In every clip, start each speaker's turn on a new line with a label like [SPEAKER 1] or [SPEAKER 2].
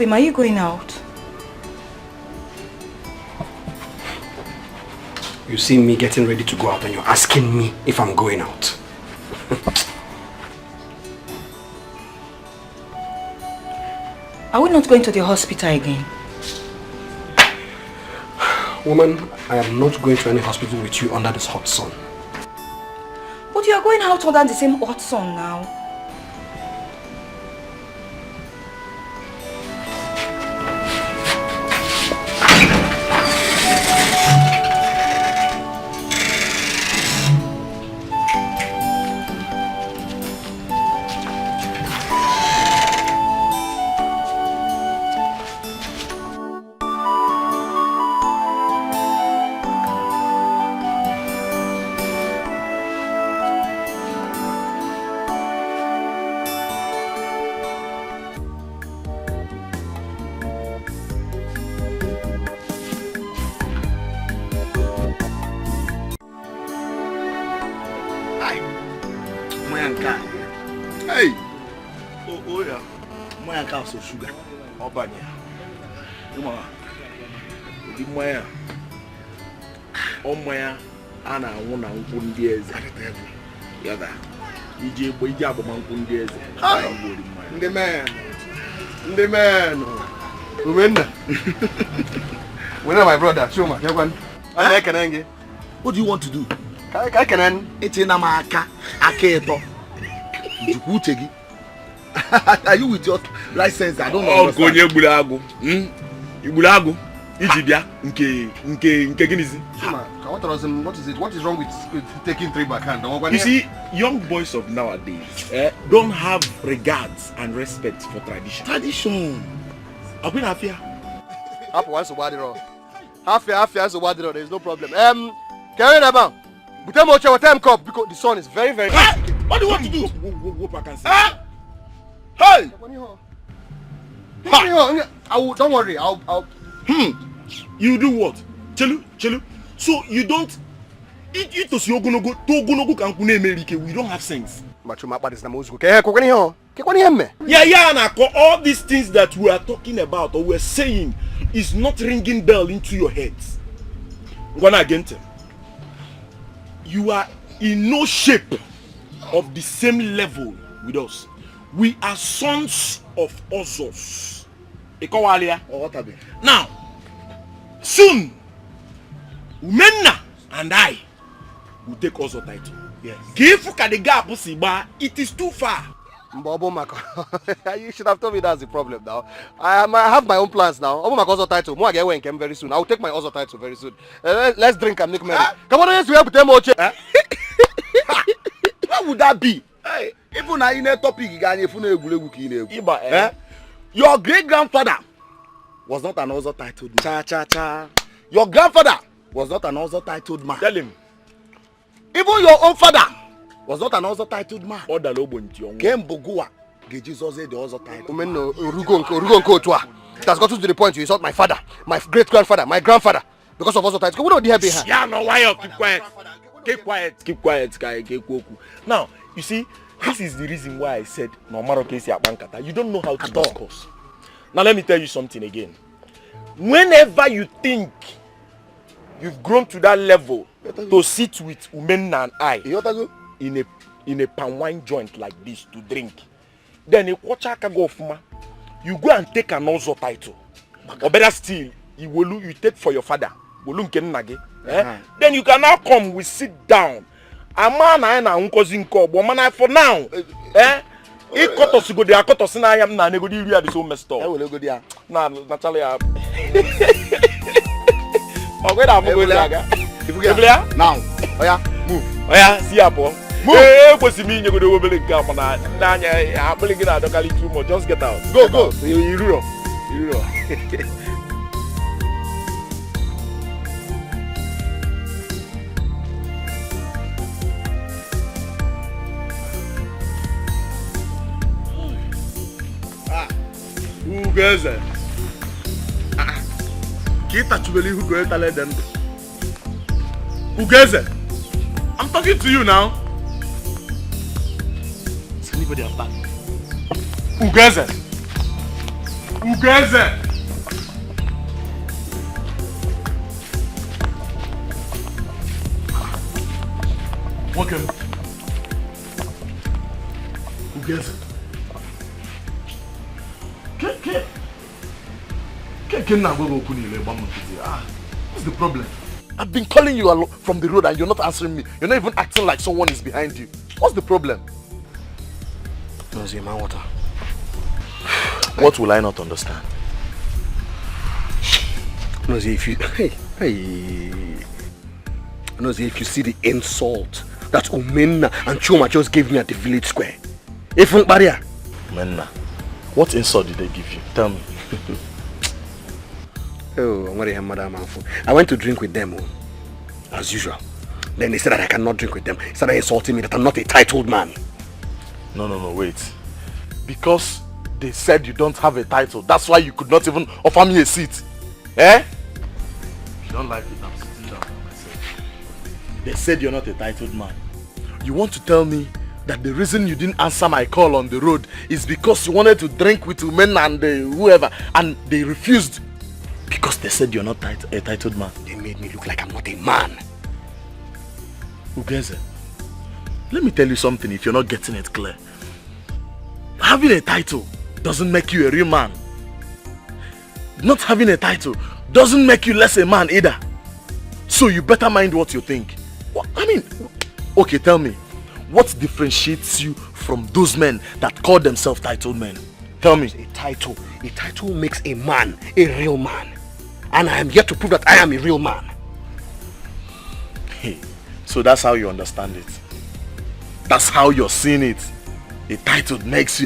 [SPEAKER 1] him. Are you going out?
[SPEAKER 2] You see me getting ready to go out and you're asking me if I'm going out.
[SPEAKER 1] Are we not going to the hospital again?
[SPEAKER 2] Woman, I am not going to any hospital with you under this hot sun.
[SPEAKER 1] But you are going out under the same hot sun now.
[SPEAKER 3] Sugar. Obanya. Come on. The moya. O moya ana wona nkundi eze. Yada. Ije bo ije aboma nkundi eze. The man. Umenda. When my brother, Chuma, Yawan. What do you want to do? I can etina maka aketo. Jukutegi. Are you with your license? I don't know. Oh, Konye Bulago. Ibulago. Ijibia. Nke ginizi. What is it? What is wrong with taking 3 backhand? You see, young boys of nowadays don't have regards and respect for tradition. Tradition. I've been happy. Half once a while. Half as a while. There is no problem. Carry it about. But tell me what your time cup because the sun is very, very hot. What do you want to do? What I can say. Hey! Don't worry, I'll You do what? Chelu. So you don't eat to see Ogonogo, Togonogo can America. We don't have sense. Yeah, all these things that we are talking about or we're saying is not ringing bell into your heads. When again, you are in no shape of the same level with us. We are sons of Osos. Now, soon, Umenna and I will take Oso title. Yes. It is too far. You should have told me that's the problem now. I have my own plans now. Oso title. More get when came very soon. I will take my Oso title very soon. Let's drink and make merry. Come on, let's have a What would that be? Hey, even in a topic, your great grandfather was not an Oso titled man. Your grandfather was not an Oso titled man. Tell him. Even your own father was not an Oso titled man. Game Bogua, Jesus the Oso title. It has gotten to the point you insult my father, my great grandfather, my grandfather, because of Oso title. We don't have behind. Yeah, no, why you keep quiet? Keep quiet, guy. Now, you see, this is the reason why I said no matter case Bankata, you don't know how to discuss. Now let me tell you something again. Whenever you think you've grown to that level to sit with Umenna and I in a palm wine joint like this to drink, then you go and take an Oso title. Or better still, you take for your father. Then you can now come, we sit down. A man and I am for now. It got us to go there, cut us in I am not going to so messed up. I will go there. Nah, Natalia. Now, oh yeah, move. Oh yeah, see ya, boy. Move. Hey, what's the meaning? You go to the camp and I'm pulling it out. Don't call it too much. Just get out. Go. You. Who goes there? Kita chubeli who goes there then? Who goes there? I'm talking to you now. Is anybody up back? Who goes there?
[SPEAKER 4] Ugeze! Welcome. Ugeze. What's the problem?
[SPEAKER 3] I've been calling you from the road and you're not answering me. You're not even acting like someone is behind you. What's the problem?
[SPEAKER 2] Nozie, man, water.
[SPEAKER 3] What will I not understand?
[SPEAKER 2] Nozie, if you... Nozie, if you see the insult that Umenna and Chuma just gave me at the village square. Ifun barrier.
[SPEAKER 3] Umenna, what insult did they give you? Tell me.
[SPEAKER 2] Oh, Madam. I went to drink with them, as usual. Then they said that I cannot drink with them. They started insulting me that I'm not a titled man.
[SPEAKER 3] No, wait. Because they said you don't have a title, that's why you could not even offer me a seat. Eh? If you don't like it, I'm sitting down by myself. They said you're not a titled man. You want to tell me that the reason you didn't answer my call on the road is because you wanted to drink with women and whoever, and they refused because they said you're not a titled man.
[SPEAKER 2] They made me look like I'm not a man.
[SPEAKER 3] Ugeze, let me tell you something if you're not getting it clear. Having a title doesn't make you a real man. Not having a title doesn't make you less a man either. So you better mind what you think. Okay, tell me, what differentiates you from those men that call themselves titled men? Tell me.
[SPEAKER 2] A title makes a man a real man. And I am here to prove that I am a real man.
[SPEAKER 3] Hey, so that's how you understand it. That's how you're seeing it. A title makes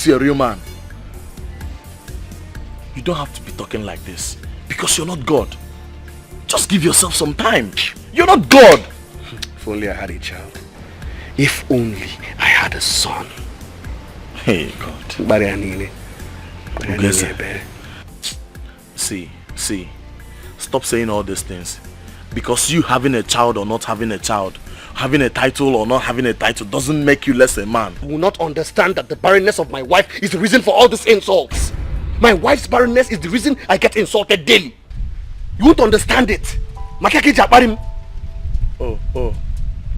[SPEAKER 3] you a real man. You don't have to be talking like this because you're not God. Just give yourself some time. You're not God.
[SPEAKER 2] If only I had a child. If only I had a son.
[SPEAKER 3] Hey, God. See. Stop saying all these things. Because you having a child or not having a child, having a title or not having a title doesn't make you less a man.
[SPEAKER 2] You will not understand that the barrenness of my wife is the reason for all these insults. My wife's barrenness is the reason I get insulted daily. You won't understand it.
[SPEAKER 3] Oh.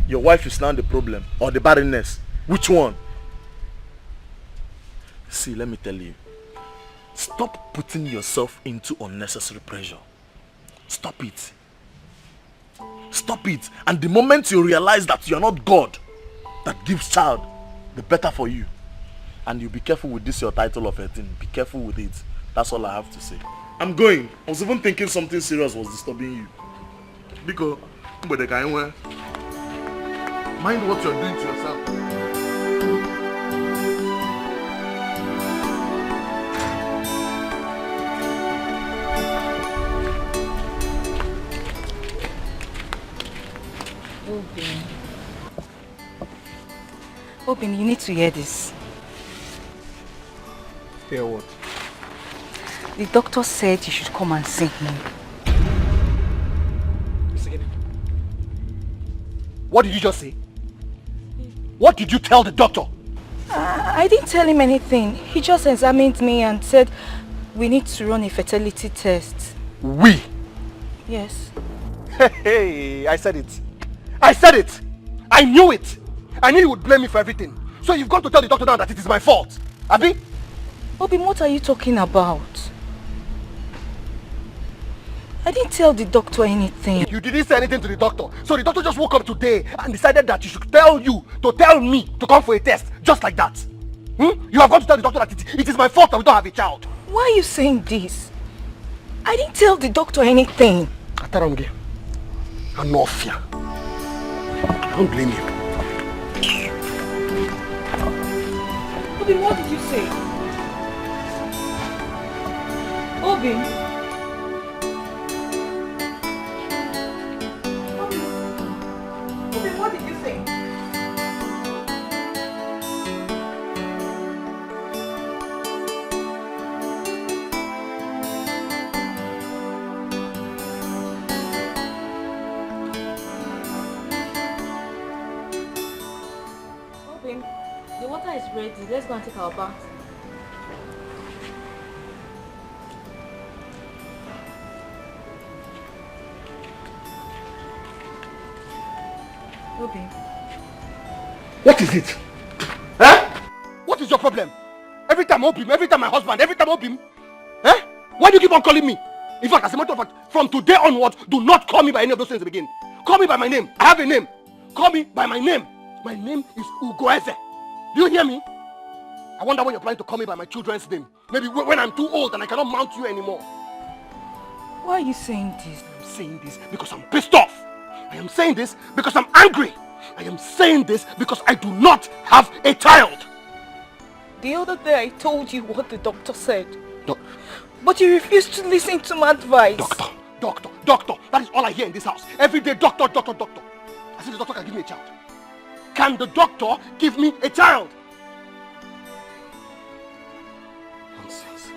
[SPEAKER 3] Your wife is now the problem or the barrenness. Which one? See, let me tell you. Stop putting yourself into unnecessary pressure. Stop it. Stop it. And the moment you realize that you're not God that gives child, the better for you. And you be careful with this your title of a thing. Be careful with it. That's all I have to say. I'm going. I was even thinking something serious was disturbing you. Because mind what you're doing to yourself.
[SPEAKER 1] Obin, you need to hear this.
[SPEAKER 2] Hear what?
[SPEAKER 1] The doctor said you should come and see him.
[SPEAKER 2] What did you just say? What did you tell the doctor?
[SPEAKER 1] I didn't tell him anything. He just examined me and said we need to run a fertility test.
[SPEAKER 2] We?
[SPEAKER 1] Yes.
[SPEAKER 2] Hey, I said it. I knew it. I knew you would blame me for everything. So you've got to tell the doctor now that it is my fault. Abi?
[SPEAKER 1] Obin, what are you talking about? I didn't tell the doctor anything.
[SPEAKER 2] You didn't say anything to the doctor. So the doctor just woke up today and decided that you should tell me to come for a test. Just like that. You have got to tell the doctor that it is my fault that we don't have a child.
[SPEAKER 1] Why are you saying this? I didn't tell the doctor anything.
[SPEAKER 2] Ataramge. Anofia. I don't blame you.
[SPEAKER 1] Obin, what did you say? Obin? What did you say?
[SPEAKER 5] Obin, the water is ready. Let's go and take our bath.
[SPEAKER 1] Obi.
[SPEAKER 2] What is it? Eh? What is your problem? Every time Obim, every time my husband, every time Obim. Eh? Why do you keep on calling me? In fact, as a matter of fact, from today onwards, do not call me by any of those names again. Call me by my name. I have a name. Call me by my name. My name is Ugoeze. Do you hear me? I wonder when you're planning to call me by my children's name. Maybe when I'm too old and I cannot mount you anymore.
[SPEAKER 1] Why are you saying this?
[SPEAKER 2] I'm saying this because I'm pissed off. I am saying this because I'm angry. I am saying this because I do not have a child.
[SPEAKER 1] The other day I told you what the doctor said. But you refused to listen to my advice.
[SPEAKER 2] Doctor. That is all I hear in this house. Every day, doctor. I said the doctor can give me a child. Can the doctor give me a child? Nonsense.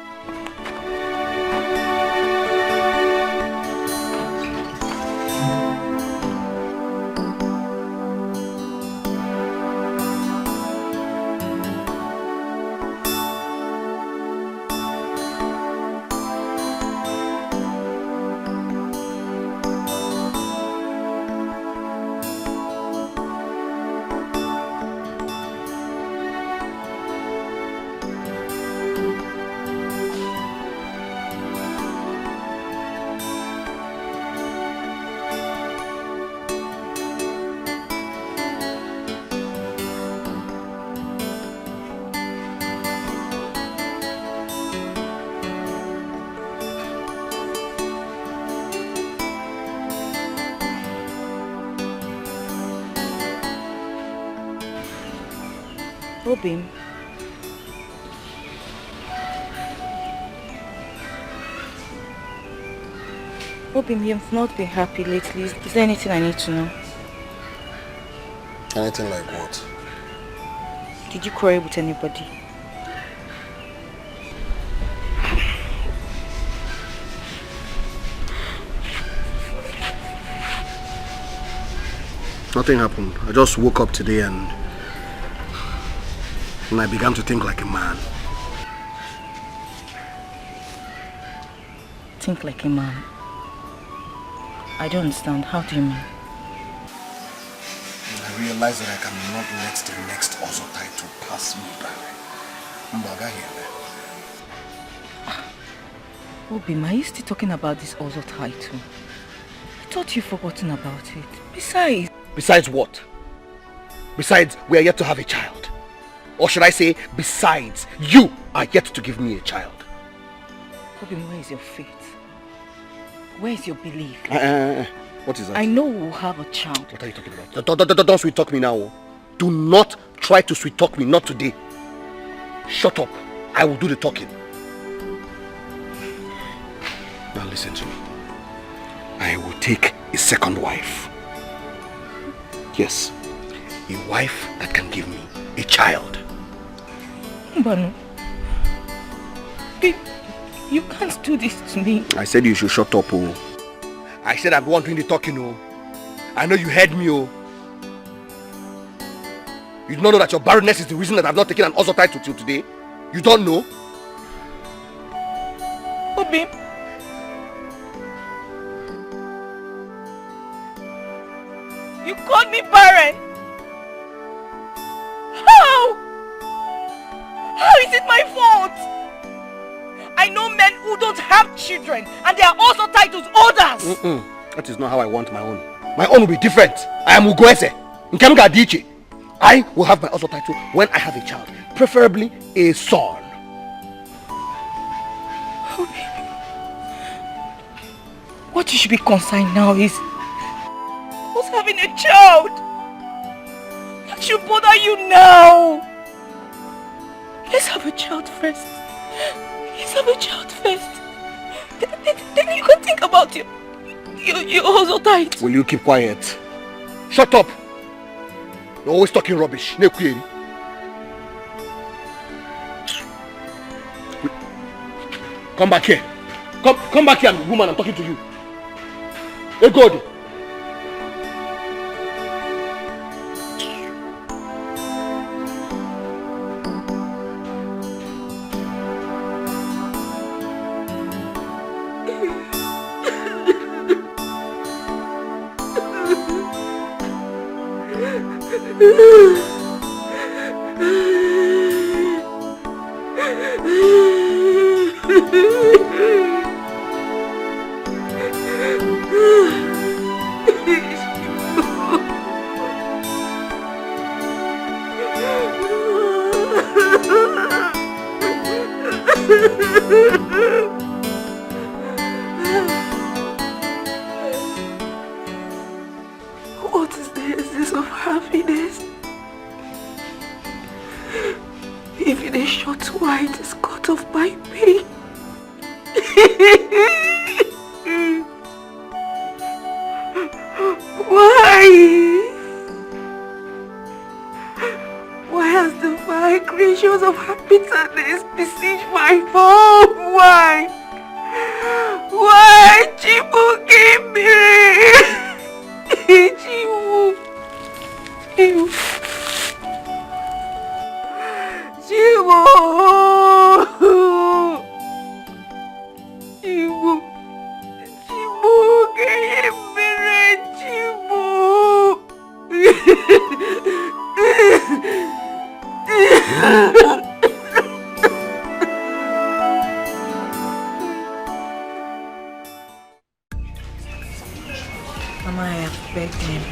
[SPEAKER 1] Obim. Obim, you've not been happy lately. Is there anything I need to know?
[SPEAKER 3] Anything like what?
[SPEAKER 1] Did you quarrel with anybody?
[SPEAKER 2] Nothing happened. I just woke up today and I began to think like a man.
[SPEAKER 1] Think like a man? I don't understand. How do you mean?
[SPEAKER 3] I realize that I cannot let the next Ozotai to pass me by. Mbaga here.
[SPEAKER 1] Obim, are you still talking about this Ozo title? I thought you'd forgotten about it. Besides...
[SPEAKER 2] Besides what? Besides, we are yet to have a child. Or should I say, besides, you are yet to give me a child.
[SPEAKER 1] Obim, where is your faith? Where is your belief?
[SPEAKER 2] What is that?
[SPEAKER 1] I know we'll have a child.
[SPEAKER 2] What are you talking about? Don't sweet talk me now. Do not try to sweet talk me, not today. Shut up. I will do the talking. Now listen to me. I will take a second wife. Yes, a wife that can give me a child.
[SPEAKER 1] Mbano, you can't do this to me.
[SPEAKER 2] I said you should shut up, oh. I said I'm the one doing the talking, oh. I know you heard me, oh. You do not know that your barrenness is the reason that I've not taken an Ozo title till today? You don't know?
[SPEAKER 1] Obim. You called me barren. How? How is it my fault? I know men who don't have children and they are also titled others.
[SPEAKER 2] That is not how I want my own. My own will be different. I am Ugoeze. Nkemga Adichie. I will have my Ozo title when I have a child. Preferably a son.
[SPEAKER 1] What you should be concerned now is who's having a child. That should bother you now. Let's have a child first. Let's have a child first. Then you can think about your Ozo title.
[SPEAKER 2] Will you keep quiet? Shut up. You're always talking rubbish. Come back here. Come back here, woman. I'm talking to you. Hey, God.
[SPEAKER 1] What is the essence of happiness if in a short while it is cut off by pain? Why? Why has the vibrations of happiness besieged my home? Why? Why, Chibu, give me? Chibu. Chibu. Chibu. Chibu. Chibu, give me, Chibu. Mama, I have begged him.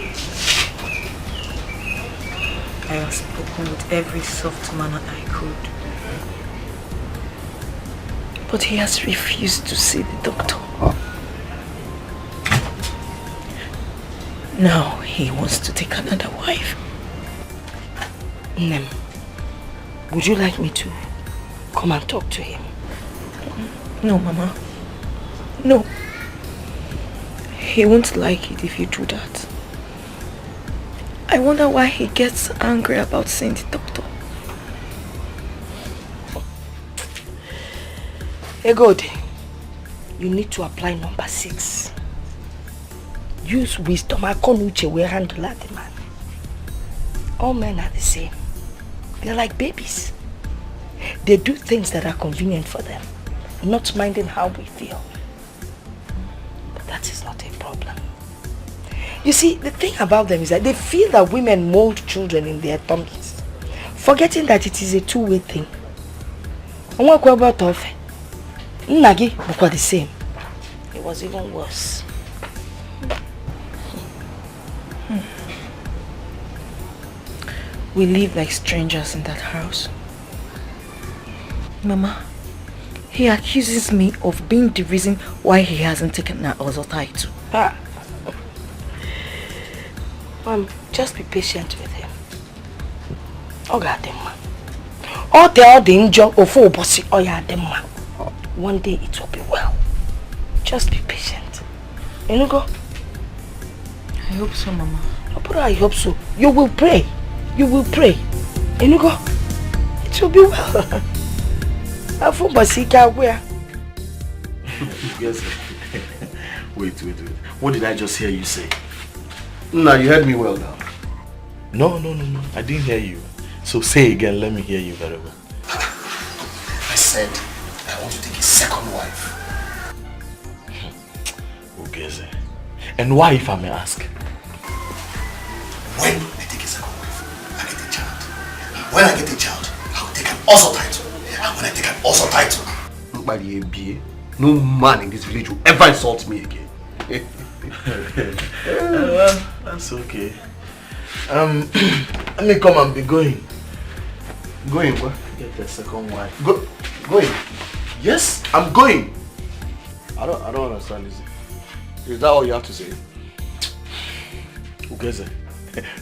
[SPEAKER 1] I have spoken with every soft manner I could. But he has refused to see the doctor. Now he wants to take another wife. Nem, would you like me to come and talk to him? No, Mama. No. He won't like it if you do that. I wonder why he gets angry about seeing the doctor. Egode, you need to apply number 6. Use wisdom. Akonuche will handle the man. All men are the same. They're like babies. They do things that are convenient for them, not minding how we feel. But that is not a problem. You see, the thing about them is that they feel that women mold children in their tummies, forgetting that it is a two-way thing. Nagi was the same. It was even worse. We live like strangers in that house. Mama, he accuses me of being the reason why he hasn't taken that other title. Mom, just be patient with him. Oh God, all the injury of all bossy, oh yeah, one day it will be well. Just be patient. You go? I hope so, Mama. But I hope so. You will pray. You will pray. You go? It will be well.
[SPEAKER 3] Yes. Wait. What did I just hear you say? No, you heard me well now. No. I didn't hear you. So say again, let me hear you very well. I said, I want to take a second wife. Ugeze. And why, if I may ask? When I take a second wife, I get a child. When I get a child, I will take an also title. And when I take an also title, no man in this village will ever insult me again. Well, that's okay. Let me come and be going. Going where? Get the second wife. Going? Yes, I'm going. I don't understand this. Is that all you have to say? Ugeze,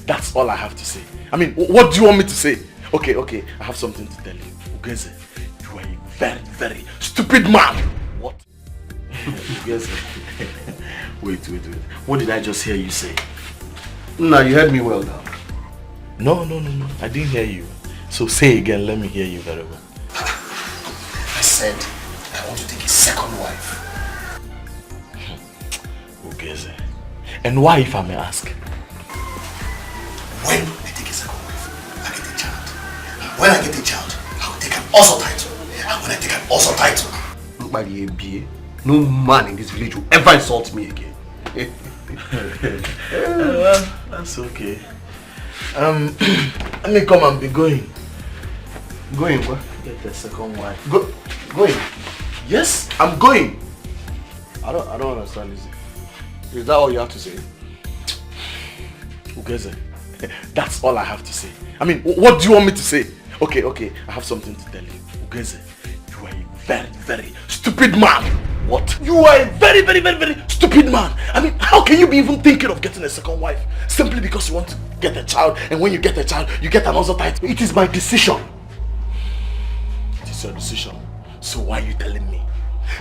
[SPEAKER 3] that's all I have to say. I mean, what do you want me to say? Okay, I have something to tell you. Ugeze, you are a very, very stupid man. What? Ugeze. Wait. What did I just hear you say? No, you heard me well now. No. I didn't hear you. So say again, let me hear you very well. I said, I want to take a second wife. Ugeze. And why, if I may ask? When I take a second wife, I get a child. When I get a child, I will take an also title. And when I take an also title, no man in this village will ever insult me again. Well, that's okay. Let me come and be going.
[SPEAKER 2] Going where?
[SPEAKER 3] Get the second wife. Going? Yes, I'm going.
[SPEAKER 2] I don't understand, is that all you have to say?
[SPEAKER 3] Ugeze, that's all I have to say. I mean, what do you want me to say? Okay, I have something to tell you. Ugeze, you are a very, very stupid man. What? You are a very, very, very, very stupid man. I mean, how can you be even thinking of getting a second wife simply because you want to get a child, and when you get a child, you get another title?
[SPEAKER 2] It is my decision.
[SPEAKER 3] It is your decision. So why are you telling me?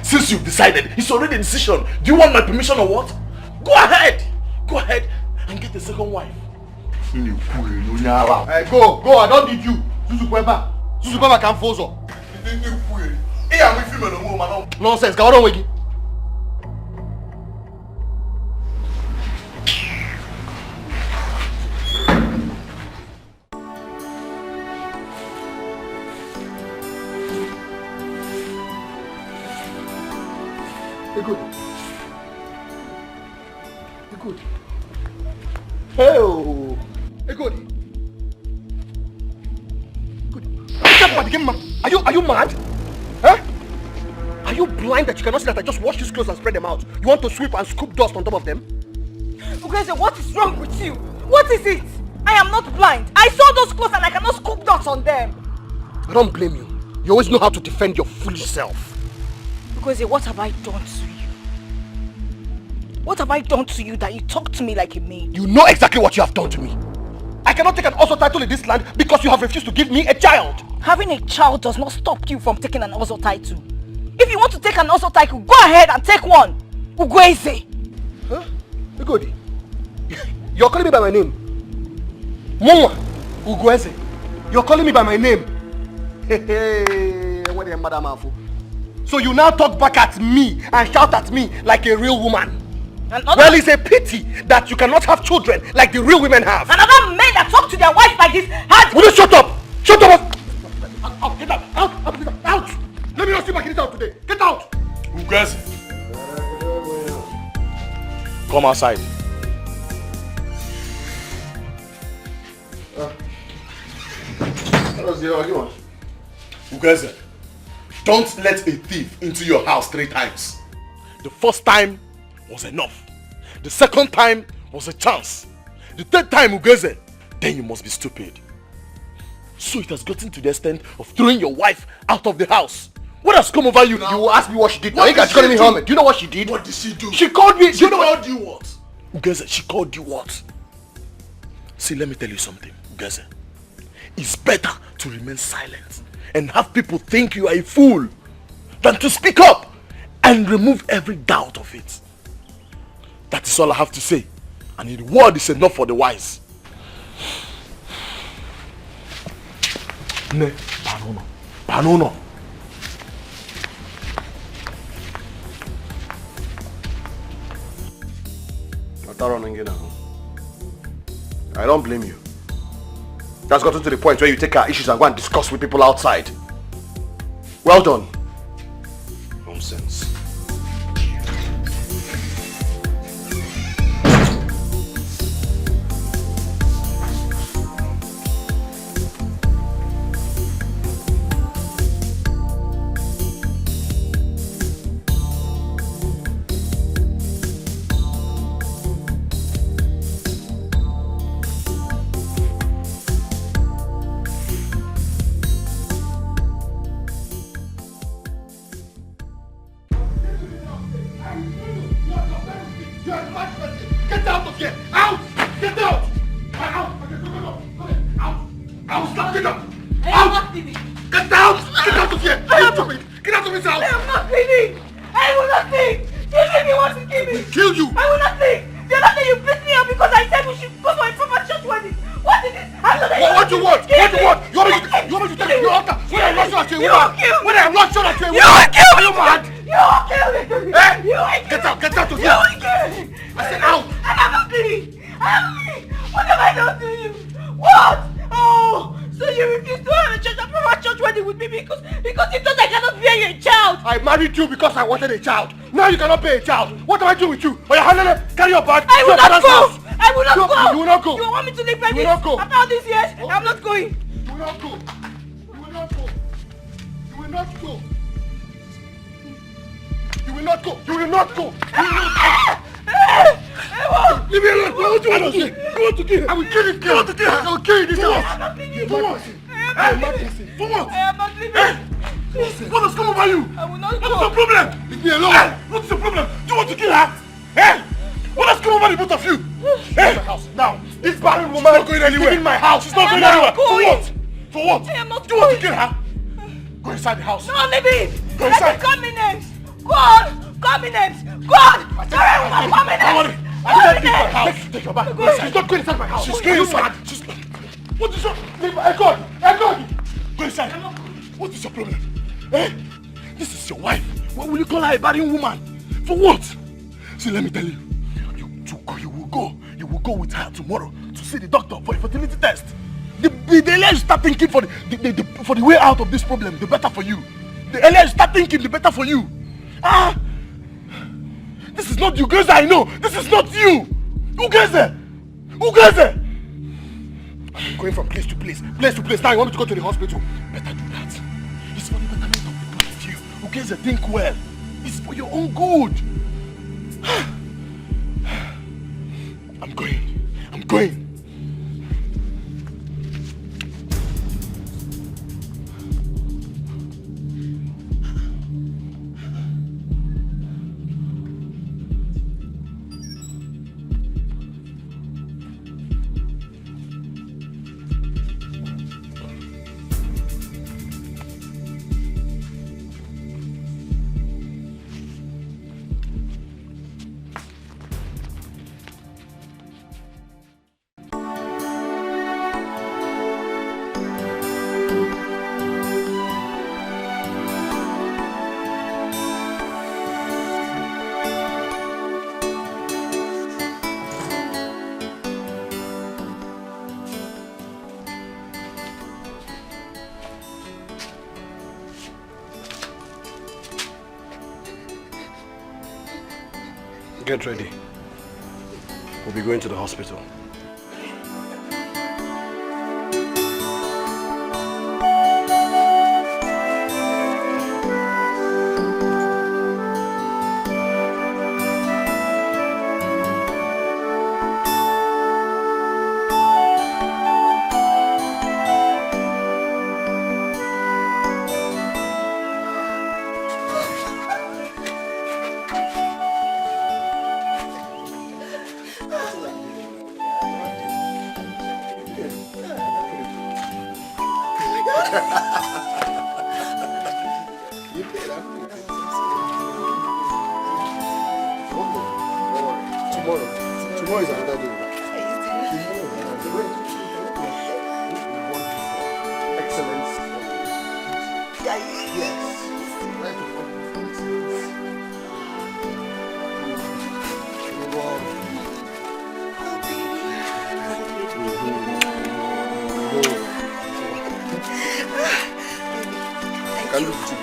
[SPEAKER 3] Since you've decided, it's already a decision. Do you want my permission or what? Go ahead and get a second wife.
[SPEAKER 2] Hey, go, I don't need you. Suzukweba can force her. Nonsense, go on with you. Good. Hey, good. Are you mad? Huh? Are you blind that you cannot see that I just washed these clothes and spread them out? You want to sweep and scoop dust on top of them?
[SPEAKER 1] Ugeze, what is wrong with you? What is it? I am not blind. I saw those clothes and I cannot scoop dust on them.
[SPEAKER 2] I don't blame you. You always know how to defend your foolish self.
[SPEAKER 1] Ugeze, what have I done to you? What have I done to you that you talk to me like a maid?
[SPEAKER 2] You know exactly what you have done to me. I cannot take an Ozo title in this land because you have refused to give me a child.
[SPEAKER 1] Having a child does not stop you from taking an Ozo title. If you want to take an Ozo title, go ahead and take one. Ugeze.
[SPEAKER 2] Huh? Ugodi. You're calling me by my name. Mwa. Ugeze. You're calling me by my name. Hey, what are you, Madam Afu? So you now talk back at me and shout at me like a real woman. Well, it's a pity that you cannot have children like the real women have.
[SPEAKER 1] And other men that talk to their wives like this had...
[SPEAKER 2] Will you shut up? Shut up! Out! Get out! Out! Let me not see my kids out today. Get out!
[SPEAKER 3] Ugeze. Come outside.
[SPEAKER 2] What was the argument?
[SPEAKER 3] Ugeze, don't let a thief into your house 3 times. The first time was enough. The second time was a chance. The third time, Ugeze, then you must be stupid. So it has gotten to the extent of throwing your wife out of the house. What has come over you now?
[SPEAKER 2] You will ask me what she did. Now you guys calling me Helmet. Do you know what she did?
[SPEAKER 3] What did she do?
[SPEAKER 2] She called me.
[SPEAKER 3] She called you what? Ugeze, she called you what? See, let me tell you something, Ugeze. It's better to remain silent and have people think you are a fool than to speak up and remove every doubt of it. That is all I have to say. And the word is enough for the wise. Ne, Panono.
[SPEAKER 2] I don't blame you. That's gotten to the point where you take our issues and go and discuss with people outside. Well done. Nonsense. Because I wanted a child. Now you cannot pay a child. What am I doing with you? Oh, yeah, carry your bag.
[SPEAKER 1] I will not go. I will not go.
[SPEAKER 2] You will not go.
[SPEAKER 1] You want me to live like
[SPEAKER 2] You
[SPEAKER 1] this?
[SPEAKER 2] will not go.
[SPEAKER 1] After all these years, I'm not going.
[SPEAKER 2] You will not go. You will not go. You will not go. You will not go. You will not go. Leave me alone. What do you want to do? You want to kill her? I will kill this girl. You want to kill her? I will kill you this house.
[SPEAKER 1] I'm not leaving.
[SPEAKER 2] For what? I am not person. For what?
[SPEAKER 1] I am not leaving.
[SPEAKER 4] What has come over you?
[SPEAKER 1] I will not
[SPEAKER 4] What is your
[SPEAKER 1] go.
[SPEAKER 4] problem?
[SPEAKER 2] Leave me alone.
[SPEAKER 4] What is your problem? Do you want to kill her? Eh? What has come over the both of you?
[SPEAKER 2] My house. Now, this barren woman
[SPEAKER 4] not going anywhere.
[SPEAKER 2] is in my house.
[SPEAKER 4] She's not
[SPEAKER 1] I
[SPEAKER 4] going
[SPEAKER 1] am
[SPEAKER 4] anywhere.
[SPEAKER 1] not going.
[SPEAKER 4] For what?
[SPEAKER 1] I am not
[SPEAKER 4] Do you want to
[SPEAKER 1] going.
[SPEAKER 4] kill her?
[SPEAKER 2] Go inside the house.
[SPEAKER 1] No, leave it.
[SPEAKER 2] Go
[SPEAKER 1] Let
[SPEAKER 2] inside.
[SPEAKER 1] me call me names. Go on. Call me names. Go on. Sorry, woman. Call me names.
[SPEAKER 2] I can't leave my house. Take your bag.
[SPEAKER 1] Go
[SPEAKER 2] She's not going inside my house.
[SPEAKER 4] She's going inside.
[SPEAKER 2] She's... What is your... Echo!
[SPEAKER 4] Go inside. What is your problem? Eh? This is your wife. Why will you call her a barren woman? For what? See, let me tell you. You will go with her tomorrow to see the doctor for a fertility test. The earlier you start thinking for the way out of this problem, the better for you. The earlier you start thinking, the better for you. Ah! This is not you guys I know. This is not you. Who gets there? Who gets there? I'm going from place to place. Now you want me to go to the hospital? Better do that. It's for the betterment of the both of you. Who gets there? Think well. It's for your own good. I'm going. Get ready. We'll be going to the hospital.
[SPEAKER 2] Tomorrow is another day. Excellence. Yes. Can you see?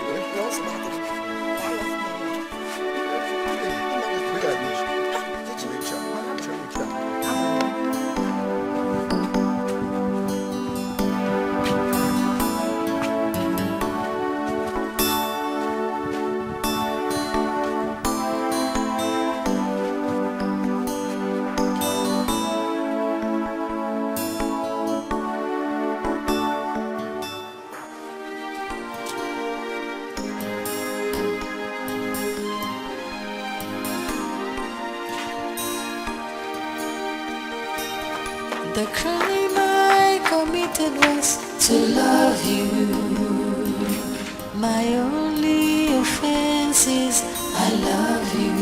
[SPEAKER 5] The crime I committed was to love you. My only offense is I love you.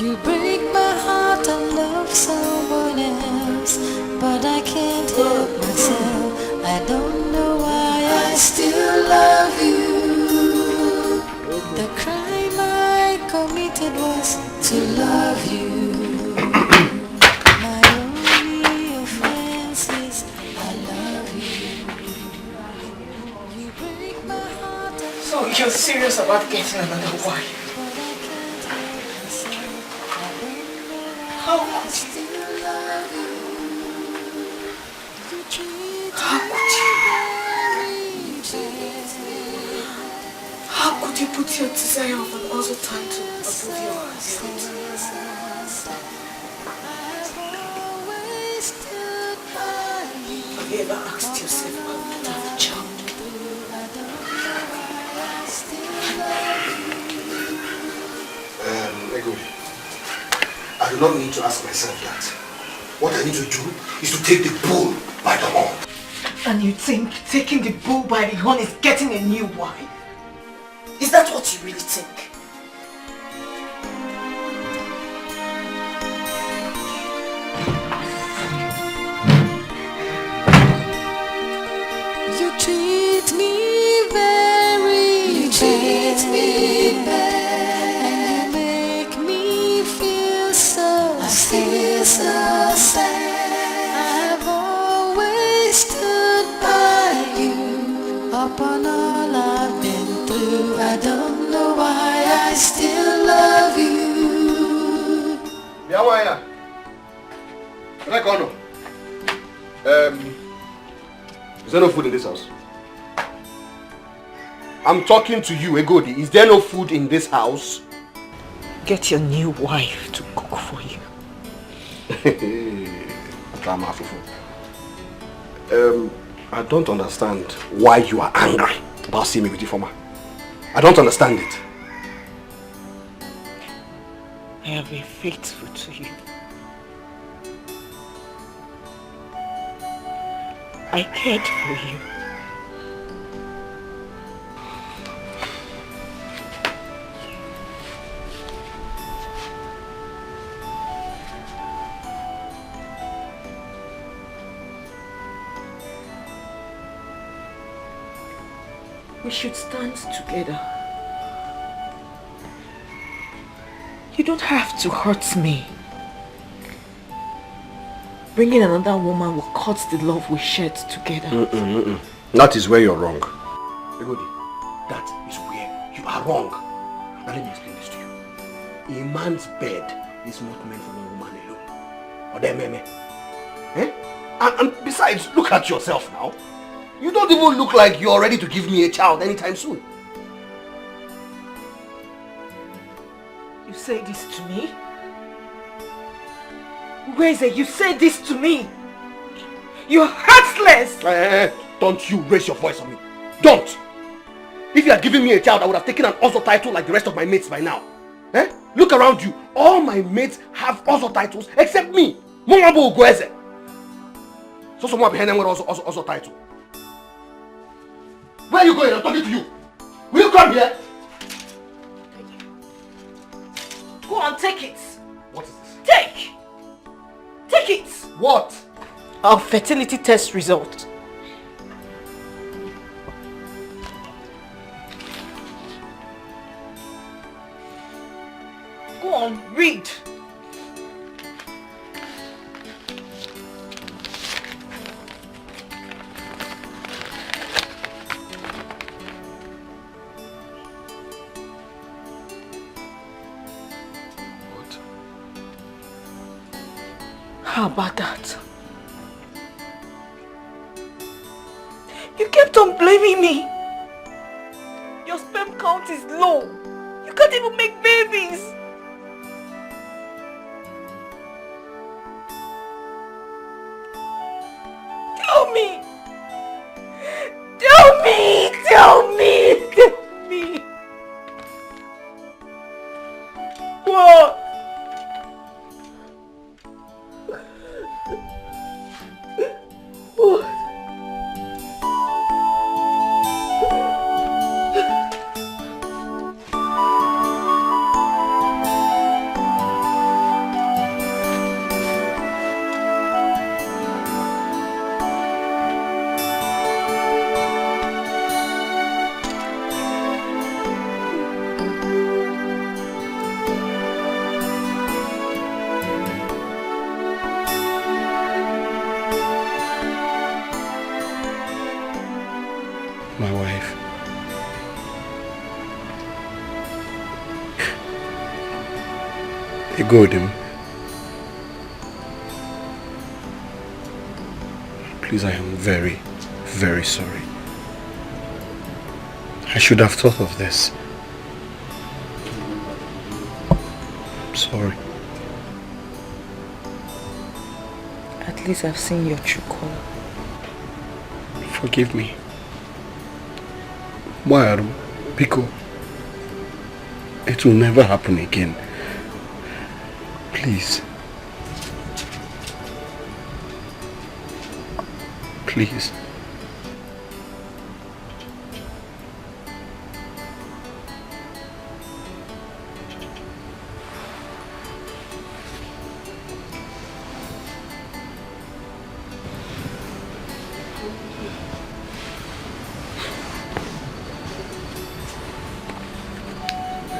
[SPEAKER 5] You break my heart and love someone else, but I can't help myself. I don't know why I still love you. The crime I committed was to love you.
[SPEAKER 1] So you're serious about getting another wife? How could you put your desire of an other title above your heart? Have you ever asked yourself why we don't have a child?
[SPEAKER 2] Egodi, I do not need to ask myself that. What I need to do is to take the bull by the horn.
[SPEAKER 1] And you think taking the bull by the horn is getting a new wife? Is that what you really think?
[SPEAKER 5] You treat me very bad, and you make me feel so sad. I've always stood by you upon all I've been through. I don't know why I still love you.
[SPEAKER 2] Yawaya. Rekono. Is there no food in this house? I'm talking to you, Egodi. Is there no food in this house?
[SPEAKER 1] Get your new wife to cook for you.
[SPEAKER 2] I don't understand why you are angry about seeing me with Ifoma. I don't understand it.
[SPEAKER 1] I have been faithful to you. I cared for you. We should stand together. You don't have to hurt me. Bringing another woman will cut the love we shared together.
[SPEAKER 2] That is where you're wrong. Egodi, that is where you are wrong. Now let me explain this to you. A man's bed is not meant for one woman alone. Or them, eh? And besides, look at yourself now. You don't even look like you're ready to give me a child anytime soon.
[SPEAKER 1] You say this to me? Weze, you say this to me? You're heartless!
[SPEAKER 2] Don't you raise your voice on me. Don't! If you had given me a child, I would have taken an Ozo title like the rest of my mates by now. Look around you. All my mates have Ozo titles except me. Mongabo Ugweze. So someone behind them with Ozo title. Where are you going? I'm talking to you. Will you come here?
[SPEAKER 1] Go on, take it.
[SPEAKER 2] What is this?
[SPEAKER 1] Take! Take it!
[SPEAKER 2] What?
[SPEAKER 1] Our fertility test result. Go on, read. How about that? You kept on blaming me. Your sperm count is low. You can't even make babies. Tell me. Tell me. Tell me. Tell me. What?
[SPEAKER 2] My wife. Egodim. Please, I am very, very sorry. I should have thought of this. I'm sorry.
[SPEAKER 1] At least I've seen your true color.
[SPEAKER 2] Forgive me. Why, Pico? It will never happen again. Please. Please.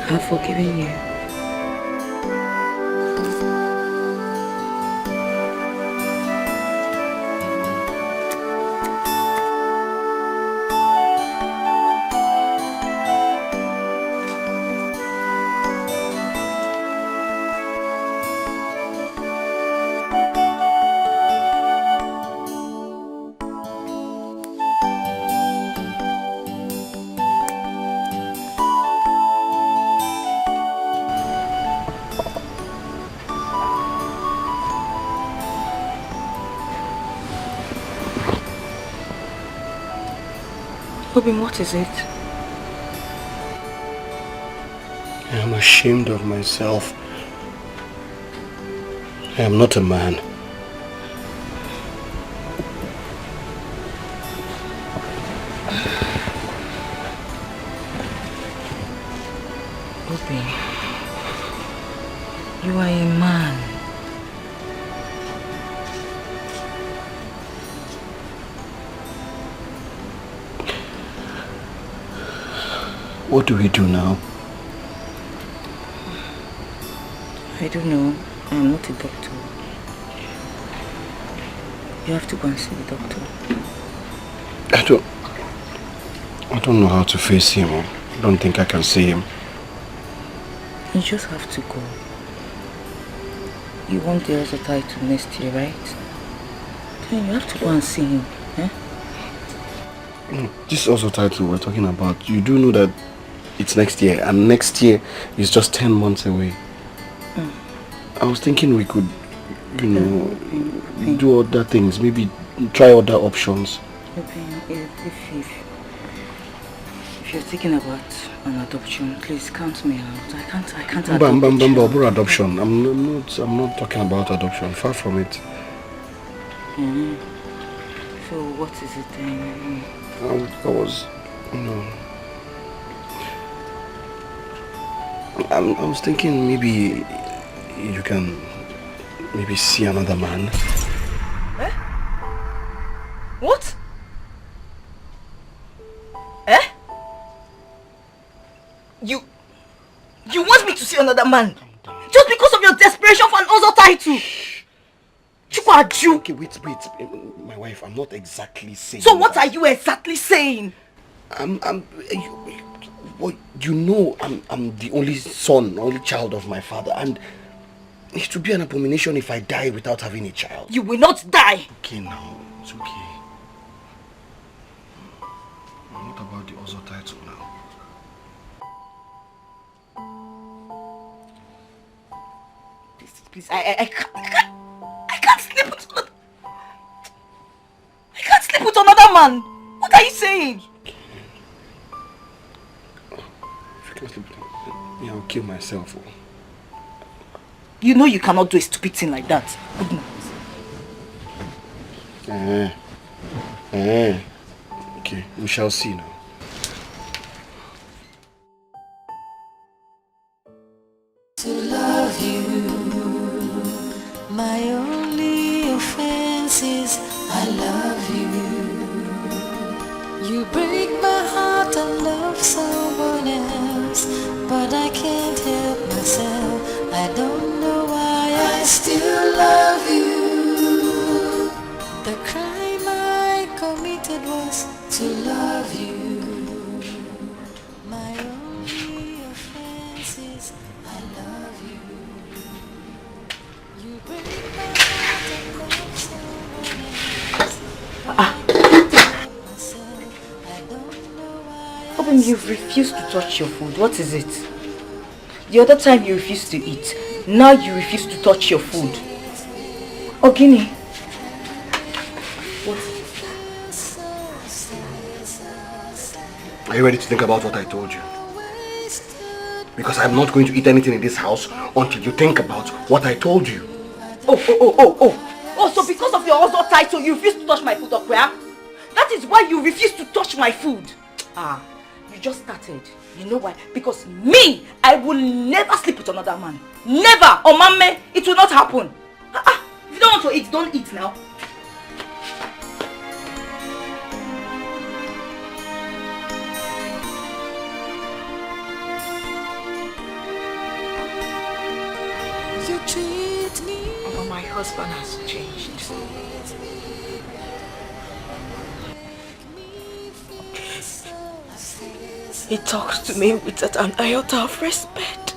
[SPEAKER 1] I've forgiven you. Obin, what is it?
[SPEAKER 2] I am ashamed of myself. I am not a man.
[SPEAKER 1] Obin, you are a man.
[SPEAKER 2] What do we do now?
[SPEAKER 1] I don't know. I'm not a doctor. You have to go and see the doctor.
[SPEAKER 2] I don't know how to face him. I don't think I can see him.
[SPEAKER 1] You just have to go. You want the other title next year, right? Then you have to go and see him. Eh?
[SPEAKER 2] This also title we're talking about. You do know that it's next year, and next year is just 10 months away. I was thinking we could, you know, do other things, maybe try other options.
[SPEAKER 1] If you're thinking about an adoption, please count me out. I can't adopt
[SPEAKER 2] adoption. I'm not talking about adoption. Far from it.
[SPEAKER 1] So what is it then?
[SPEAKER 2] I was, you know, I was thinking maybe you can maybe see another man.
[SPEAKER 1] Eh? What? Eh? You want me to see another man? Just because of your desperation for an other title?
[SPEAKER 2] Okay, wait. My wife, I'm not exactly saying.
[SPEAKER 1] So what are you exactly saying?
[SPEAKER 2] I'm the only son, only child of my father, and it would be an abomination if I die without having a child.
[SPEAKER 1] You will not die.
[SPEAKER 2] Okay, now it's okay. What about the other title now?
[SPEAKER 1] Please, I can't sleep with another. I can't sleep with another man. What are you saying?
[SPEAKER 2] If you can't sleep with me, I'll kill myself.
[SPEAKER 1] You know you cannot do a stupid thing like that.
[SPEAKER 2] Okay, we shall see now.
[SPEAKER 5] To love you, my only offense is I love you. You break my heart and love someone else, but I can't help myself. I don't know why I still love you. The crime I committed was to love you. My only offense is I love you. You break my heart and love someone else,
[SPEAKER 1] time you've refused to touch your food. What is it? The other time you refused to eat. Now you refuse to touch your food. Ogini. What?
[SPEAKER 2] Are you ready to think about what I told you? Because I'm not going to eat anything in this house until you think about what I told you.
[SPEAKER 1] Oh, so because of your hustle title, you refuse to touch my food, Okwe? That is why you refuse to touch my food. You just started. You know why? Because me, I will never sleep with another man. Never! Oh, mama, it will not happen. If you don't want to eat, don't eat now.
[SPEAKER 5] You treat me.
[SPEAKER 1] Oh, my husband has changed. He talks to me with an iota of respect.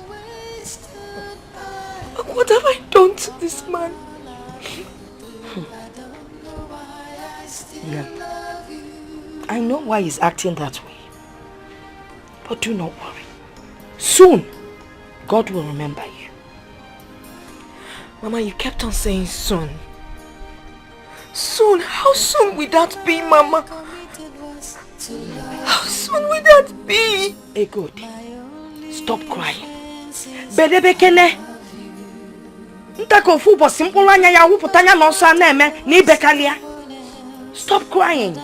[SPEAKER 1] What have I done to this man? Yeah. I know why he's acting that way. But do not worry. Soon, God will remember you. Mama, you kept on saying soon. Soon? How soon will that be, Mama? How soon will that be? Hey, good. Stop crying. Bedebekene. Stop crying.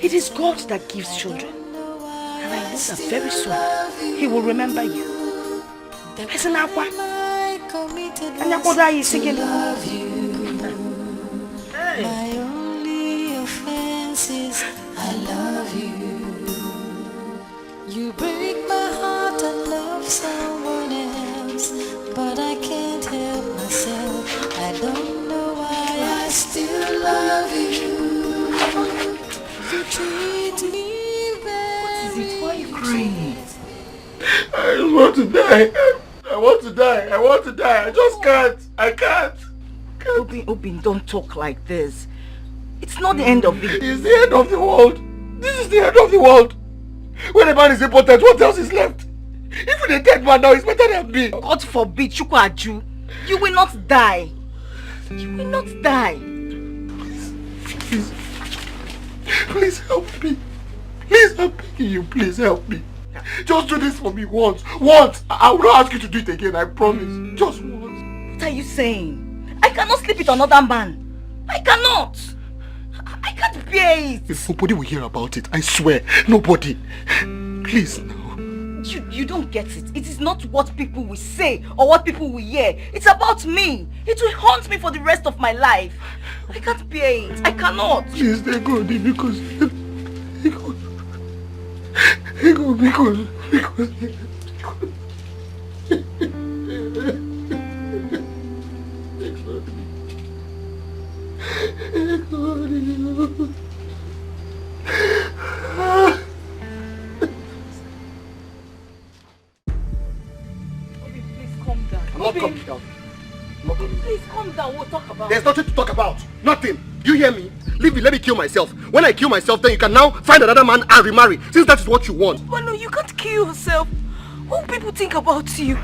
[SPEAKER 1] It is God that gives children. And I know that very soon He will remember you. Listen, Aqua. And Aqua is singing.
[SPEAKER 5] My only offense is I love you. You break my heart to love someone else, but I can't help myself. I don't know why I still love you. You treat me very.
[SPEAKER 1] What is it? Why are you crying?
[SPEAKER 4] I just want to die. I want to die. I want to die. I just can't. I can't.
[SPEAKER 1] Obin, don't talk like this. It's not the end of it.
[SPEAKER 4] It's the end of the world. This is the end of the world. When a man is important, what else is left? Even a dead man now is better than me.
[SPEAKER 1] God forbid, Chukwaju. You will not die. You will not die.
[SPEAKER 4] Please. Please help me. Please, I'm begging you. Please help me. Just do this for me once. Once. I will not ask you to do it again. I promise. Just once.
[SPEAKER 1] What are you saying? I cannot sleep with another man. I cannot. I can't bear it.
[SPEAKER 4] If nobody will hear about it, I swear. Nobody. Please, no.
[SPEAKER 1] You don't get it. It is not what people will say or what people will hear. It's about me. It will haunt me for the rest of my life. I can't bear it. I cannot.
[SPEAKER 4] Please, they go, because... I'm not coming down.
[SPEAKER 1] Please calm down. We'll talk about it.
[SPEAKER 2] There's nothing to talk about. Nothing. You hear me? Leave me. Let me kill myself. When I kill myself, then you can now find another man and remarry. Since that is what you want.
[SPEAKER 1] But no, you can't kill yourself. What will people think about you?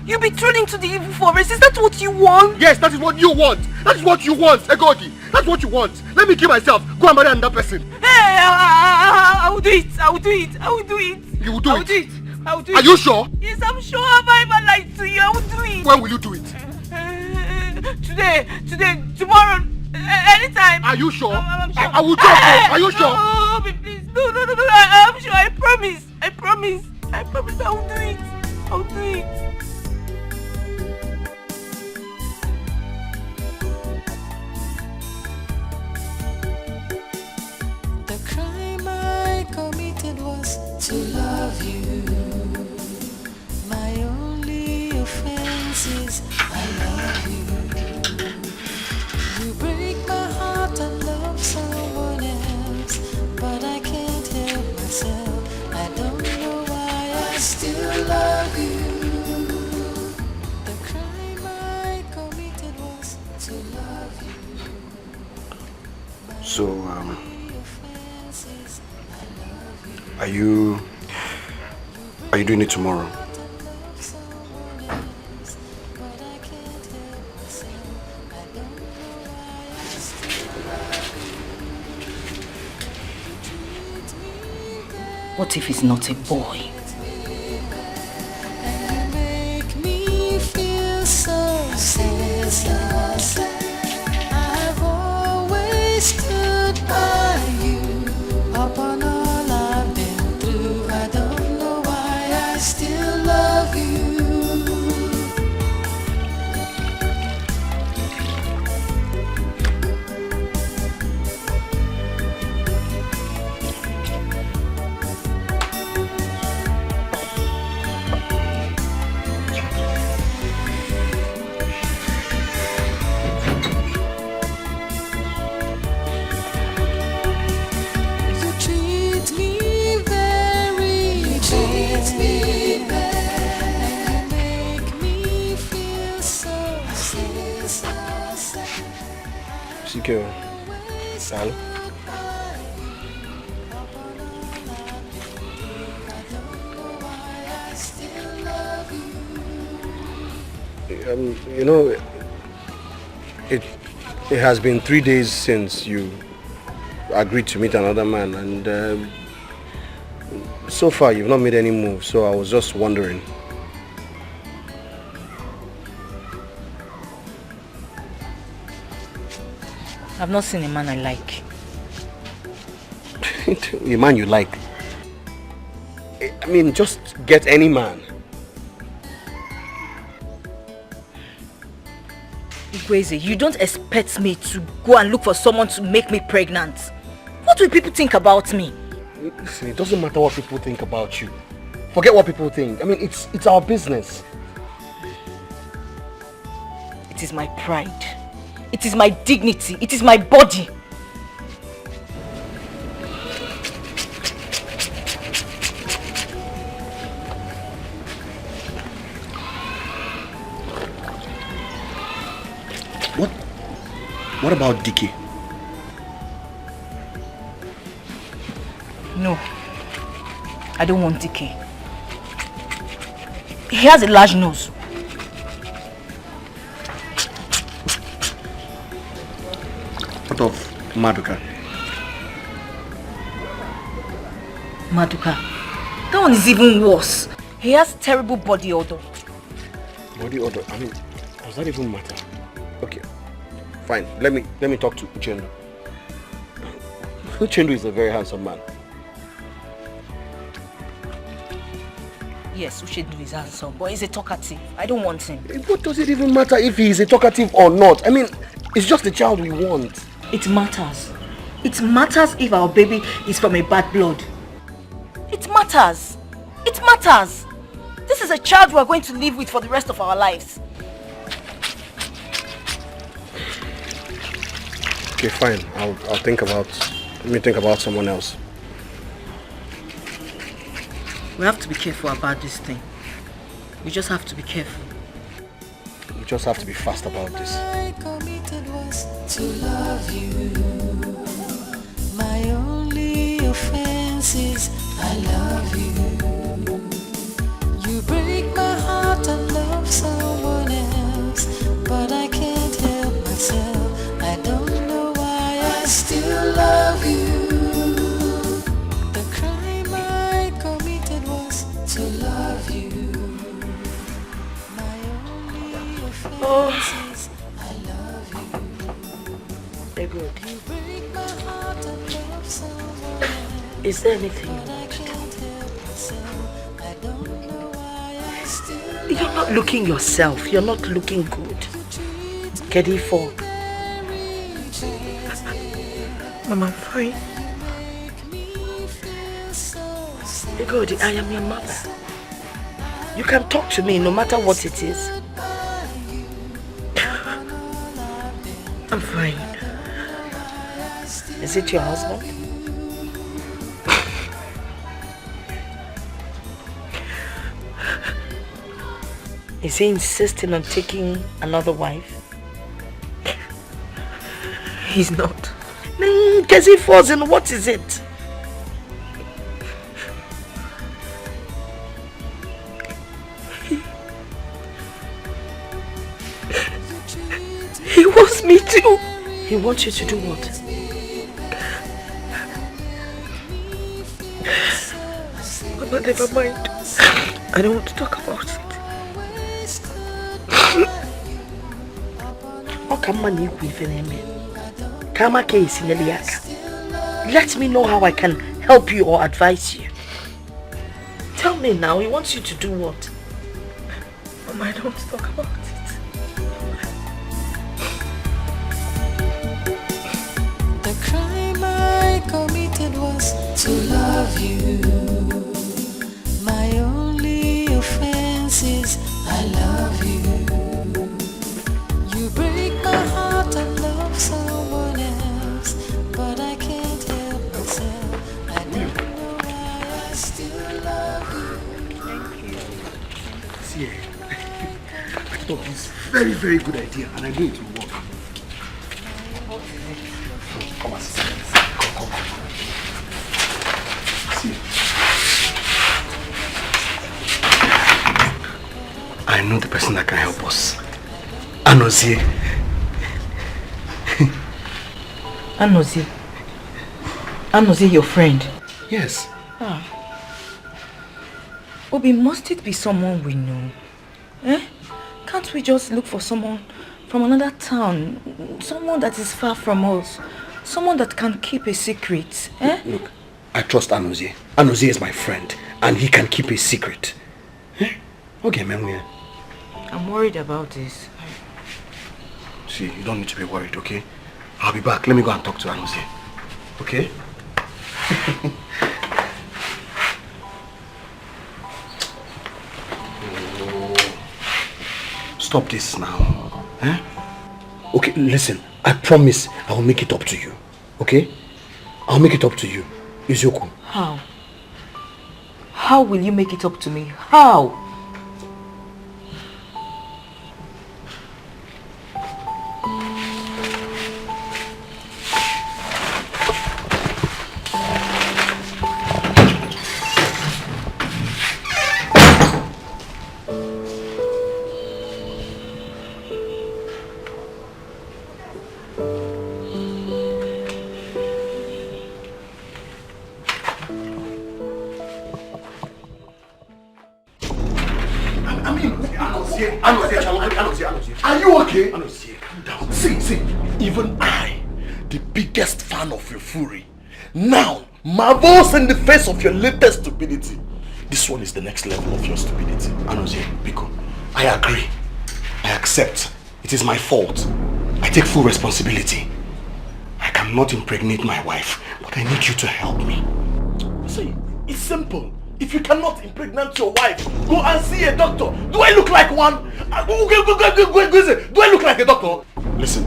[SPEAKER 1] You'll be thrown into the evil forest. Is that what you want?
[SPEAKER 2] Yes, that is what you want. That is what you want, Egodi. That's what you want. Let me kill myself. Go and marry another person.
[SPEAKER 1] Hey, I will do it. I will do it. I will do it.
[SPEAKER 2] You will do
[SPEAKER 1] I
[SPEAKER 2] it?
[SPEAKER 1] will do it. I will do it.
[SPEAKER 2] Are you sure?
[SPEAKER 1] Yes, I'm sure. Have I ever lied to you? I will do it.
[SPEAKER 2] When will you do it?
[SPEAKER 1] Today, tomorrow, anytime.
[SPEAKER 2] Are you sure?
[SPEAKER 1] I'm sure.
[SPEAKER 2] I will talk. Are you sure?
[SPEAKER 1] No, please. No. I'm sure. I promise. I promise. I will do it. I will do it.
[SPEAKER 5] The crime I committed was to love you. My only offense is I love you. You break my heart and love someone else, but I can't help myself. I don't know why I still love you. The crime I committed was to love you.
[SPEAKER 2] So,
[SPEAKER 6] Are you doing it tomorrow?
[SPEAKER 1] What if he's not a boy?
[SPEAKER 5] Make me feel so sad. I've always stood by you. Upon all I've been through, I don't know why I still love you.
[SPEAKER 6] Sikio, Sal. You know, it has been 3 days since you agreed to meet another man, and so far you've not made any moves. So I was just wondering.
[SPEAKER 1] I've not seen a man I like.
[SPEAKER 6] A man you like? I mean, just get any man.
[SPEAKER 1] Igweze, you don't expect me to go and look for someone to make me pregnant. What will people think about me?
[SPEAKER 6] Listen, it doesn't matter what people think about you. Forget what people think. I mean, it's our business.
[SPEAKER 1] It is my pride. It is my dignity. It is my body.
[SPEAKER 6] What about Dickie?
[SPEAKER 1] No. I don't want Dickie. He has a large nose.
[SPEAKER 6] What of Maduka?
[SPEAKER 1] Maduka? That one is even worse. He has terrible body odor.
[SPEAKER 6] Body odor? I mean, does that even matter? Okay, fine. Let me talk to Uchendu. Uchendu is a very handsome man.
[SPEAKER 1] Yes, Uchendu is handsome, but he's a talkative. I don't want him.
[SPEAKER 6] What does it even matter if he is a talkative or not? I mean, it's just the child we want.
[SPEAKER 1] It matters. It matters if our baby is from a bad blood. It matters. It matters. This is a child we are going to live with for the rest of our lives.
[SPEAKER 6] Okay, fine. Let me think about someone else.
[SPEAKER 1] We have to be careful about this thing. We just have to be careful.
[SPEAKER 6] We just have to be fast about this.
[SPEAKER 5] I committed was to love you. My only offense is I love you. You break my heart and love someone else, but I can't help myself. I don't know why I still love you. The crime I committed was to love you. My only offense is I love you.
[SPEAKER 7] They're good.
[SPEAKER 5] You break my heart and love someone else.
[SPEAKER 7] Is there anything you
[SPEAKER 5] But I
[SPEAKER 7] want to do?
[SPEAKER 5] can't help myself. I don't know why I still
[SPEAKER 7] You're not looking yourself. You're not looking good. Kedifo. Mama, I'm fine. Good, I am your mother. You can talk to me no matter what it is. I'm fine. Is it your husband? Is he insisting on taking another wife?
[SPEAKER 1] He's not.
[SPEAKER 7] Kedifo, what is it? He wants you to do what? Mama, never mind. I don't want to talk about it. Let me know how I can help you or advise you. Tell me now, he wants you to do what?
[SPEAKER 1] Mama, I don't want to talk about it.
[SPEAKER 5] The crime I committed was to love you. My only offense is I love you. You break my heart and love someone else, but I can't help myself. I don't know why I still love you.
[SPEAKER 1] Thank you.
[SPEAKER 2] See, I thought this very, very good idea, and I know it will work. Come on, sister. Come. See, I know the person that can help us. Anozie.
[SPEAKER 1] Anozie, your friend?
[SPEAKER 2] Yes.
[SPEAKER 1] Obi, must it be someone we know? Can't we just look for someone from another town? Someone that is far from us? Someone that can keep a secret?
[SPEAKER 2] Look, I trust Anozie. Anozie is my friend, and he can keep a secret. Okay, man.
[SPEAKER 1] I'm worried about this.
[SPEAKER 2] See, you don't need to be worried, okay? I'll be back. Let me go and talk to Anozie. Okay? Stop this now. Okay, listen. I promise I will make it up to you. Okay? I'll make it up to you. Izioku.
[SPEAKER 1] How? How will you make it up to me? How?
[SPEAKER 4] Are you okay? Anozie, calm down. See, even I, the biggest fan of your fury, now marvels in the face of your latest stupidity. This one is the next level of your stupidity.
[SPEAKER 2] Anozie, Biko, I agree. I accept. It is my fault. I take full responsibility. I cannot impregnate my wife, but I need you to help me.
[SPEAKER 4] See, it's simple. If you cannot impregnate your wife, go and see a doctor. Do I look like one? Do I look like a doctor?
[SPEAKER 2] Listen,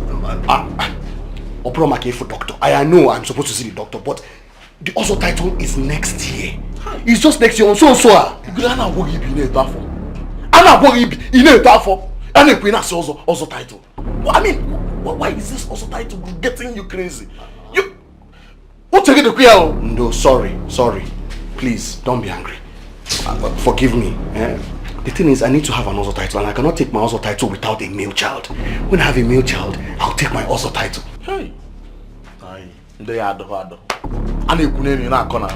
[SPEAKER 2] Oproma for doctor. I know I'm supposed to see the doctor, but the also title is next year. It's just next year. So.
[SPEAKER 4] Anna Wogi be in a title. And also title. I mean, why is this also title getting you crazy? What's the queer?
[SPEAKER 2] No, sorry. Please, don't be angry. Forgive me. The thing is, I need to have an also title, and I cannot take my also title without a male child. When I have a male child, I'll take my also title.
[SPEAKER 4] Hey. They are the hard. And you couldn't not corner.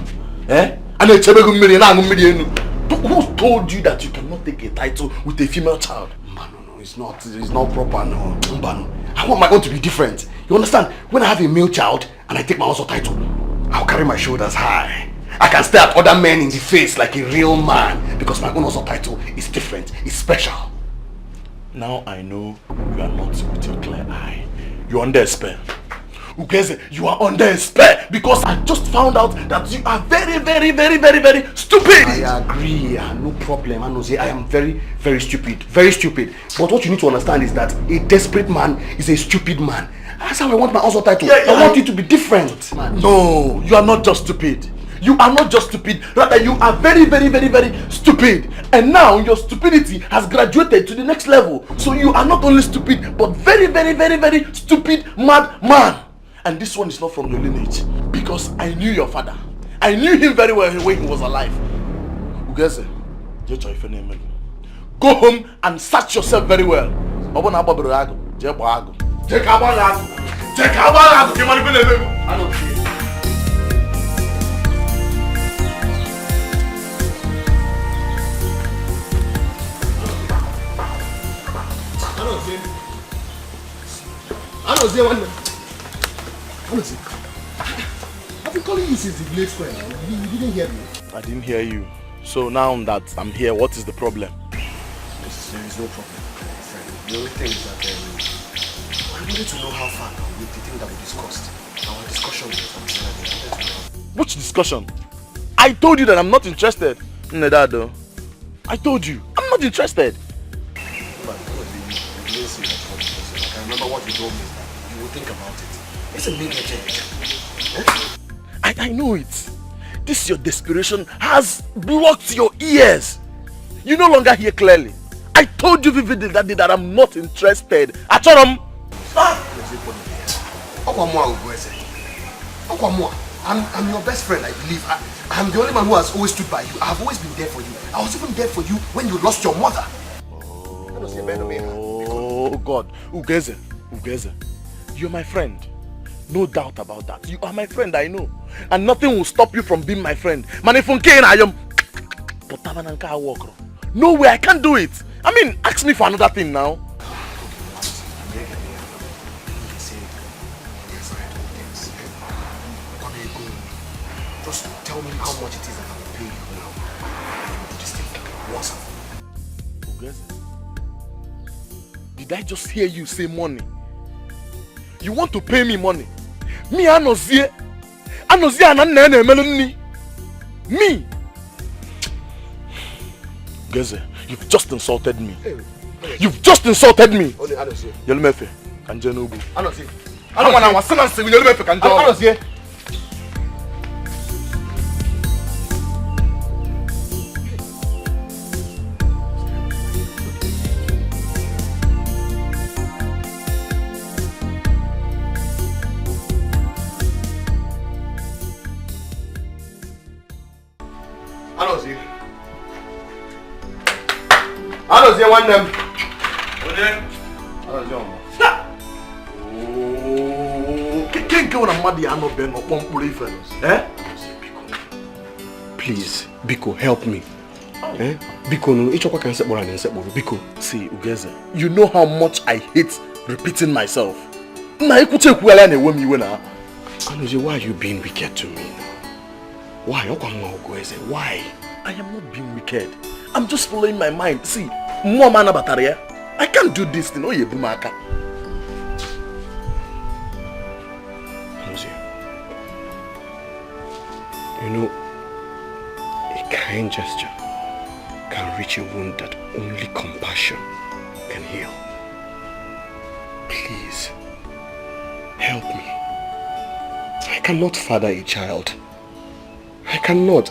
[SPEAKER 4] And it's a million. Who told you that you cannot take a title with a female child?
[SPEAKER 2] No, it's not proper, no. I want my own to be different. You understand? When I have a male child and I take my also title, I'll carry my shoulders high. I can stare at other men in the face like a real man because my own also title is different, it's special.
[SPEAKER 4] Now I know you are not with your clear eye. You're under a spell. Ugeze, you are under a spell because I just found out that you are very, very, very, very, very stupid.
[SPEAKER 2] I agree, no problem. I am very, very stupid. Very stupid. But what you need to understand is that a desperate man is a stupid man. That's how I want my also title. I want it to be different.
[SPEAKER 4] No, you are not just stupid. You are not just stupid, rather you are very, very, very, very stupid. And now your stupidity has graduated to the next level. So you are not only stupid, but very, very, very, very stupid mad man. And this one is not from your lineage. Because I knew your father. I knew him very well when he was alive. Ugeze, go home and search yourself very well. Check how about that? I don't see. I don't see one. Honestly, I've been calling you since the Blade Square. You didn't hear me.
[SPEAKER 3] I didn't hear you. So now that I'm here, what is the problem?
[SPEAKER 4] There is no problem, my friend. The only thing is that I wanted to know how far with the thing that we discussed. Our discussion with
[SPEAKER 3] Which discussion? I told you that I'm not interested. Nedado. I told you, I'm not interested.
[SPEAKER 4] But you didn't say that because I can remember what you told me is that you will think about it. It's a big change.
[SPEAKER 3] I know it. This your desperation has blocked your ears. You no longer hear clearly. I told you vividly that day that I'm not interested. Achoram!
[SPEAKER 4] I'm your best friend, I believe. I'm the only man who has always stood by you. I have always been there for you. I was even there for you when you lost your mother.
[SPEAKER 3] Oh God. Ugeze. You're my friend. No doubt about that. You are my friend, I know. And nothing will stop you from being my friend. Manifunke I am. No way, I can't do it. I mean, ask me for another thing now.
[SPEAKER 4] Just tell me how much it is that I will pay you now. Just think, what's up?
[SPEAKER 3] Did I just hear you say money? You want to pay me money? Me anozie ananene emelunni. Me. Geze, you've just insulted me. You've just insulted me. Yolumefe, kanje no bu.
[SPEAKER 4] Anozie. I want to say nonsense. Yolumefe kanje. Anozie. Anozie one them.
[SPEAKER 2] Please, Biko, help me. Biko, no, Ichokwa can set Biko.
[SPEAKER 3] See, Ugeze, you know how much I hate repeating myself. Anozie,
[SPEAKER 2] why are you being wicked to me? Why? Why?
[SPEAKER 3] I am not being wicked. I'm just following my mind. See, more man bataria. I can't do this thing. Oh, you bumaka.
[SPEAKER 2] You know, a kind gesture can reach a wound that only compassion can heal. Please, help me. I cannot father a child. I cannot.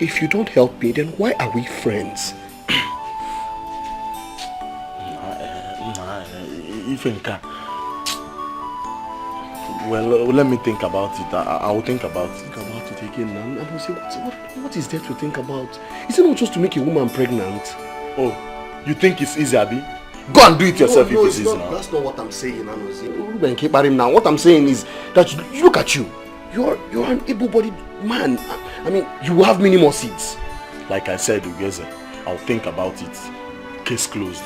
[SPEAKER 2] If you don't help me, then why are we friends?
[SPEAKER 3] Well, let me think about it. I will think about it.
[SPEAKER 2] Think about it again now. I will say, what is there to think about? Is it not just to make a woman pregnant?
[SPEAKER 3] Oh, you think it's easy, Abi? Go and do it yourself if it's easy now.
[SPEAKER 2] That's not what I'm saying, now. What I'm saying is that look at you. You're an able-bodied man. I mean, you have many more seats.
[SPEAKER 3] Like I said, Ugeze, I'll think about it. Case closed.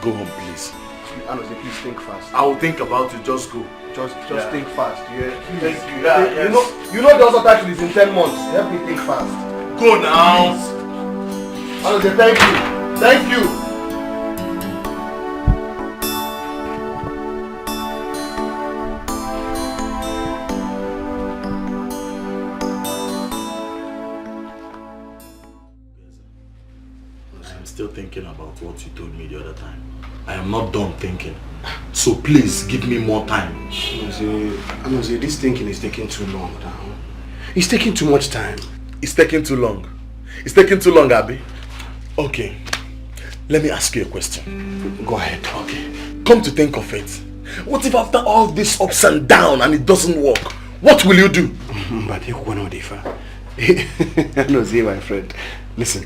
[SPEAKER 3] Go home, please.
[SPEAKER 2] Anozie, please think fast.
[SPEAKER 3] I will think about it. Just go.
[SPEAKER 2] Just think fast. Yeah.
[SPEAKER 3] Thank you. Yeah, yes.
[SPEAKER 2] You know the other title is in 10 months. Help me think fast.
[SPEAKER 3] Go now.
[SPEAKER 2] Anozie, thank you. Thank you.
[SPEAKER 3] Still thinking about what you told me the other time. I am not done thinking. So please give me more time.
[SPEAKER 2] Anozie, this thinking is taking too long now. It's taking too much time.
[SPEAKER 3] It's taking too long. It's taking too long, Abi. Okay. Let me ask you a question.
[SPEAKER 2] Go ahead.
[SPEAKER 3] Okay. Come to think of it. What if after all this ups and down and it doesn't work? What will you do?
[SPEAKER 2] But Anozie, my friend. Listen.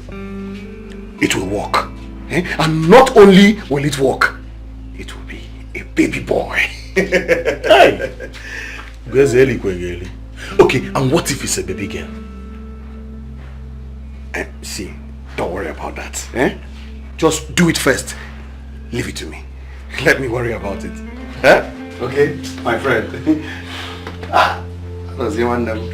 [SPEAKER 2] It will work. And not only will it work, it will be a baby boy.
[SPEAKER 4] Hey! Okay, and what if it's a baby girl?
[SPEAKER 2] See, don't worry about that. Just do it first. Leave it to me. Let me worry about it. Okay, my friend. Does anyone know?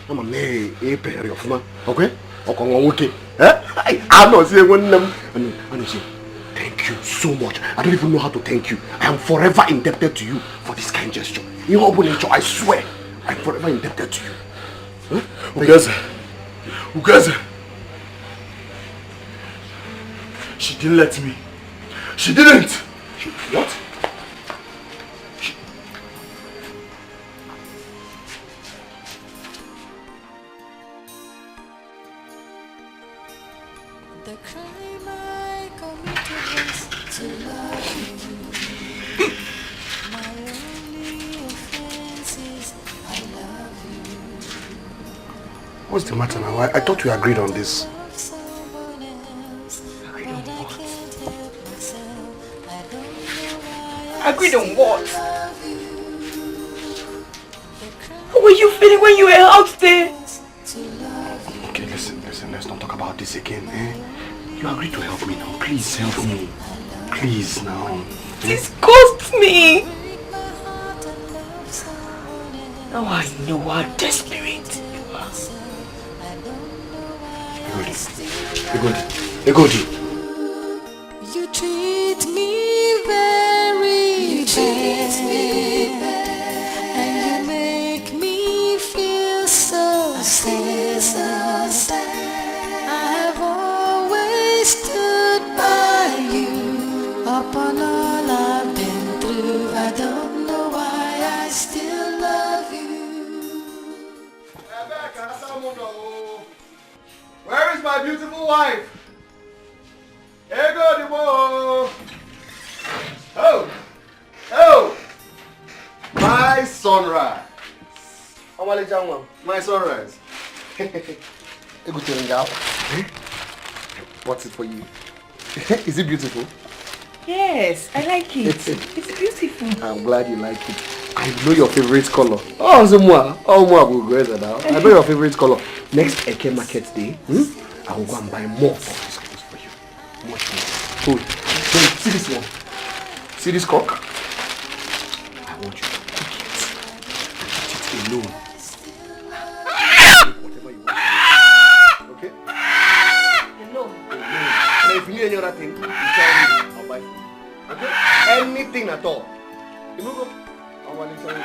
[SPEAKER 2] I'm a man, a pair of man. Okay? Okay. I'm not saying one of them. And say, thank you so much. I don't even know how to thank you. I am forever indebted to you for this kind gesture. In all nature, I swear, I'm forever indebted to you.
[SPEAKER 4] Ugaza. She didn't let me. She didn't.
[SPEAKER 2] What?
[SPEAKER 5] The crime I committed was to love you. My only offense is I love you.
[SPEAKER 2] What's the matter now? I thought we agreed on this.
[SPEAKER 5] Love someone else, but I can't help myself. I don't know why I
[SPEAKER 1] Agreed on what?
[SPEAKER 5] love you.
[SPEAKER 1] How were you feeling when you were out there?
[SPEAKER 5] To love you.
[SPEAKER 2] Okay, listen, let's not talk about this again, You agreed to help me now. Please help me. Please now.
[SPEAKER 1] Disgust me. Now I know how desperate you are.
[SPEAKER 2] Egodi.
[SPEAKER 5] You treat me very bad, and you make me feel so sad. I have always stood by you upon all I've been through. I don't know why I still love you.
[SPEAKER 2] Where is my beautiful wife? Egodi. Oh! My sunrise. My sunrise. What's it for you? Is it beautiful?
[SPEAKER 1] Yes, I like it. It's beautiful.
[SPEAKER 2] I'm glad you like it. I know your favorite color. I know your favorite color. Next Eke Market Day, I will go and buy more of these clothes for you. Much more. Hold. See this one. See this cock? I want you to cook it and eat it alone. Whatever you want. Okay?
[SPEAKER 1] Alone.
[SPEAKER 2] And if you need any other thing, you tell me. I'll buy food. Okay? Anything at all. You move up. I want to tell you.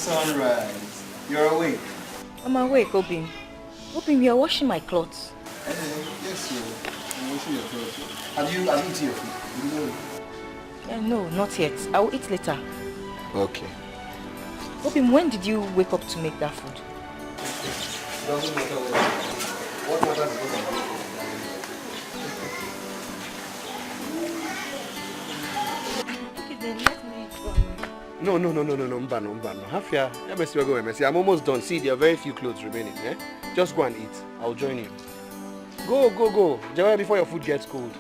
[SPEAKER 6] sunrise. You're awake.
[SPEAKER 1] I'm awake, Obim. Obim, you're washing my clothes.
[SPEAKER 6] Yes, I'm washing your clothes. Have you eaten your food?
[SPEAKER 1] No, not yet. I'll eat later.
[SPEAKER 6] Okay.
[SPEAKER 1] Obim, when did you wake up to make that food?
[SPEAKER 6] Doesn't matter what matters is what I'm doing.
[SPEAKER 1] Okay, then let me try.
[SPEAKER 6] No, Mbano. Hafia, I'm almost done. See, there are very few clothes remaining. Eh? Just go and eat. I'll join you. Go. Jawai, before your food gets cold.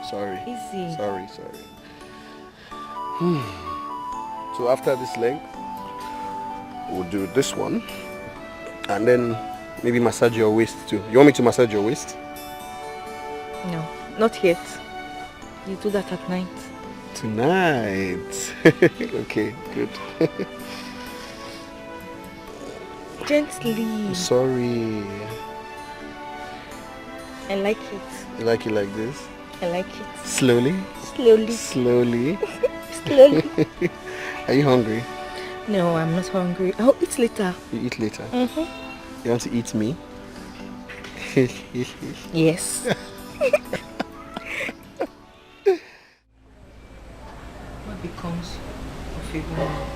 [SPEAKER 6] Sorry. So after this leg, we'll do this one. And then maybe massage your waist too. You want me to massage your waist?
[SPEAKER 1] No, not yet. You do that at night.
[SPEAKER 6] Tonight. Okay, good.
[SPEAKER 1] Gently.
[SPEAKER 6] Sorry.
[SPEAKER 1] I like it.
[SPEAKER 6] You like it like this?
[SPEAKER 1] I like it.
[SPEAKER 6] Slowly?
[SPEAKER 1] Slowly.
[SPEAKER 6] Are you hungry?
[SPEAKER 1] No, I'm not hungry. I'll eat later.
[SPEAKER 6] You eat later?
[SPEAKER 1] Mm-hmm.
[SPEAKER 6] You want to eat me?
[SPEAKER 1] Yes. What becomes of a woman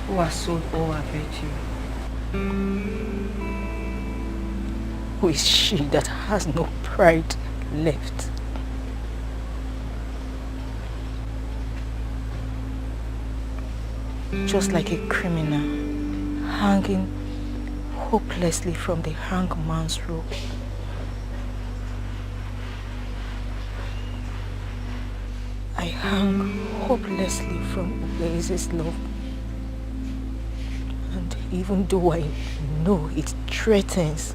[SPEAKER 1] who has sold all her virtue? Who is she that has no pride left? Just like a criminal hanging hopelessly from the hangman's rope. I hang hopelessly from Oasis' love. And even though I know it threatens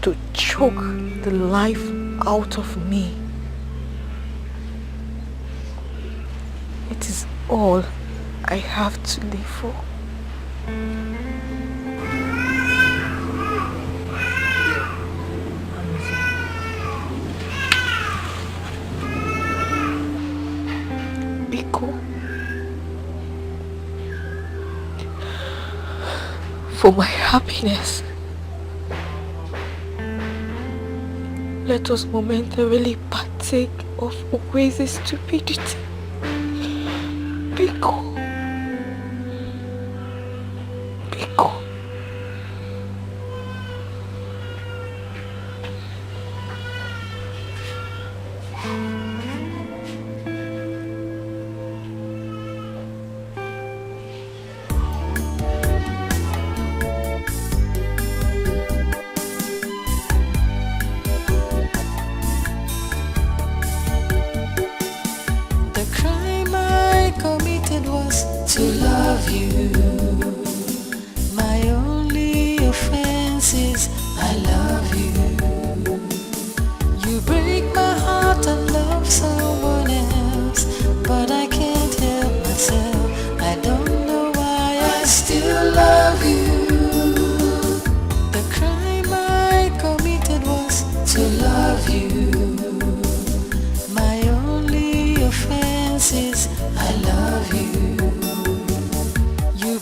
[SPEAKER 1] to choke the life out of me, it is all I have to live for. Biko, for my happiness, let us momentarily partake of Oasis' stupidity. Biko.
[SPEAKER 5] I love you. You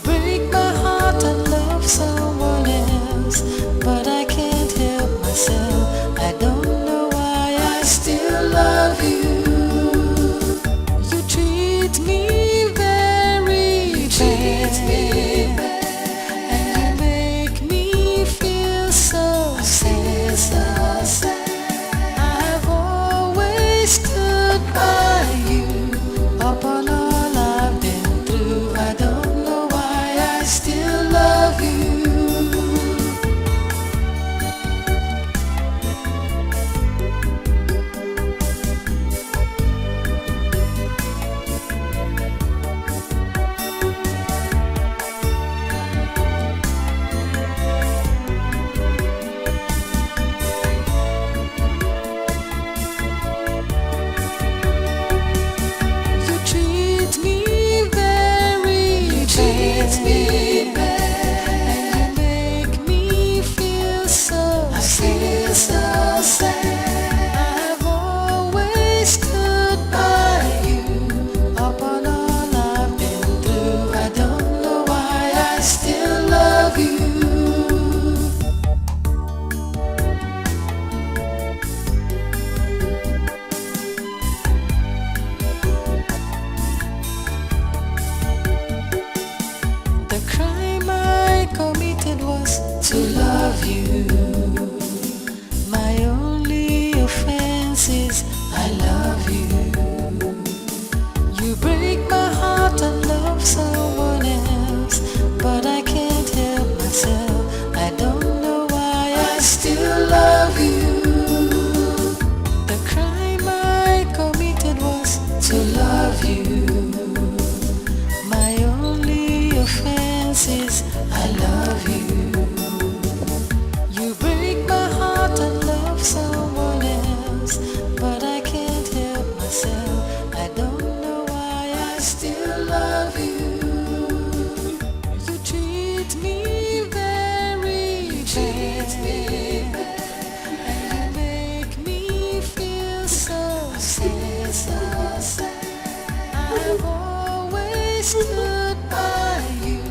[SPEAKER 5] I've always stood by you.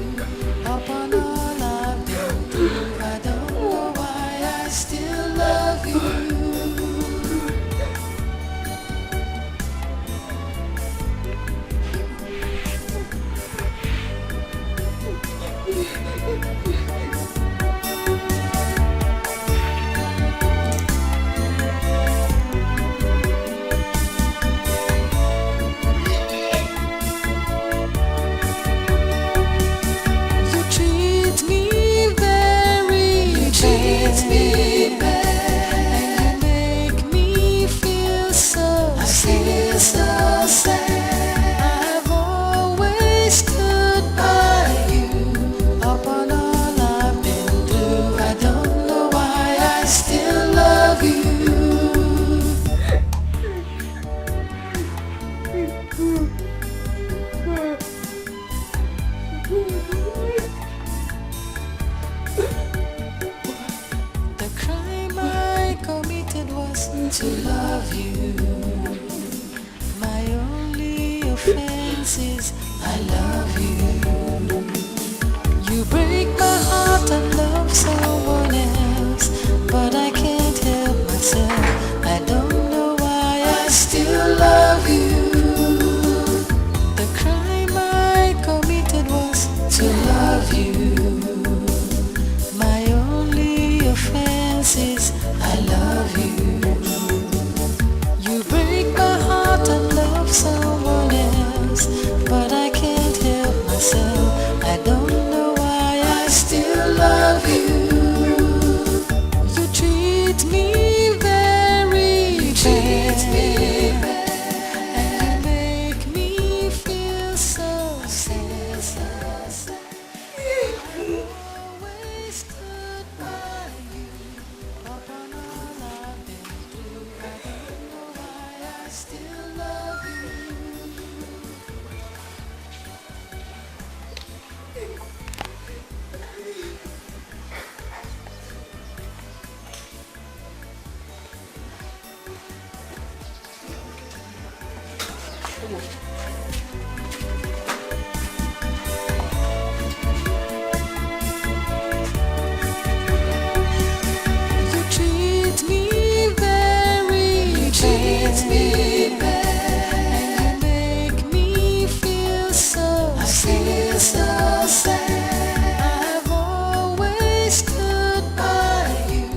[SPEAKER 5] Upon all I've been through, I don't know why I still love you. To love you, my only offense is I love you. You break my heart and love someone else, but I can't help myself. I don't know why I still love you. The crime I committed was to love you. My only offense is I love you. Someone else, but I can't help myself. I don't know why I still love you. You treat me very bad, and you make me feel so sad. Always stood by you.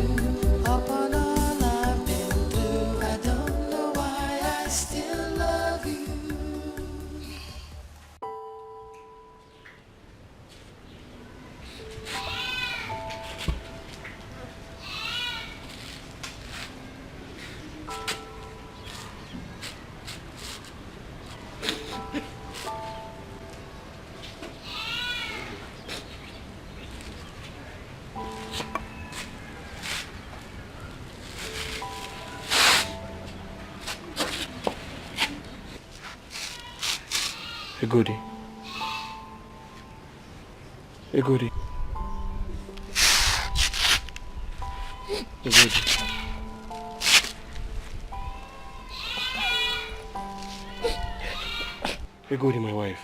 [SPEAKER 5] Upon all I've been through, I don't know why I still love you.
[SPEAKER 6] Egodi. Egodi. Egodi. Egodi, my wife.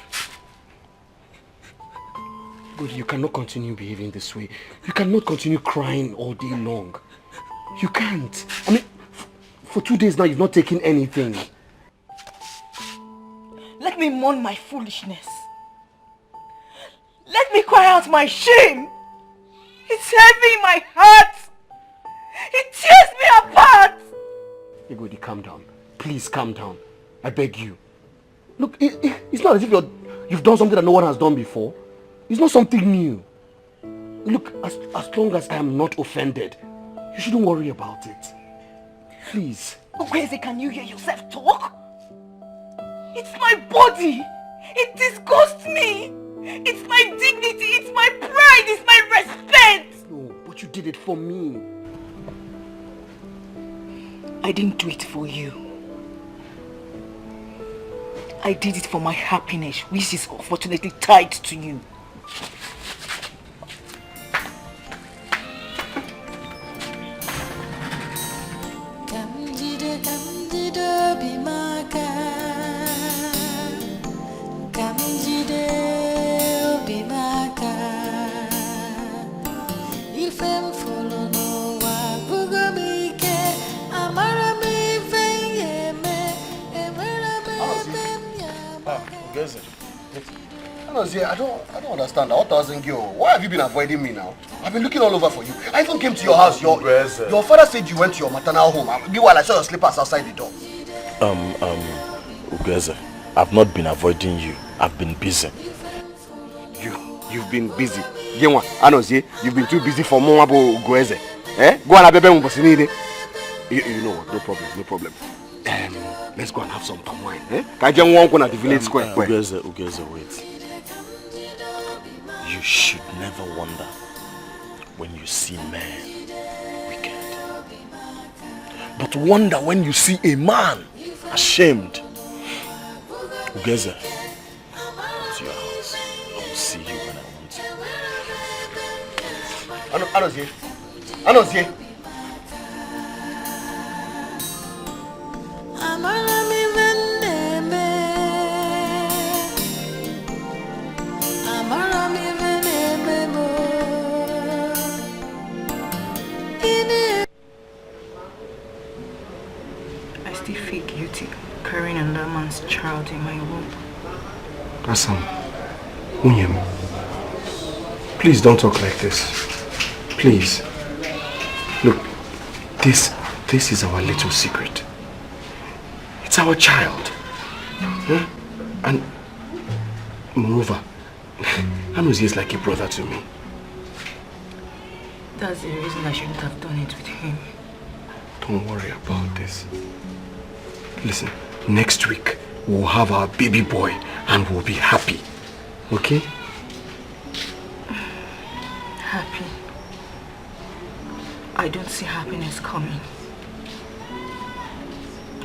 [SPEAKER 6] Egodi, you cannot continue behaving this way. You cannot continue crying all day long. You can't. I mean, for 2 days now, you've not taken anything.
[SPEAKER 1] Let me mourn my foolishness. Let me cry out my shame. It's heavy in my heart. It tears me apart.
[SPEAKER 6] Egodi, calm down. Please calm down. I beg you. Look, it's not as if you've done something that no one has done before. It's not something new. Look, as long as I am not offended, you shouldn't worry about it. Please.
[SPEAKER 1] Okweze, can you hear yourself talk? It's my body. It disgusts me. It's my dignity. It's my pride. It's my respect.
[SPEAKER 6] No, but you did it for me.
[SPEAKER 1] I didn't do it for you. I did it for my happiness, which is unfortunately tied to you.
[SPEAKER 5] Candida, Candida, be my guide.
[SPEAKER 3] I don't understand. What doesn't go? Why have you been avoiding me now? I've been looking all over for you. I even came to your house. Your father said you went to your maternal home. Meanwhile, I saw your slippers outside the door.
[SPEAKER 6] Ugeze, I've not been avoiding you. I've been busy.
[SPEAKER 3] You've been busy. You've been too busy for Mwabo Ugeze. Go on, you know what? No problem. Let's go and have some palm wine. Can you walk on at the village square?
[SPEAKER 6] Ugeze, wait. You should never wonder when you see men wicked, but wonder when you see a man ashamed. Ugeze, come to your house. I will see you when I want to.
[SPEAKER 3] Anozie.
[SPEAKER 1] I still feel guilty carrying another man's child in my womb.
[SPEAKER 4] Hassan, Unyem, please don't talk like this. Please. Look, this is our little secret. It's our child. And moreover, Anozie is like a brother to me.
[SPEAKER 1] That's the reason I shouldn't have done it with him.
[SPEAKER 4] Don't worry about this. Listen, next week we'll have our baby boy and we'll be happy. Okay?
[SPEAKER 1] Happy? I don't see happiness coming.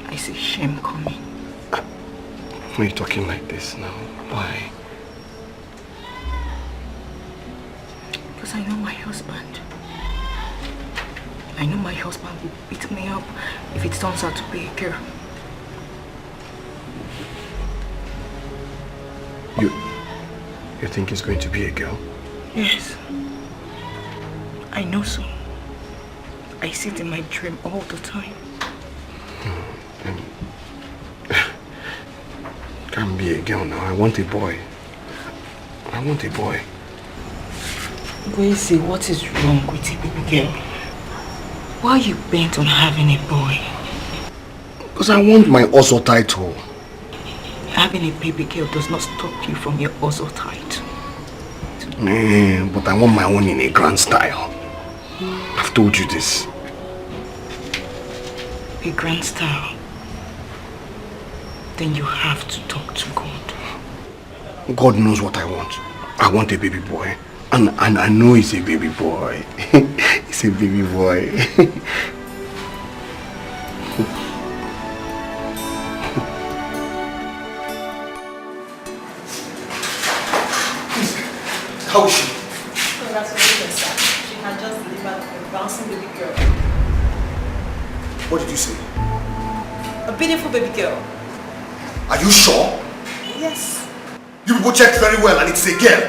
[SPEAKER 1] I see shame coming.
[SPEAKER 4] Why are you talking like this now? Why?
[SPEAKER 1] Because I know my husband. I know my husband will beat me up if it turns out to be a girl.
[SPEAKER 4] You think it's going to be a girl?
[SPEAKER 1] Yes. I know so. I see it in my dream all the time.
[SPEAKER 4] Can't be a girl now. I want a boy. I want a boy.
[SPEAKER 1] Gracie, what is wrong with you, baby girl? Why are you bent on having a boy?
[SPEAKER 4] Because I want my Ozo title.
[SPEAKER 1] Having a baby girl does not stop you from your Ozo title.
[SPEAKER 4] But I want my own in a grand style. I've told you this.
[SPEAKER 1] A grand style? Then you have to talk to God.
[SPEAKER 4] God knows what I want. I want a baby boy. And I know he's a baby boy. He's a baby boy.
[SPEAKER 3] How is she?
[SPEAKER 8] No, that's what she said. She had just delivered a bouncing baby girl.
[SPEAKER 3] What did you say?
[SPEAKER 8] A beautiful baby girl.
[SPEAKER 3] Are you sure?
[SPEAKER 8] Yes.
[SPEAKER 3] You people checked very well and it's a girl.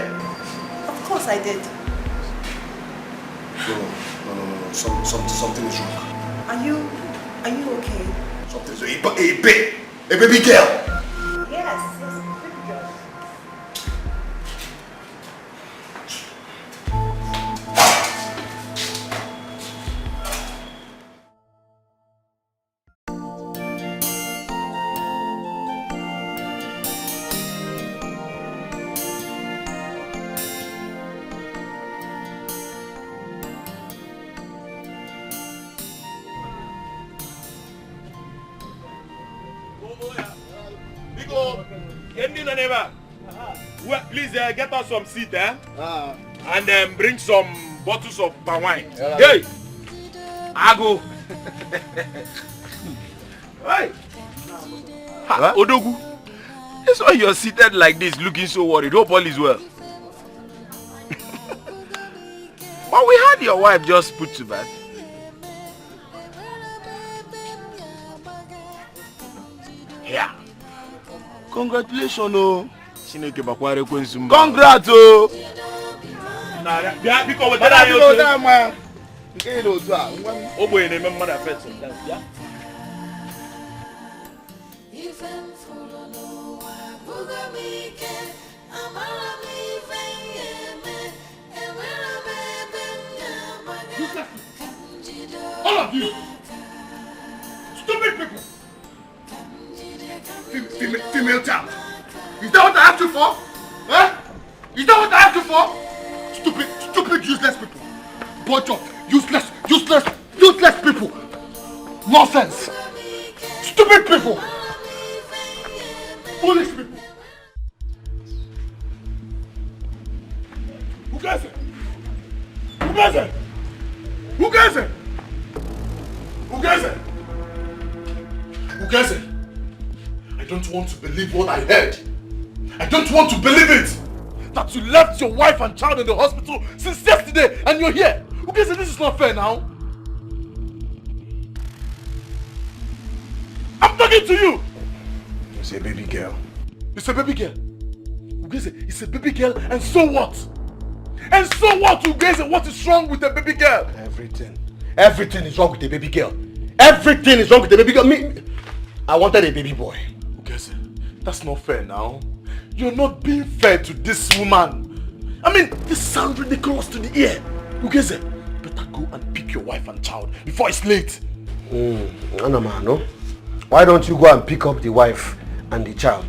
[SPEAKER 8] Of course I did.
[SPEAKER 3] No. Something is wrong.
[SPEAKER 8] Are you okay?
[SPEAKER 3] Something's wrong. A baby girl.
[SPEAKER 8] Yes, baby girl.
[SPEAKER 9] Please get us some seat, and bring some bottles of palm wine.
[SPEAKER 3] Yeah,
[SPEAKER 9] hey, Ago. Hey, Odogu. That's why you're seated like this, looking so worried. Hope all is well. But we had your wife just put to bed. Yeah.
[SPEAKER 3] Congratulations, oh.
[SPEAKER 9] Congrats, oh.
[SPEAKER 4] All of you! Stupid people! Female child! Is that what I asked you for? Huh? Is that what I asked you for? Stupid, useless people! Bunch of useless people! Nonsense! Stupid people! Foolish people! Who gets it? Who gets it? Who gets it? Who gets it? Who gets it? I don't want to believe what I heard. I don't want to believe it! That you left your wife and child in the hospital since yesterday and you're here! Who gets it? This is not fair now! I'm talking to you!
[SPEAKER 6] It's a baby girl.
[SPEAKER 4] It's a baby girl. Ugeze, it's a baby girl, and so what? And so what, Ugeze? What is wrong with the baby girl?
[SPEAKER 6] Everything is wrong with the baby girl. Everything is wrong with the baby girl. I wanted a baby boy.
[SPEAKER 4] Ugeze, that's not fair now. You're not being fair to this woman. I mean, this sounds ridiculous to the ear. Ugeze, better go and pick your wife and child before it's late.
[SPEAKER 6] Anamano, why don't you go and pick up the wife and the child?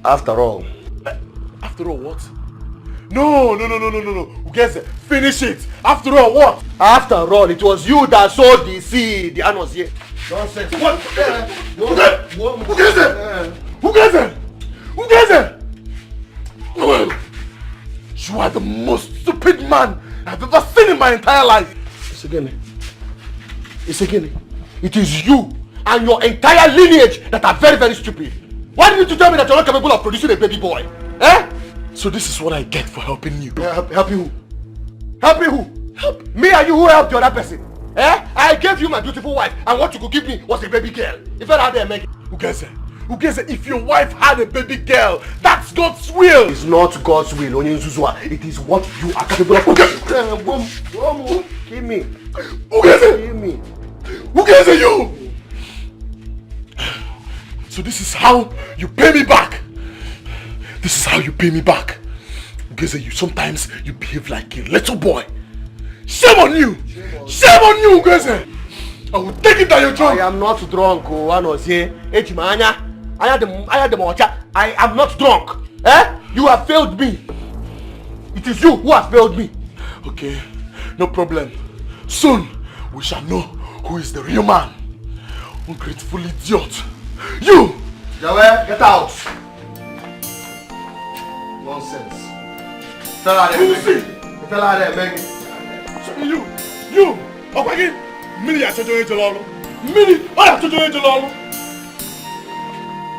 [SPEAKER 6] After all.
[SPEAKER 4] After all what? No. Ugeze, finish it. After all what?
[SPEAKER 6] After all, it was you that sowed the seed. The annos here.
[SPEAKER 4] Nonsense. What? Ugeze! You are the most stupid man I've ever seen in my entire life.
[SPEAKER 6] It's again. It is you and your entire lineage that are very, very stupid. Why didn't you tell me that you're not capable of producing a baby boy? Eh?
[SPEAKER 4] So this is what I get for helping you.
[SPEAKER 6] Help you who? Help me who? Help me and you who helped the other person? Eh? I gave you my beautiful wife and what you could give me was a baby girl. If I had to make it.
[SPEAKER 4] Ugeze, if your wife had a baby girl, that's God's will.
[SPEAKER 6] It's not God's will, Onyenzuzua. It is what you are capable of. Give me.
[SPEAKER 4] Ugeze, you! So this is how you pay me back. Ugeze, sometimes you behave like a little boy. Shame on you, Ugeze. I will take it that you're drunk.
[SPEAKER 6] I am not drunk, I am not drunk. Eh? You have failed me. It is you who has failed me.
[SPEAKER 4] Okay, no problem. Soon, we shall know who is the real man. Ungrateful idiot. You!
[SPEAKER 6] Yahweh, get out. Nonsense. Fella there, begging.
[SPEAKER 4] You! Okay, Mini ya chojo ejo lolo. Mini, oya chojo ejo lolo.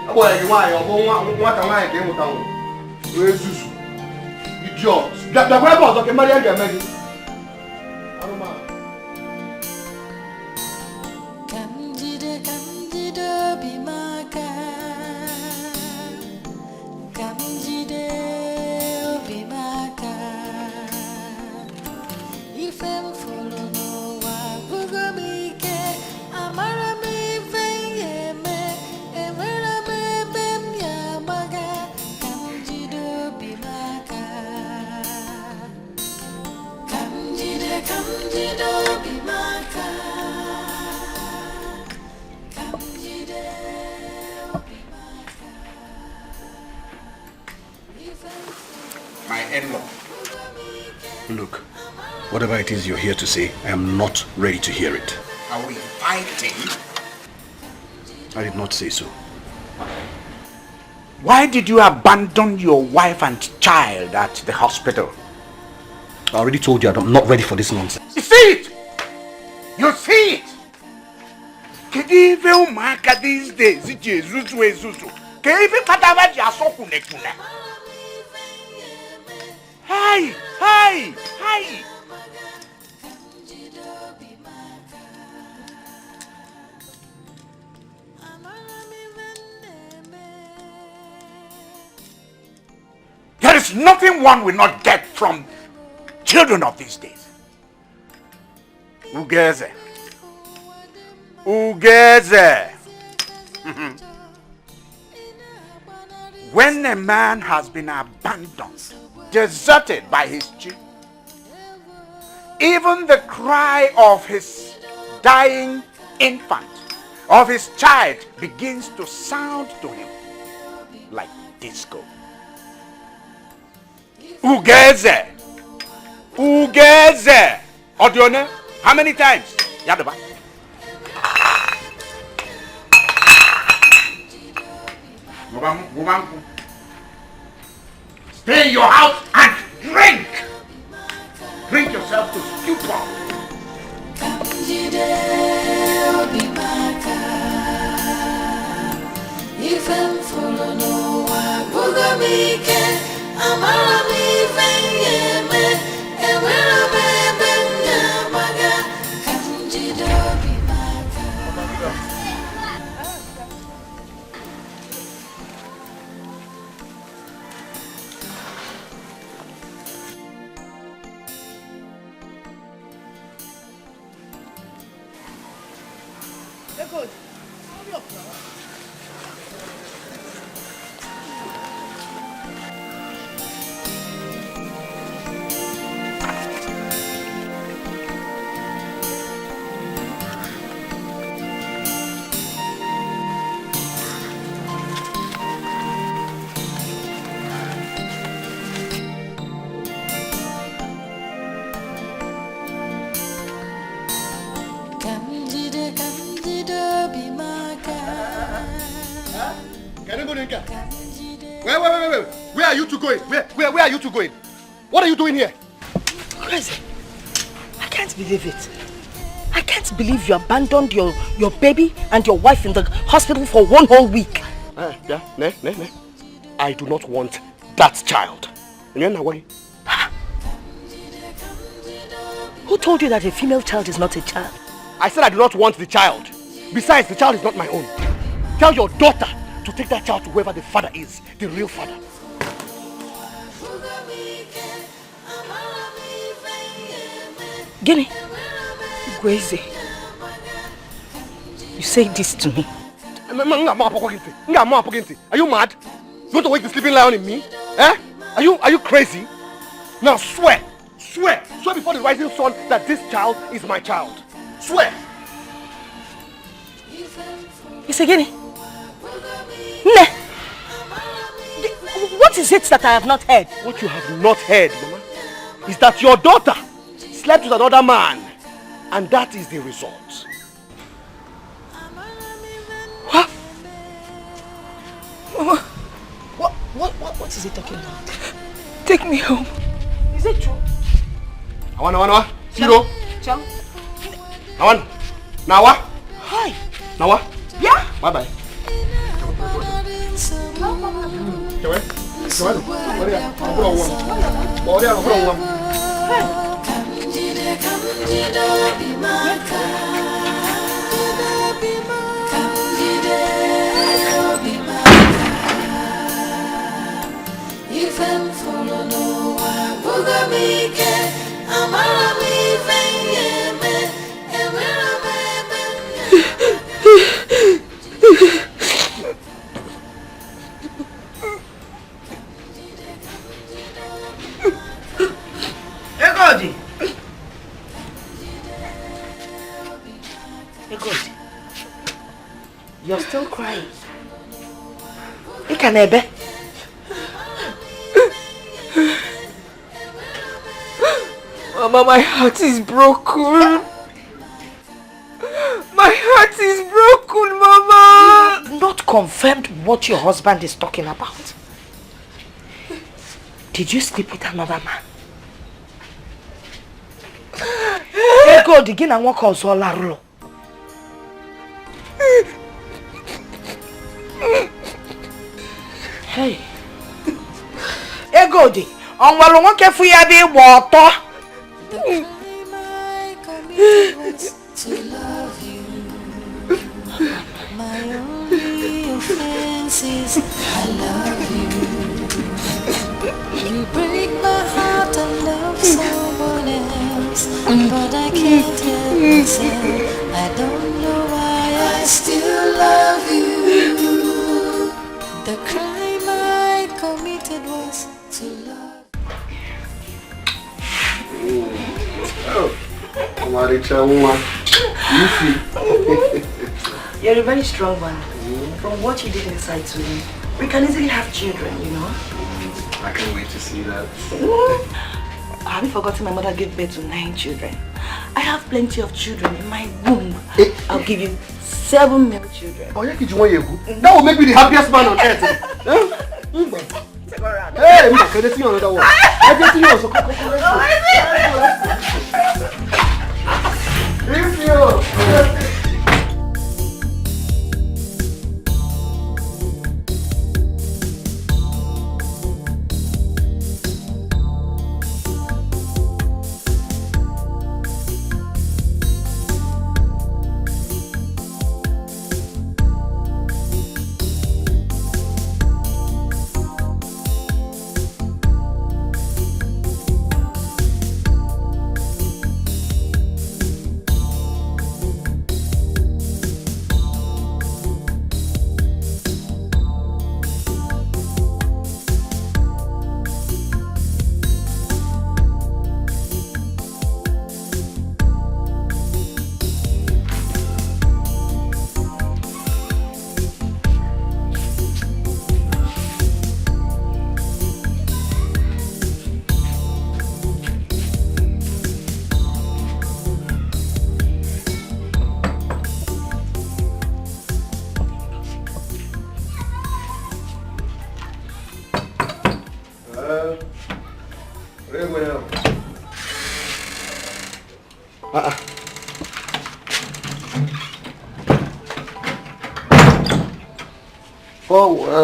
[SPEAKER 6] Abo ya giwa ya obo nwa ka nwa ke muta wo. We zuzu. Idiot. Da kwa boss okay Maria ga megi. Aroma.
[SPEAKER 5] Kanjide bimaka. Kanjide bimaka. Ifem follow no wa bugomike amara me veyeme emera me bemya maga kanjide bimaka kanjide bimaka kanjide bimaka
[SPEAKER 3] My in-law. Look, whatever it is you're here to say, I am not ready to hear it.
[SPEAKER 9] Are we fighting?
[SPEAKER 3] I did not say so.
[SPEAKER 9] Why did you abandon your wife and child at the hospital?
[SPEAKER 3] I already told you I'm not ready for this nonsense.
[SPEAKER 9] You see it? You see it? Kedive umaka these days, Zuzu. Kedive katavaji asokunekuna. Hi. There is nothing one will not get from children of these days. Ugeze. When a man has been abandoned, deserted by his children, even the cry of his dying infant, of his child, begins to sound to him like disco. Ugeze! Ugeze! Odione, how many times? Yadoba. Stay in your house and drink! Drink yourself to stupor.
[SPEAKER 2] Where are you two going? Where are you two going? What are you doing here?
[SPEAKER 7] Crazy. I can't believe it. I can't believe you abandoned your baby and your wife in the hospital for 1 whole week.
[SPEAKER 6] I do not want that child.
[SPEAKER 7] Who told you that a female child is not a child?
[SPEAKER 6] I said I do not want the child. Besides, the child is not my own. Tell your daughter to take that child to whoever the father is, the real father.
[SPEAKER 7] Guinea, Gweze, you say this to me.
[SPEAKER 6] Are you mad? You want to wake the sleeping lion in me? Eh? Are you crazy? Now swear before the rising sun that this child is my child. Swear.
[SPEAKER 7] It's again. What is it that I have not heard?
[SPEAKER 6] What you have not heard, Mama, is that your daughter slept with another man, and that is the result.
[SPEAKER 7] What? What is he talking about?
[SPEAKER 1] Take me home.
[SPEAKER 7] Is it true?
[SPEAKER 6] Nawa. Zero.
[SPEAKER 7] Chang.
[SPEAKER 6] Nawa.
[SPEAKER 7] Hi.
[SPEAKER 6] Nawa.
[SPEAKER 7] Yeah.
[SPEAKER 6] Bye bye.
[SPEAKER 7] Egodi, you're still crying. Ikanebe.
[SPEAKER 1] Mama, my heart is broken. My heart is broken, Mama.
[SPEAKER 7] You've not confirmed what your husband is talking about. Did you sleep with another man? Egodi, gị na nwoke ọzọ larụrụ. Hey. Egodi, onwere nwoke fu ya bi gba ọtọ.
[SPEAKER 5] To love you, my only offense is I love you. You break my heart and love someone else, but I can't help myself. I don't know why I still love you. The crime I was to love.
[SPEAKER 7] You're a very strong one. From what you did inside to me, we can easily have children, you know.
[SPEAKER 6] I can't wait to see that.
[SPEAKER 7] Have you forgotten my mother gave birth to 9 children? I have plenty of children in my womb. I'll give you 7 male children.
[SPEAKER 6] Oh, that will make me the happiest man on earth.
[SPEAKER 7] Take her around.
[SPEAKER 6] Hey, can I see another one? I can see you also. Thank you.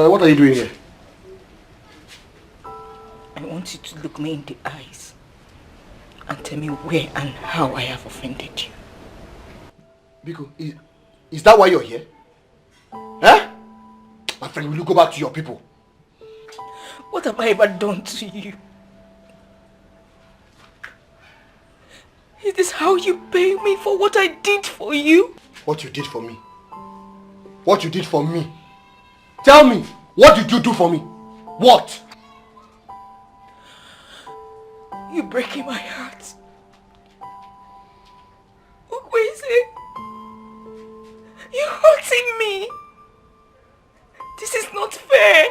[SPEAKER 6] What are you doing here?
[SPEAKER 1] I want you to look me in the eyes and tell me where and how I have offended you.
[SPEAKER 6] Biko, is that why you're here? Huh? My friend, will you go back to your people?
[SPEAKER 1] What have I ever done to you? Is this how you pay me for what I did for you?
[SPEAKER 6] What you did for me? What you did for me? Tell me, what did you do for me? What?
[SPEAKER 1] You're breaking my heart. Ukwese, you're hurting me. This is not fair.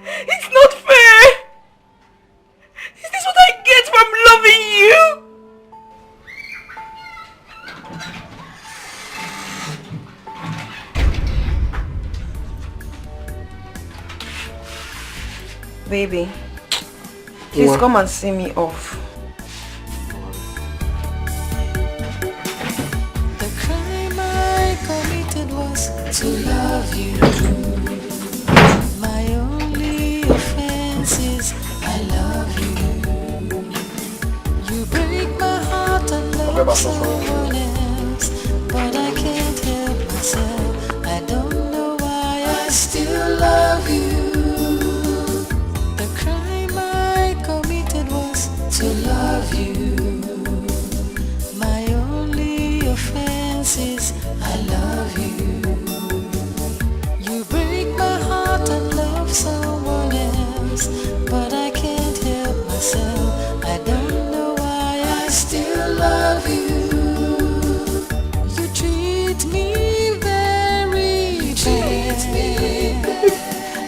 [SPEAKER 1] It's not fair. Is this what I get from loving you?
[SPEAKER 7] Baby, please come and see me off.
[SPEAKER 5] The crime I committed was to love you. My only offense is I love you. You break my heart and love someone else, but I can't help myself. I don't know why I still love you. To love you. My only offense is I love you. You break my heart and love someone else, but I can't help myself. I don't know why I still love you. You treat me very bad,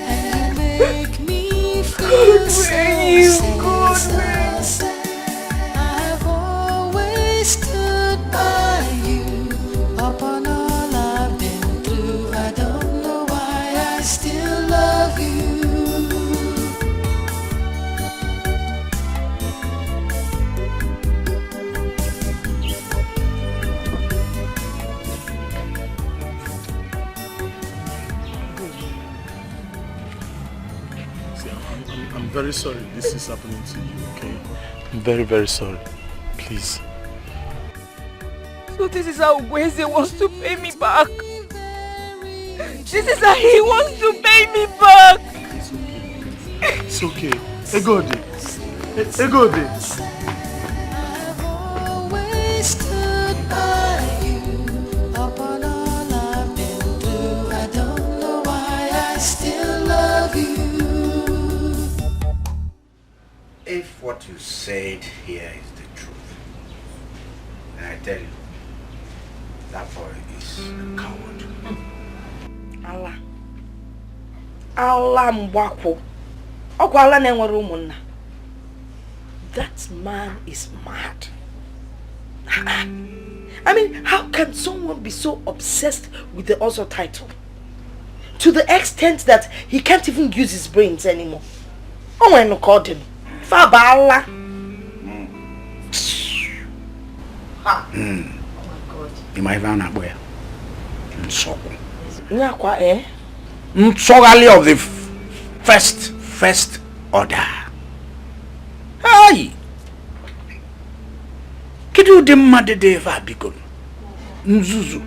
[SPEAKER 5] and you make me feel so sad. I've always stood by you. Upon all I've been through, I don't know why I still love you.
[SPEAKER 4] I'm very sorry this is happening to you, okay? I'm very, very sorry. Please.
[SPEAKER 1] So this is how Ukwese wants to pay me back. This is how he wants to pay me back.
[SPEAKER 4] It's okay. Egode. Egode.
[SPEAKER 5] I've always stood by you. Upon all I've been through, I don't know why I still love you.
[SPEAKER 9] what you said here is the truth. And I tell you, that boy is a coward.
[SPEAKER 7] Allah Mwako. Okwala nenwere umunna. That man is mad. I mean, how can someone be so obsessed with the Ozo title? To the extent that he can't even use his brains anymore. Oh, I no called him. Fabala.
[SPEAKER 9] Oh my God. You might run up where?
[SPEAKER 7] Nyakwa, eh?
[SPEAKER 9] Nsogali of the first order. Hey! Kidu de madede va bikon. Nzuzu.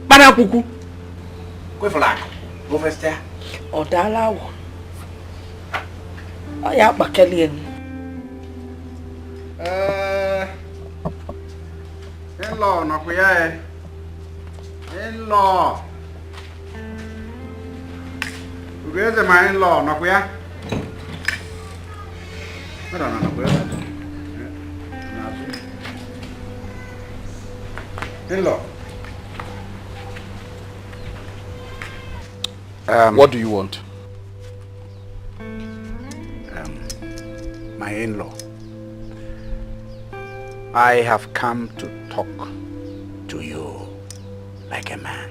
[SPEAKER 9] Banakuku. Go for like. Go first there.
[SPEAKER 7] Odala one. Oya bakelien.
[SPEAKER 9] In-law, nakuya. In-law. Where's my in-law, nakuya? I don't know, nakuya. In-law.
[SPEAKER 2] What do you want?
[SPEAKER 9] My in-law. I have come to talk to you like a man,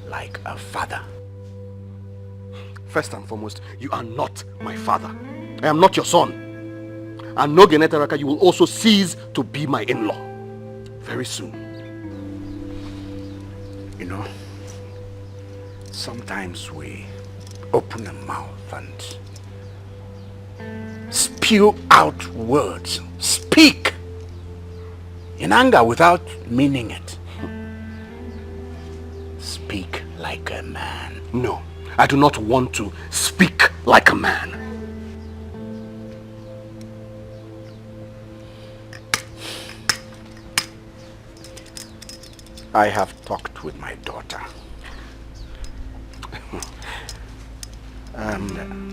[SPEAKER 9] like a father.
[SPEAKER 2] First and foremost, you are not my father. I am not your son. And no Genetaraka, you will also cease to be my in-law. Very soon.
[SPEAKER 9] You know, sometimes we open a mouth and spew out words, speak in anger without meaning it. Speak like a man.
[SPEAKER 2] No, I do not want to speak like a man.
[SPEAKER 9] I have talked with my daughter.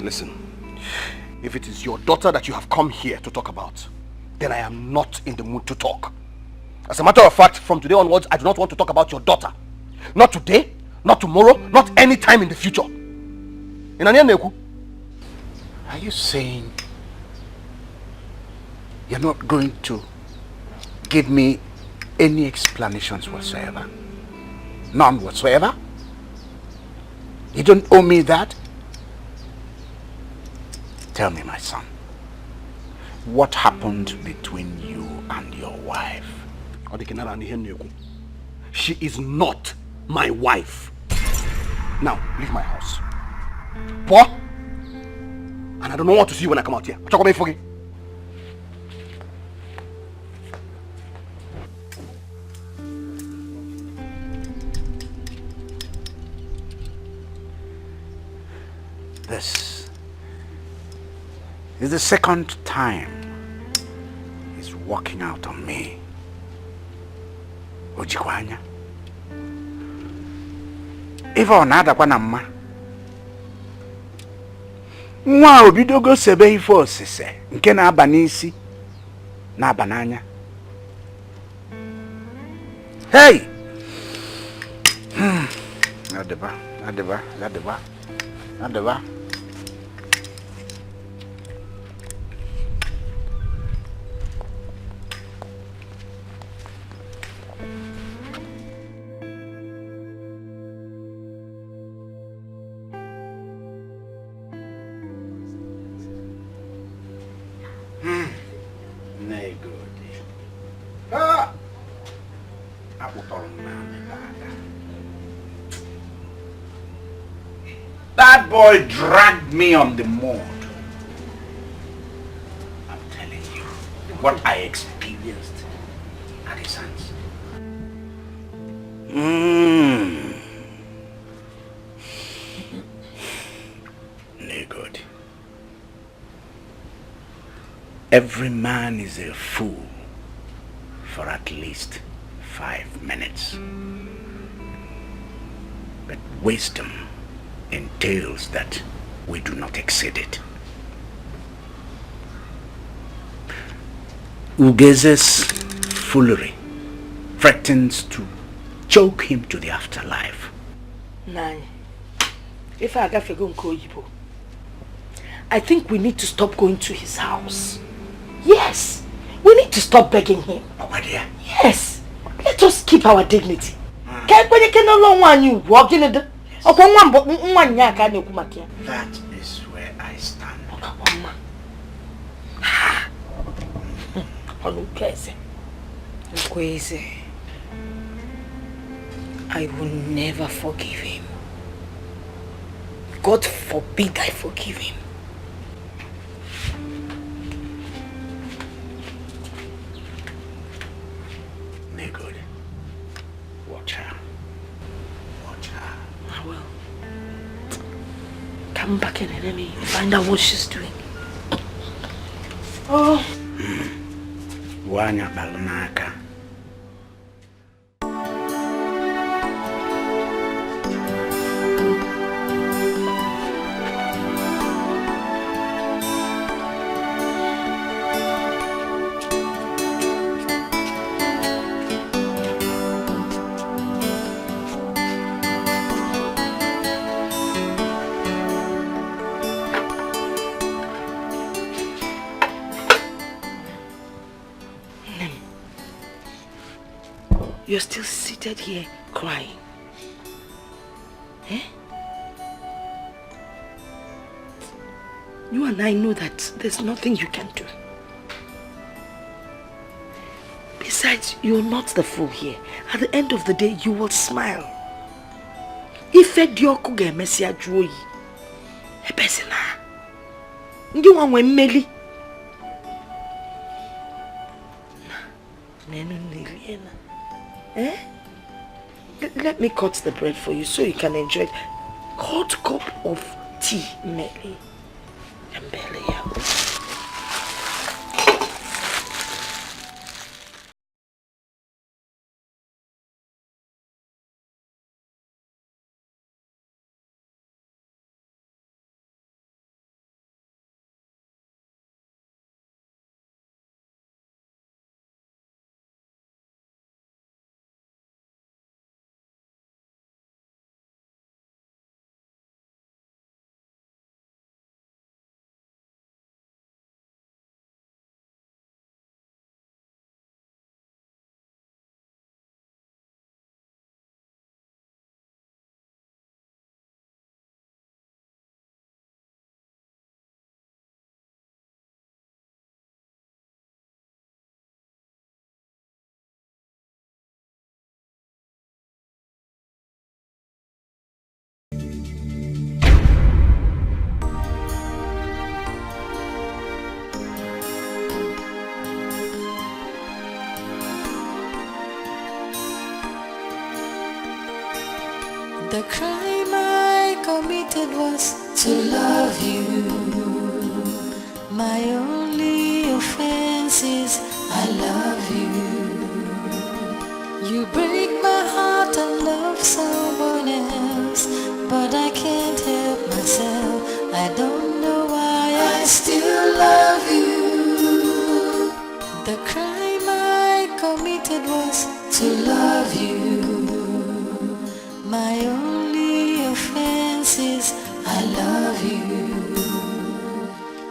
[SPEAKER 2] Listen, if it is your daughter that you have come here to talk about, then I am not in the mood to talk. As a matter of fact, from today onwards, I do not want to talk about your daughter. Not today, not tomorrow, not any time in the future.
[SPEAKER 9] Are you saying you're not going to give me any explanations whatsoever? None whatsoever? You don't owe me that? Tell me, my son, what happened between you and your wife?
[SPEAKER 2] She is not my wife. Now, leave my house. What? And I don't want to see you when I come out here.
[SPEAKER 9] This is the second time he's walking out on me. Ojikwanya. Ife ọ na-adakwa na mma. Nwa obidogo sebe ife osise nke na-aba n'isi na-aba n'anya. Hey! Adeba. That boy dragged me on the mud. I'm telling you what I experienced at his hands. No good. Every man is a fool for at least 5 minutes. But wisdom entails that we do not exceed it. Ugeze's foolery threatens to choke him to the afterlife.
[SPEAKER 7] Nine. If I got to go Yibo, I think we need to stop going to his house. Yes, we need to stop begging him.
[SPEAKER 9] Oh, my dear.
[SPEAKER 7] Yes, let us keep our dignity. Can't when you can no longer you walking in the
[SPEAKER 9] That is where I stand.
[SPEAKER 1] Kwezi, I will never forgive him. God forbid I forgive him.
[SPEAKER 9] May God watch her. Watch her.
[SPEAKER 7] I will. Come back in and let me find out what she's doing. Oh.
[SPEAKER 9] Wanya balunaka.
[SPEAKER 7] You're still seated here crying. Eh? You and I know that there's nothing you can do. Besides, you're not the fool here. At the end of the day, you will smile. If Dioku ge mesia juoyi, ebesina. Ndi wanwe mmeli. Nenu niliena. Eh? Let me cut the bread for you so you can enjoy it. Hot cup of tea, Melly. And belly.
[SPEAKER 5] The crime I committed was to love you. My only offense is I love you. You break my heart and love someone else, but I can't help myself. I don't know why I still love you. The crime I committed was to love you. My only offense is I love you.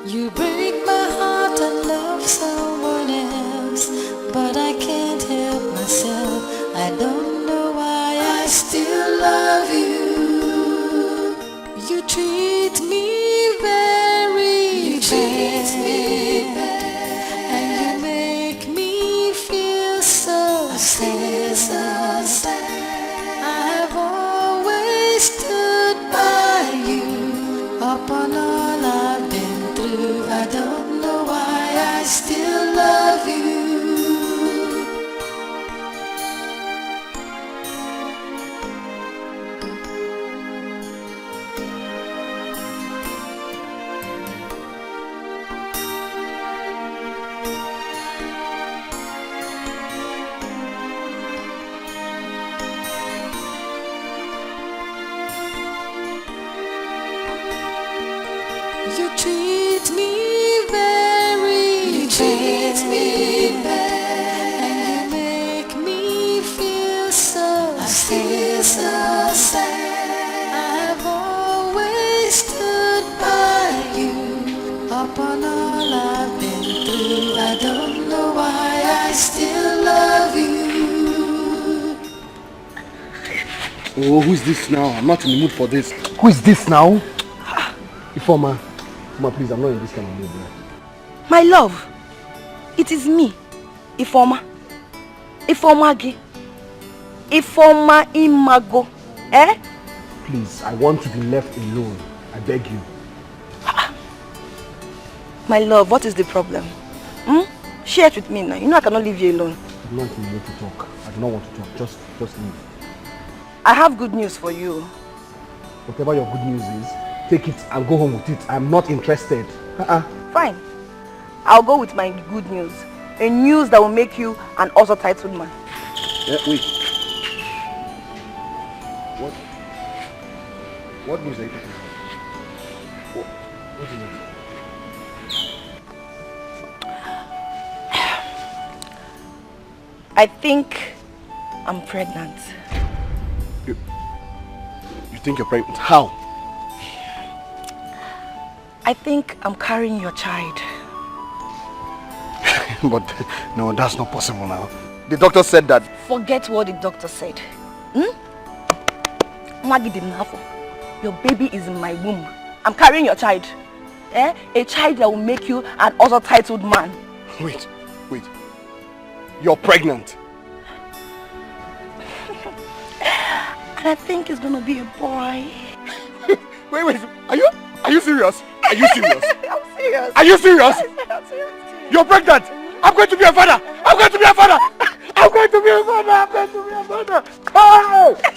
[SPEAKER 5] You break my heart and love someone else, but I can't help myself. I don't know why I still love you. You treat me very bad, and you make me feel so sad. Stood by you upon all I've been through. I don't know why I still love you. You treat me very bad. so sad. I've always stood by you. Upon all I've been through, I don't know why I still love you.
[SPEAKER 2] Oh, who is this now? I'm not in the mood for this.
[SPEAKER 6] Who is this now? Ifeoma. Ifeoma, please, I'm not in this kind of mood.
[SPEAKER 7] My love, it is me, Ifeoma. Ifeoma Agi. Ifeoma Imago. Eh?
[SPEAKER 6] Please, I want to be left alone. I beg you.
[SPEAKER 7] My love, what is the problem? Share it with me now. You know I cannot leave you alone.
[SPEAKER 6] I'm not in the mood to talk. I do not want to talk. Just leave.
[SPEAKER 7] I have good news for you.
[SPEAKER 6] Whatever your good news is, take it and go home with it. I'm not interested.
[SPEAKER 7] Fine. I'll go with my good news. A news that will make you an also titled man.
[SPEAKER 2] Wait. What news are you talking about? What is it?
[SPEAKER 7] I think I'm pregnant.
[SPEAKER 2] You think you're pregnant? How?
[SPEAKER 7] I think I'm carrying your child.
[SPEAKER 2] But no, that's not possible now. The doctor said that.
[SPEAKER 7] Forget what the doctor said. Your baby is in my womb. I'm carrying your child. A child that will make you an also titled man.
[SPEAKER 2] Wait. You're pregnant.
[SPEAKER 7] And I think it's gonna be a boy.
[SPEAKER 2] Wait. Are you serious? Are you serious?
[SPEAKER 7] I'm serious.
[SPEAKER 2] Are you serious?
[SPEAKER 7] I'm serious.
[SPEAKER 2] You're pregnant. I'm going to be a father. I'm going to be a father.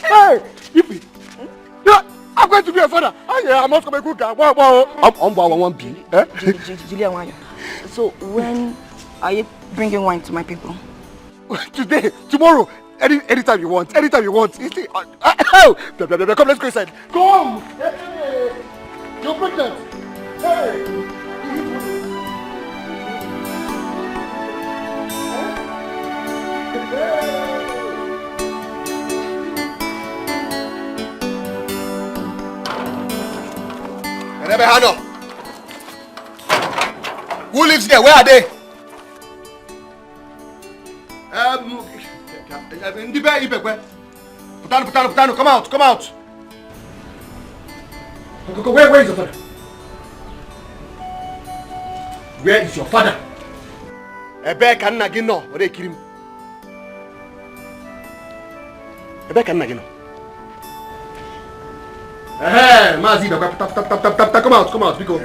[SPEAKER 2] Hey! Yippee. Yeah, I'm going to be a father. Oh yeah, I'm also a good guy.
[SPEAKER 7] Julia, so when are you bringing wine to my people?
[SPEAKER 2] Today, tomorrow, anytime you want. Come, let's go inside. Come. Hey. You're pregnant. Hey.
[SPEAKER 3] Hano. Who lives there? Where are they? Putano, come out.
[SPEAKER 2] Where is your father? Where is your father?
[SPEAKER 3] Ebe ka nna gị nọ, o de kiri m. Ebe ka nna gị nọ.
[SPEAKER 2] Mazi, come out, biko.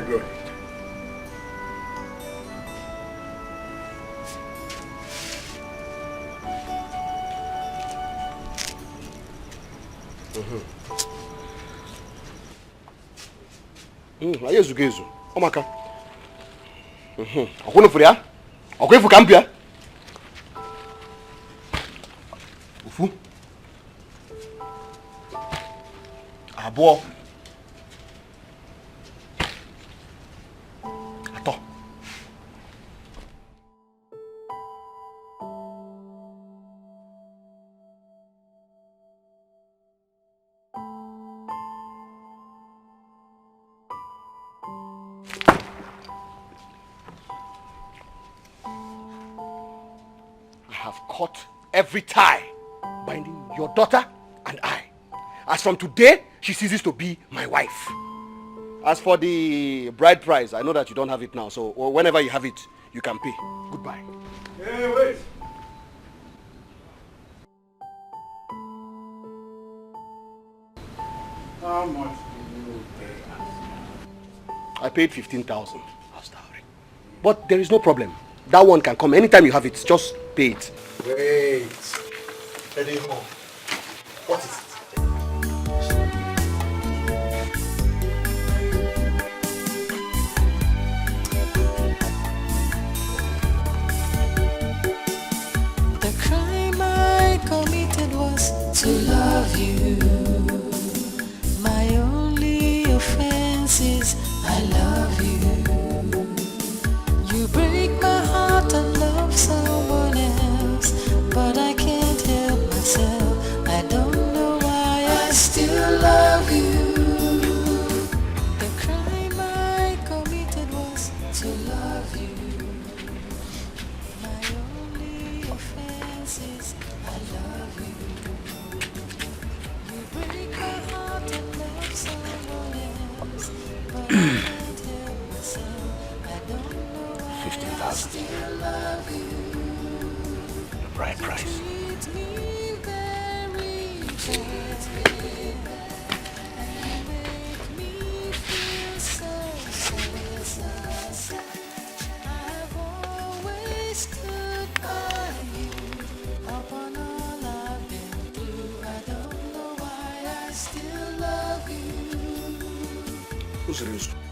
[SPEAKER 3] Ayo ezugezu, ọmaka. Ọkwụnụ furu ya? Ọkwa ifu ka mpịa? Ufu? Abụọ. Atọ. I have cut every tie binding your daughter and I. As from today, she ceases to be my wife. As for the bride price, I know that you don't have it now, so whenever you have it, you can pay. Goodbye.
[SPEAKER 2] Hey, wait.
[SPEAKER 9] How much do you pay?
[SPEAKER 3] I paid 15,000 as dowry. But there is no problem. That one can come anytime you have it. Just pay it.
[SPEAKER 9] Wait. Eddie, what is it?
[SPEAKER 5] The crime I committed was to love you. My only offense is I love you. You break my heart and love someone else, but I can't help myself. I don't know why
[SPEAKER 9] $15,000. The right price.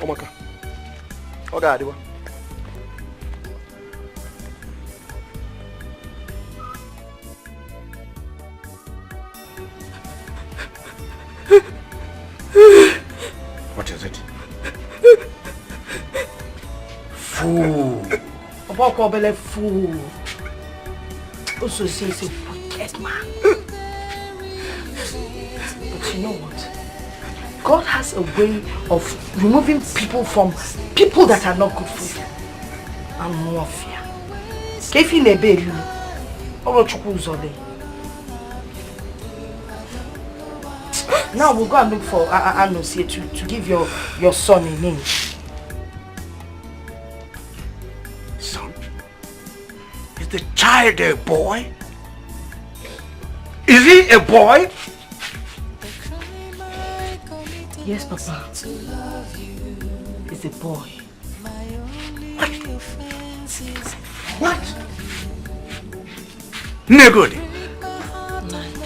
[SPEAKER 6] Omaka. Oga Adiwa.
[SPEAKER 9] What is it? Fool.
[SPEAKER 7] About Kobele fool. Also says a wicked man. But you know what? God has a way of removing people from people that are not good for you. And more fear. Kefi nebe you. Oro chukwu uzole. Now we'll go and look for Anosie to give your son a name.
[SPEAKER 9] Son? Is the child a boy? Is he a boy?
[SPEAKER 7] Yes, Papa. It's a boy.
[SPEAKER 9] What? Negodi.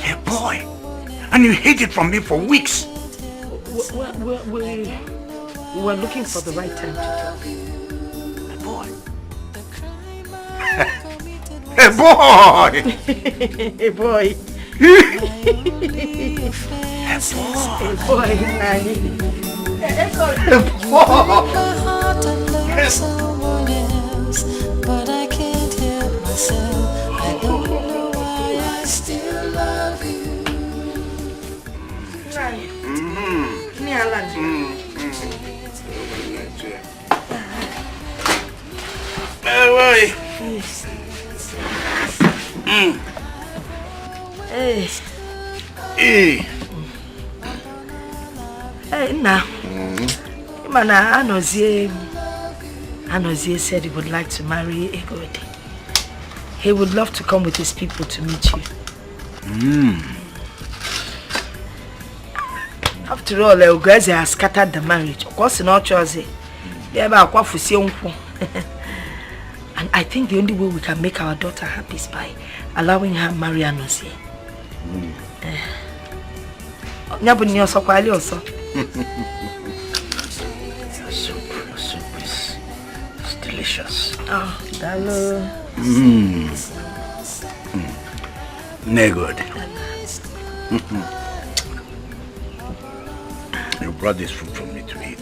[SPEAKER 9] A boy. And you hid it from me for weeks.
[SPEAKER 7] We were looking for the right time to talk.
[SPEAKER 9] A boy. A boy.
[SPEAKER 7] A boy. A boy, Nanny.
[SPEAKER 5] But I can't help myself. I don't know why I still love you.
[SPEAKER 7] Hey, now. Mana Anozie said he would like to marry Egodi. He would love to come with his people to meet you. After all, Ogazi has scattered the marriage. Of course, not chosen. And I think the only way we can make our daughter happy is by allowing her marry Anozie. Your
[SPEAKER 9] soup is delicious.
[SPEAKER 7] Oh, hello.
[SPEAKER 9] Negod. You brought this food for me to eat.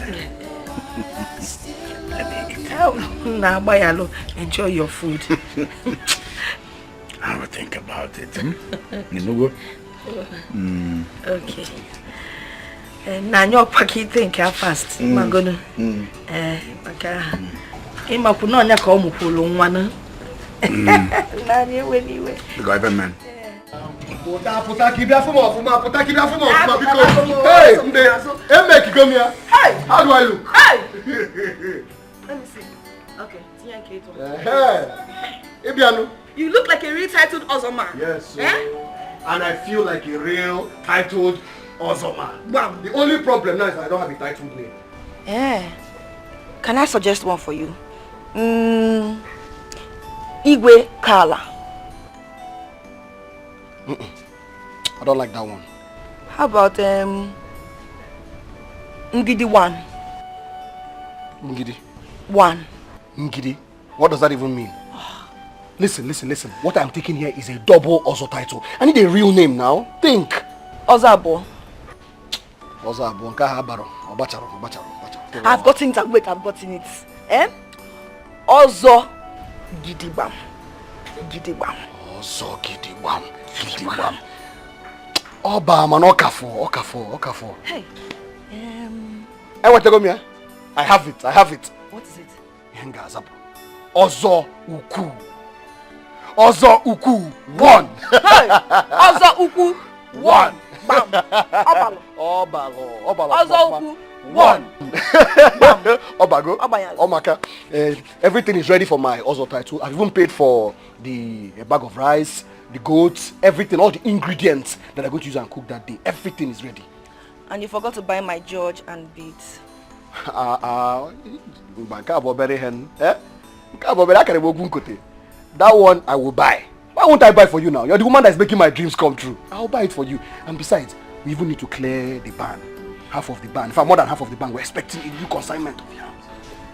[SPEAKER 9] Let me eat.
[SPEAKER 7] Oh, enjoy your food.
[SPEAKER 9] I will think about it. You know what?
[SPEAKER 7] Okay. Now you're packing think how fast. Magonu.
[SPEAKER 9] Government.
[SPEAKER 2] Hey, make come here.
[SPEAKER 7] Hey,
[SPEAKER 2] how do I look?
[SPEAKER 7] Hey. Let me see. Okay, you look like a real titled Ozoma.
[SPEAKER 2] Yes, and I feel like a real titled Ozoma. Wow. The only problem now is that I don't have a titled name.
[SPEAKER 1] Can I suggest one for you? Igwe Kala.
[SPEAKER 2] I don't like that one.
[SPEAKER 1] How about Ngidi 1?
[SPEAKER 2] Ngidi?
[SPEAKER 1] 1.
[SPEAKER 2] Ngidi? What does that even mean? Listen. What I'm taking here is a double Ozo title. I need a real name now. Think.
[SPEAKER 1] Ozabo.
[SPEAKER 2] Ozabo. Nkahabaro. Obacharo.
[SPEAKER 1] I've gotten it. Wait, I've gotten it. Ozo Gidibam.
[SPEAKER 2] Ozo Gidibam. Oba man Okafo.
[SPEAKER 1] Hey.
[SPEAKER 2] Hey, what you got me? I have it.
[SPEAKER 1] What is it?
[SPEAKER 2] Ozo Uku 1.
[SPEAKER 1] Hey! Ozo Uku 1. Bam. Obalo.
[SPEAKER 2] Ozo
[SPEAKER 1] Uku
[SPEAKER 2] 1.
[SPEAKER 3] Obago, Omaka, everything is ready for my Ozo title. I've even paid for the bag of rice, the goats, everything, all the ingredients that I'm going to use and cook that day. Everything is ready.
[SPEAKER 1] And you forgot to buy my George and beads.
[SPEAKER 3] That one I will buy. Why won't I buy for you now? You're the woman that's making my dreams come true. I'll buy it for you. And besides, we even need to clear the ban. Half of the ban. In fact, more than half of the ban. We're expecting a new consignment of yams.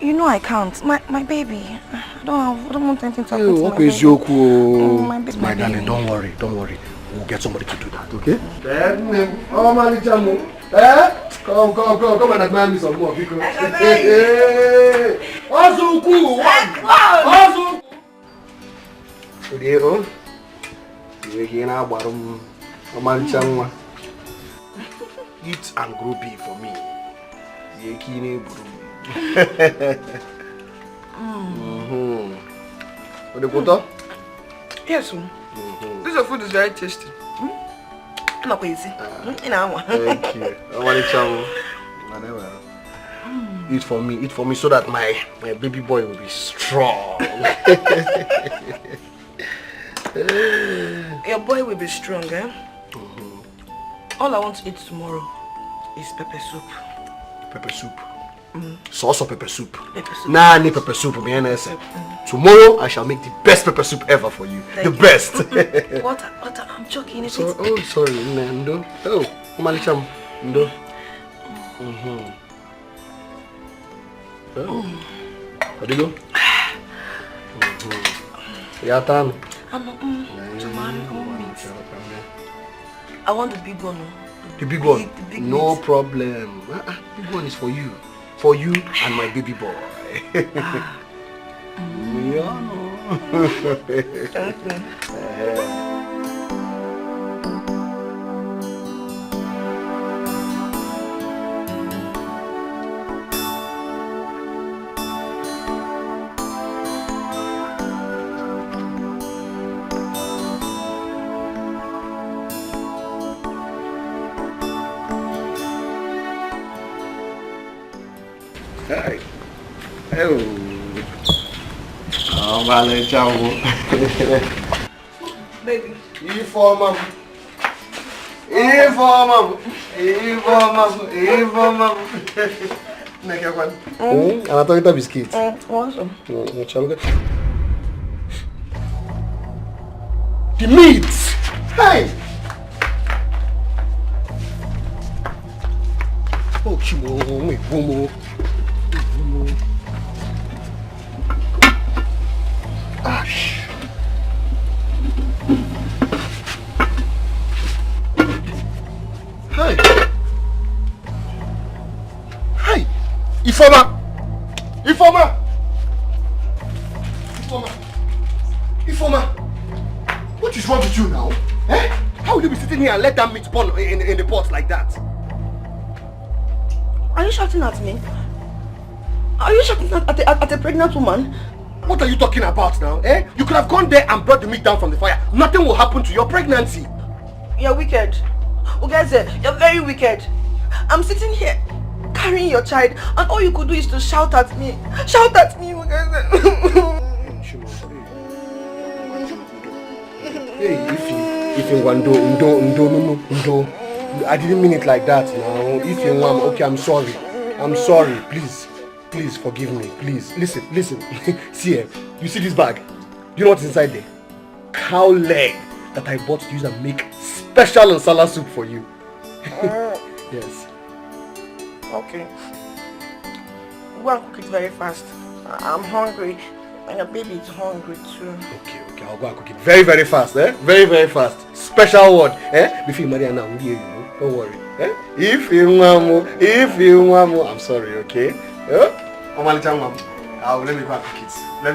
[SPEAKER 1] You know I can't. My baby. I don't want anything to happen to my
[SPEAKER 3] Okay,
[SPEAKER 1] baby.
[SPEAKER 3] my
[SPEAKER 1] baby.
[SPEAKER 3] darling, don't worry. We'll get somebody to do that, okay? Oh, Malichamu. Come and admire me some more, because... Ozuku! Ozuku! Today, you're here now, Malichamu. Eat and grow big for me. What the butter?
[SPEAKER 7] Yes, this food is very tasty. Not easy.
[SPEAKER 3] Thank you. Eat for me so that my baby boy will be strong.
[SPEAKER 7] Your boy will be strong, eh? All I want to eat tomorrow is pepper soup.
[SPEAKER 3] Pepper soup. Sauce or pepper soup? Pepper soup. Nah, need pepper soup. Tomorrow I shall make the best pepper soup ever for you. Best.
[SPEAKER 7] What? I'm joking.
[SPEAKER 3] Sorry, Ndo. Oh, Malicham. Ndo. Oh. How do you go? Yatan.
[SPEAKER 7] I want the big one.
[SPEAKER 3] The big one?
[SPEAKER 7] The big
[SPEAKER 3] no
[SPEAKER 7] meat.
[SPEAKER 3] problem. Big one is for you. For you and my baby boy. Hi. Oh. Oh, vale, ciao.
[SPEAKER 7] Baby.
[SPEAKER 3] Informa. Nekia kwan. Anatoka biscuit.
[SPEAKER 7] Awesome.
[SPEAKER 3] The meat. Hey. Oh, chimo, me bomo. Ash. Hi. Hi. Informa. What is wrong with you now? Eh? How will you be sitting here and let that meat burn in the pot like that?
[SPEAKER 7] Are you shouting at me? Are you shouting at a pregnant woman?
[SPEAKER 3] What are you talking about now? Eh? You could have gone there and brought the meat down from the fire. Nothing will happen to your pregnancy.
[SPEAKER 7] You're wicked. Ugeze, you're very wicked. I'm sitting here carrying your child and all you could do is to shout at me. Shout at me, Ugeze.
[SPEAKER 3] Hey, if you want no. I didn't mean it like that now. If you want, okay, I'm sorry. Please forgive me. Please listen. See here. You see this bag? You know what's inside there? Cow leg that I bought to use and make special nsala soup for you. Yes.
[SPEAKER 7] Okay. Go and cook it very fast. I'm hungry. And your baby is hungry too.
[SPEAKER 3] Okay. I'll go and cook it very, very fast, eh? Very, very fast. Special word, eh? Before you marry now, don't worry, eh? If you want more, I'm sorry, okay? Let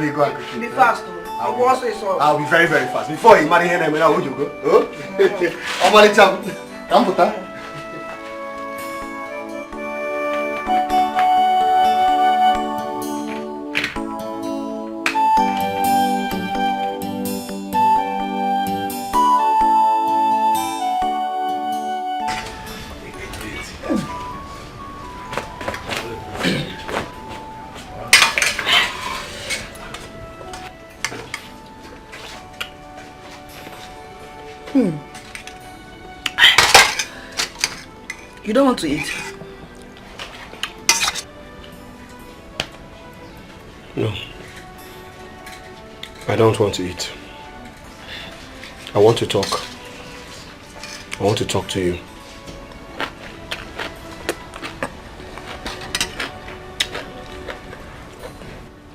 [SPEAKER 3] me go and cook it.
[SPEAKER 7] Be fast, though.
[SPEAKER 3] I'll be very, very fast. Before you marry him, how would you go? Come put that.
[SPEAKER 7] You don't want to eat?
[SPEAKER 6] No. I don't want to eat. I want to talk. I want to talk to you.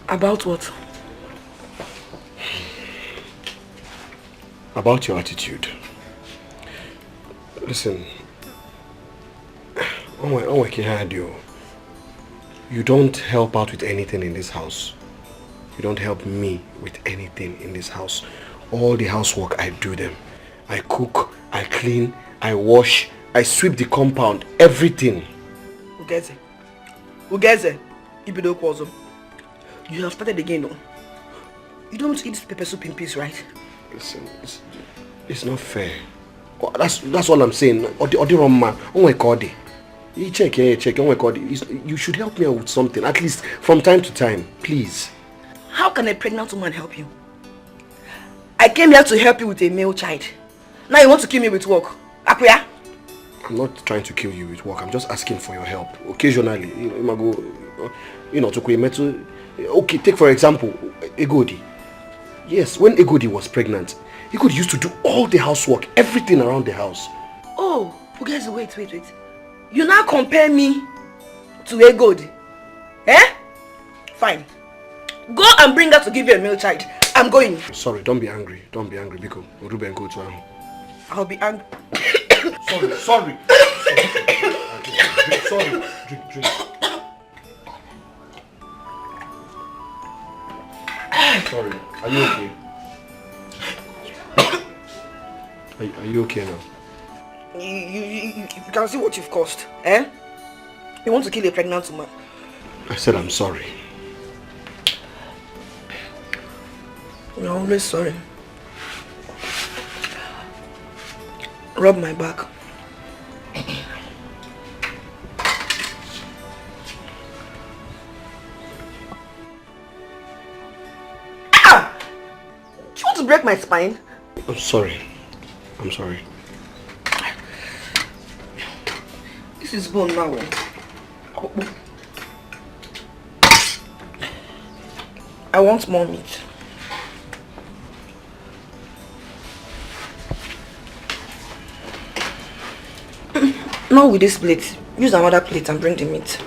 [SPEAKER 7] About what?
[SPEAKER 6] About your attitude. Listen. You don't help out with anything in this house. You don't help me with anything in this house. All the housework, I do them. I cook, I clean, I wash, I sweep the compound, everything.
[SPEAKER 7] Ugeze, you have started again, no? You don't want to eat this pepper soup in peace, right?
[SPEAKER 6] Listen, it's not fair. Oh, that's all I'm saying. You check. Oh my God, you should help me out with something, at least from time to time, please.
[SPEAKER 7] How can a pregnant woman help you? I came here to help you with a male child. Now you want to kill me with work? Akuya?
[SPEAKER 6] I'm not trying to kill you with work. I'm just asking for your help. Occasionally, okay, take for example, Egodi. Yes, when Egodi was pregnant, Egodi used to do all the housework, everything around the house.
[SPEAKER 7] Oh, Ugeze, wait. You now compare me to Egodi? Eh? Fine. Go and bring her to give you a male child. I'm going.
[SPEAKER 6] Sorry, don't be angry. Because Ruben go to her.
[SPEAKER 7] I'll be angry.
[SPEAKER 6] Sorry. Sorry. Drink. Sorry. Are you okay? Are you okay now?
[SPEAKER 7] You can see what you've caused. Eh? You want to kill a pregnant woman.
[SPEAKER 6] I said I'm sorry.
[SPEAKER 7] You're always sorry. Rub my back. Ah! Do you want to break my spine?
[SPEAKER 6] I'm sorry.
[SPEAKER 7] This is bone now. I want more meat. Not with this plate. Use another plate and bring the meat.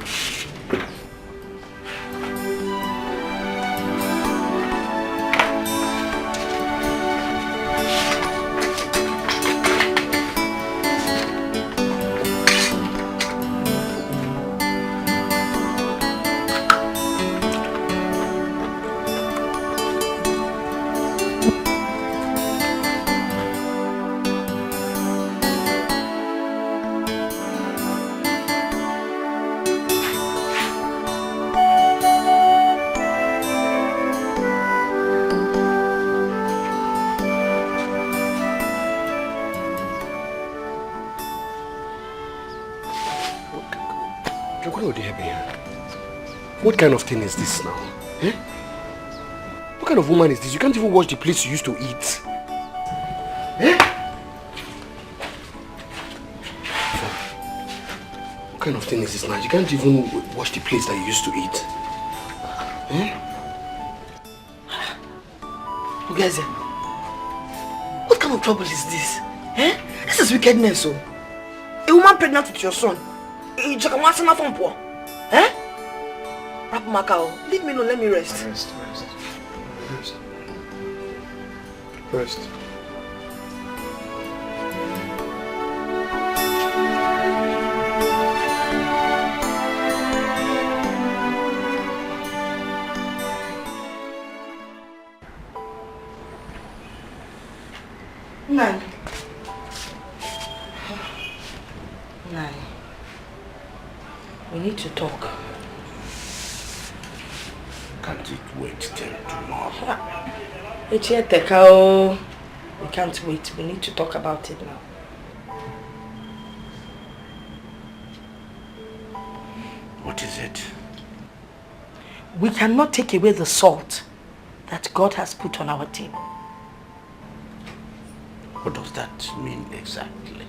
[SPEAKER 6] What kind of thing is this now? Eh? What kind of woman is this? You can't even wash the plates you used to eat. Eh? What kind of thing is this now? You can't even wash the plates that you used to eat. Eh?
[SPEAKER 7] Ugeze, what kind of trouble is this? Eh? This is wickedness, so. A woman pregnant with your son. Eh? Rap Macau, leave me alone, let me rest.
[SPEAKER 6] Rest.
[SPEAKER 7] Nani. We need to talk.
[SPEAKER 9] Can't it wait till tomorrow?
[SPEAKER 7] We can't wait. We need to talk about it now.
[SPEAKER 9] What is it?
[SPEAKER 7] We cannot take away the salt that God has put on our table.
[SPEAKER 9] What does that mean exactly?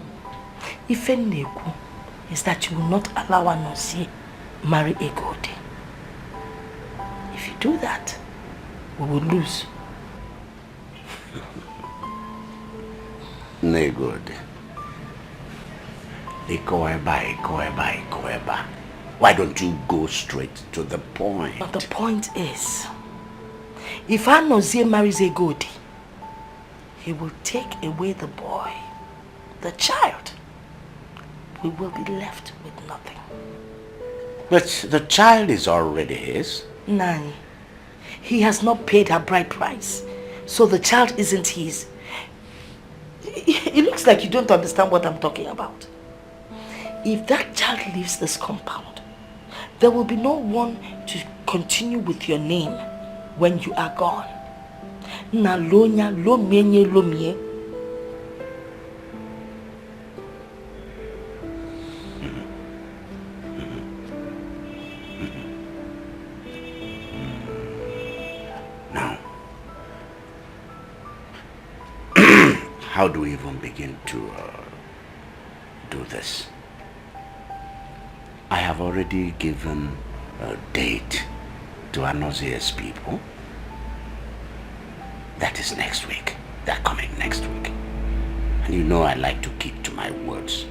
[SPEAKER 7] Ifeneku is that you will not allow Anozie marry Egodi. If you do that, we will lose.
[SPEAKER 9] Negodi. Why don't you go straight to the point?
[SPEAKER 7] But the point is, if Anozie marries Egodi, he will take away the boy, the child. We will be left with nothing.
[SPEAKER 9] But the child is already his.
[SPEAKER 7] Nani, he has not paid her bride price, so the child isn't his. It looks like you don't understand what I'm talking about. If that child leaves this compound, there will be no one to continue with your name when you are gone. Na lonya lo menye lo mie.
[SPEAKER 9] Now, how do we even begin to do this? I have already given a date to Anozie's people. That is next week. They're coming next week. And you know I like to keep to my words.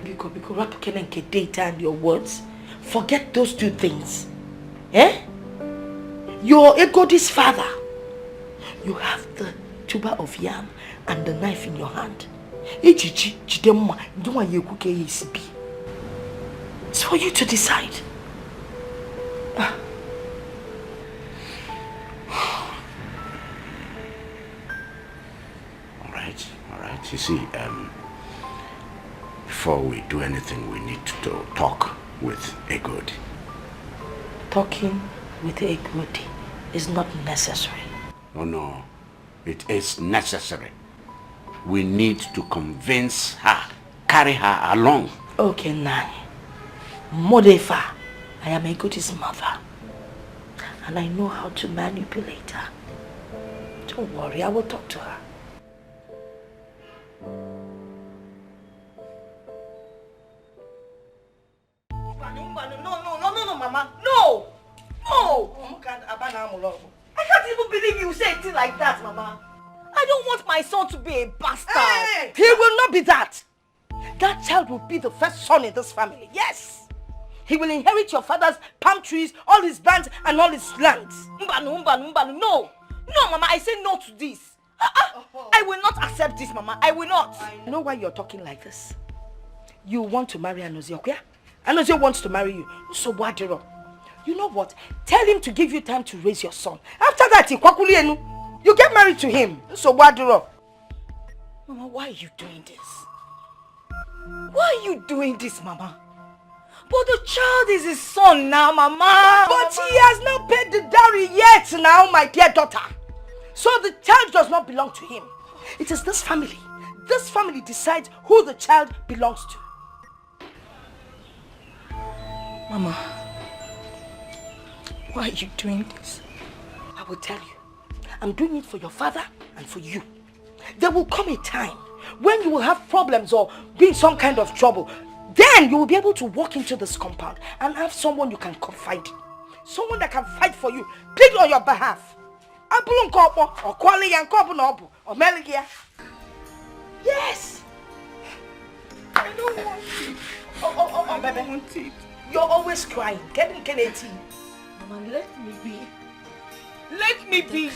[SPEAKER 7] Because Rapukenenke data and your words, forget those two things. Eh? You're Egodi's father. You have the tuber of yam and the knife in your hand. It's for you to decide.
[SPEAKER 9] All right. You see, before we do anything, we need to talk with Egodi.
[SPEAKER 7] Talking with Egodi is not necessary.
[SPEAKER 9] Oh no, it is necessary. We need to convince her, carry her along.
[SPEAKER 7] Okay, Nani. Modefa, I am Egodi's mother. And I know how to manipulate her. Don't worry, I will talk to her. No, Mama. No! I can't even believe you say it like that, Mama. I don't want my son to be a bastard. Hey, he will not be that. That child will be the first son in this family. Yes. He will inherit your father's palm trees, all his bands, and all his lands. No. No, Mama, I say no to this. I will not accept this, Mama. I will not. You know why you're talking like this? You want to marry Anozie, okay? Anozie wants to marry you. So what, you know what? Tell him to give you time to raise your son. After that, you get married to him. So what, Mama, why are you doing this? Why are you doing this, Mama? But the child is his son now, Mama. But he has not paid the dowry yet now, my dear daughter. So the child does not belong to him. It is this family. This family decides who the child belongs to. Mama, why are you doing this? I will tell you. I'm doing it for your father and for you. There will come a time when you will have problems or be in some kind of trouble. Then you will be able to walk into this compound and have someone you can confide in. Someone that can fight for you, plead on your behalf. Yes! I don't want it. Oh, baby. I want it. You're always crying. Get in Kennedy. Mama, let me be. Let me be.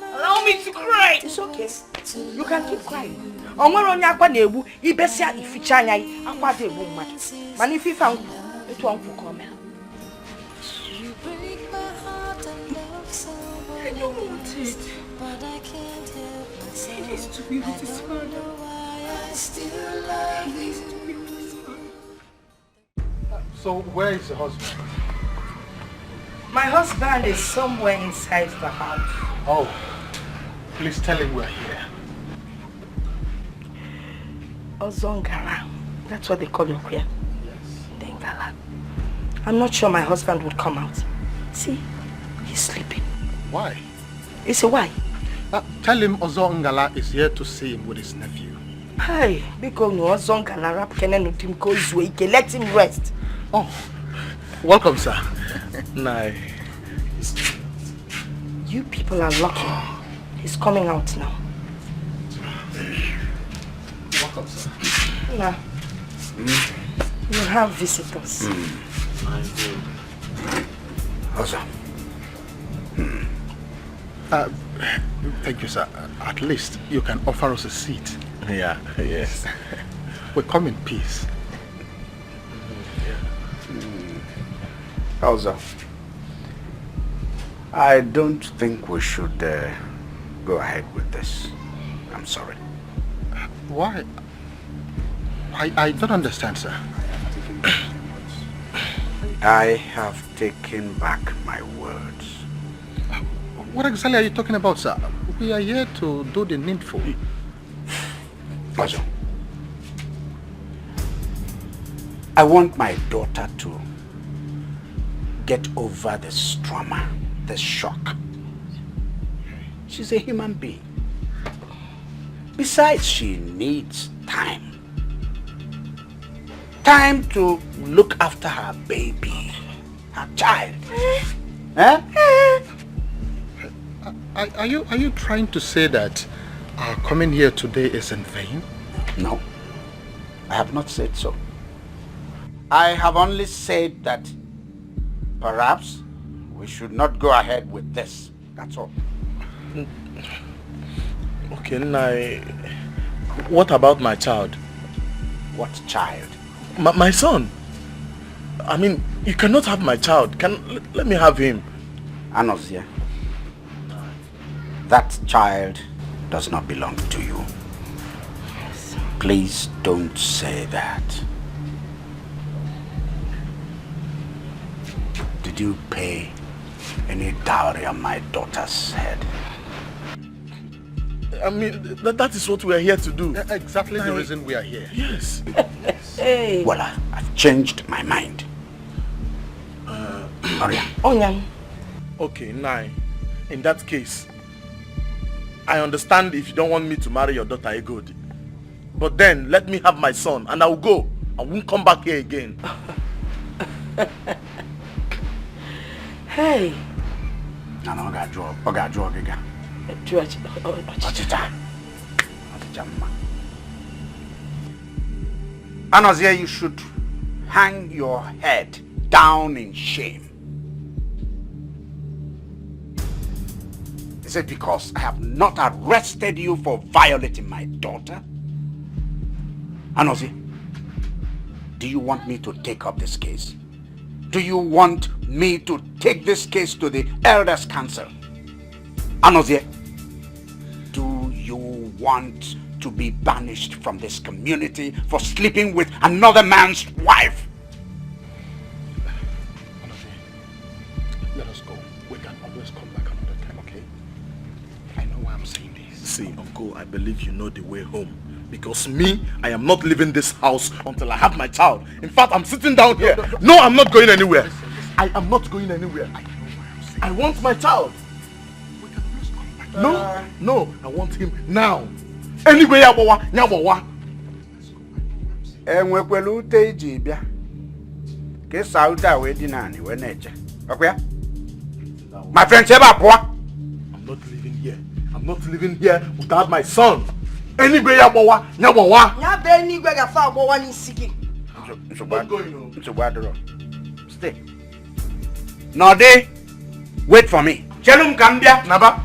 [SPEAKER 7] Allow me to cry. It's okay. You can keep crying. Nebu, Ibesia Ifichanya, Aqua de woman. Manifi found it won't come. I don't want it. But I can't help myself. It is to be with his father. I still love you.
[SPEAKER 4] So where is the husband?
[SPEAKER 7] My husband is somewhere inside the house.
[SPEAKER 4] Oh, please tell him we're here.
[SPEAKER 7] Ozongara. That's what they call you here.
[SPEAKER 4] Yes.
[SPEAKER 7] Dengala. I'm not sure my husband would come out. See, he's sleeping.
[SPEAKER 4] Why?
[SPEAKER 7] You say why?
[SPEAKER 2] Tell him Ozo Ngala is here to see him with his nephew.
[SPEAKER 7] Hey, because no Ozo Ngala rap kenen utim ko izwe, let him rest.
[SPEAKER 2] Oh, welcome, sir.
[SPEAKER 6] Nah.
[SPEAKER 7] You people are lucky. He's coming out now.
[SPEAKER 2] Welcome, sir.
[SPEAKER 7] Nah. You have visitors.
[SPEAKER 9] Ozo.
[SPEAKER 2] Thank you, sir. At least you can offer us a seat.
[SPEAKER 6] Yeah, yes.
[SPEAKER 2] We come in peace.
[SPEAKER 9] Ozo. I don't think we should go ahead with this. I'm sorry.
[SPEAKER 2] Why? I don't understand, sir.
[SPEAKER 9] I have taken back my words.
[SPEAKER 2] What exactly are you talking about, sir? We are here to do the needful.
[SPEAKER 9] Ozo, I want my daughter to get over this trauma, this shock. She's a human being. Besides, she needs time. Time to look after her baby, her child.
[SPEAKER 2] Are you trying to say that our coming here today is in vain?
[SPEAKER 9] No, I have not said so. I have only said that perhaps we should not go ahead with this. That's all.
[SPEAKER 6] Okay, Nai. What about my child?
[SPEAKER 9] What child?
[SPEAKER 6] My son. I mean, you cannot have my child. Let me have him.
[SPEAKER 9] Anozia, that child does not belong to you. Please don't say that. Did you pay any dowry on my daughter's head?
[SPEAKER 6] I mean, that is what we are here to do.
[SPEAKER 2] Exactly the reason we are here.
[SPEAKER 6] Yes.
[SPEAKER 7] Hey.
[SPEAKER 9] Well, I've changed my mind. Maria.
[SPEAKER 7] Onyan.
[SPEAKER 6] Okay, Nai. In that case, I understand if you don't want me to marry your daughter Egodi. But then, let me have my son and I'll go. I won't come back here again.
[SPEAKER 7] Hey.
[SPEAKER 9] No, I got drug. Anozia, you should hang your head down in shame. Is it because I have not arrested you for violating my daughter? Anozia, do you want me to take up this case? Do you want me to take this case to the Elders' Council? Anozia, do you want to be banished from this community for sleeping with another man's wife?
[SPEAKER 2] Let us go. We can always come back another time, okay? I know why I'm saying this.
[SPEAKER 6] See, Uncle, I believe you know the way home. Because me, I am not leaving this house until I have my child. In fact, I'm sitting down here. No, I'm not going anywhere. I am not going anywhere. I know why I'm saying. I want my child.
[SPEAKER 2] We can always come back.
[SPEAKER 6] No, I want him now. Anyway, nyabowa.
[SPEAKER 9] Enwekwelu ute iji bịa. Ke sauda we di nani we neje. Okay? My friend Cheba Poa.
[SPEAKER 6] I'm not living here. I'm not living here without my son. Anyway, nyabowa.
[SPEAKER 7] Ya be ni gwe ga fa agbowa ni siki.
[SPEAKER 9] Stay. Node, wait for me. Chelum Kambia.
[SPEAKER 6] Naba.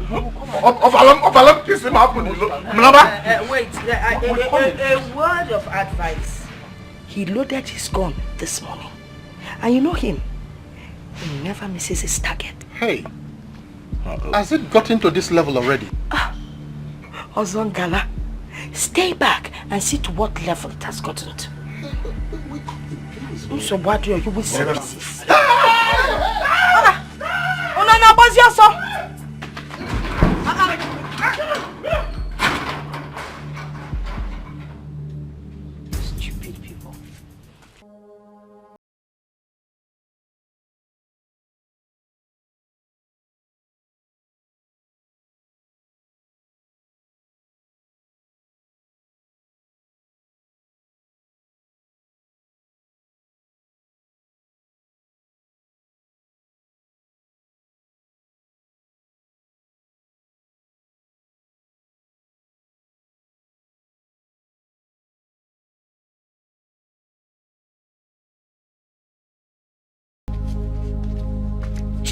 [SPEAKER 6] Ofalam, kiss him up. Naba.
[SPEAKER 7] Wait, a word of advice. He loaded his gun this morning. And you know him. He never misses his target.
[SPEAKER 2] Hey, has it gotten to this level already?
[SPEAKER 7] Ozo Ngala, stay back and see to what level it has gotten to. So what do you will see this? Oh no, what's your son?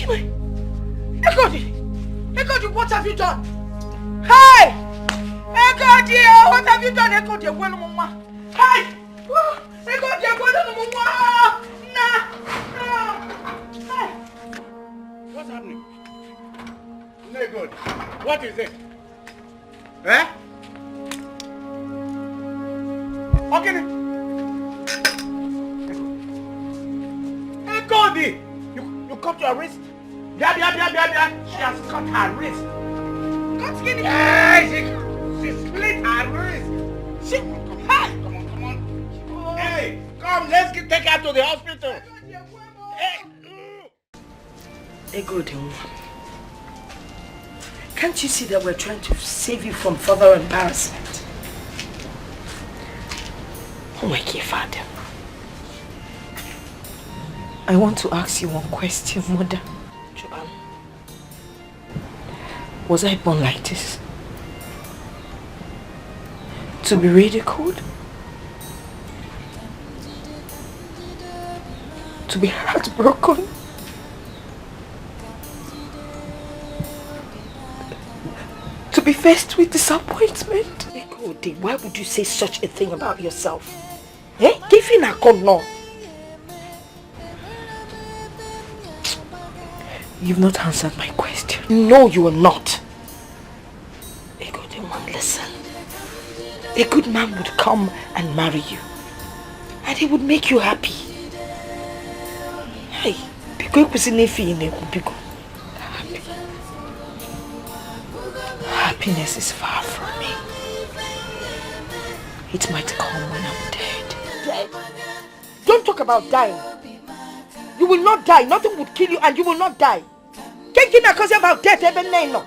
[SPEAKER 1] Chime! Ekodi, what have you done? Hey! Ekodi, what have you done? Ekodi, well, mama. Hey! Ekodi, well, mama. Nah. Hey!
[SPEAKER 2] What's happening? No good. What is it? Eh? Okay. Ekodi! You cut your wrist? She has cut her wrist. Cut skinny. Yeah, she split her wrist. She, hey, come on. Oh. Hey, come, let's take her to the hospital.
[SPEAKER 7] Hey, good. Can't you see that we're trying to save you from further embarrassment? Oh my dear father. I want to ask you one question, mother. Joanne, was I born like this? To be ridiculed? To be heartbroken? To be faced with disappointment? Ekodi, why would you say such a thing about yourself? Eh? Give in a call now. You've not answered my question. No, you will not. Ekodi, man, listen. A good man would come and marry you. And he would make you happy. Hey, because happy. Happiness is far from me. It might come when I'm dead. Dead? Don't talk about dying. You will not die. Nothing would kill you and you will not die. Can't you not say about death even now?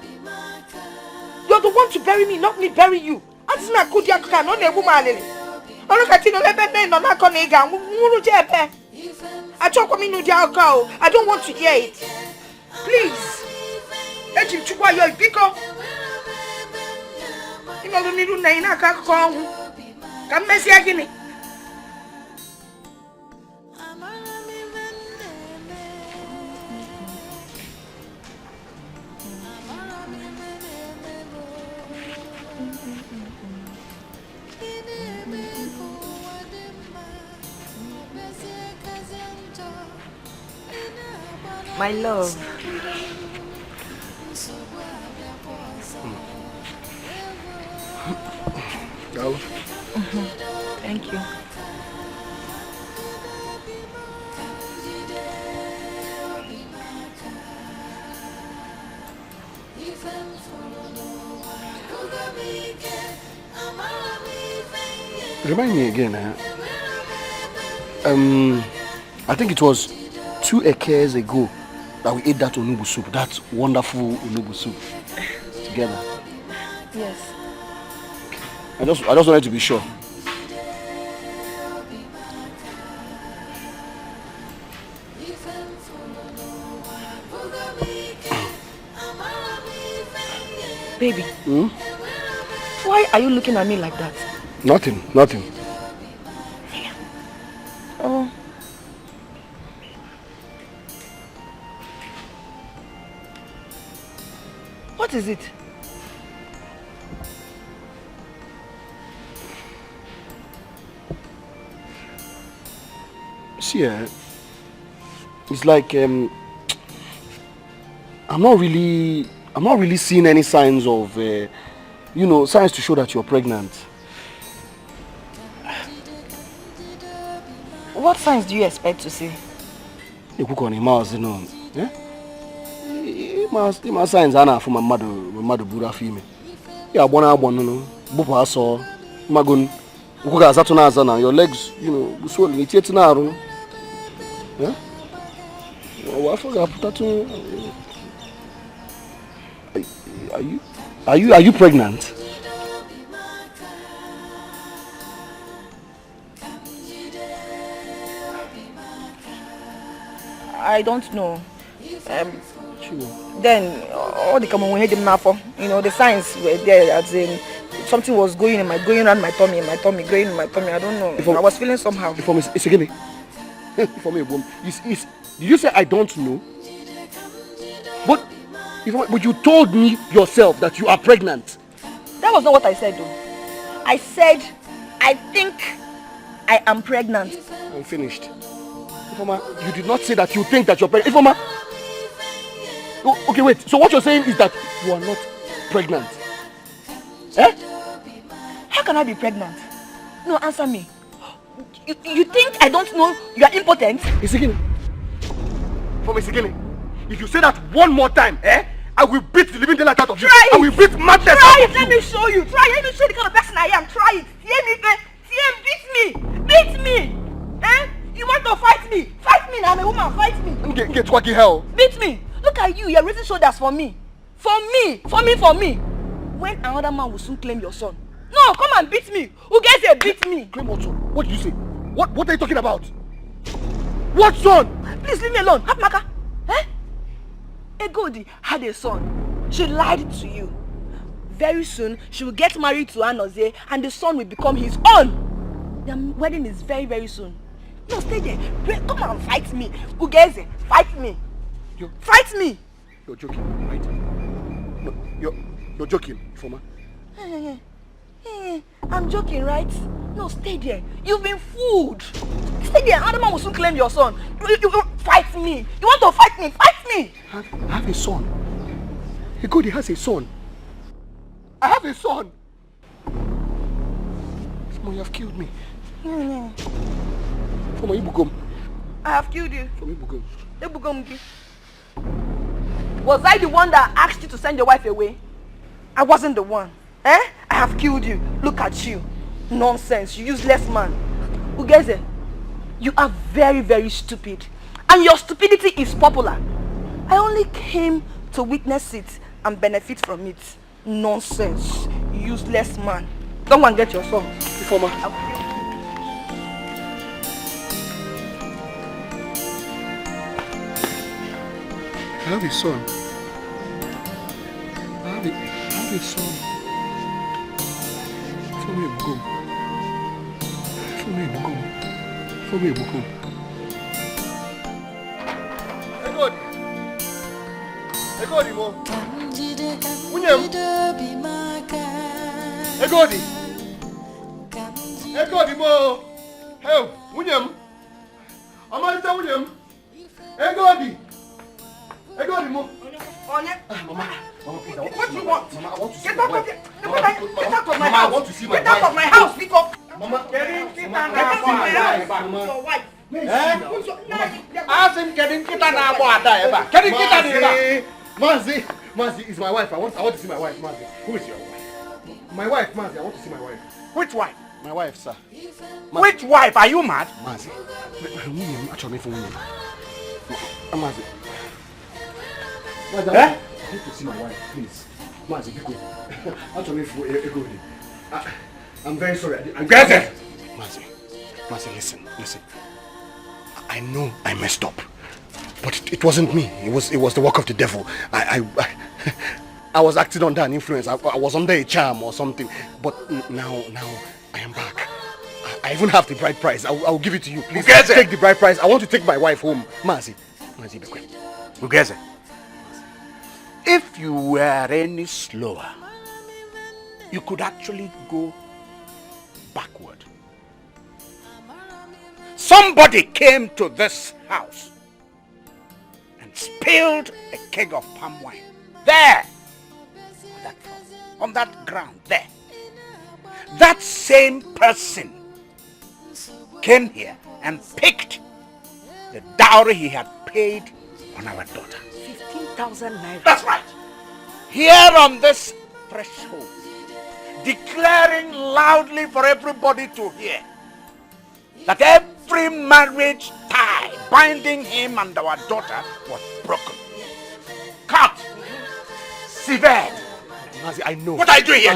[SPEAKER 7] You're the one to bury me, not me bury you. I don't want to hear it. Please. My love. Thank you.
[SPEAKER 6] Remind me again, I think it was 2 years ago that we ate that onubu soup, that wonderful onubu soup together.
[SPEAKER 7] Yes.
[SPEAKER 6] I just wanted to be sure.
[SPEAKER 7] Baby, why are you looking at me like that?
[SPEAKER 6] Nothing.
[SPEAKER 7] Oh. What is it?
[SPEAKER 6] See, it's like I'm not really seeing any signs of, signs to show that you're pregnant.
[SPEAKER 7] What signs do you expect to see?
[SPEAKER 6] You cook on a mouse, yeah? My signs are from my mother Bura female. Yeah, one, Bupa saw Magun, Uga Satunazana, your legs, swollen, it's yet now. Yeah? I forgot that. Are you pregnant?
[SPEAKER 7] I don't know. Then all the common we had them now for, the signs were there as in something was going around my tummy, going in my tummy. I don't know. I was feeling somehow.
[SPEAKER 6] It's again. For me, did you say I don't know?
[SPEAKER 2] But you told me yourself that you are pregnant.
[SPEAKER 1] That was not what I said though. I said, I think I am pregnant.
[SPEAKER 2] I'm finished. Ifeoma, you did not say that you think that you're pregnant. Ifeoma! Okay, wait. So what you're saying is that you are not pregnant? Eh?
[SPEAKER 1] How can I be pregnant? No, answer me. You think I don't know you are impotent?
[SPEAKER 2] Isigini. From Isigini. If you say that one more time, I will beat the living daylight out of you.
[SPEAKER 1] Try it.
[SPEAKER 2] I will beat madness out
[SPEAKER 1] Try
[SPEAKER 2] of
[SPEAKER 1] it.
[SPEAKER 2] you.
[SPEAKER 1] Let me show you. Try it. Let me show you the kind of person I am. Try it. Beat me. Eh? You want to fight me? Fight me now. I'm a woman. Fight me.
[SPEAKER 2] Get twaggy hell.
[SPEAKER 1] Beat me. Look at you. You're raising shoulders for me. For me. When another man will soon claim your son. No, come and beat me. Who gets a beat me?
[SPEAKER 2] Claim what son? What did you say? What are you talking about? What son?
[SPEAKER 1] Please leave me alone. Hapmaka. Eh? Egodi had a son. She lied to you. Very soon, she will get married to Anozie and the son will become his own. Their wedding is very, very soon. No, stay there. Come and fight me. Ugeze, fight me. Fight me.
[SPEAKER 2] You're joking, right? No, you're joking, Ifeoma.
[SPEAKER 1] I'm joking, right? No, stay there. You've been fooled. Stay there. Another man will soon claim your son. You fight me. You want to fight me? Fight me.
[SPEAKER 2] I have a son. Egodi has a son. I have a son. Ifeoma, you have killed me. Ifeoma, Ibugom.
[SPEAKER 1] I have killed you.
[SPEAKER 2] Ifeoma,
[SPEAKER 1] Ibugom. Was I the one that asked you to send your wife away? I wasn't the one. Eh? I have killed you. Look at you. Nonsense. You useless man. Ugeze, you are very, very stupid. And your stupidity is popular. I only came to witness it and benefit from it. Nonsense. Useless man. Don't go and get your son.
[SPEAKER 2] Ifeoma. I have a son. I have a son. For me, Ibugom. Egodi mo. Egodi mo. Hey, Wunyam. Amalita Wunyam. Egodi mo. Mama, please,
[SPEAKER 1] What do you want?
[SPEAKER 2] Mama, I want to see
[SPEAKER 1] Get out
[SPEAKER 2] my
[SPEAKER 1] of
[SPEAKER 2] wife.
[SPEAKER 1] here. Get out of my
[SPEAKER 2] Mama,
[SPEAKER 1] house.
[SPEAKER 2] I want to see my
[SPEAKER 1] Get out
[SPEAKER 2] wife.
[SPEAKER 1] of my house, before.
[SPEAKER 2] Mama,
[SPEAKER 1] Get out of my house. Your wife.
[SPEAKER 9] Ask him getting kita na abo ada eba. Getting kita ni eba.
[SPEAKER 2] Mazi is my wife. I want to see my wife, Mazi. Who is your wife? My wife, Mazi. I want to see my wife.
[SPEAKER 9] Which wife?
[SPEAKER 2] My wife, sir.
[SPEAKER 9] Which wife? Are you mad?
[SPEAKER 2] Mazi. Actually, for Mazi. Mazi, I need to see my wife, please. Mazi, be good. Actually, for Egodi. I'm very sorry.
[SPEAKER 9] Get it.
[SPEAKER 2] Mazi, listen. I know I messed up, but it wasn't me. It was the work of the devil. I was acting under an influence. I was under a charm or something. But now I am back. I even have the bride price. I'll give it to you. Please take the bride price. I want to take my wife home. Mazi, be quick.
[SPEAKER 9] Ugeze, if you were any slower, you could actually go backward. Somebody came to this house and spilled a keg of palm wine there on that floor, on that ground there. That same person came here and picked the dowry he had paid on our daughter.
[SPEAKER 7] 15,000 naira.
[SPEAKER 9] That's right. Here on this threshold, declaring loudly for everybody to hear that every marriage tie binding him and our daughter was broken, cut, severed.
[SPEAKER 2] Mazi, I know.
[SPEAKER 9] What are you doing here?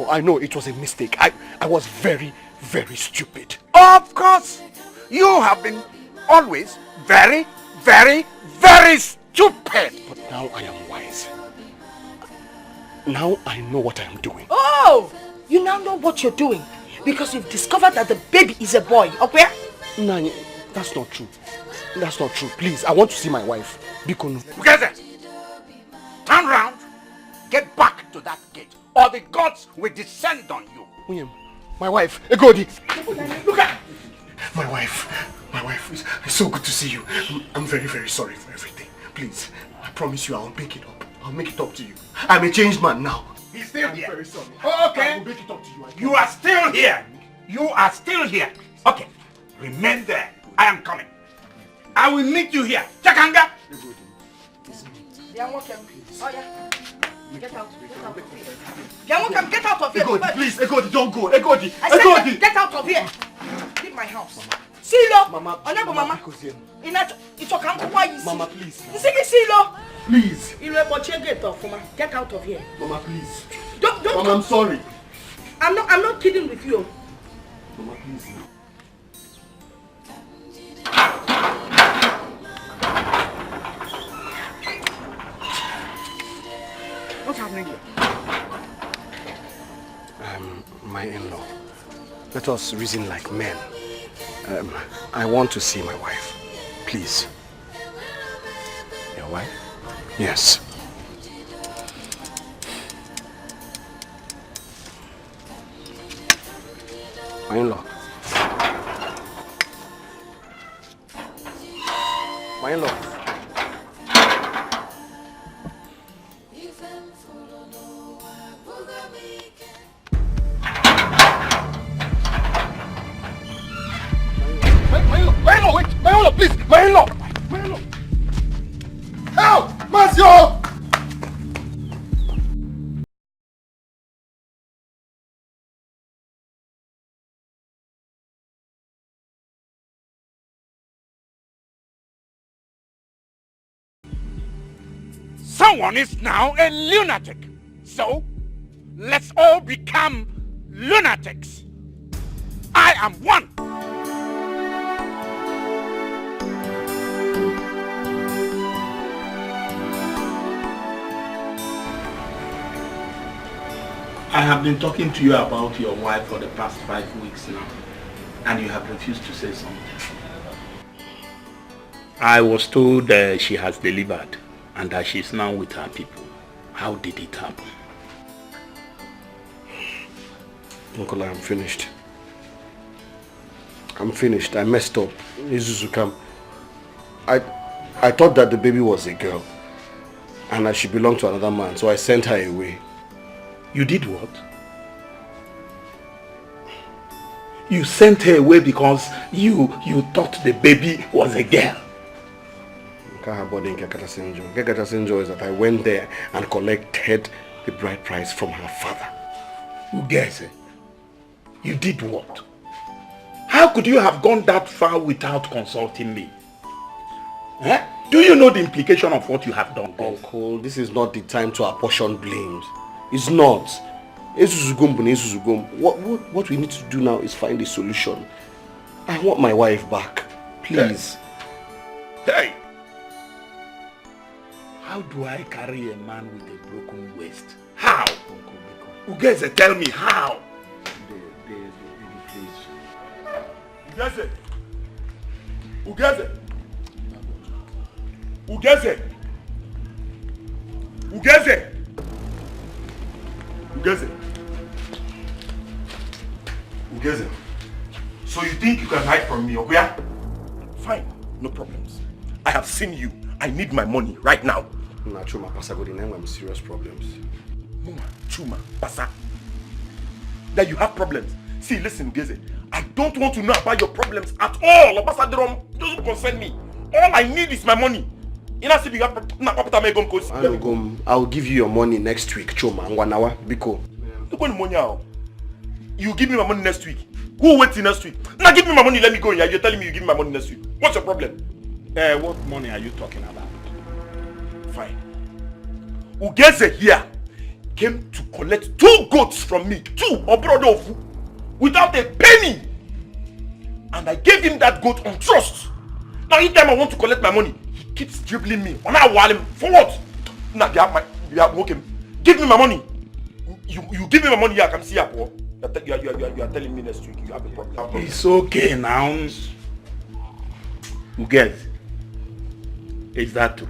[SPEAKER 2] I know. It was a mistake. I was very, very stupid.
[SPEAKER 9] Of course, you have been always very, very, very stupid.
[SPEAKER 2] But now I am wise. Now I know what I am doing.
[SPEAKER 7] Oh! You now know what you're doing because you've discovered that the baby is a boy. Okay?
[SPEAKER 2] Nani, that's not true. That's not true. Please, I want to see my wife. Bikonu.
[SPEAKER 9] Ugeze, turn round, get back to that gate, or the gods will descend on you.
[SPEAKER 2] William, my wife, Egodi. Look at my wife. My wife, it's so good to see you. I'm very, very sorry for everything. Please, I promise you I'll make it up. I'll make it up to you. I'm a changed man now.
[SPEAKER 9] He's still here.
[SPEAKER 2] I'm very sorry.
[SPEAKER 9] Okay.
[SPEAKER 2] I will make it up to you.
[SPEAKER 9] You are still here. You are still here. Okay. Remain there. I am coming. I will meet you here. Chakanga.
[SPEAKER 7] Get out. Get out of here.
[SPEAKER 2] Egodi, please, Egodi, don't go. Egodi,
[SPEAKER 7] I said
[SPEAKER 2] Egodi.
[SPEAKER 7] get out of here. Leave my house. Silo.
[SPEAKER 2] Mama,
[SPEAKER 7] Mama.
[SPEAKER 2] Mama, please.
[SPEAKER 7] Silo.
[SPEAKER 2] Please.
[SPEAKER 7] Get out of here.
[SPEAKER 2] Mama, please.
[SPEAKER 7] Don't.
[SPEAKER 2] Mama, I'm sorry.
[SPEAKER 7] I'm not kidding with you.
[SPEAKER 2] Mama, please.
[SPEAKER 7] What's happening here?
[SPEAKER 2] My in-law. Let us reason like men. I want to see my wife. Please.
[SPEAKER 9] Your wife?
[SPEAKER 2] Yes. My in-law. My in-law. My in-law, wait! My in-law, please! My in-law! My in-law! Help! Masio!
[SPEAKER 9] Someone is now a lunatic. So, let's all become lunatics. I am one.
[SPEAKER 10] I have been talking to you about your wife for the past 5 weeks now, and you have refused to say something. I was told she has delivered and that she's now with her people. How did it happen?
[SPEAKER 2] Uncle, I'm finished. I'm finished. I messed up. Izuzukam. I thought that the baby was a girl and that she belonged to another man, so I sent her away.
[SPEAKER 10] You did what? You sent her away because you thought the baby was a girl.
[SPEAKER 2] Kekatasinjo is that I went there and collected the bride price from her father.
[SPEAKER 10] Ugeze, you did what? How could you have gone that far without consulting me? Eh? Do you know the implication of what you have done?
[SPEAKER 2] Uncle, this is not the time to apportion blames. It's not. What we need to do now is find a solution. I want my wife back. Please.
[SPEAKER 10] Hey! How do I carry a man with a broken waist? How? Ugeze, tell me how?
[SPEAKER 4] Ugeze! Ugeze! Ugeze! Ugeze! Ugeze! Ugeze! So you think you can hide from me, okay? Fine, no problems. I have seen you. I need my money right now.
[SPEAKER 2] Chuma, Pasagodi, now I'm serious problems.
[SPEAKER 4] Mama, Chuma, Pasa. That you have problems. See, listen, Ugeze. I don't want to know about your problems at all. Obasadrom, it doesn't concern me. All I need is my money.
[SPEAKER 2] I'll give you your money next week, Chuma. Biko.
[SPEAKER 4] You give me my money next week. Who will wait till next week? Now give me my money, let me go. You're telling me you give me my money next week. What's your problem?
[SPEAKER 10] What money are you talking about?
[SPEAKER 4] Fine. Ugeze here came to collect 2 goats from me. 2 Obrodofu. Without a penny. And I gave him that goat on trust. Now anytime I want to collect my money, he keeps dribbling me. For what? Now give me my money. You give me my money, I can see you are telling me next week you have a problem.
[SPEAKER 10] It's okay now. Ugeze, is that true?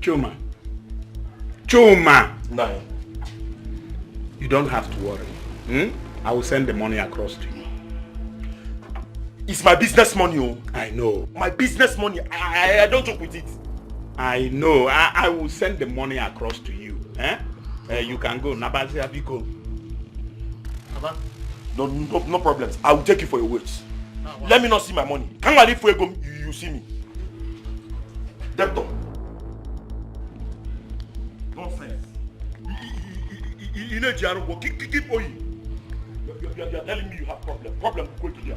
[SPEAKER 10] Chuma. Chuma!
[SPEAKER 4] No.
[SPEAKER 10] You don't have to worry. I will send the money across to you.
[SPEAKER 4] It's my business money, oh.
[SPEAKER 10] I know.
[SPEAKER 4] My business money. I don't joke with it.
[SPEAKER 10] I know. I will send the money across to you. You can go. Nabazi Abiko.
[SPEAKER 4] No problems. I will take you for your words. Let me not see my money. Can't I leave for you see me? Debtor. Nonsense. You know, Jaro, keep owing. You're telling me you have problem. Problem, go to there.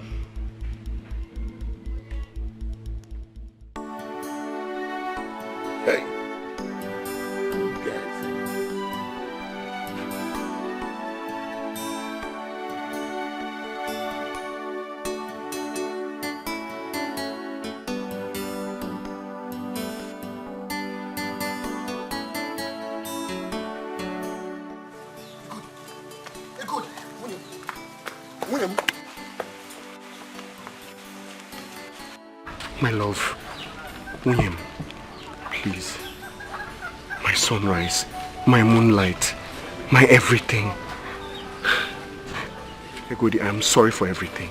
[SPEAKER 10] Hey.
[SPEAKER 6] My love, William, please. My sunrise, my moonlight, my everything. Egodi, I'm sorry for everything.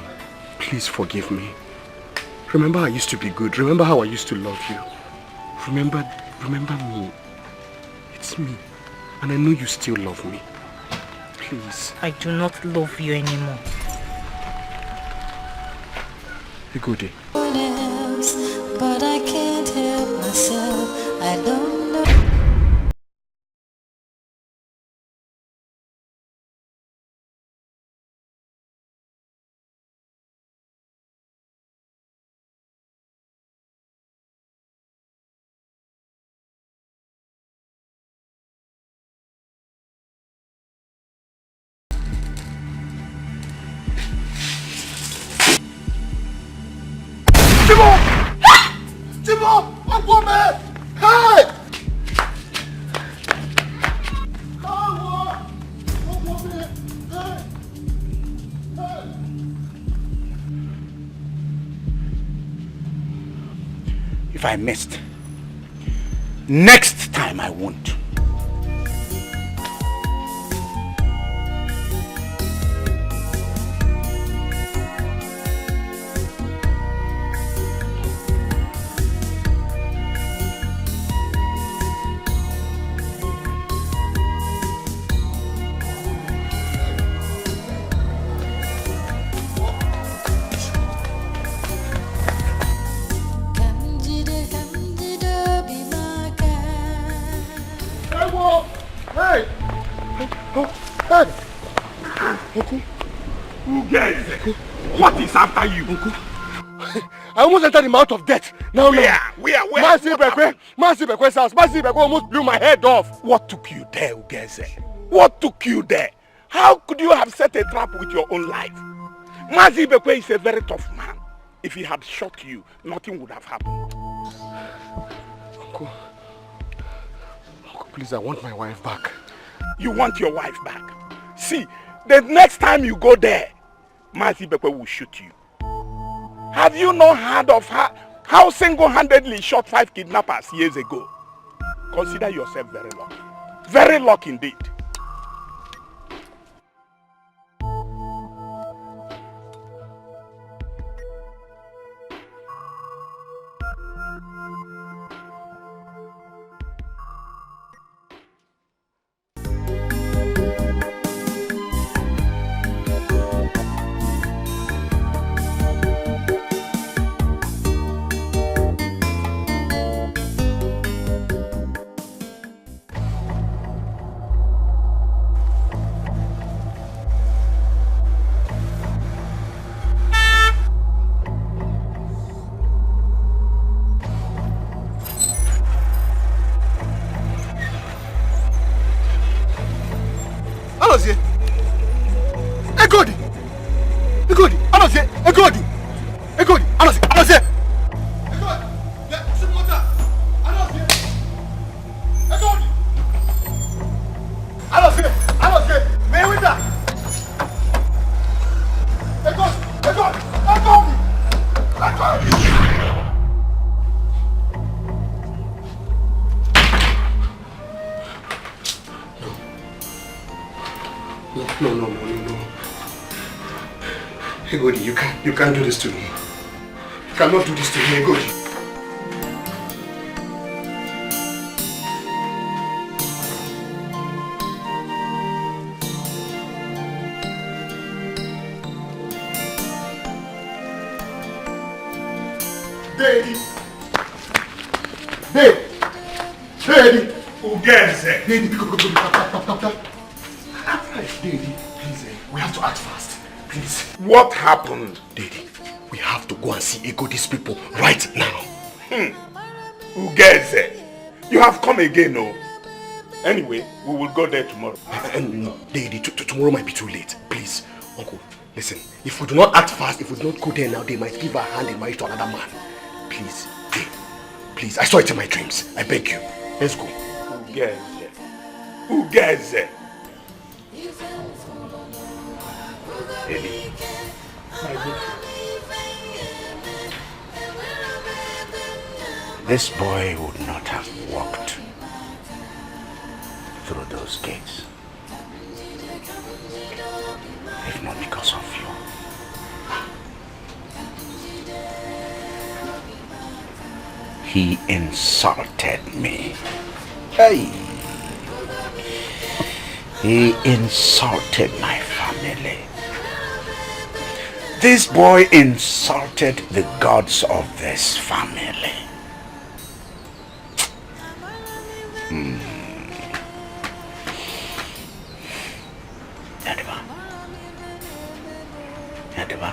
[SPEAKER 6] Please forgive me. Remember I used to be good. Remember how I used to love you. Remember me. It's me. And I know you still love me. Please.
[SPEAKER 1] I do not love you anymore.
[SPEAKER 6] Egodi.
[SPEAKER 5] But I can't help myself. I don't know.
[SPEAKER 2] Hey!
[SPEAKER 9] If I missed, next time I won't.
[SPEAKER 10] What is after you? Uncle?
[SPEAKER 2] I almost entered the mouth of death. Now,
[SPEAKER 10] Where?
[SPEAKER 2] Mazi Bekwe's house. Mazi Bekwe almost blew my head off.
[SPEAKER 10] What took you there, Ugeze? What took you there? How could you have set a trap with your own life? Mazi Bekwe is a very tough man. If he had shot you, nothing would have happened.
[SPEAKER 6] Uncle, please, I want my wife back.
[SPEAKER 10] You want your wife back? See, the next time you go there, Mazi Bekwe will shoot you. Have you not heard of how single-handedly shot 5 kidnappers years ago? Consider yourself very lucky. Very lucky indeed.
[SPEAKER 6] Egodi, you can't do this to me. You cannot do this to me, Egodi.
[SPEAKER 4] Daddy! Daddy!
[SPEAKER 10] Who gets it?
[SPEAKER 4] Daddy, stop. Daddy, please, we have to act fast. Please.
[SPEAKER 10] What happened?
[SPEAKER 6] Daddy, we have to go and see Egodi's people right now.
[SPEAKER 10] Who gets it? You have come again, no? Anyway, we will go there tomorrow.
[SPEAKER 6] No, Daddy, tomorrow might be too late. Please, Uncle, listen. If we do not act fast, if we do not go there now, they might give our hand in marriage to another man. Please, Dave, please, I saw it in my dreams. I beg you. Let's go.
[SPEAKER 10] Who gets it? Who gets it?
[SPEAKER 9] Eddie,
[SPEAKER 10] My good friend.
[SPEAKER 9] this boy would not have walked through those gates if not because of you. He insulted me. Hey! He insulted my family. This boy insulted the gods of this family. Yadiba,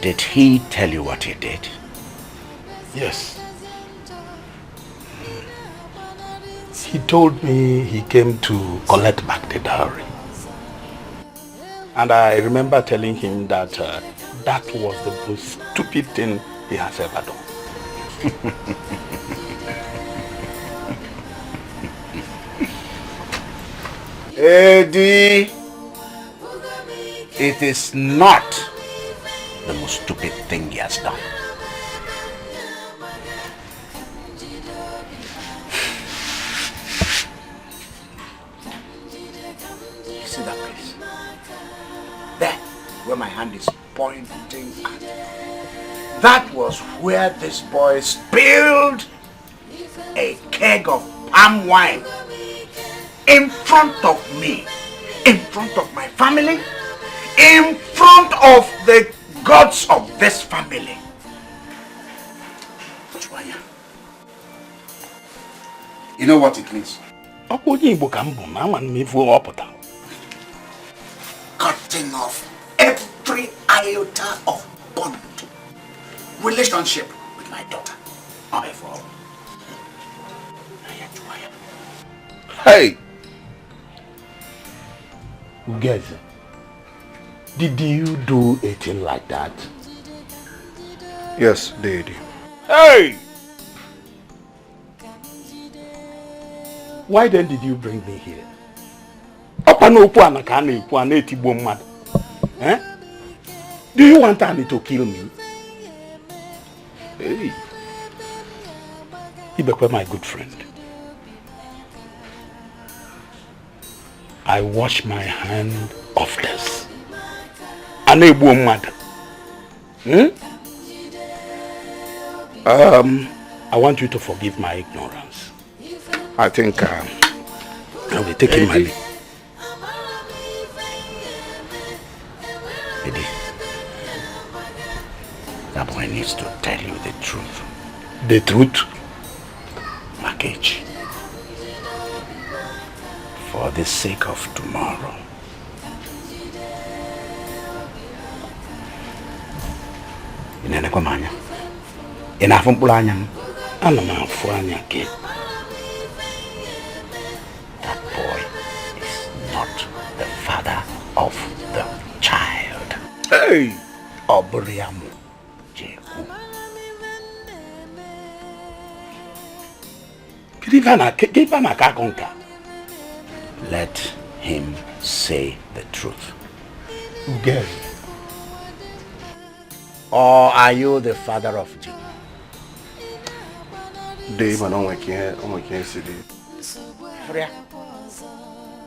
[SPEAKER 9] did he tell you what he did?
[SPEAKER 11] Yes. He told me he came to collect back the dowry. And I remember telling him that that was the most stupid thing he has ever done.
[SPEAKER 9] Eddie, it is not the most stupid thing he has done. You see that place? There, where my hand is pointing at. That was where this boy spilled a keg of palm wine in front of me, in front of my family, in front of the gods of this family. You know what it means? Cutting off every iota of bond, relationship with my daughter. My fault. Hey!
[SPEAKER 11] Guys, did you do a thing like that?
[SPEAKER 6] Yes, Daddy.
[SPEAKER 10] Hey!
[SPEAKER 11] Why then did you bring me here? Eh? Do you want Annie to kill me? Hey. Ibekwe, my good friend. I wash my hand of this. I want you to forgive my ignorance. I think I'll be taking my leave.
[SPEAKER 9] Eddie, that boy needs to tell you the truth.
[SPEAKER 11] The truth?
[SPEAKER 9] Makech. For the sake of tomorrow. Inene kwa manya. Inafu mpulanya.
[SPEAKER 11] Ana mafanya ke.
[SPEAKER 9] That boy is not the father of the child.
[SPEAKER 10] Hey!
[SPEAKER 9] Obriamu Jeku. Let him say the truth.
[SPEAKER 11] Yes.
[SPEAKER 9] Or are you the father of Jeku?
[SPEAKER 6] Dave, I don't can't see it.
[SPEAKER 9] Freya.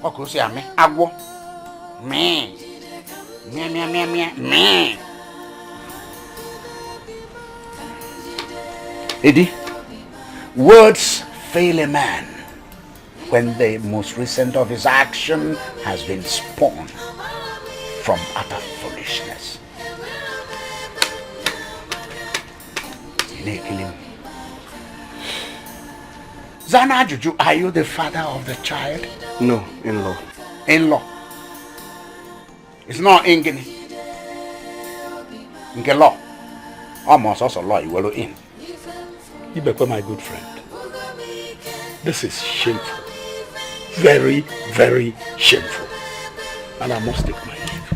[SPEAKER 9] Okusi ame agwo. Me. Meh. Eddie, words fail a man when the most recent of his action has been spawned from utter foolishness. Zana Juju, are you the father of the child?
[SPEAKER 6] No, in-law.
[SPEAKER 9] In-law. It's not Ingeni. Nke law. Almost also law you will in.
[SPEAKER 11] Ibekwe, my good friend. This is shameful. Very, very shameful. And I must take my leave.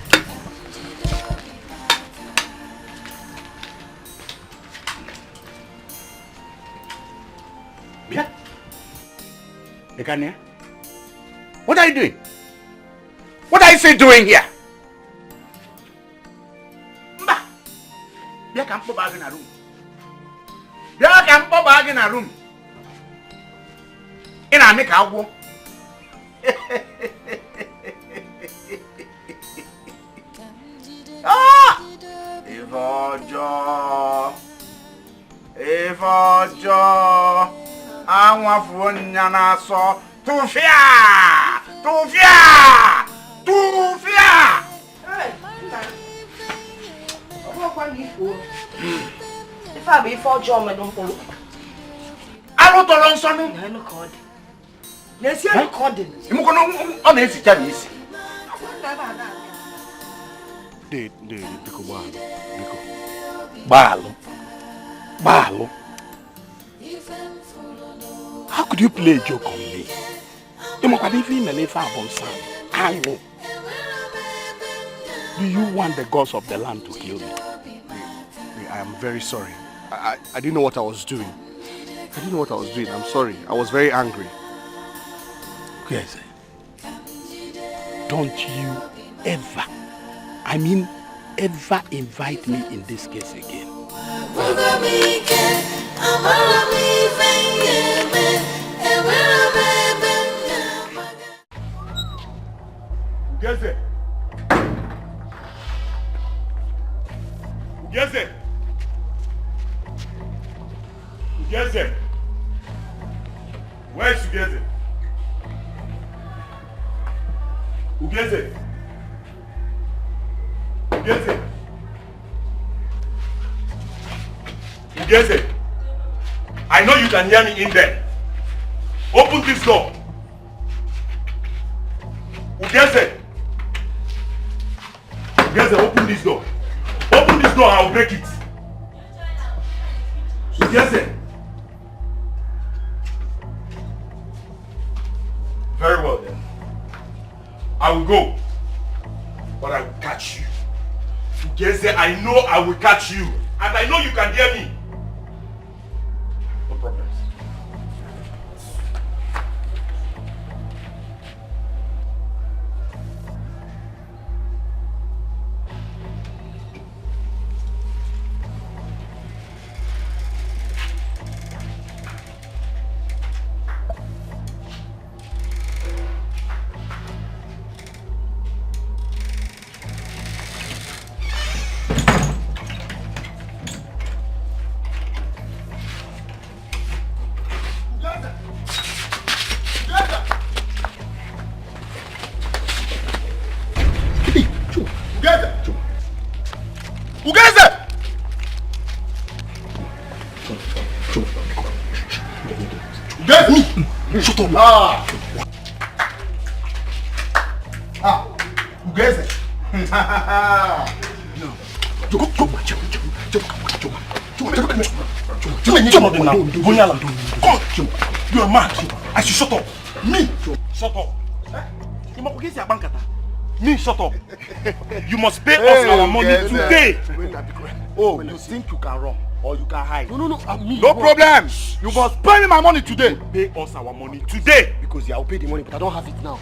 [SPEAKER 9] Yeah. Ekania, what are you doing? What are you doing here? Mba, bia ka mpo bag na room. Bia ka mpo bag na room. Ina me ka agwo. Ah! Ivojo. Anwafu nya na so. Tufia!
[SPEAKER 7] Hey, if I be for John, I don't follow.
[SPEAKER 9] I don't know something.
[SPEAKER 7] I'm recording. Yes, you're recording.
[SPEAKER 9] You go on this Chinese.
[SPEAKER 11] Balo. How could you play a joke on me? Do you want the gods of the land to kill me?
[SPEAKER 6] I am very sorry. I didn't know what I was doing. I'm sorry. I was very angry.
[SPEAKER 11] Yes. Don't you ever, I mean ever invite me in this case again.
[SPEAKER 10] Ugeze. Where's Ugeze? Ugeze, I know you can hear me in there. Open this door. Ugeze, open this door. Open this door, I'll break it. Ugeze. Very well then. I will go, but I will catch you. Ugeze, I know I will catch you, and I know you can hear me. No problems.
[SPEAKER 4] Shut up. Ugeze. You're mad. I should shut up. Me. Shut up. Me, shut up. You must pay us our money today.
[SPEAKER 3] Oh, you think you can run or you can hide?
[SPEAKER 4] No, me.
[SPEAKER 10] No problem.
[SPEAKER 3] You must pay me my money today.
[SPEAKER 10] Pay us our money today.
[SPEAKER 6] Because I'll pay the money, but I don't have it now.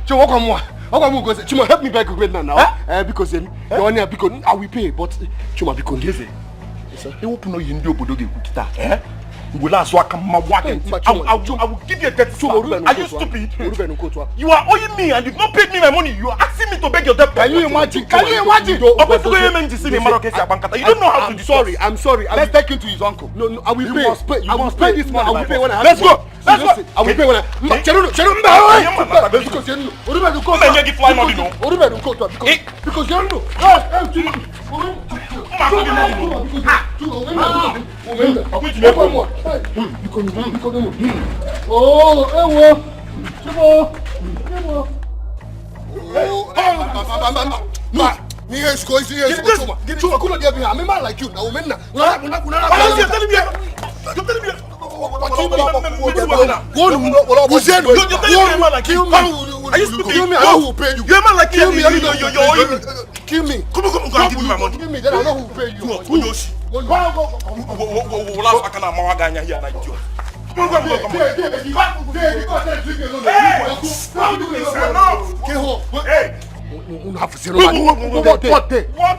[SPEAKER 6] Chuma, help me beg right now. Because the money, because I will pay, but Chuma, because you open no window, but
[SPEAKER 10] will ask what come my work. I will give you a debt. Are you stupid? You are owing me and you've not paid me my money. You are asking me to beg your debt.
[SPEAKER 2] Can you imagine? Can you imagine?
[SPEAKER 10] You don't know how to discuss.
[SPEAKER 2] I'm sorry.
[SPEAKER 3] Let's take him to his uncle.
[SPEAKER 2] No, I will pay.
[SPEAKER 3] You must pay.
[SPEAKER 2] I will pay this money. I will pay when I have
[SPEAKER 10] Let's go.
[SPEAKER 2] Let's go. I will pay when I. Because you know. Kill me. Come on, give me my money. Give me, then I know who will pay you.
[SPEAKER 10] What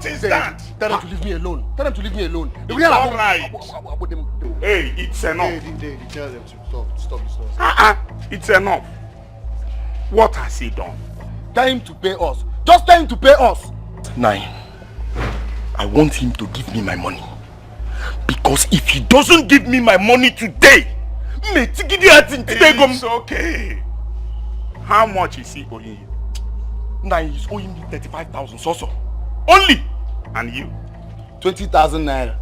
[SPEAKER 10] is that?
[SPEAKER 2] Tell them to leave me alone. Tell them to leave me alone.
[SPEAKER 10] It's all right. Hey, it's enough.
[SPEAKER 2] Tell them to stop this nonsense.
[SPEAKER 10] It's enough. What has he done?
[SPEAKER 2] Tell him to pay us. Just tell him to pay us.
[SPEAKER 10] 9. I want him to give me my money. Because if he doesn't give me my money today, it's okay. How much is he owing you? 9, he's owing me 35,000 so. Only. And you?
[SPEAKER 3] 20,000 naira.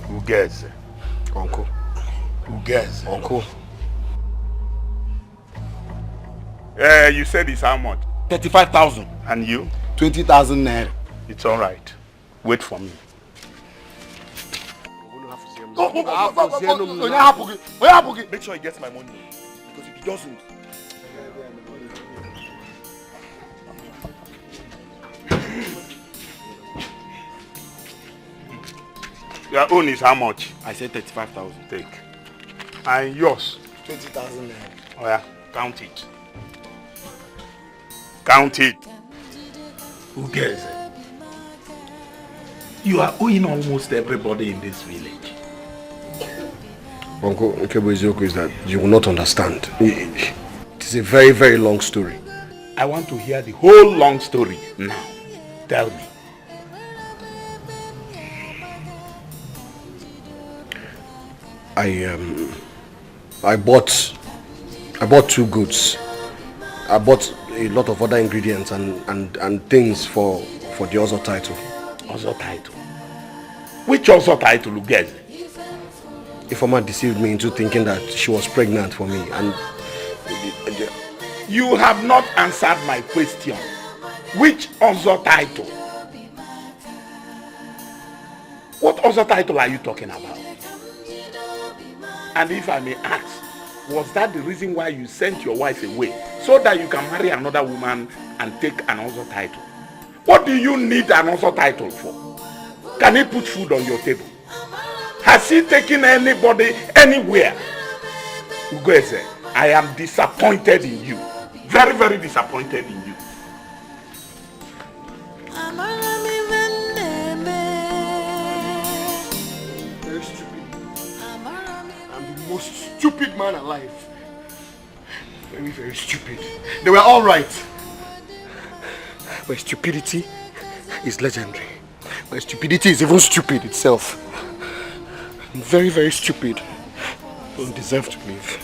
[SPEAKER 10] Who gets?
[SPEAKER 2] Uncle.
[SPEAKER 10] Who gets?
[SPEAKER 2] Uncle.
[SPEAKER 10] You said it's how much?
[SPEAKER 2] 35,000.
[SPEAKER 10] And you?
[SPEAKER 3] 20,000 naira.
[SPEAKER 10] It's all right. Wait for me. Make sure he gets my money. Because if he doesn't... Your own is how much?
[SPEAKER 2] I said 35,000.
[SPEAKER 10] Take. And yours?
[SPEAKER 3] 20,000 naira.
[SPEAKER 10] Oh yeah, count it. Count it. Who cares? You are owing almost everybody in this village.
[SPEAKER 6] Uncle Nkebo is that you will not understand. It is a very, very long story.
[SPEAKER 10] I want to hear the whole long story now. Tell me.
[SPEAKER 6] I bought 2 goods. I bought a lot of other ingredients and things for the Ozo title.
[SPEAKER 10] Ozo title? Which Ozo title, Lugeze?
[SPEAKER 6] Ifeoma deceived me into thinking that she was pregnant for me, and
[SPEAKER 10] you have not answered my question. Which Ozo title? What Ozo title are you talking about? And if I may ask, was that the reason why you sent your wife away? So that you can marry another woman and take another title? What do you need another title for? Can he put food on your table? Has he taken anybody anywhere? Ugweze, I am disappointed in you. Very, very disappointed in you.
[SPEAKER 2] Very stupid. I'm the most stupid man alive. Very, very stupid. They were all right. My stupidity is legendary. My stupidity is even stupid itself. I'm very, very stupid. I don't deserve to live.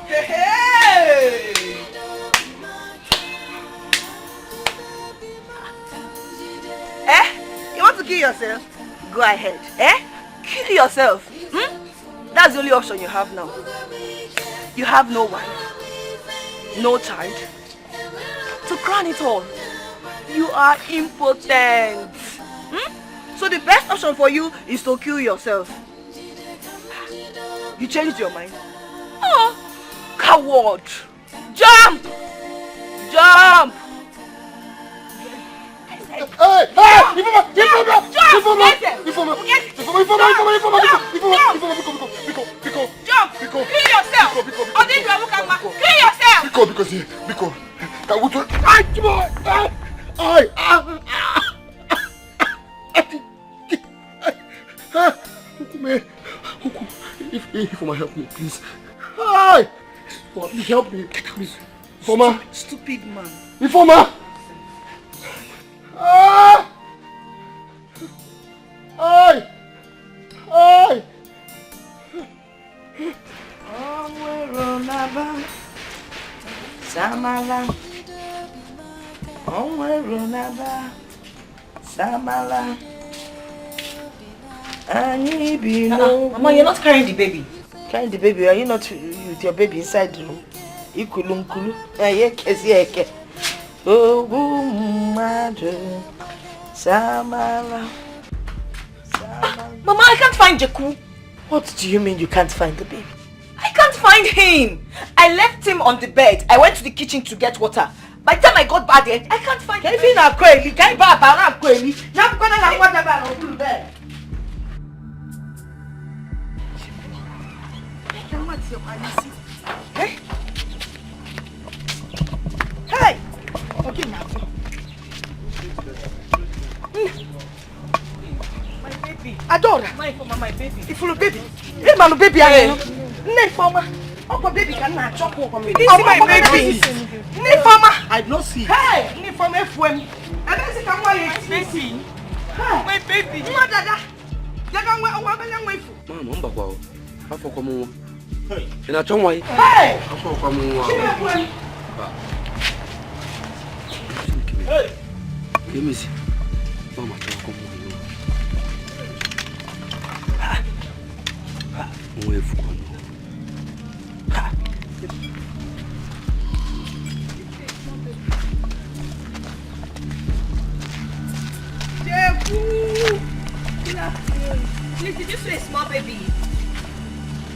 [SPEAKER 1] Hey! You want to kill yourself? Go ahead. Kill yourself. That's the only option you have now. You have no wife, no child. To crown it all, you are impotent. So the best option for you is to kill yourself. You changed your mind. Oh, coward! Jump! Jump!
[SPEAKER 6] Ifoma, help me, please. Hi! Ifoma, please help me, please. Ifoma.
[SPEAKER 7] Stupid man.
[SPEAKER 6] Ifoma! Ah! Hi! Hi!
[SPEAKER 7] Samala. Samala.
[SPEAKER 1] Mama, you're not carrying the baby.
[SPEAKER 7] Carrying the baby? Are you not with your baby inside the room? Ikulunkulu. Oh, mother. Samala.
[SPEAKER 1] Mama, I can't find Jaku.
[SPEAKER 7] What do you mean you can't find the baby?
[SPEAKER 1] I can't find him. I left him on the bed. I went to the kitchen to get water. By the time I got back there, I can't find him.
[SPEAKER 7] Can you not Kweli? Can you buy a Kweli? Now I'm gonna have water back on the bed.
[SPEAKER 1] Hey! Hey! Okay, now. My baby.
[SPEAKER 7] Adora.
[SPEAKER 1] My baby.
[SPEAKER 7] Ifulu baby. Hey, man, baby, I know. Nefoma. Oh, baby, can not chop over me.
[SPEAKER 1] This is my baby.
[SPEAKER 7] Nefoma.
[SPEAKER 6] I did not see.
[SPEAKER 7] Hey, Nefoma FM. And this is
[SPEAKER 1] Baby. My baby.
[SPEAKER 7] What dada? Jaga wait for.
[SPEAKER 6] Mama, I'm back. How for come? Hey. In a chongway.
[SPEAKER 7] Hey.
[SPEAKER 6] How for come?
[SPEAKER 7] Hey.
[SPEAKER 6] Let me see. Mama, come on. Wait for come.
[SPEAKER 1] Please, did you say a small baby?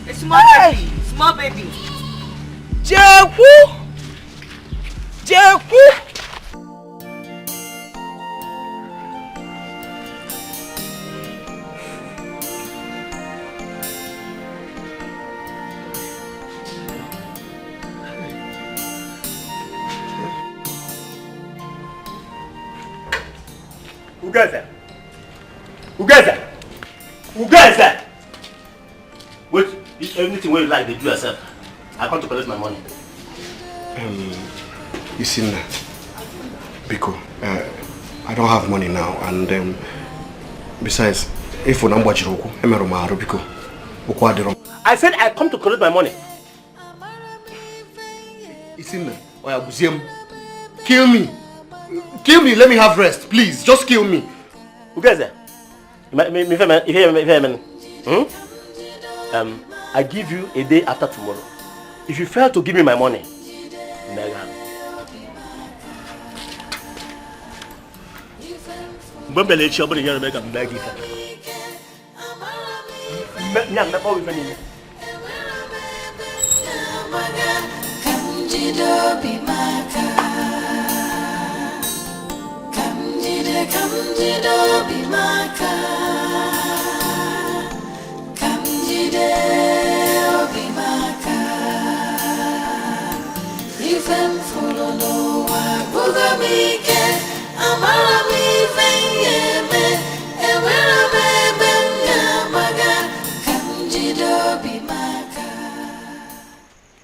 [SPEAKER 1] A small baby. Small baby.
[SPEAKER 7] Jaku.
[SPEAKER 3] Who guys that? Wait, if anything where you like, they do yourself. I come to collect my money.
[SPEAKER 6] You see that? Biko, I don't have money now, and besides, if we don't watch Roku, Biko,
[SPEAKER 3] I said I come to collect my money.
[SPEAKER 6] You see that? Kill me. Kill me, let me have rest, please. Just kill me.
[SPEAKER 3] Who guys that? I give you a day after tomorrow. If you fail to give me my money,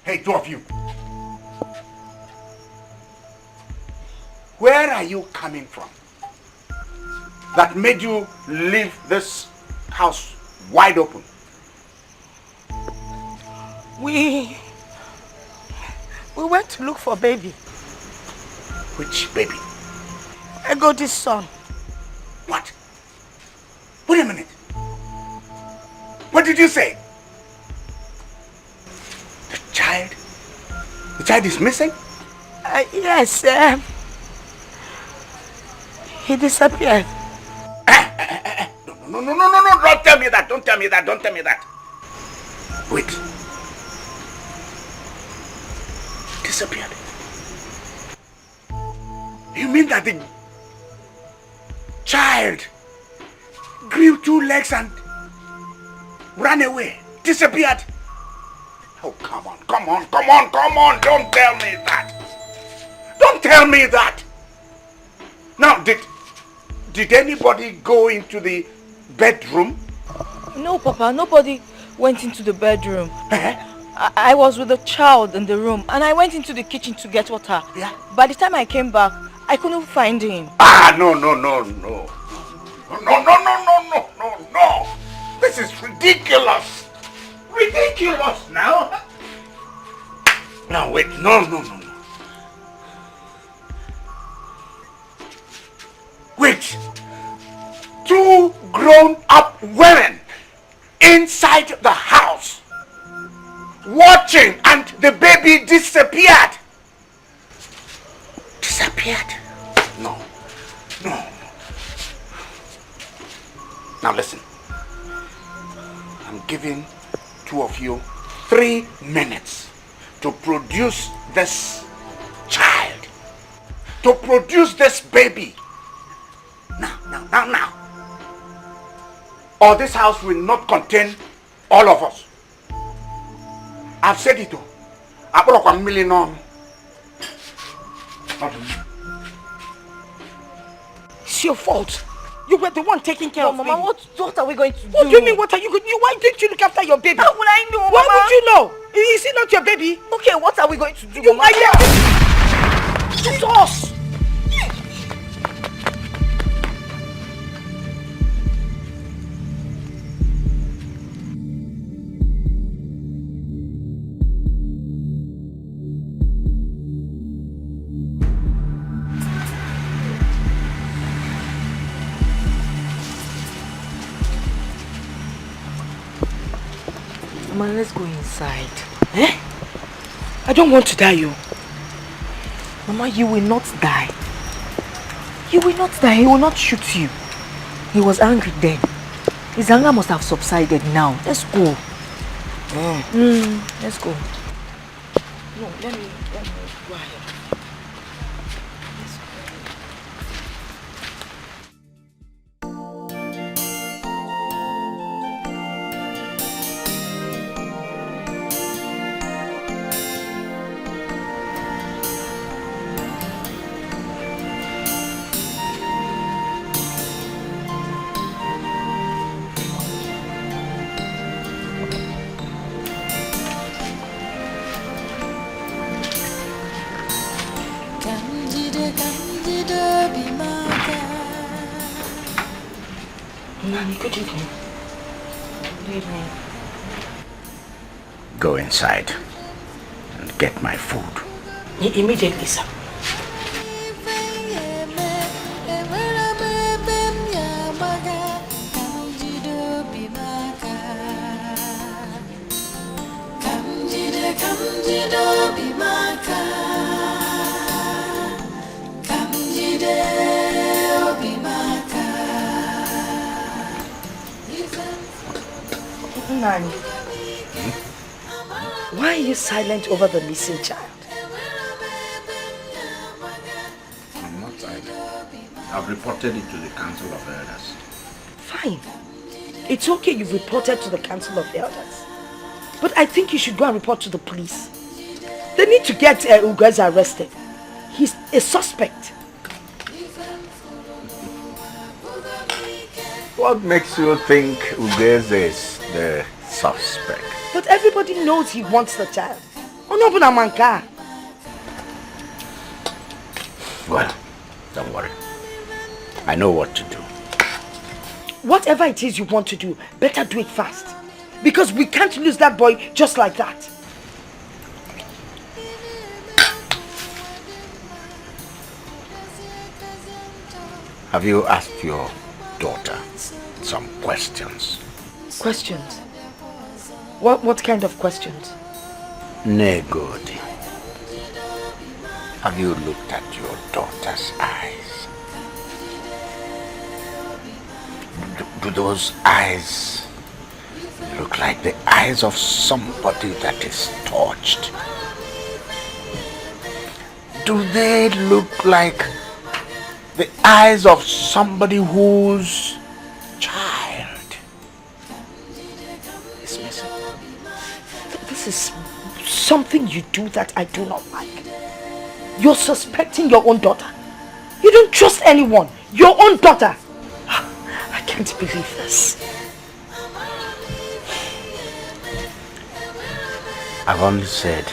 [SPEAKER 9] Hey, two of you. Where are you coming from? That made you leave this house wide open?
[SPEAKER 7] We went to look for baby.
[SPEAKER 9] Which baby?
[SPEAKER 7] Ego's son.
[SPEAKER 9] What? Wait a minute. What did you say? The child is missing?
[SPEAKER 7] Yes, he disappeared.
[SPEAKER 9] No, don't tell me that, don't tell me that. Wait. Disappeared? You mean that the child grew 2 legs and ran away, disappeared? Oh, come on, don't tell me that. Don't tell me that. Now, did anybody go into the bedroom?
[SPEAKER 1] No, Papa, nobody went into the bedroom. I was with the child in the room and I went into the kitchen to get water.
[SPEAKER 9] Yeah.
[SPEAKER 1] By the time I came back, I couldn't find him.
[SPEAKER 9] No. No. This is ridiculous. Ridiculous now. No, wait. No. Wait. 2 grown-up women inside the house watching and the baby disappeared. No. Now listen. I'm giving 2 of you 3 minutes to produce this child, to produce this baby. Now. Or this house will not contain all of us. I've said it. I broke 1 million on.
[SPEAKER 7] It's your fault. You were the one taking care of
[SPEAKER 1] Mama,
[SPEAKER 7] baby.
[SPEAKER 1] what are we going to do?
[SPEAKER 7] What do you mean, what are you going to do? Why didn't you look after your baby?
[SPEAKER 1] How will I know,
[SPEAKER 7] Why
[SPEAKER 1] Mama?
[SPEAKER 7] would you know? Is it not your baby?
[SPEAKER 1] Okay, what are we going to do,
[SPEAKER 7] You
[SPEAKER 1] Mama?
[SPEAKER 7] might have. It's us.
[SPEAKER 1] Mama, let's go inside.
[SPEAKER 7] I don't want to die, you.
[SPEAKER 1] Mama, you will not die. You will not die. He will not shoot you. He was angry then. His anger must have subsided now. Let's go. Let's go.
[SPEAKER 7] No, let me go ahead.
[SPEAKER 1] Good evening. Good evening.
[SPEAKER 9] Go inside and get my food.
[SPEAKER 7] Immediately, sir.
[SPEAKER 1] Nani, why are you silent over the missing child?
[SPEAKER 9] I'm not silent. I've reported it to the Council of Elders.
[SPEAKER 1] Fine. It's okay you've reported to the Council of Elders. But I think you should go and report to the police. They need to get Ugeza arrested. He's a suspect.
[SPEAKER 9] What makes you think Ugeze is the suspect?
[SPEAKER 1] But everybody knows he wants the child. Onobuna Manka.
[SPEAKER 9] Well, don't worry. I know what to do.
[SPEAKER 1] Whatever it is you want to do, better do it fast. Because we can't lose that boy just like that.
[SPEAKER 9] Have you asked your daughter some questions?
[SPEAKER 1] Questions? What kind of questions?
[SPEAKER 9] Negodi. Have you looked at your daughter's eyes? Do those eyes look like the eyes of somebody that is touched? Do they look like the eyes of somebody whose child is missing?
[SPEAKER 1] This is something you do that I do not like. You're suspecting your own daughter. You don't trust anyone. Your own daughter. I can't believe this.
[SPEAKER 9] I've only said,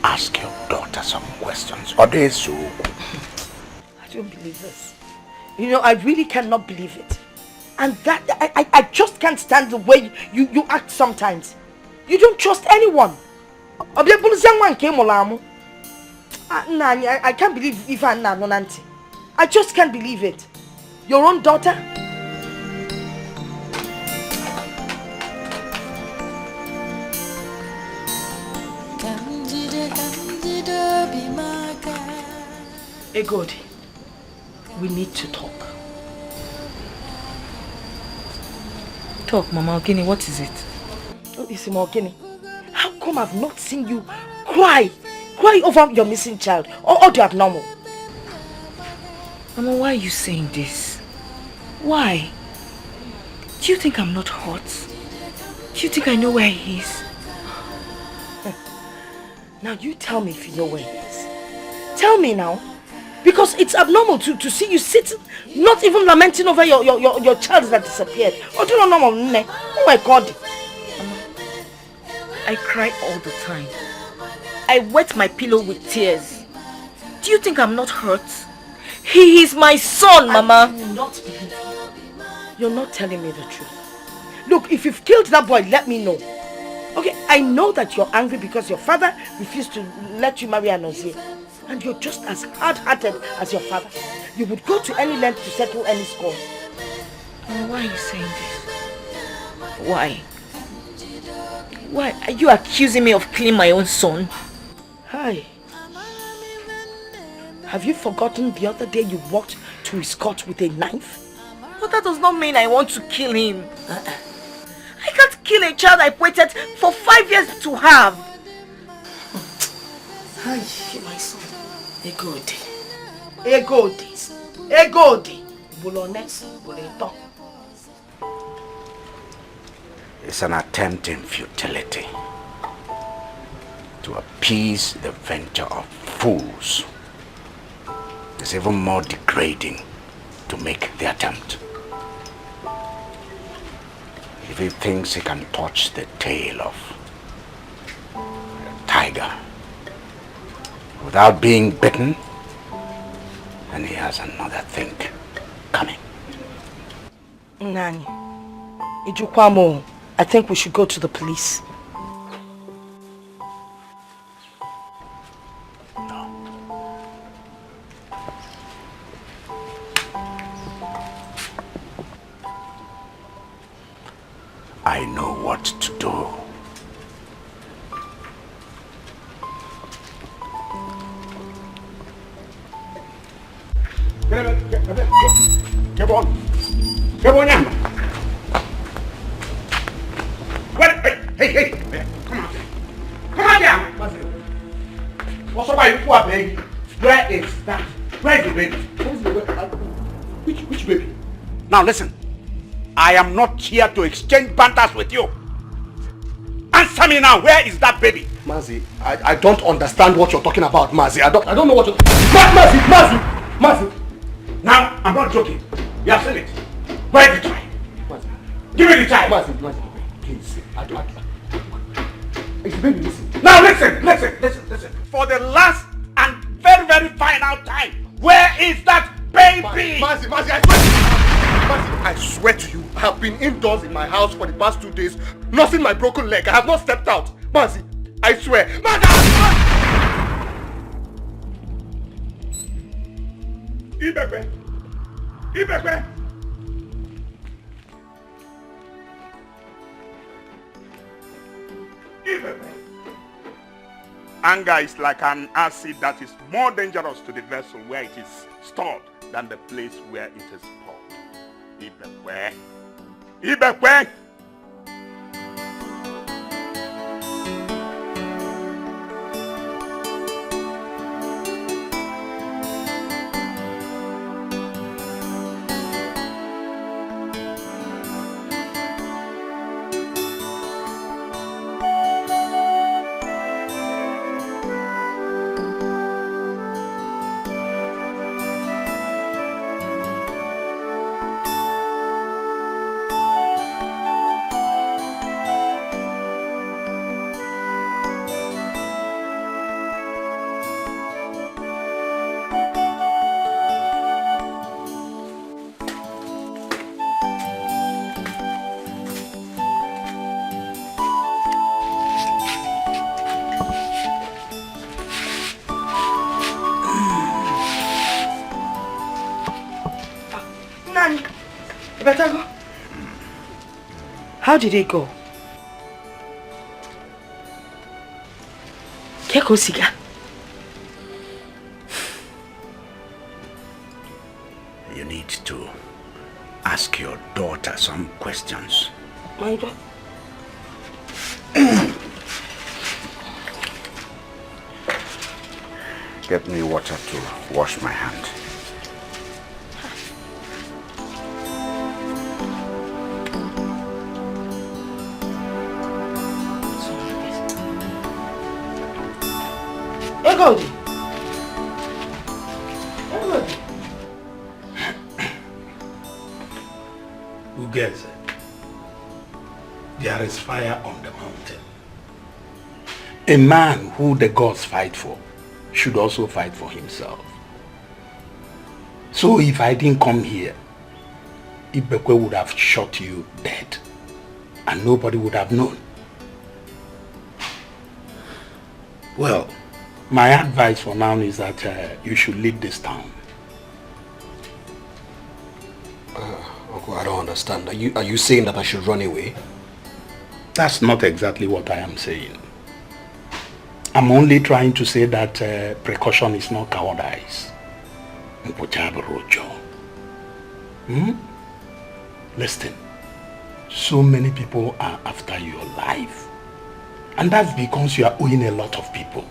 [SPEAKER 9] ask your daughter some questions. I
[SPEAKER 7] don't believe this. You know, I really cannot believe it. And that, I just can't stand the way you act sometimes. You don't trust anyone. I can't believe even Nanti. I just can't believe it. Your own daughter? Egodi, we need to talk.
[SPEAKER 1] Talk, Mama Ogini, what is it?
[SPEAKER 7] Oh, Isima Ogini, how come I've not seen you cry over your missing child or the abnormal?
[SPEAKER 1] Mama, why are you saying this? Why? Do you think I'm not hurt? Do you think I know where he is?
[SPEAKER 7] Now you tell me if you know where he is. Tell me now. Because it's abnormal to see you sitting, not even lamenting over your child that disappeared. Oh, do you know normal? Oh my God.
[SPEAKER 1] Mama, I cry all the time. I wet my pillow with tears. Do you think I'm not hurt? He is my son, Mama.
[SPEAKER 7] I do not believe you. You're not telling me the truth. Look, if you've killed that boy, let me know. Okay, I know that you're angry because your father refused to let you marry Anozie. And you're just as hard-hearted as your father. You would go to any length to settle any score.
[SPEAKER 1] Why are you saying this? Why? Why are you accusing me of killing my own son?
[SPEAKER 7] Hi. Have you forgotten the other day you walked to his cot with a knife?
[SPEAKER 1] But that does not mean I want to kill him. I can't kill a child I waited for 5 years to have.
[SPEAKER 7] Hi, my son. Egodi.
[SPEAKER 9] It's an attempt in futility to appease the venture of fools. It's even more degrading to make the attempt. If he thinks he can touch the tail of a tiger without being bitten, then he has another thing coming.
[SPEAKER 7] Nani, Ijukwamo, I think we should go to the police.
[SPEAKER 9] I know what to do.
[SPEAKER 10] Come on. Come on, Yamba. Hey, come on. Come on, Yamba. What's up, you poor baby? Where is that? Where is the baby? Which baby?
[SPEAKER 9] Now listen, I am not here to exchange banters with you. Answer me now, where is that baby?
[SPEAKER 6] Mazi, I don't understand what you're talking about, Mazi. I don't know what you're... Mazi!
[SPEAKER 10] Now, I'm not joking. You have seen it. Where is the child?
[SPEAKER 6] Mazi.
[SPEAKER 10] Give me the child.
[SPEAKER 6] Mazi, please. It's baby, listen.
[SPEAKER 10] Now listen. For the last and very, very final time, where is that baby?
[SPEAKER 6] Mazi, I swear to you, I have been indoors in my house for the past 2 days, nursing my broken leg. I have not stepped out. Mazi, I swear.
[SPEAKER 10] Ibekwe. Anger is like an acid that is more dangerous to the vessel where it is stored than the place where it is poured. Ibekwe.
[SPEAKER 7] Nani. You better go. How did it go? Keko Siga.
[SPEAKER 9] You need to ask your daughter some questions.
[SPEAKER 7] My daughter?
[SPEAKER 9] Get me water to wash my hand.
[SPEAKER 7] Egodi.
[SPEAKER 11] Ugeze, there is fire on the mountain. A man who the gods fight for should also fight for himself. So if I didn't come here, Ibekwe would have shot you dead and nobody would have known. Well, my advice for now is that you should leave this town.
[SPEAKER 6] Uncle, I don't understand. Are you saying that I should run away?
[SPEAKER 11] That's not exactly what I am saying. I'm only trying to say that precaution is not cowardice. Listen, so many people are after your life. And that's because you are owing a lot of people.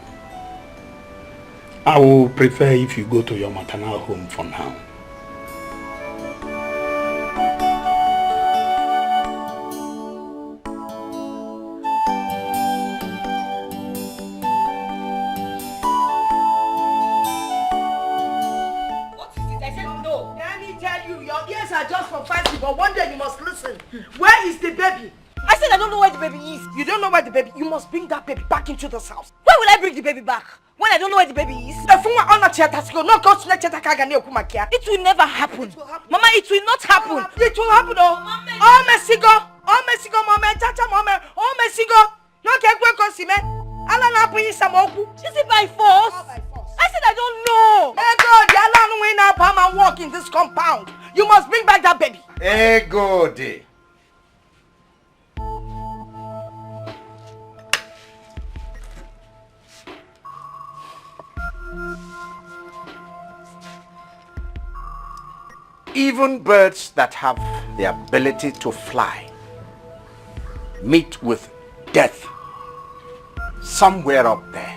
[SPEAKER 11] I will prefer if you go to your maternal home for now.
[SPEAKER 7] But one day you must listen. Where is the baby? I said I don't know where the baby is. You don't know where the baby? You must bring that baby back into this house. Why will I bring the baby back when I don't know where the baby is? It will never happen. Mama, it will not happen. It will happen. Oh, Messigo. Oh, Messigo, Mama. Chacha, Mama. Oh, Messigo. No, can't go see me. Alana, please, Samoku. Is it by force? I said I don't know. Hey God, the Alan went up and walk in this compound. You must bring back that baby.
[SPEAKER 9] Hey God. Even birds that have the ability to fly meet with death somewhere up there.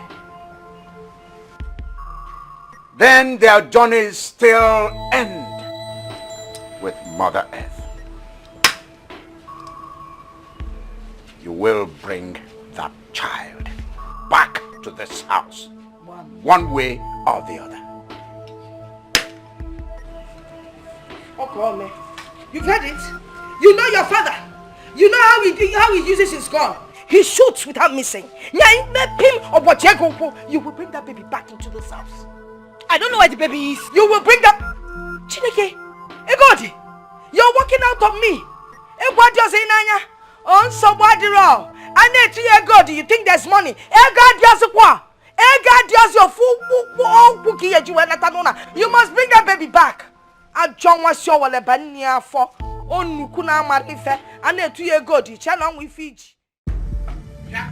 [SPEAKER 9] Then their journeys still end with Mother Earth. You will bring that child back to this house, one way or the other.
[SPEAKER 7] Okay, you've heard it. You know your father. You know how he uses his gun. He shoots without missing. You will bring that baby back into this house. I don't know where the baby is. You will bring that... Chineke, Egodi, you're walking out of me. Egodi, on somebody wrong. I need to Egodi, you think there's money. Egodi, you must bring that baby back. And John was sure what a bania for. On Nukuna Marife, and then to Egodi, channel with Fiji.
[SPEAKER 10] Yeah.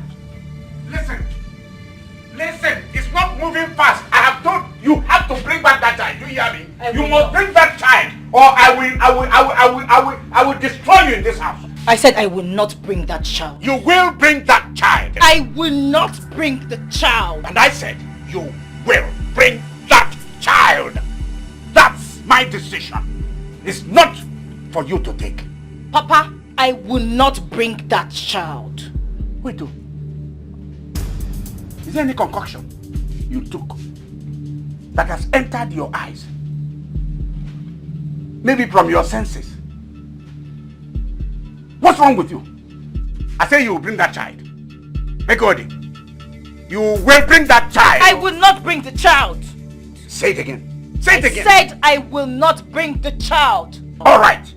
[SPEAKER 10] Listen, it's not moving fast. I have told you have to bring back that child. Do you hear me? You must bring that child, or I will destroy you in this house.
[SPEAKER 7] I said I will not bring that child.
[SPEAKER 10] You will bring that child.
[SPEAKER 7] I will not bring the child.
[SPEAKER 10] And I said you will bring that child. That's my decision. It's not for you to take.
[SPEAKER 7] Papa, I will not bring that child.
[SPEAKER 10] Wait, is there any concoction you took that has entered your eyes? Maybe from your senses. What's wrong with you? I say you will bring that child. Megodi, you will bring that child.
[SPEAKER 7] I will not bring the child.
[SPEAKER 10] Say it again. Say it again.
[SPEAKER 7] I said I will not bring the child.
[SPEAKER 10] All right.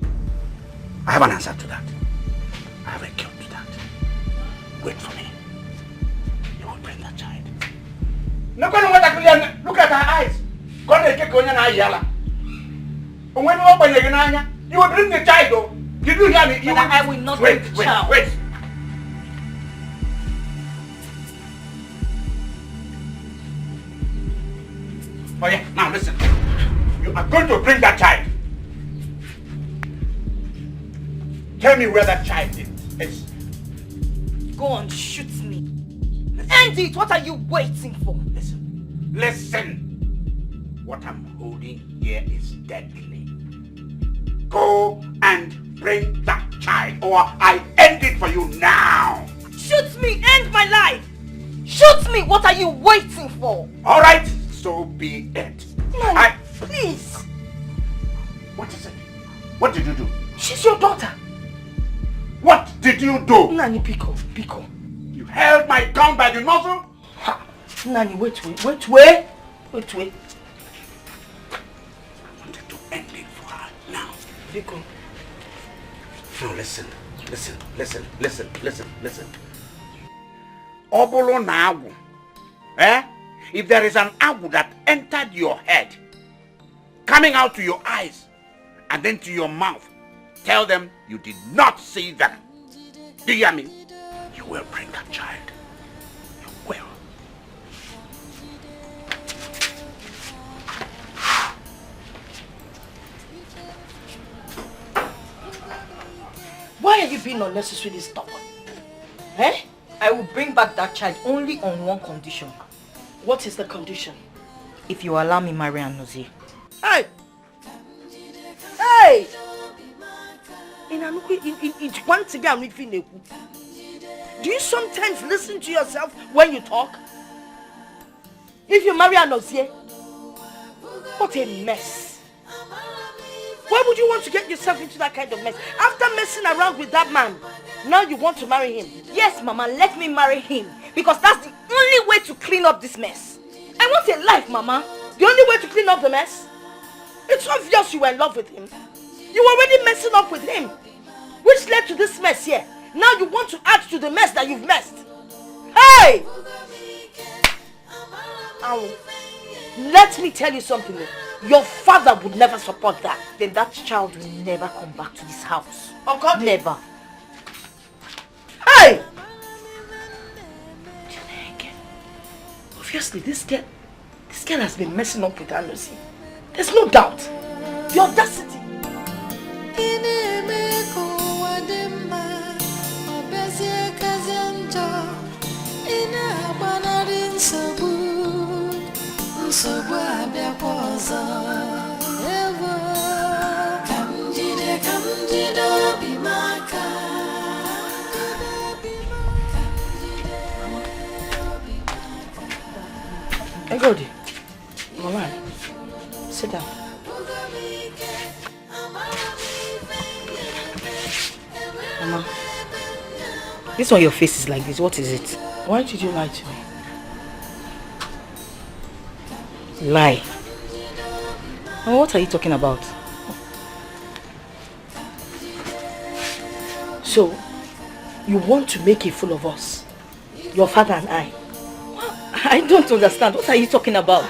[SPEAKER 10] I have an answer to that. I have a cure to that. Wait for me. You will bring that child. Look at her eyes.
[SPEAKER 9] And when you open your nanya, you will bring the child though. Did you hear me? You
[SPEAKER 8] But I will not bring the child.
[SPEAKER 9] Wait. Oh yeah, now listen. You are going to bring that child. Tell me where that child is.
[SPEAKER 8] Go on, shoot me. End it! What are you waiting for?
[SPEAKER 9] Listen. What I'm holding here is deadly. Go and bring that child or I end it for you now.
[SPEAKER 8] Shoot me! End my life! Shoot me! What are you waiting for?
[SPEAKER 9] Alright, so be it.
[SPEAKER 8] No, please.
[SPEAKER 9] What is it? What did you do?
[SPEAKER 8] She's your daughter.
[SPEAKER 9] What did you do?
[SPEAKER 7] Nani, Pico.
[SPEAKER 9] You held my gun by the muzzle?
[SPEAKER 7] Ha. Nani, wait.
[SPEAKER 9] I wanted to end it for her now.
[SPEAKER 7] Pico.
[SPEAKER 9] Now listen. Obolo na agu. If there is an agu that entered your head, coming out to your eyes, and then to your mouth, tell them you did not see them. Do you hear me? You will bring that child. You will.
[SPEAKER 7] Why are you being unnecessarily stubborn?
[SPEAKER 8] I will bring back that child only on one condition.
[SPEAKER 7] What is the condition?
[SPEAKER 8] If you allow me marry Anozie.
[SPEAKER 7] Hey! Do you sometimes listen to yourself when you talk? If you marry Anozie, what a mess. Why would you want to get yourself into that kind of mess? After messing around with that man, now you want to marry him.
[SPEAKER 8] Yes, Mama, let me marry him. Because that's the only way to clean up this mess. I want a life, Mama.
[SPEAKER 7] The only way to clean up the mess? It's obvious you were in love with him. You were already messing up with him. Which led to this mess here. Now you want to add to the mess that you've messed. Hey! Let me tell you something. Your father would never support that.
[SPEAKER 8] Then that child will never come back to this house.
[SPEAKER 7] Oh God,
[SPEAKER 8] never.
[SPEAKER 7] Hey! Obviously, this girl has been messing up with Anozie. There's no doubt. The audacity. Hey, Godi. Mama, sit down.
[SPEAKER 8] Mama, this one your face is like this. What is it?
[SPEAKER 7] Why did you lie to me?
[SPEAKER 8] Lie? Mama, what are you talking about?
[SPEAKER 7] So, you want to make a fool of us? Your father and I?
[SPEAKER 8] I don't understand. What are you talking about?
[SPEAKER 7] I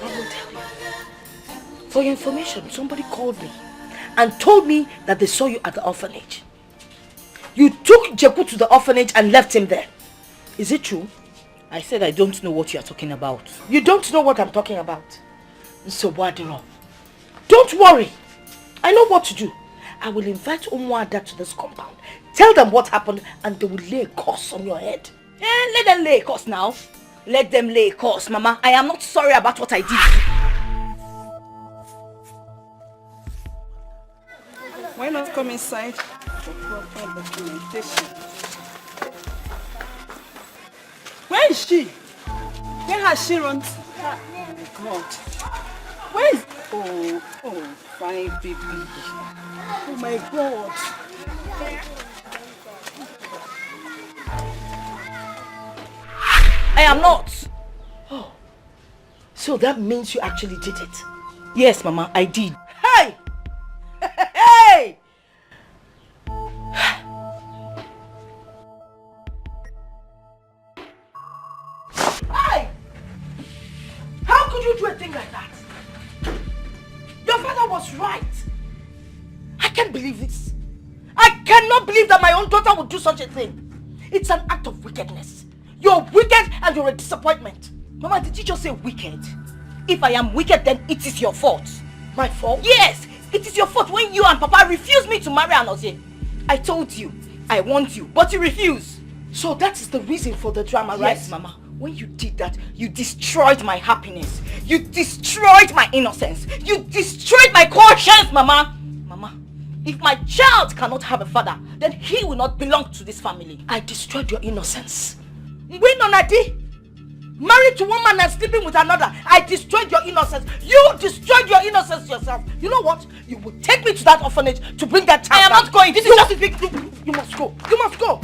[SPEAKER 7] will tell you. For your information, somebody called me and told me that they saw you at the orphanage. You took Jeku to the orphanage and left him there. Is it true?
[SPEAKER 8] I said I don't know what you are talking about.
[SPEAKER 7] You don't know what I'm talking about. So Wadiro, don't worry. I know what to do. I will invite Umwada to this compound. Tell them what happened and they will lay a curse on your head.
[SPEAKER 8] Let them lay a curse now. Let them lay a curse, Mama. I am not sorry about what I did.
[SPEAKER 1] Why not come inside for proper documentation? Where is she? Where has she run to? Oh my God. Where is... Oh, fine baby. Oh my God.
[SPEAKER 8] I am not.
[SPEAKER 7] Oh, so that means you actually did it?
[SPEAKER 8] Yes, Mama, I did.
[SPEAKER 7] Hey! Hey! Hey! How could you was right. I can't believe this. I cannot believe that my own daughter would do such a thing. It's an act of wickedness. You're wicked and you're a disappointment. Mama, did you just say wicked? If I am wicked, then it is your fault. My fault? Yes, it is your fault when you and Papa refused me to marry Anozie. I told you, I want you, but you refused. So that is the reason for the drama, right? Yes, Mama. When you did that, you destroyed my happiness. You destroyed my innocence. You destroyed my conscience, Mama. Mama, if my child cannot have a father, then he will not belong to this family. I destroyed your innocence. When Nonadi, married to one man and sleeping with another, I destroyed your innocence. You destroyed your innocence yourself. You know what? You will take me to that orphanage to bring that child. I am not going. This is just a big... You must go. You must go.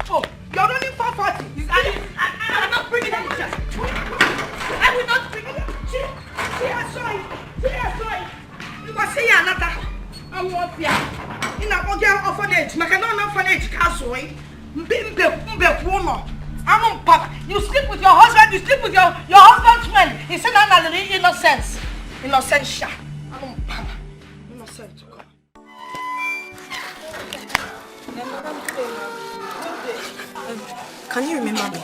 [SPEAKER 7] Oh, you're running far. I am not bringing any child. I will not bring it. See, I'm sorry. You must say another. I want you. In a orphanage. Macadon orphanage. Castle. You sleep with your husband, you sleep with your husband's friend. He said I'm innocence. Innocent. Innocent.
[SPEAKER 12] Can you remember me?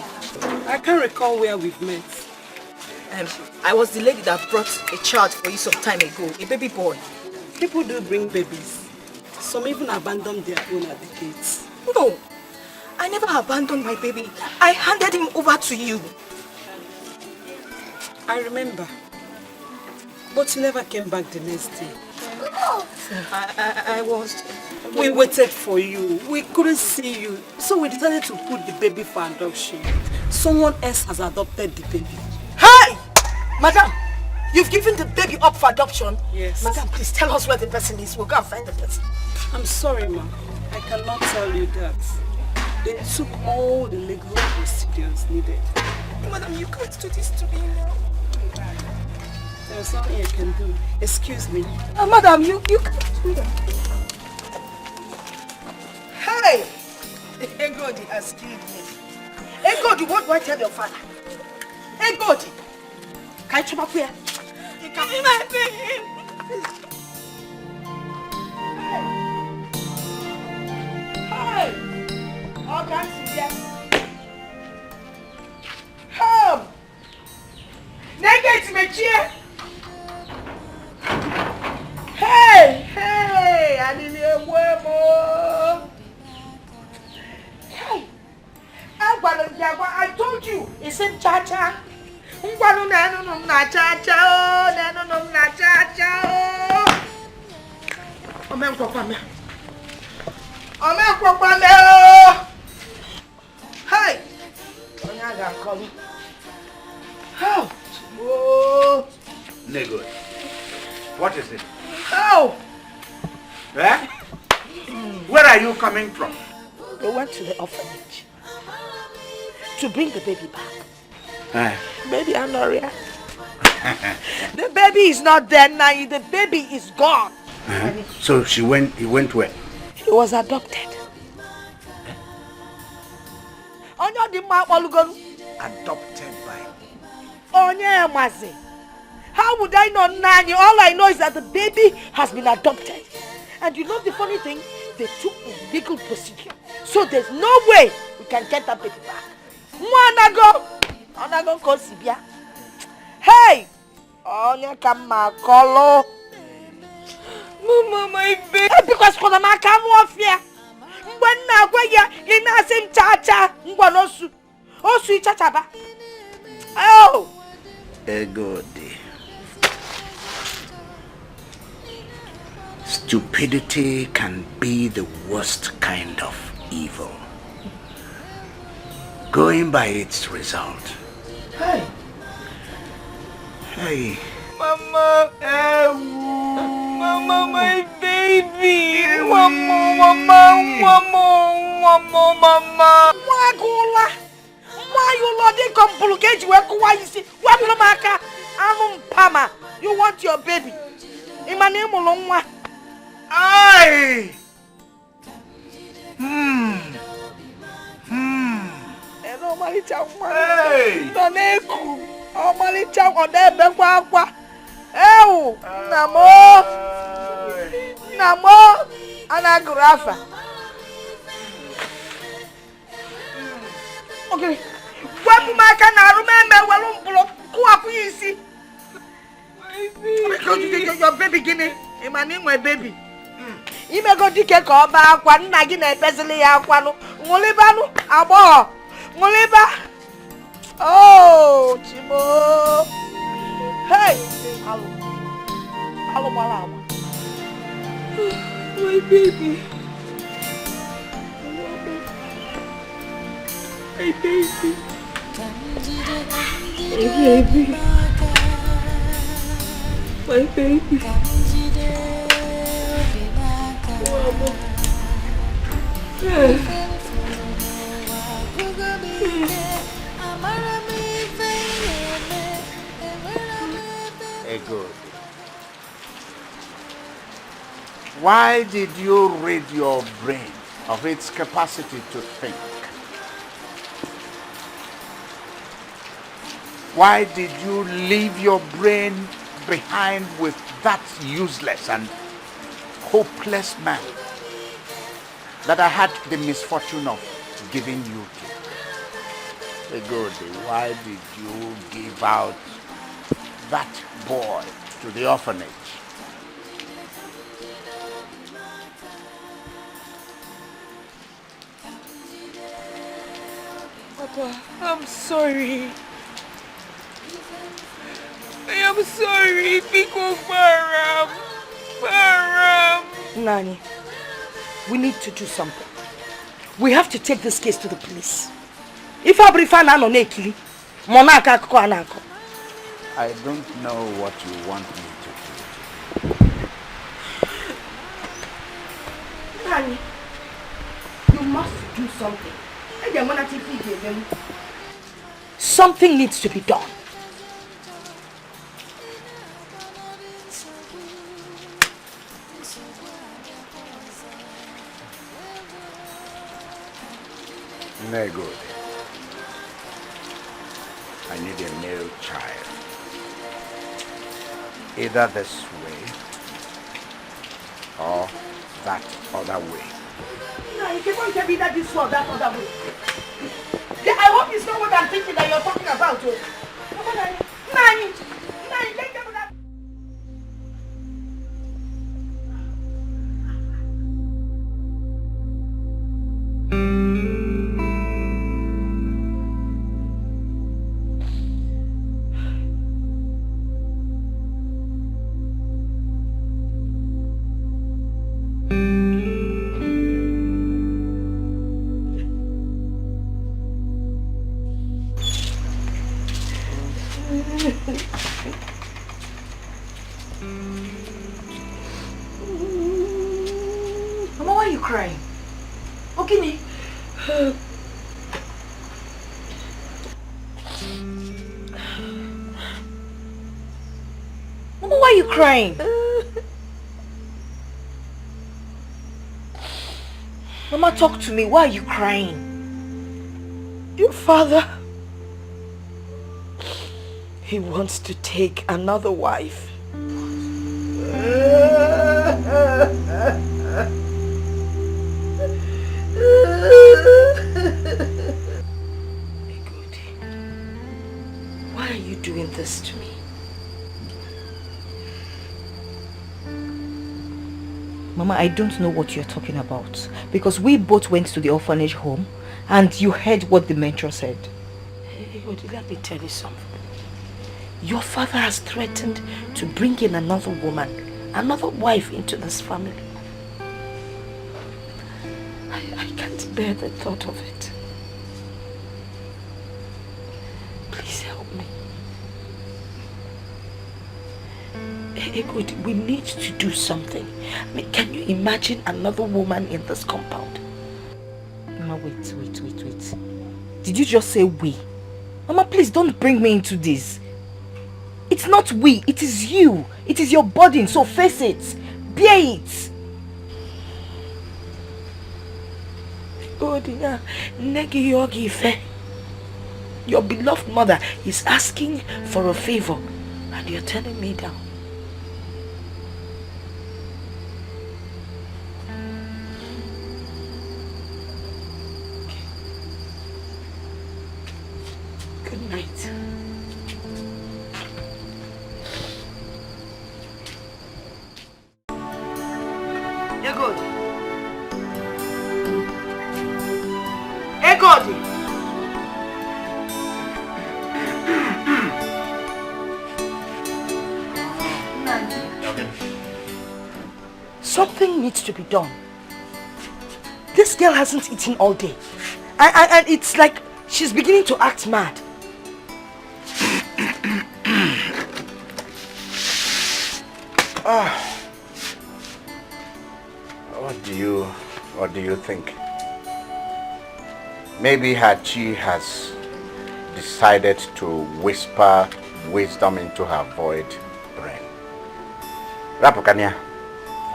[SPEAKER 12] I can't recall where we've met. I was the lady that brought a child for you some time ago, a baby boy. People do bring babies. Some even abandon their own at the gates. No. I never abandoned my baby. I handed him over to you. I remember. But you never came back the next day. I was... We waited for you. We couldn't see you. So we decided to put the baby for adoption. Someone else has adopted the baby.
[SPEAKER 7] Hey! Madam, you've given the baby up for adoption?
[SPEAKER 12] Yes.
[SPEAKER 7] Madam, please tell us where the person is. We'll go and find the person.
[SPEAKER 12] I'm sorry, ma'am. I cannot tell you that. They took all the legal procedures needed.
[SPEAKER 7] Madam, you can't do this to me now.
[SPEAKER 12] There's nothing you can do. Excuse me.
[SPEAKER 7] Madam, you can't do that. Hey! Hey, God, excuse me. Hey, God, what do I tell your father? Hey, God! Can you come up here? You can be my baby. Hey! Oh, can't see here. Help! Negate me chair. Hey! I need a more. Hey! I told you, it's in cha-cha. Hey!
[SPEAKER 9] Nego, what is it?
[SPEAKER 7] Oh!
[SPEAKER 9] Eh? Where are you coming from?
[SPEAKER 7] They went to the orphanage to bring the baby back. Baby Anoria. The baby is not there now. The baby is gone.
[SPEAKER 9] So he went where?
[SPEAKER 7] He was adopted.
[SPEAKER 9] Adopted by?
[SPEAKER 7] How would I know, Nani? All I know is that the baby has been adopted. And you know the funny thing? They took a legal procedure. So there's no way we can get that baby back. Onago Kosibia. Hey! Onya kama kolo. Mama, my baby. Because for the maka warfare. Mbwana kwa ya ina sim cha-cha. Mbwana osu. Osu cha-cha ba. Oh!
[SPEAKER 9] Egodi. Stupidity can be the worst kind of evil. Going by its result.
[SPEAKER 7] Hey!
[SPEAKER 9] Hey.
[SPEAKER 7] Mama! Mama, my baby! Mama! Wagula! Why you loading complicate you? Why you see? What Maka? Pama! You want your baby? Imane Mulongwa.
[SPEAKER 9] Aye! Hey!
[SPEAKER 7] Omalicha on there, Namo! Namo Anagurafa. Okay. What my can I remember well who you see? Because your baby guinea. My name my baby. You may go to take off one nagging a peasant aquano. Molibano, abo. Moliba. Oh, Chimo. Hey, hello, Malama. My baby. My baby. My baby.
[SPEAKER 9] Good. Why did you rid your brain of its capacity to think? Why did you leave your brain behind with that useless and hopeless man that I had the misfortune of giving you to? Good. Why did you give out that boy to the orphanage?
[SPEAKER 1] Papa, I'm sorry. I am sorry because Baram.
[SPEAKER 7] Nani, we need to do something. We have to take this case to the police. If I brief an on Ekili, Monaka Koanako.
[SPEAKER 9] I don't know what you want me to do.
[SPEAKER 7] Nani, you must do something. Something needs to be done.
[SPEAKER 9] Very good. I need a male child. Either this way or that other way.
[SPEAKER 7] No, you can't tell me that this way or that other way. Yeah, I hope it's not what I'm thinking that you're talking about. Nani, thank you for that. Mama, why are you crying? Okay, Mama, why are you crying? Mama, talk to me. Why are you crying? Your father, he wants to take another wife. Why are you doing this to me? Mama, I don't know what you're talking about, because we both went to the orphanage home and you heard what the mentor said. Hey, let me tell you something. Your father has threatened to bring in another woman, another wife into this family. I can't bear the thought of it. Please help me. Egodi, we need to do something. I mean, can you imagine another woman in this compound? Mama, wait. Did you just say we? Mama, please don't bring me into this. It's not we, it is you. It is your burden, so face it. Bear it. Your beloved mother is asking for a favor and you're turning me down. Egodi. Egodi. Something needs to be done. This girl hasn't eaten all day. And it's like she's beginning to act mad.
[SPEAKER 9] What do you think? Maybe Hachi has decided to whisper wisdom into her void brain. Rapukania,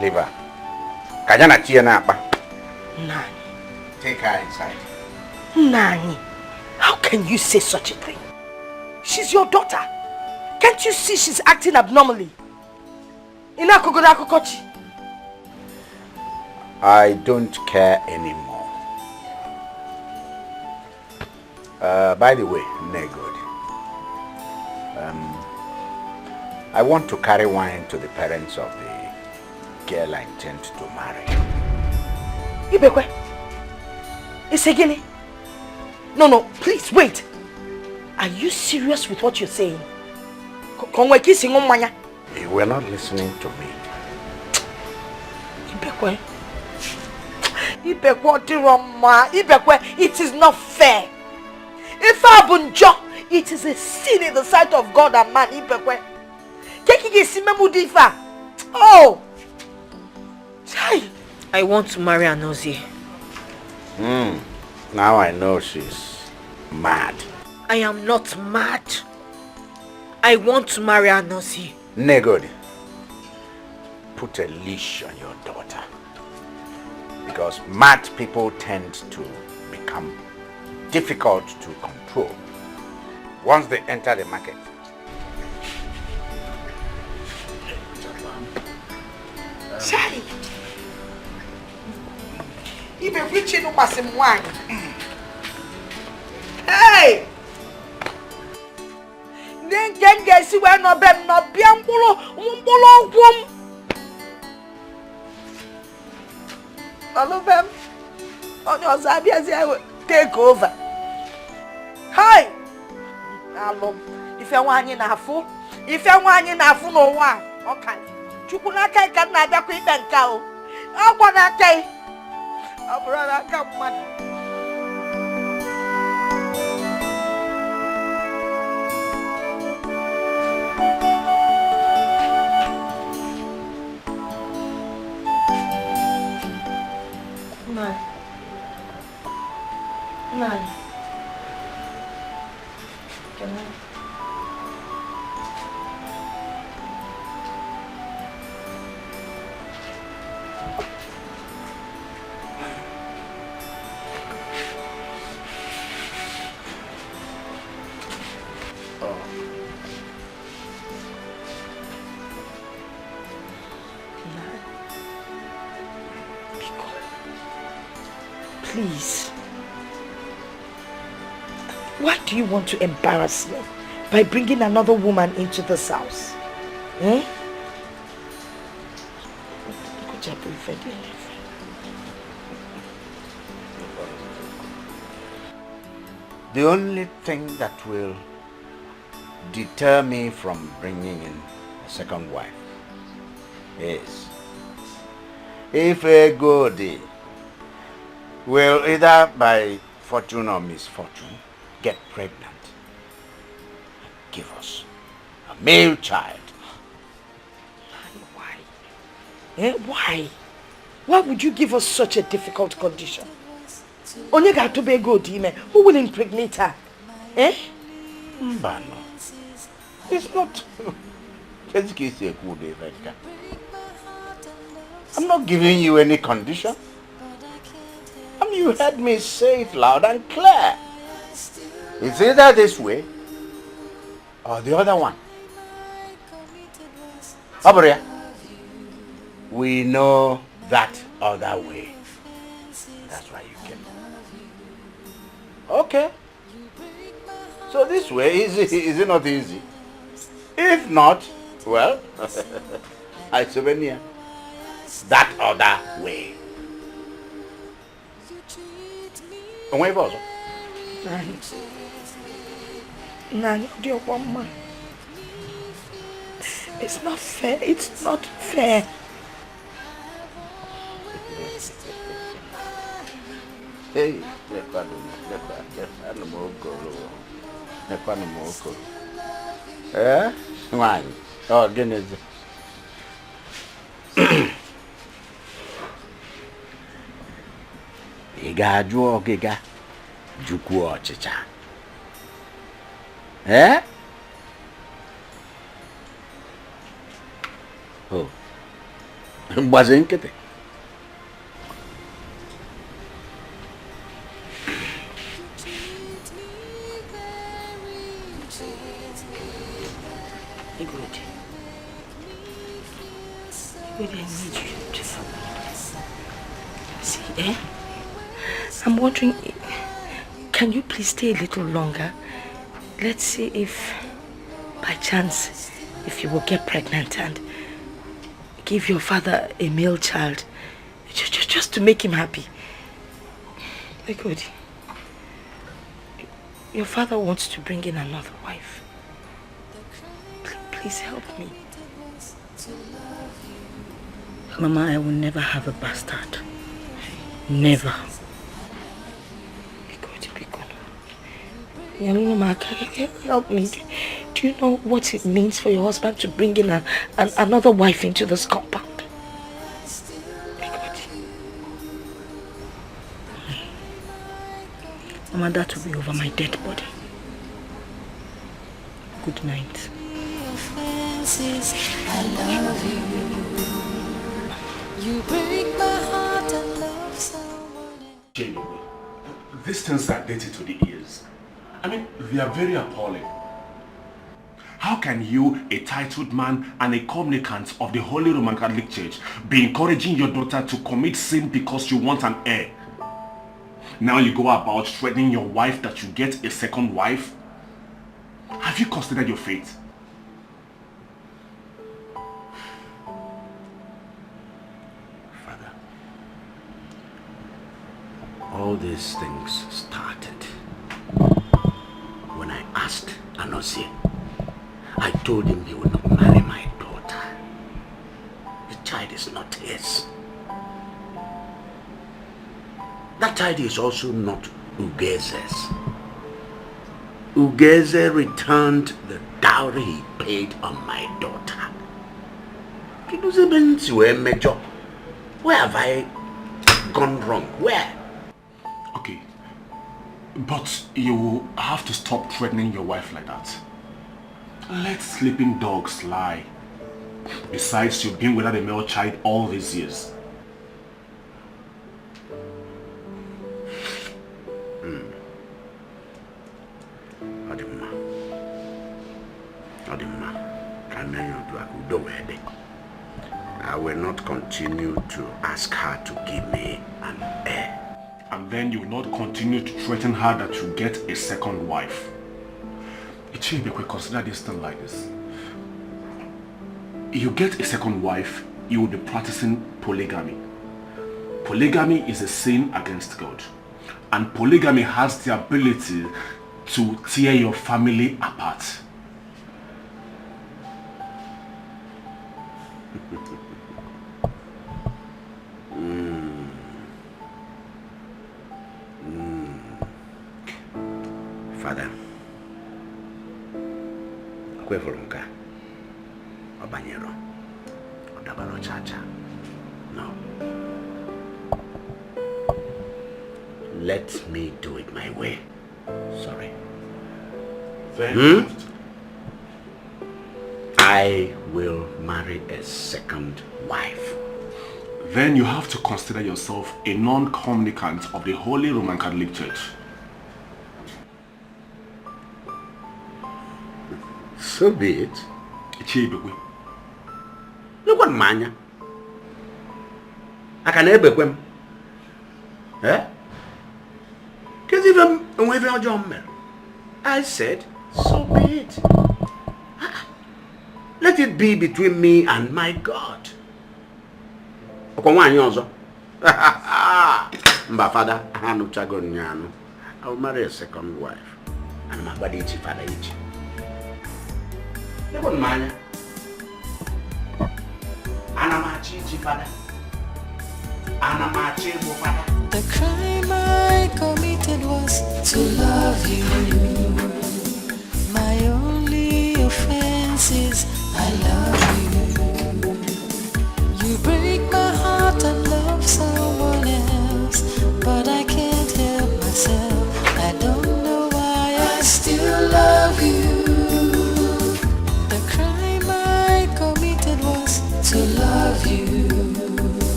[SPEAKER 9] leave her. Kajana chia na apa?
[SPEAKER 7] Nani.
[SPEAKER 9] Take her inside.
[SPEAKER 7] Nani, how can you say such a thing? She's your daughter. Can't you see she's acting abnormally?
[SPEAKER 9] I don't care anymore. By the way, Negod, I want to carry wine to the parents of the girl I intend to marry.
[SPEAKER 7] Ibekwe, it's again. No, please wait. Are you serious with what you're saying?
[SPEAKER 9] You were not listening to me.
[SPEAKER 7] Ibekwe, it is not fair. If Abunjo, it is a sin in the sight of God and man. Ibekwe. Oh!
[SPEAKER 8] I want to marry Anozie.
[SPEAKER 9] Now I know she's mad.
[SPEAKER 8] I am not mad. I want to marry Anozie.
[SPEAKER 9] Negod, put a leash on your daughter. Because mad people tend to become difficult to control once they enter the market.
[SPEAKER 7] Charlie, you be reaching up as some wine. Hey! Then get see where no be no biambulo wum. All of them on your side, yes, I will take over. Hi! Alum, if you want in a fool, no one, okay. Chukunaka can not have quit and cow. I want to say, I'll brother come one. Nine. Can I? Please. Why do you want to embarrass me by bringing another woman into this house? Eh?
[SPEAKER 9] The only thing that will deter me from bringing in a second wife is if a Egodi will either by fortune or misfortune get pregnant and give us a male child.
[SPEAKER 7] Why? Why? Why would you give us such a difficult condition? Onyega to be Egodi, who will impregnate her? Eh?
[SPEAKER 9] Mbano. It's not. I'm not giving you any condition. You heard me say it loud and clear. It's either this way or the other one. Aburia, we know that other way. That's why you came. Okay. So this way, is it not easy? If not, well, I souvenir. that other way.
[SPEAKER 7] It's not fair. It's not fair.
[SPEAKER 9] Hey, eh? Why? Oh, goodness. Iga juo giga jukwu ọchịcha. Eh? Oh. Mgbaze nkịtị.
[SPEAKER 7] Good. I need you to see, eh? I'm wondering, can you please stay a little longer? Let's see if, by chance, if you will get pregnant and give your father a male child, just to make him happy. Good. Your father wants to bring in another wife. Please help me.
[SPEAKER 1] Mama, I will never have a bastard. Never.
[SPEAKER 7] Be good. Mama, help me. Do you know what it means for your husband to bring in another wife into this compound?
[SPEAKER 1] Mama, that will be over my dead body. Good night.
[SPEAKER 5] I love you. You break my heart and love someone else.
[SPEAKER 11] Genuinely, these things are dirty to the ears. I mean, they are very appalling. How can you, a titled man and a communicant of the Holy Roman Catholic Church, be encouraging your daughter to commit sin because you want an heir? Now you go about threatening your wife that you get a second wife? Have you considered your fate?
[SPEAKER 9] Father, all these things started when I asked Anozie. I told him he would not marry my daughter. The child is not his. That child is also not Ugeze's. Ugeze returned the dowry he paid on my daughter. Where have I gone wrong? Where?
[SPEAKER 11] Okay, but you have to stop threatening your wife like that. Let sleeping dogs lie. Besides, you've been without a male child all these years.
[SPEAKER 9] I will not continue to ask her to give me an heir.
[SPEAKER 11] And then you will not continue to threaten her that you get a second wife. Ichibekwe, consider this thing like this. You get a second wife, you will be practicing polygamy. Polygamy is a sin against God. And polygamy has the ability to tear your family apart.
[SPEAKER 9] Father, Kwevolonka, Obanyero, Odabalo Chacha. No. Let me do it my way. Sorry. I will marry a second wife.
[SPEAKER 11] Then you have to consider yourself a non-communicant of the Holy Roman Catholic Church.
[SPEAKER 9] So be it.
[SPEAKER 11] Ichibekwe.
[SPEAKER 9] Look what manya. I can never come. Eh? Because even when you're John, I said, so be it. Let it be between me and my God. Mba father, Hanu Chagonyano. I will marry a second wife. And my body is father each. Never mind. Anamachi father. Anamachi father.
[SPEAKER 5] The crime I committed was to love you. My only offense is I love you. You break my heart and love someone else, but I can't help myself. I don't know why I still love you. The crime I committed was to love you.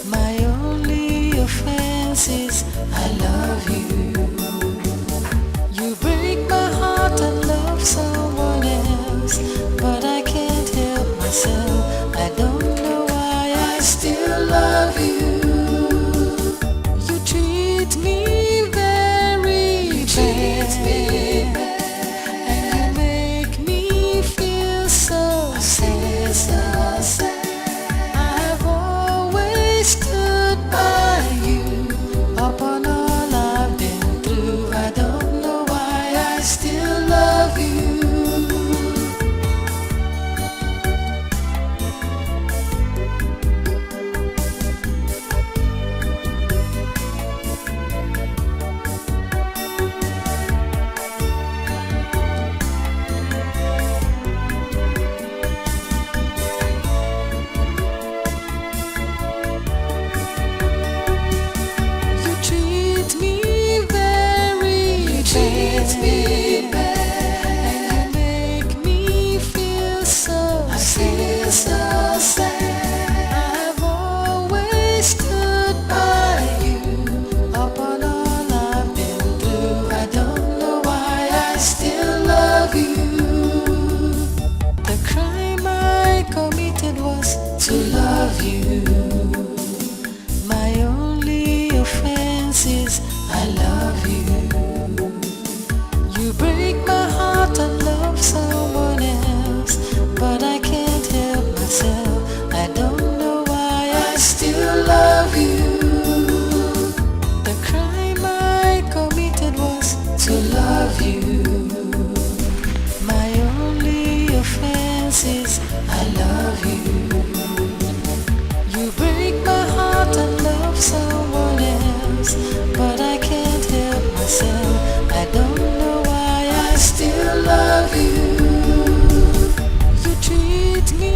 [SPEAKER 5] My only offense is I love you. You break my heart and love someone else, but I can't help myself. I don't know why I still love you. You treat me very bad, and you make me feel so sad. I've always stood by you upon all I've been through. I don't know why I still love you. You treat me very bad, and you make me feel so sad. I've always stood by you upon all I've been through. I don't know why I still love you. The crime I committed was to love you. My only offense is I love you. You break my heart and love someone else, but I can't help myself. I don't know why I still love you. The crime I committed was to love you. My only offense is I love you. You break my heart and love someone else, but I can't help myself. I don't know why I still love you. You treat me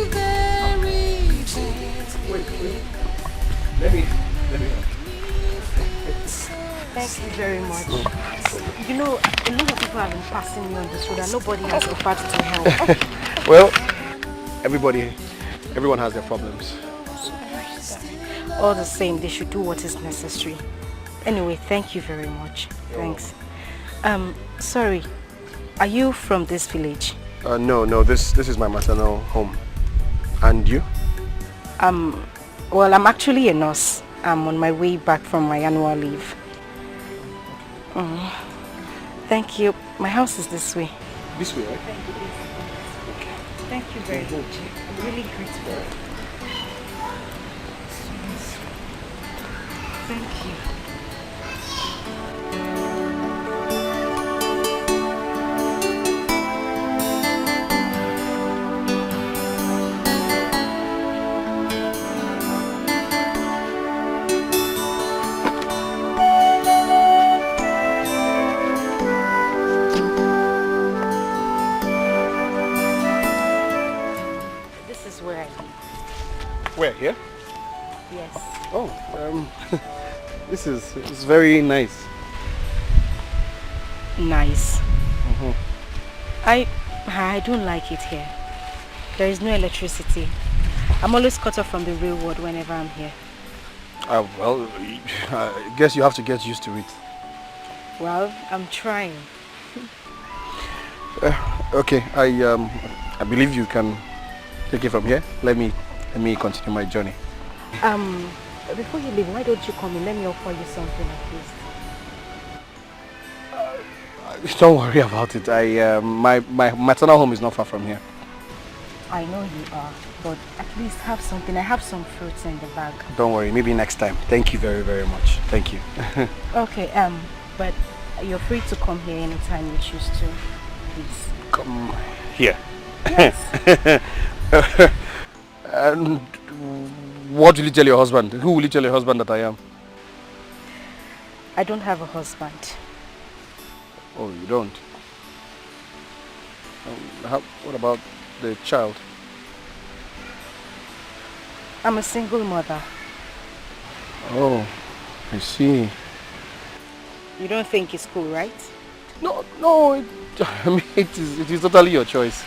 [SPEAKER 5] very bad.
[SPEAKER 6] Let me.
[SPEAKER 8] Thank you very much. You know, a lot of people have been passing me on this road and nobody has offered to help.
[SPEAKER 6] Well, everyone has their problems.
[SPEAKER 8] All the same, they should do what is necessary. Anyway, thank you very much. Thanks. Sorry, are you from this village?
[SPEAKER 6] No, this is my maternal home. And you?
[SPEAKER 8] Well, I'm actually a nurse. I'm on my way back from my annual leave. Thank you. My house is this way.
[SPEAKER 6] This way, right?
[SPEAKER 8] Thank you very much. I'm really grateful. Thank you. This is where I live.
[SPEAKER 6] Where, here?
[SPEAKER 8] Yes.
[SPEAKER 6] Oh, this is very nice.
[SPEAKER 8] Nice. I don't like it here. There is no electricity. I'm always cut off from the real world whenever I'm here.
[SPEAKER 6] Well, I guess you have to get used to it.
[SPEAKER 8] Well, I'm trying.
[SPEAKER 6] Okay, I believe you can take it from here. Let me continue my journey.
[SPEAKER 8] Before you leave, why don't you come in? Let me offer you something at least.
[SPEAKER 6] Don't worry about it. My maternal home is not far from here.
[SPEAKER 8] I know you are, but at least have something. I have some fruits in the bag.
[SPEAKER 6] Don't worry, maybe next time. Thank you very, very much. Thank you.
[SPEAKER 8] Okay, but you're free to come here anytime you choose to, please.
[SPEAKER 6] Come here.
[SPEAKER 8] Yes.
[SPEAKER 6] And what will you tell your husband? Who will you tell your husband that I am?
[SPEAKER 8] I don't have a husband.
[SPEAKER 6] Oh, you don't? What about the child?
[SPEAKER 8] I'm a single mother.
[SPEAKER 6] Oh, I see.
[SPEAKER 8] You don't think it's cool, right?
[SPEAKER 6] No, I mean, it is totally your choice.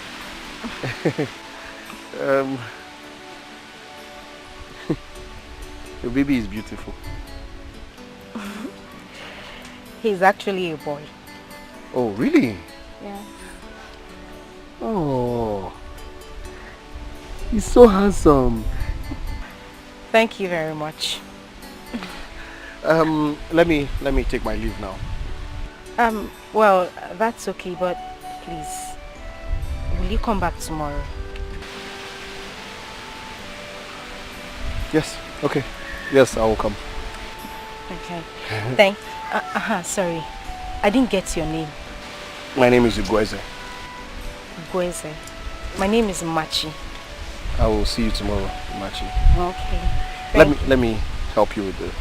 [SPEAKER 6] Your baby is beautiful.
[SPEAKER 8] He's actually a boy.
[SPEAKER 6] Oh, really?
[SPEAKER 8] Yeah.
[SPEAKER 6] Oh, he's so handsome.
[SPEAKER 8] Thank you very much.
[SPEAKER 6] Let me take my leave now.
[SPEAKER 8] Well, that's okay, but please, will you come back tomorrow?
[SPEAKER 6] Yes, okay. Yes, I will come.
[SPEAKER 8] Okay. Sorry. I didn't get your name.
[SPEAKER 6] My name is Ugweze.
[SPEAKER 8] Ugweze. My name is Machi.
[SPEAKER 6] I will see you tomorrow, Machi.
[SPEAKER 8] Okay.
[SPEAKER 6] Let me help you with the...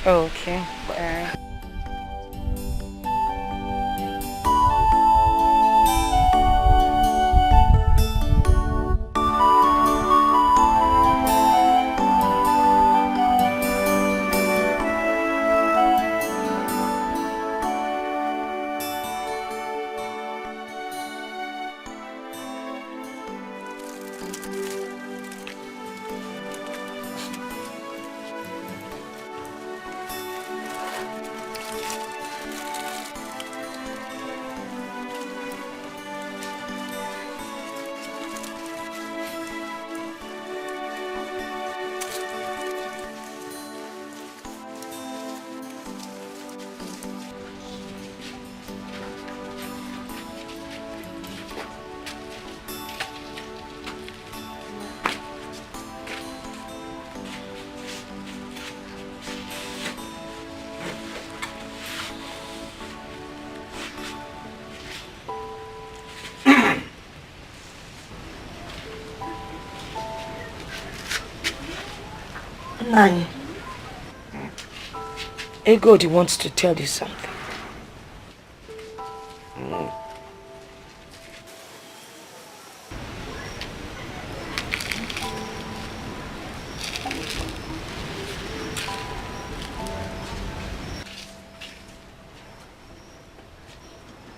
[SPEAKER 8] Okay. Bye.
[SPEAKER 7] Nani, Egodi wants to tell you something.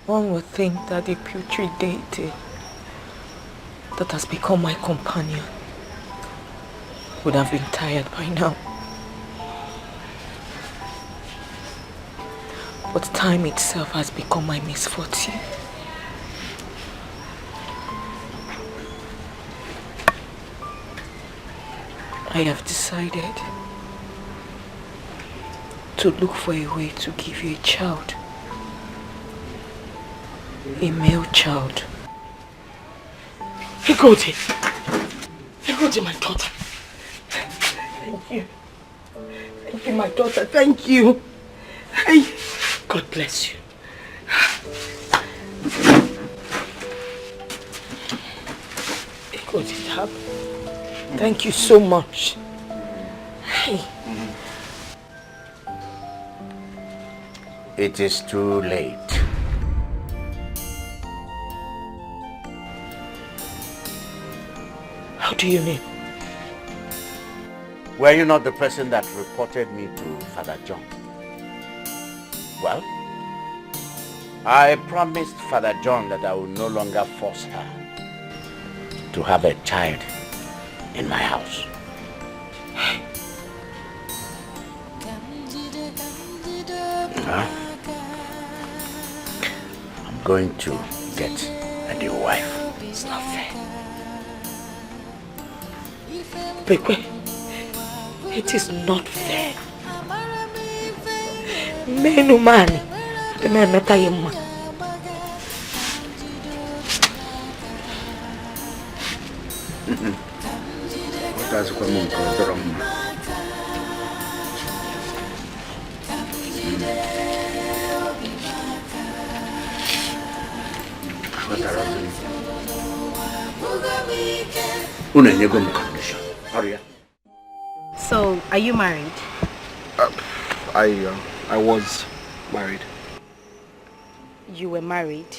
[SPEAKER 7] One would think that the putrid deity that has become my companion would have been tired by now. But time itself has become my misfortune. I have decided to look for a way to give you a child. A male child. Egodi! Egodi, my daughter. Thank you. Thank you, my daughter. Thank you. Hey, God bless you. Egodi, it happened. Thank you so much. Hey.
[SPEAKER 9] It is too late.
[SPEAKER 7] How do you mean?
[SPEAKER 9] Were you not the person that reported me to Father John? Well, I promised Father John that I would no longer force her to have a child in my house. I'm going to get a new wife.
[SPEAKER 7] It's not fair. Bekwe, it is not fair. Menu mani, the man meta yema.
[SPEAKER 3] That's what I'm going
[SPEAKER 8] So, are you married?
[SPEAKER 6] I was married.
[SPEAKER 8] You were married?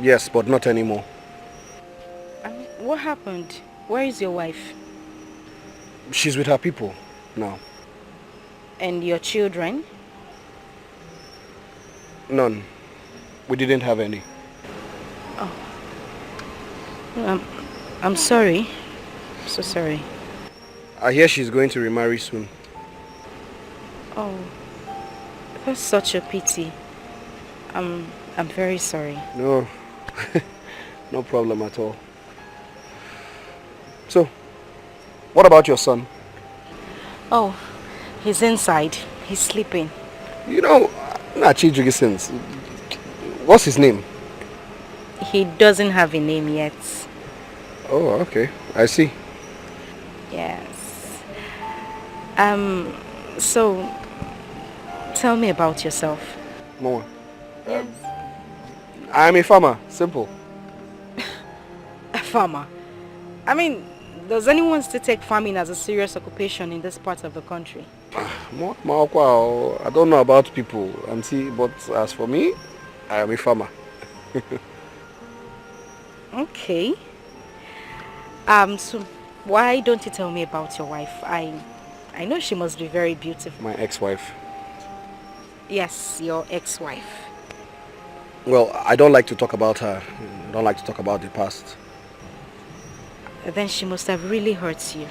[SPEAKER 6] Yes, but not anymore.
[SPEAKER 8] What happened? Where is your wife?
[SPEAKER 6] She's with her people now.
[SPEAKER 8] And your children?
[SPEAKER 6] None. We didn't have any.
[SPEAKER 8] Oh. I'm sorry. I'm so sorry.
[SPEAKER 6] I hear she's going to remarry soon.
[SPEAKER 8] Oh, that's such a pity. I'm very sorry.
[SPEAKER 6] No, no problem at all. So, what about your son?
[SPEAKER 8] Oh, he's inside. He's sleeping.
[SPEAKER 6] You know, what's his name?
[SPEAKER 8] He doesn't have a name yet.
[SPEAKER 6] Oh, okay. I see.
[SPEAKER 8] Yes. So, tell me about yourself.
[SPEAKER 6] More.
[SPEAKER 8] Yes.
[SPEAKER 6] I'm a farmer. Simple.
[SPEAKER 8] A farmer? I mean, does anyone still take farming as a serious occupation in this part of the country?
[SPEAKER 6] I don't know about people, auntie, but as for me, I am a farmer.
[SPEAKER 8] Okay. So why don't you tell me about your wife? I know she must be very beautiful.
[SPEAKER 6] My ex-wife.
[SPEAKER 8] Yes, your ex-wife.
[SPEAKER 6] Well, I don't like to talk about her. I don't like to talk about the past.
[SPEAKER 8] Then she must have really hurt you.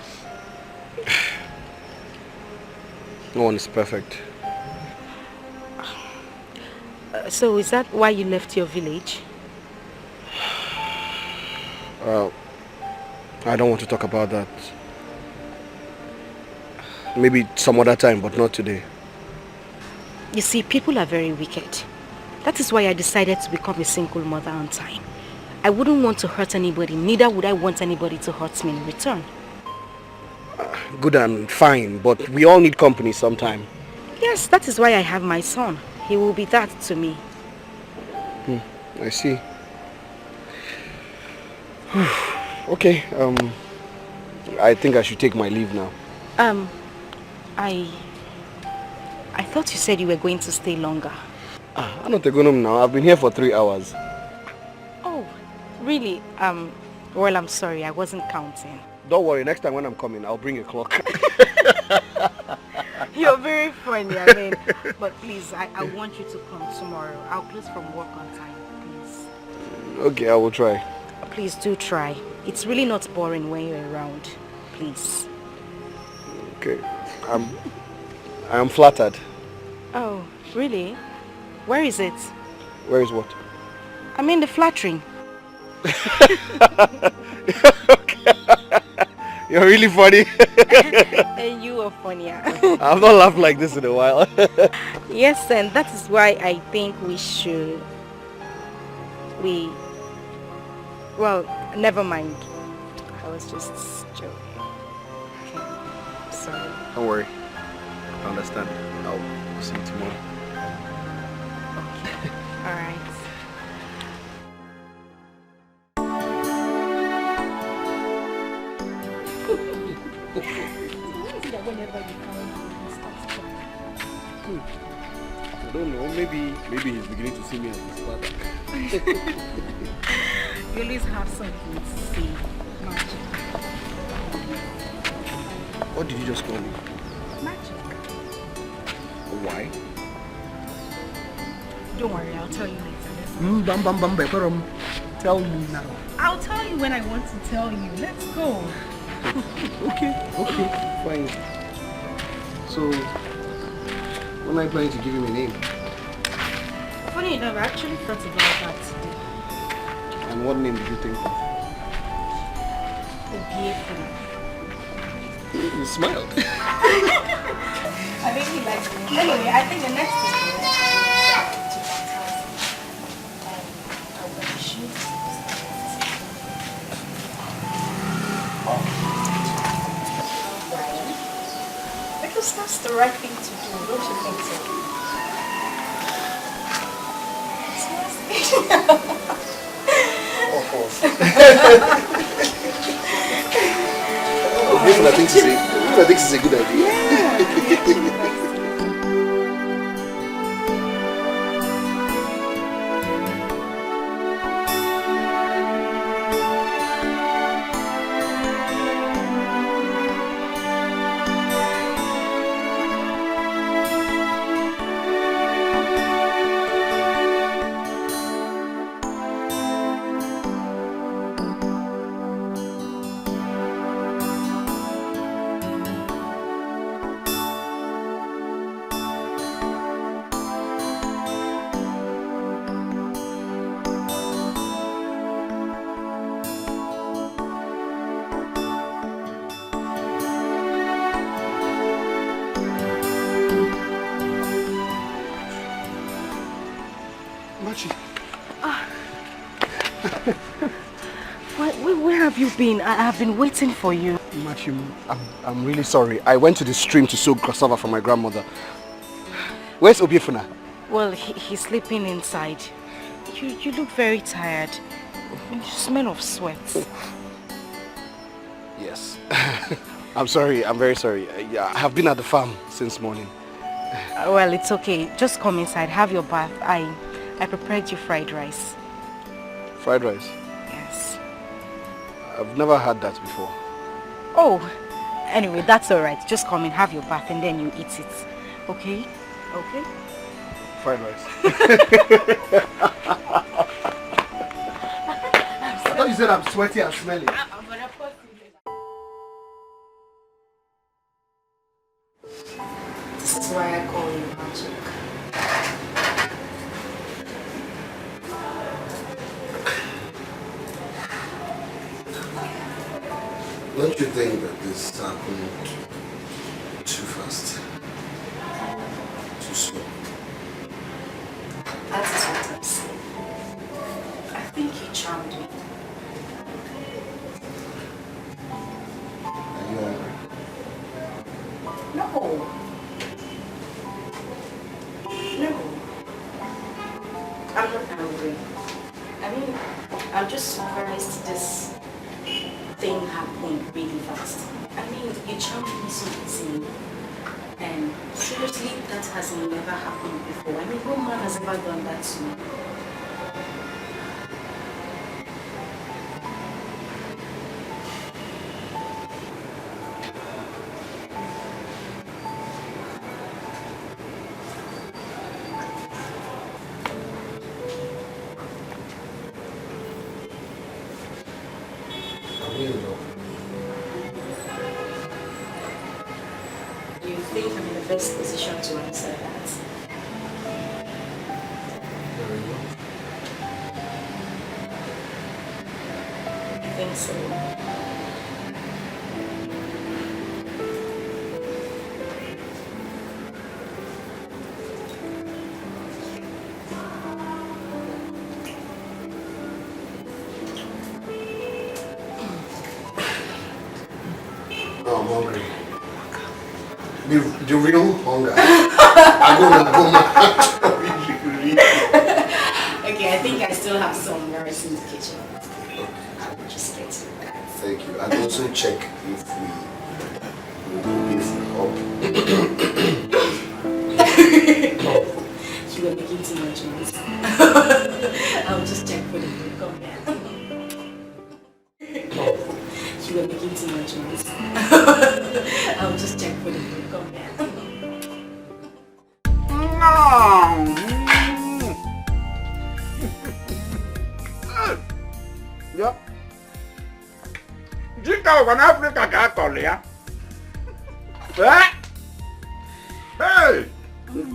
[SPEAKER 6] No one is perfect.
[SPEAKER 8] So is that why you left your village?
[SPEAKER 6] I don't want to talk about that. Maybe some other time, but not today.
[SPEAKER 8] You see, people are very wicked. That is why I decided to become a single mother on time. I wouldn't want to hurt anybody, neither would I want anybody to hurt me in return.
[SPEAKER 6] Good and fine, but we all need company sometime.
[SPEAKER 8] Yes, that is why I have my son. He will be that to me.
[SPEAKER 6] I see. Okay, I think I should take my leave now.
[SPEAKER 8] I thought you said you were going to stay longer.
[SPEAKER 6] I'm not going home now. I've been here for 3 hours.
[SPEAKER 8] Oh, really? Well, I'm sorry. I wasn't counting.
[SPEAKER 6] Don't worry. Next time when I'm coming, I'll bring a clock.
[SPEAKER 8] You're very funny, I mean. But please, I want you to come tomorrow. I'll close from work on time, please.
[SPEAKER 6] Okay, I will try.
[SPEAKER 8] Please do try. It's really not boring when you're around. Please.
[SPEAKER 6] Okay. I am flattered.
[SPEAKER 8] Oh, really? Where is it?
[SPEAKER 6] Where is what?
[SPEAKER 8] I mean the flattering.
[SPEAKER 6] You're really funny.
[SPEAKER 8] And you are funnier.
[SPEAKER 6] I've not laughed like this in a while.
[SPEAKER 8] Yes, and that is why I think well, never mind. I was just joking. Okay. Sorry.
[SPEAKER 6] Don't worry. I understand. I'll see you tomorrow.
[SPEAKER 8] Okay. All right.
[SPEAKER 6] I don't know. Maybe he's beginning to see me as his father.
[SPEAKER 8] You always have something to say. Magic.
[SPEAKER 6] What did you just call me?
[SPEAKER 8] Magic.
[SPEAKER 6] Why?
[SPEAKER 8] Don't worry, I'll tell you later.
[SPEAKER 6] Tell me now.
[SPEAKER 8] I'll tell you when I want to tell you. Let's go.
[SPEAKER 6] Okay, fine. So, when are you planning to give him a name?
[SPEAKER 8] Funny enough, I actually thought about that today.
[SPEAKER 6] And what name did you think of?
[SPEAKER 8] Obiefuna.
[SPEAKER 6] You smiled.
[SPEAKER 8] I think he likes me. Anyway, I think the next thing is to that house. I will shoot. course, that's the right thing to do. Don't you think so?
[SPEAKER 6] Of course. I think it's a good idea.
[SPEAKER 8] Where have you been? I have been waiting for you.
[SPEAKER 6] Matthew, I'm really sorry. I went to the stream to soak cassava for my grandmother. Where's Obiefuna?
[SPEAKER 8] Well, he's sleeping inside. You look very tired. You smell of sweat.
[SPEAKER 6] Yes. I'm sorry. I'm very sorry. I have been at the farm since morning.
[SPEAKER 8] Well, it's okay. Just come inside. Have your bath. I prepared you fried rice.
[SPEAKER 6] Fried rice?
[SPEAKER 8] Yes.
[SPEAKER 6] I've never had that before.
[SPEAKER 8] Oh, anyway, that's all right. Just come in, have your bath, and then you eat it. Okay? Okay?
[SPEAKER 6] Fried rice. I thought you said I'm sweaty and smelly.
[SPEAKER 8] This is why I call you magic.
[SPEAKER 6] Don't you think that this happened too fast? Too slow?
[SPEAKER 8] That is what I'm saying. I think you charmed me.
[SPEAKER 6] Are you hungry?
[SPEAKER 8] No. No. I'm not angry. I mean, I'm just surprised this thing happened really fast. I mean, you charmed me so easy. And seriously, that has never happened before. I mean, no man has ever done that to me. You think I'm in the best position to answer that?
[SPEAKER 6] Very well.
[SPEAKER 8] I think so.
[SPEAKER 6] No, I'm hungry. The real hunger. I'm gonna go mad.
[SPEAKER 8] Okay, I think I still have some rice in the kitchen. I will just get to that.
[SPEAKER 6] Thank you. And also check if we will give up.
[SPEAKER 8] You were making too much noise. I'll just check for the food. Come here. You were making too much noise. I'll just check for the food. Come here.
[SPEAKER 9] No. Yeah. Jika wana Africa ka akọrọ ya. Hey.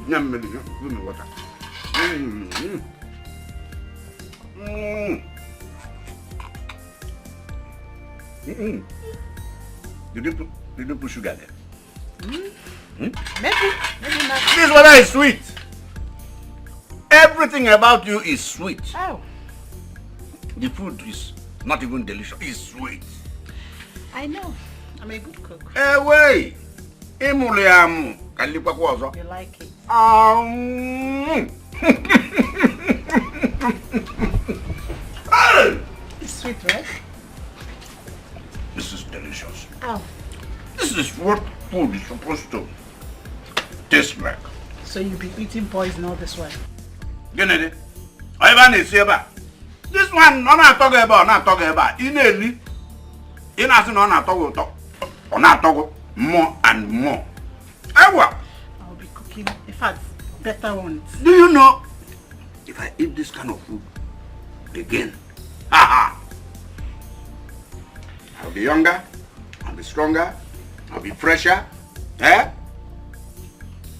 [SPEAKER 9] Nyameli, give me water. Did you put sugar there?
[SPEAKER 12] Maybe not.
[SPEAKER 9] This water is sweet. Everything about you is sweet.
[SPEAKER 12] Oh.
[SPEAKER 9] The food is not even delicious. It's sweet.
[SPEAKER 12] I know. I'm a good cook.
[SPEAKER 9] Hey, wait. Emuliamu. Kalipa kwazo.
[SPEAKER 12] You like it? It's sweet, right?
[SPEAKER 9] This is delicious.
[SPEAKER 12] Oh.
[SPEAKER 9] This is what food is supposed to taste like.
[SPEAKER 12] So you've been eating poison all this while?
[SPEAKER 9] Genede. Ivan is here. This one, not talking about. In a not talk more and more.
[SPEAKER 12] I'll be cooking, in fact, better ones.
[SPEAKER 9] Do you know, if I eat this kind of food again, I'll be younger, I'll be stronger, I'll be fresher.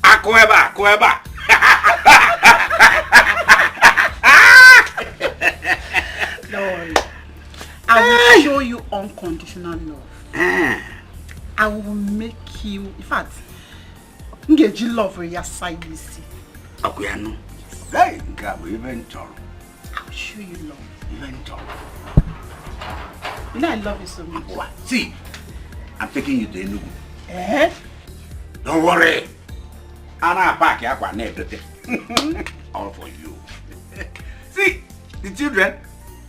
[SPEAKER 9] Akweba.
[SPEAKER 12] Don't worry. I will show you unconditional love. I will make you, in fact, get you love for your side, you see.
[SPEAKER 9] Akuyano. Hey, Gabo, even tall.
[SPEAKER 12] I'll show you love.
[SPEAKER 9] Even tall.
[SPEAKER 12] You know I love you so much.
[SPEAKER 9] What? See, I'm taking you to Enugu.
[SPEAKER 12] Eh?
[SPEAKER 9] Don't worry. I'll pack everything. All for you. See, the children,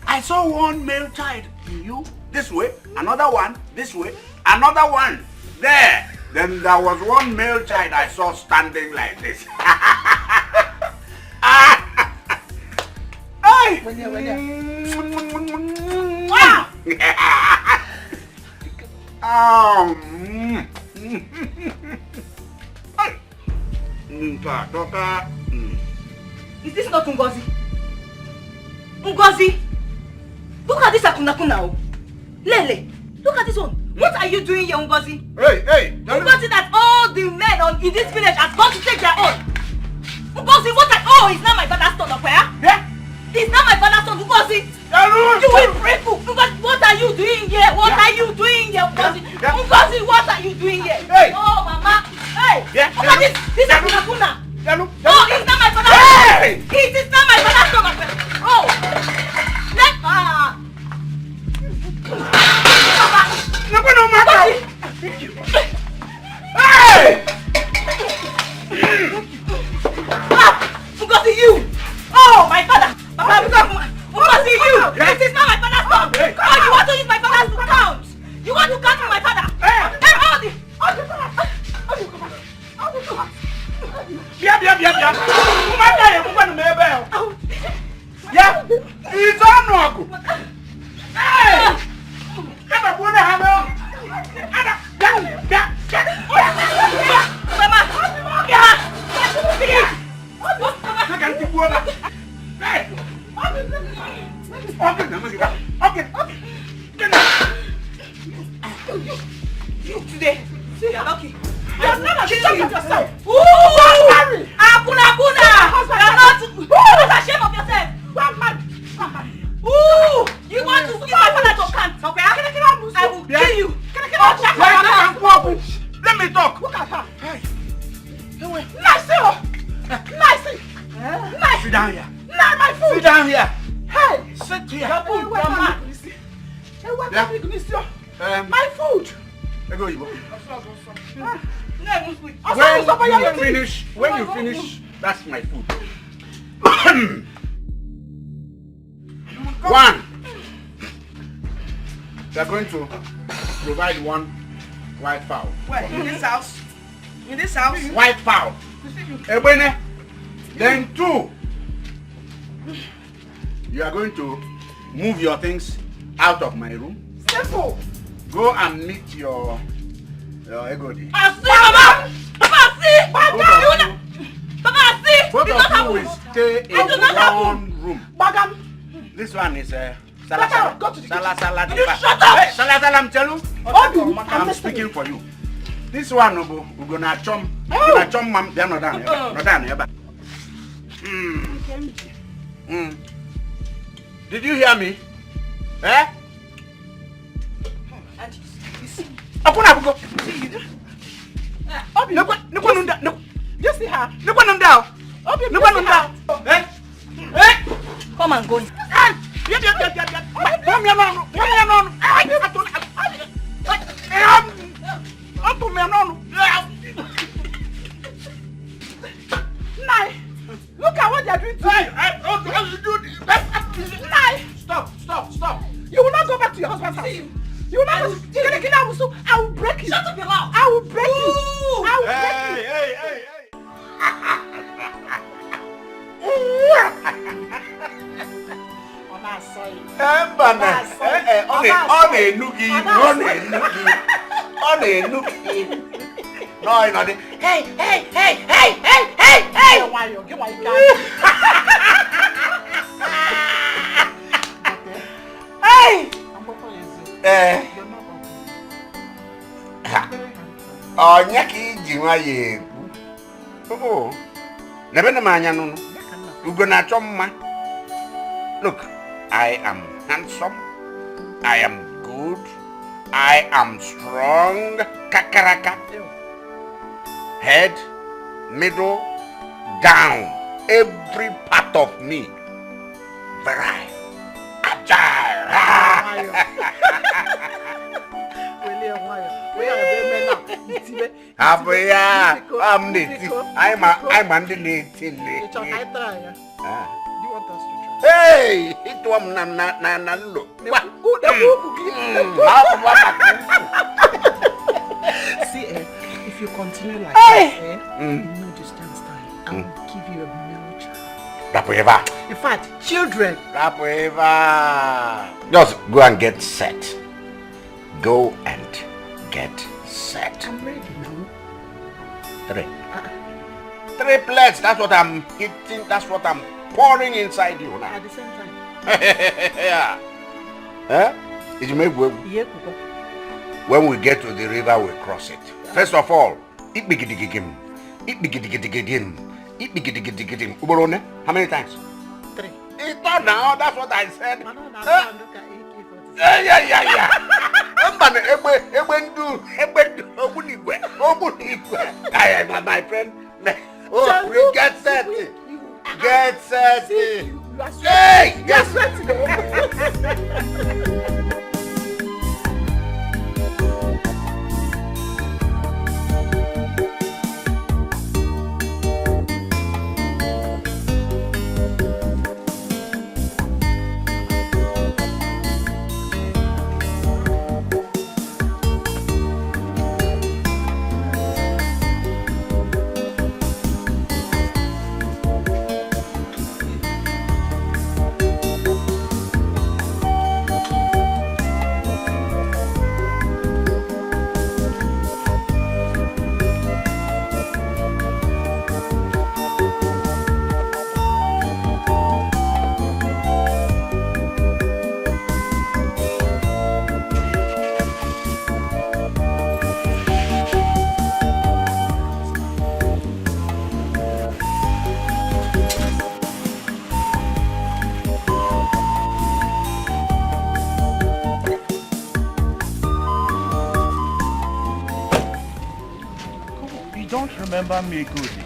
[SPEAKER 9] I saw one male child in you, this way, another one, this way, another one, there. Then there was one male child I saw standing like this. Hey!
[SPEAKER 1] Is this not Ngozi? Ngozi! Look at this Akunakuna. Lele, look at this one. What are you doing here, Ngozi?
[SPEAKER 2] Hey!
[SPEAKER 1] Ngozi, that all the men in this village have gone to take their own. Ngozi, it's not my father's son, okay? Yeah? It's not my father's son, Ngozi. You will break up. Ngozi, what are you doing here? What are you doing here, Ngozi? Ngozi, what are you doing here?
[SPEAKER 2] Hey!
[SPEAKER 1] Oh, Mama. Hey! Look at this. This is Akunakuna.
[SPEAKER 2] No,
[SPEAKER 1] it's not my father's son. Hey! It is not my father's son, my friend. Oh!
[SPEAKER 2] Hey!
[SPEAKER 1] Ngozi, you! Oh, my father! Ngozi, you! This is not my father's son! Oh, you want to use my father's to count? You want to count for my father?
[SPEAKER 2] Yeah, it's on. Hey! I'm going to have
[SPEAKER 1] Today, you're lucky. You're not
[SPEAKER 2] ashamed of yourself.
[SPEAKER 1] Akuna! You're not ashamed of yourself. You want to use my father to count, okay? I will kill you.
[SPEAKER 2] Let me talk. Look at her. Nice. Sit down here.
[SPEAKER 12] Not my food.
[SPEAKER 2] Sit down here.
[SPEAKER 12] Hey!
[SPEAKER 2] Sit here.
[SPEAKER 12] Your food, my food.
[SPEAKER 9] When you finish, that's my food. One. We are going to provide one white fowl.
[SPEAKER 1] Where? In this house? In this house?
[SPEAKER 9] White fowl. Then 2. You are going to move your things out of my room.
[SPEAKER 12] Simple.
[SPEAKER 9] Go and meet your Egodi. Both of you will stay in one room. This one is Salah. I'm speaking for you. This one we're gonna chum. We're gonna chum mom. They're not down. Did you hear me? Eh?
[SPEAKER 12] Apuna you see her?
[SPEAKER 1] Come and go.
[SPEAKER 9] No, you know the. Hey! Onye ka iji nwa ya ekwu. Nebe na manya nunu. Ugo na achọ mma. Look, I am handsome. I am good. I am strong. Kakaraka. Head, middle, down. Every part of me. Very agile. Abuya, I'm native. I'm under native. Hey, it was na look.
[SPEAKER 12] See, if you continue like this, no distance time, I will give you a male child.
[SPEAKER 9] Rapoeva.
[SPEAKER 12] In fact, children.
[SPEAKER 9] Rapoeva. Just go and get set. Go and get set.
[SPEAKER 12] I'm ready now.
[SPEAKER 9] 3. 3 plates. That's what I'm hitting. That's what I'm pouring inside you now.
[SPEAKER 12] At the same time.
[SPEAKER 9] Yeah. Huh? When we get to the river, we cross it. First of all, Ipigidigim. Uborone, how many times?
[SPEAKER 12] 3.
[SPEAKER 9] It's not now, that's what I said. Yeah. My friend. Oh, we get set. Get set. Hey! Get set.
[SPEAKER 10] Remember me, Goody?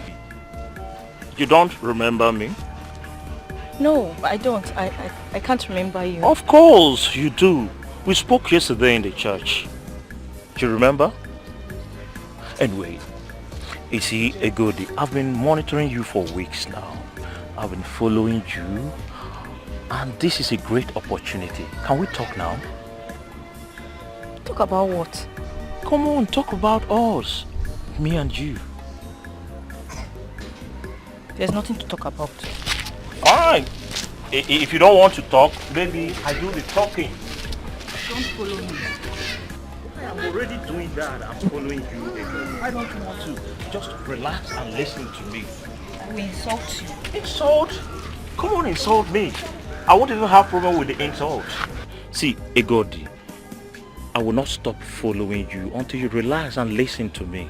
[SPEAKER 10] You don't remember me?
[SPEAKER 1] No, I don't. I can't remember you.
[SPEAKER 10] Of course you do. We spoke yesterday in the church. Do you remember? Anyway, you see, Goody, I've been monitoring you for weeks now. I've been following you, and this is a great opportunity. Can we talk now?
[SPEAKER 1] Talk about what?
[SPEAKER 10] Come on, talk about us. Me and you.
[SPEAKER 1] There's nothing to talk about.
[SPEAKER 10] Alright. If you don't want to talk, maybe I do the talking.
[SPEAKER 12] Don't follow me.
[SPEAKER 10] I'm already doing that. I'm following you again. I don't want to. Just relax and listen to me.
[SPEAKER 1] I will insult you.
[SPEAKER 10] Insult? Come on, insult me. I won't even have problem with the insult. See, Egodi, I will not stop following you until you relax and listen to me.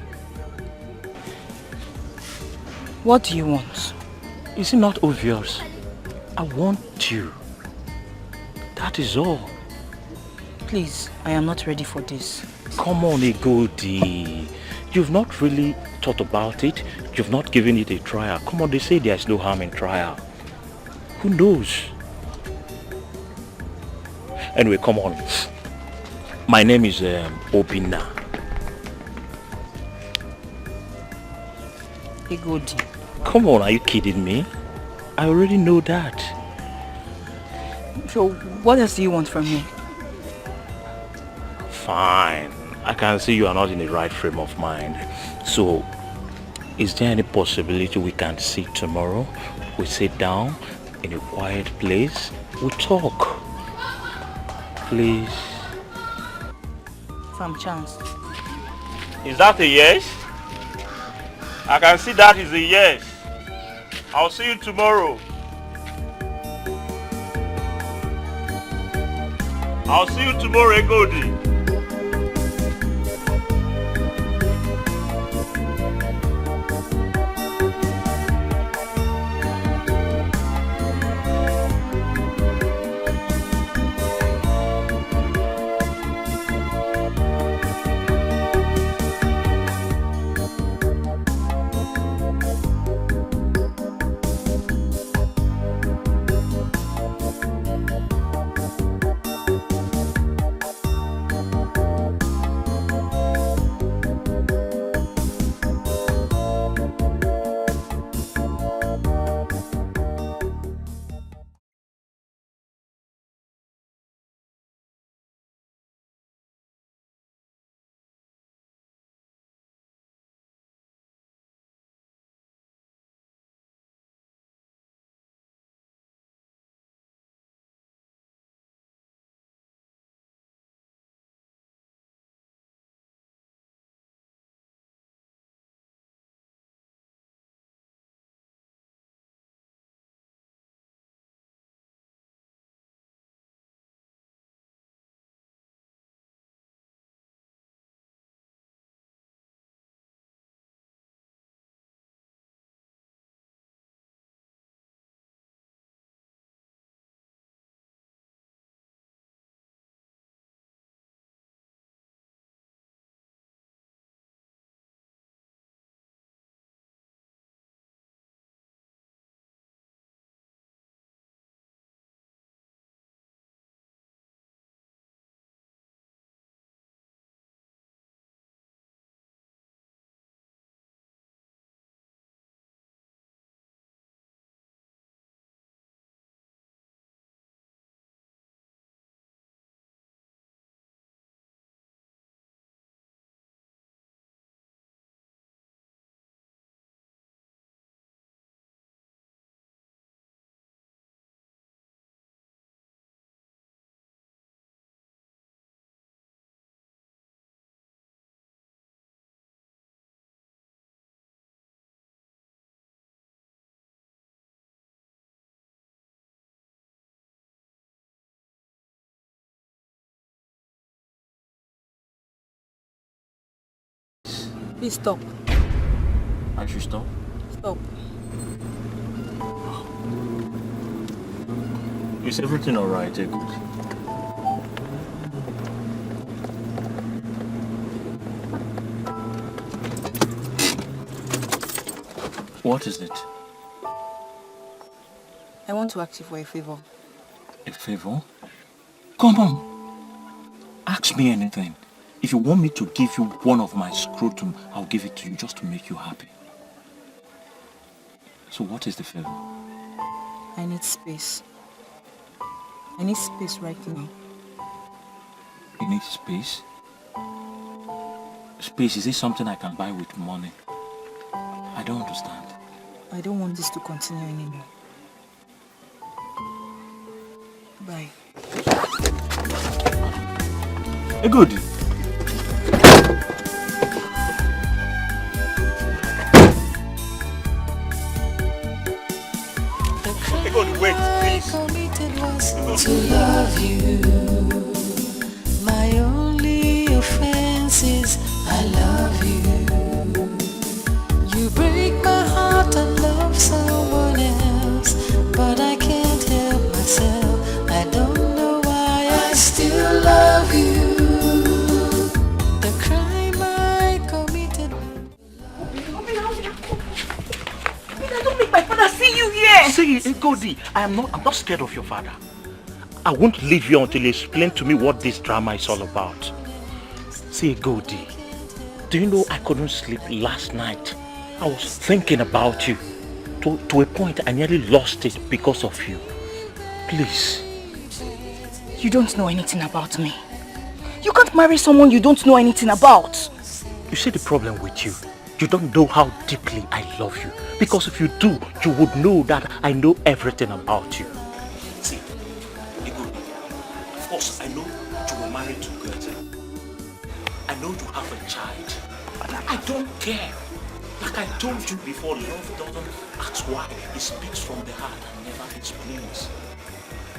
[SPEAKER 1] What do you want?
[SPEAKER 10] Is it not obvious? I want you. That is all.
[SPEAKER 1] Please, I am not ready for this.
[SPEAKER 10] Come on, Egodi. You've not really thought about it. You've not given it a trial. Come on, they say there's no harm in trial. Who knows? Anyway, come on. My name is Obinna.
[SPEAKER 1] Egodi.
[SPEAKER 10] Come on, are you kidding me? I already know that.
[SPEAKER 1] So, what else do you want from me?
[SPEAKER 10] Fine. I can see you are not in the right frame of mind. So, is there any possibility we can sit tomorrow? We sit down in a quiet place. We talk. Please.
[SPEAKER 12] am chance.
[SPEAKER 10] Is that a yes? I can see that is a yes. I'll see you tomorrow. I'll see you tomorrow, Egodi.
[SPEAKER 12] Please stop.
[SPEAKER 11] I should stop?
[SPEAKER 12] Stop.
[SPEAKER 11] Is everything alright, Egud? What is it?
[SPEAKER 12] I want to ask you for a favor.
[SPEAKER 11] A favor? Come on. Ask me anything. If you want me to give you one of my scrotum, I'll give it to you just to make you happy. So what is the favor?
[SPEAKER 12] I need space. I need space right now.
[SPEAKER 11] You need space? Space, is this something I can buy with money? I don't understand.
[SPEAKER 12] I don't want this to continue anymore. Bye.
[SPEAKER 11] Good.
[SPEAKER 10] Wait, please.
[SPEAKER 5] To love you. My only offense is I love you. You break my heart and love someone else, but I can't help myself. I don't know why I still love you. The crime I committed.
[SPEAKER 1] Don't make my father see you here.
[SPEAKER 10] See, Egodi, I'm not scared of your father. I won't leave you until you explain to me what this drama is all about. See, Egodi, do you know I couldn't sleep last night? I was thinking about you. To a point I nearly lost it because of you. Please.
[SPEAKER 1] You don't know anything about me. You can't marry someone you don't know anything about.
[SPEAKER 10] You see the problem with you? You don't know how deeply I love you. Because if you do, you would know that I know everything about you.
[SPEAKER 11] See, Egodi, of course I know you were married to Goethe. know you have a child. I don't care. Like I told you before, love doesn't ask why. It speaks from the heart and never explains.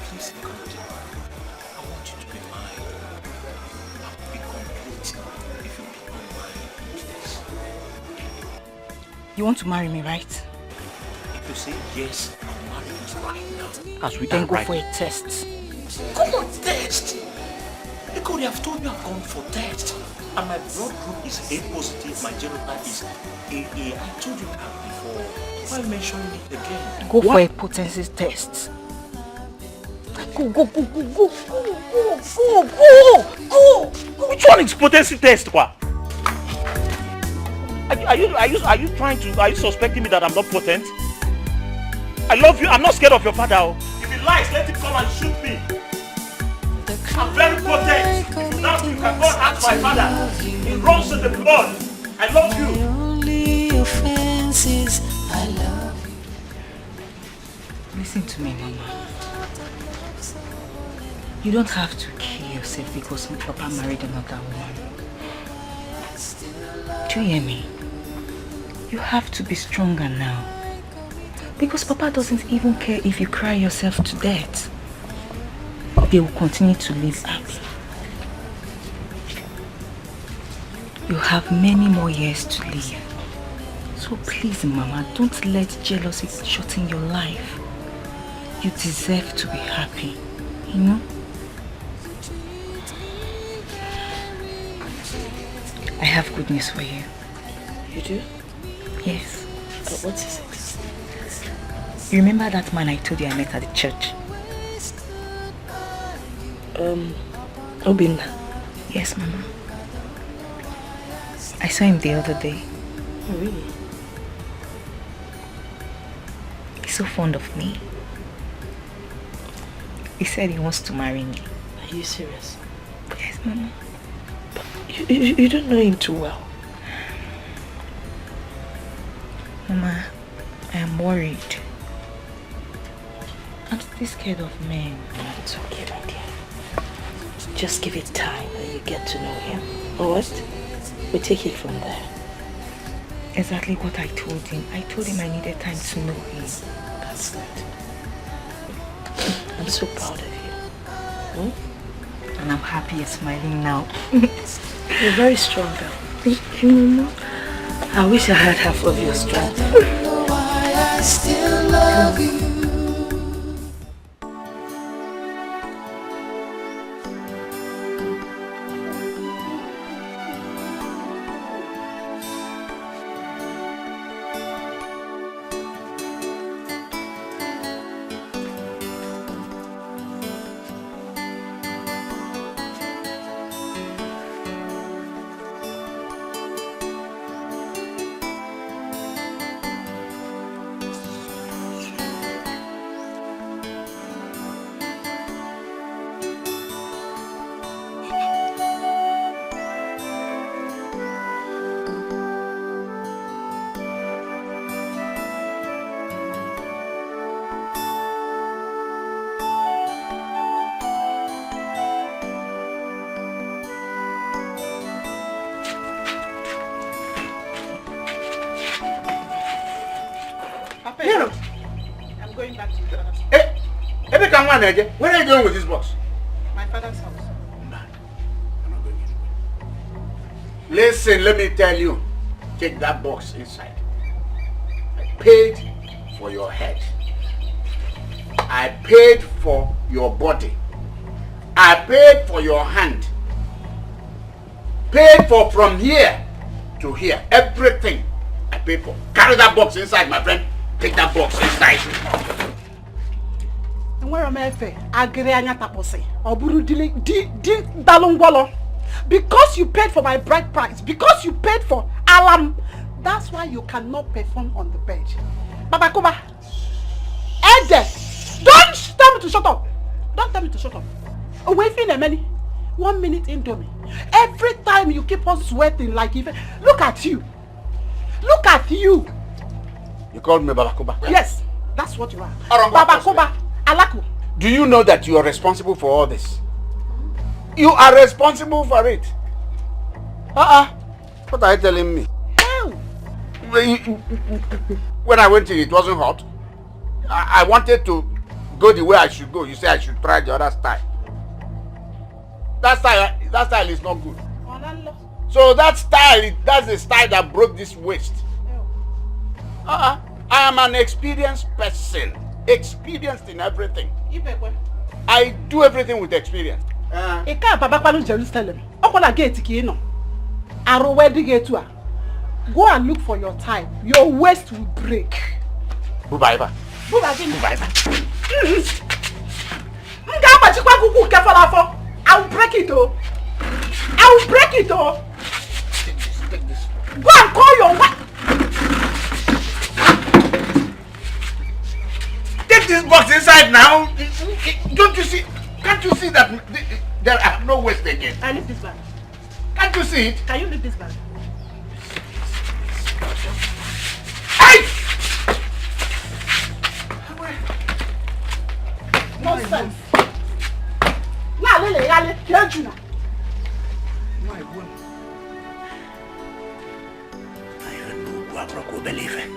[SPEAKER 11] Please, God, I want you to be mine. I will be complete if you become mine. Please.
[SPEAKER 1] You want to marry me, right?
[SPEAKER 11] If you say yes, I'll marry you right now. As we
[SPEAKER 1] Then
[SPEAKER 11] are
[SPEAKER 1] go
[SPEAKER 11] right
[SPEAKER 1] for
[SPEAKER 11] now.
[SPEAKER 1] a test.
[SPEAKER 11] Come on, test! Because they have told me I've gone for test. And my blood group is A positive, my genotype is AA. I told you that before. Why mentioning it again?
[SPEAKER 1] Go for a potency test. Go.
[SPEAKER 11] Which one is potency test, kwa? Are you suspecting me that I'm not potent? I love you. I'm not scared of your father. If he lies, let him come and shoot me. I'm very potent. Now you can go and ask my father. He runs in the blood. I love you.
[SPEAKER 5] My only offense is I love you.
[SPEAKER 1] Listen to me, Mama. You don't have to kill yourself because Papa married another woman. Do you hear me? You have to be stronger now. Because Papa doesn't even care if you cry yourself to death. They will continue to live happy. You have many more years to live. So please, Mama, don't let jealousy shorten your life. You deserve to be happy, you know? I have good news for you.
[SPEAKER 7] You do?
[SPEAKER 1] Yes.
[SPEAKER 7] What is it?
[SPEAKER 1] You remember that man I told you I met at the church?
[SPEAKER 7] Obinna.
[SPEAKER 1] Yes, Mama. I saw him the other day.
[SPEAKER 7] Oh, really?
[SPEAKER 1] He's so fond of me. He said he wants to marry me.
[SPEAKER 7] Are you serious?
[SPEAKER 1] Yes, Mama.
[SPEAKER 7] You don't know him too well.
[SPEAKER 1] Mama, I am worried. I'm still scared of men.
[SPEAKER 7] It's okay, my dear. Just give it time and you get to know him. Alright? We take it from there.
[SPEAKER 1] Exactly what I told him. I told him I needed time to know him.
[SPEAKER 7] That's good. I'm so proud of you. Hmm?
[SPEAKER 1] And I'm happy you're smiling now.
[SPEAKER 7] You're very strong, girl.
[SPEAKER 1] Thank you, Mama.
[SPEAKER 7] I wish I had half of your strength.
[SPEAKER 5] I don't know why I still love you.
[SPEAKER 12] I'm going back to your father's.
[SPEAKER 3] Where are you going with this box?
[SPEAKER 12] My father's house.
[SPEAKER 3] I'm not going anywhere. Listen, let me tell you. Take that box inside. I paid for your head. I paid for your body. I paid for your hand. Paid for from here to here. Everything I paid for. Carry that box inside, my friend. Take that box inside.
[SPEAKER 12] Where am I? Because you paid for my bride price, because you paid for alarm, that's why you cannot perform on the bed. Baba Kuba, Ede, don't tell me to shut up. Don't tell me to shut up. Wait for a minute. 1 minute into me. Every time you keep on sweating like even. Look at you. Look at you.
[SPEAKER 3] You called me Baba Kuba?
[SPEAKER 12] Yes, that's what you are. Baba Kuba, Alaku.
[SPEAKER 3] Do you know that you are responsible for all this? You are responsible for it.
[SPEAKER 9] What are you telling me? When I went in, it wasn't hot. I wanted to go the way I should go. You say I should try the other style. That style is not good. So that's the style that broke this waist. I am an experienced person. Experienced in everything. I do everything with experience.
[SPEAKER 12] Jerusalem. Go and look for your time. Your waist will break.
[SPEAKER 9] Bubaiba.
[SPEAKER 12] I will break it, oh. I will break it, oh.
[SPEAKER 9] Take this.
[SPEAKER 12] Go and call your wife.
[SPEAKER 9] Take this box inside now. Don't you see? Can't you see that there are no waste again?
[SPEAKER 12] I leave this bag.
[SPEAKER 9] Can't you see it?
[SPEAKER 12] Can you leave this bag?
[SPEAKER 9] Hey!
[SPEAKER 12] Nonsense. Now, Lele, can't you now?
[SPEAKER 9] My woman. I don't know who I believe in.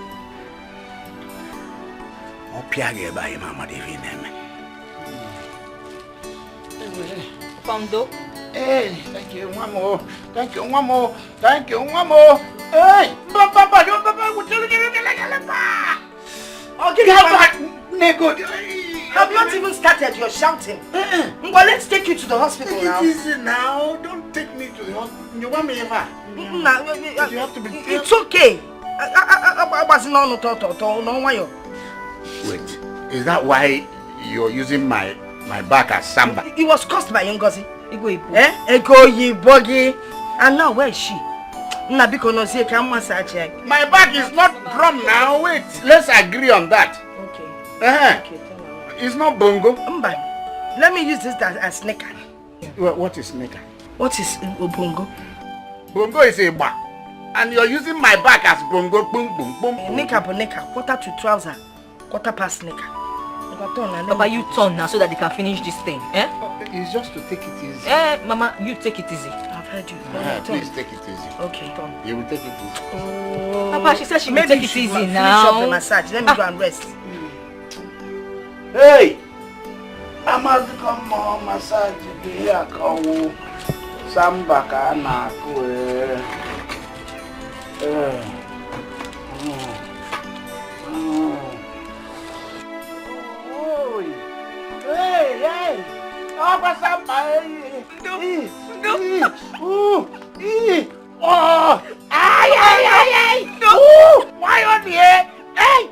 [SPEAKER 9] Opiage by Mama Divine.
[SPEAKER 8] Fondo.
[SPEAKER 9] Hey, thank you, one more. Thank you, one more. Thank you, one more. Hey, Papa, you will tell
[SPEAKER 7] Have not even started your shouting. Well, let's take you to the hospital now.
[SPEAKER 9] It is now. Don't take me to the hospital. You want me ever? You have to be.
[SPEAKER 7] It's okay.
[SPEAKER 9] Wait, is that why you're using my back as samba?
[SPEAKER 7] It was caused by Ngozi. Ego Bogi. And now where is she? My
[SPEAKER 9] back is not drum now. Wait, let's agree on that.
[SPEAKER 7] Okay.
[SPEAKER 9] It's not bongo.
[SPEAKER 7] Let me use this as sneaker.
[SPEAKER 9] What is sneaker?
[SPEAKER 7] What is bongo?
[SPEAKER 9] Bongo is a bar. And you're using my back as bongo. Boom, boom, boom.
[SPEAKER 7] Nika, quarter to trouser, quarter past sneaker.
[SPEAKER 8] Papa, you turn now so that they can finish this thing.
[SPEAKER 9] It's just to take it easy.
[SPEAKER 8] Mama, you take it easy.
[SPEAKER 7] I've heard you.
[SPEAKER 9] Please take it easy.
[SPEAKER 7] Okay, turn.
[SPEAKER 9] You will take it easy.
[SPEAKER 8] Papa, she said she will take it easy
[SPEAKER 7] Finish
[SPEAKER 8] now.
[SPEAKER 7] up the massage. Let me go and rest.
[SPEAKER 9] Hey! I must come more massage here. Samba kana kwe. Hey! Oh, samba. Oh! Ay! Why on here? Hey!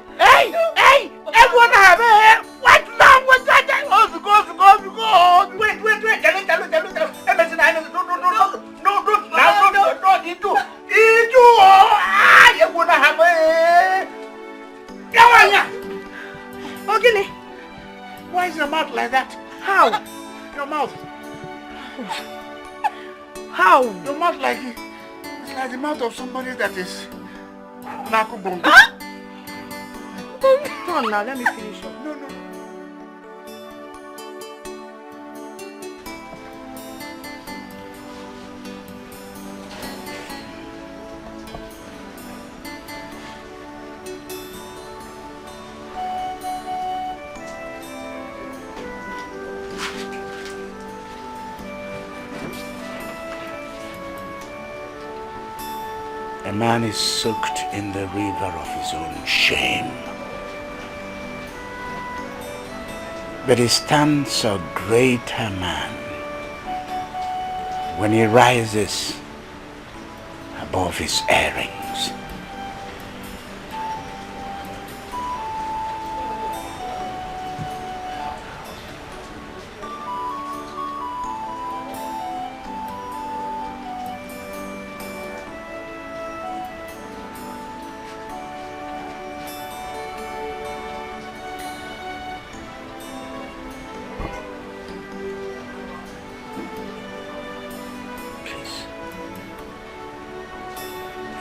[SPEAKER 9] Everyone have it. What language? Go. Wait. Tell No. You wanna have it?
[SPEAKER 7] Okay.
[SPEAKER 9] Why is your mouth like that?
[SPEAKER 7] How?
[SPEAKER 9] Your mouth.
[SPEAKER 7] How?
[SPEAKER 9] Your mouth it's like the mouth of somebody that is Nakubongo.
[SPEAKER 7] Turn now, let me finish up.
[SPEAKER 9] No. A man is soaked in the river of his own shame. But he stands a greater man when he rises above his errings.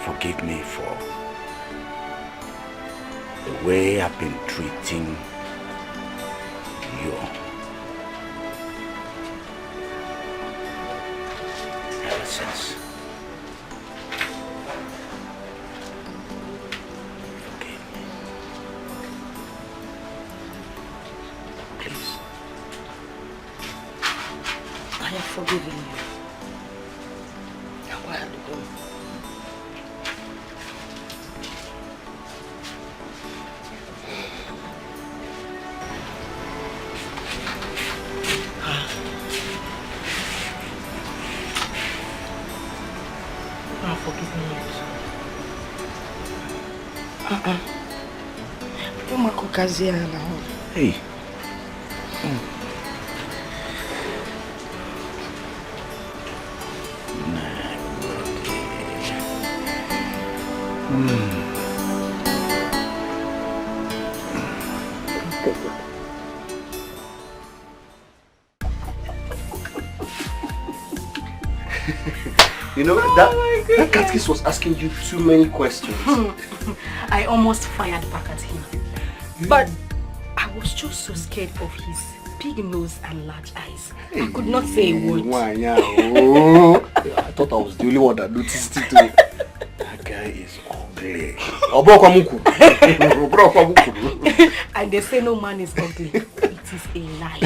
[SPEAKER 9] Forgive me for the way I've been treating you ever since.
[SPEAKER 7] forgiven you. Now why are you going? I'm forgiving you. Don't make occasion now.
[SPEAKER 6] Hey. You know, that catechist was asking you too many questions.
[SPEAKER 8] I almost fired back at him. But I was just so scared of his big nose and large eyes. I could not say a word.
[SPEAKER 6] I thought I was the only one that noticed it too. That guy is ugly.
[SPEAKER 8] And they say no man is ugly. It is a lie.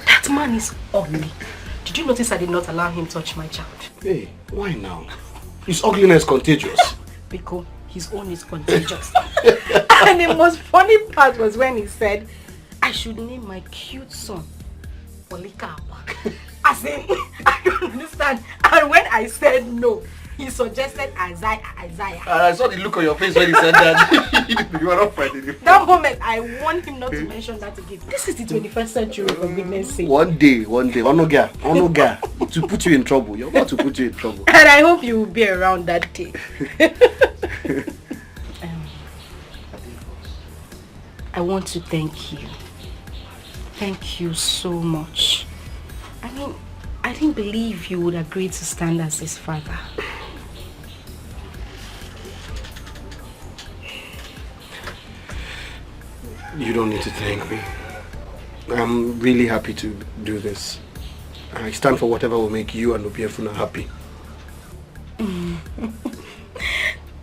[SPEAKER 8] That man is ugly. Did you notice I did not allow him to touch my child?
[SPEAKER 6] Hey, why now? His ugliness is contagious.
[SPEAKER 8] Because his own is contagious. And the most funny part was when he said, I should name my cute son Polycarp. As in, I don't understand. And when I said no, he suggested Isaiah.
[SPEAKER 6] I saw the look on your face when he said that. You were not fighting him.
[SPEAKER 8] That moment, I want him not to mention that again. This is the 21st century, for goodness sake.
[SPEAKER 6] One day, one guy, to put you in trouble. You're about to put you in trouble.
[SPEAKER 8] And I hope you will be around that day. I want to thank you. Thank you so much. I mean, I didn't believe you would agree to stand as his father.
[SPEAKER 6] You don't need to thank me. I'm really happy to do this. I stand for whatever will make you and Obiefuna happy.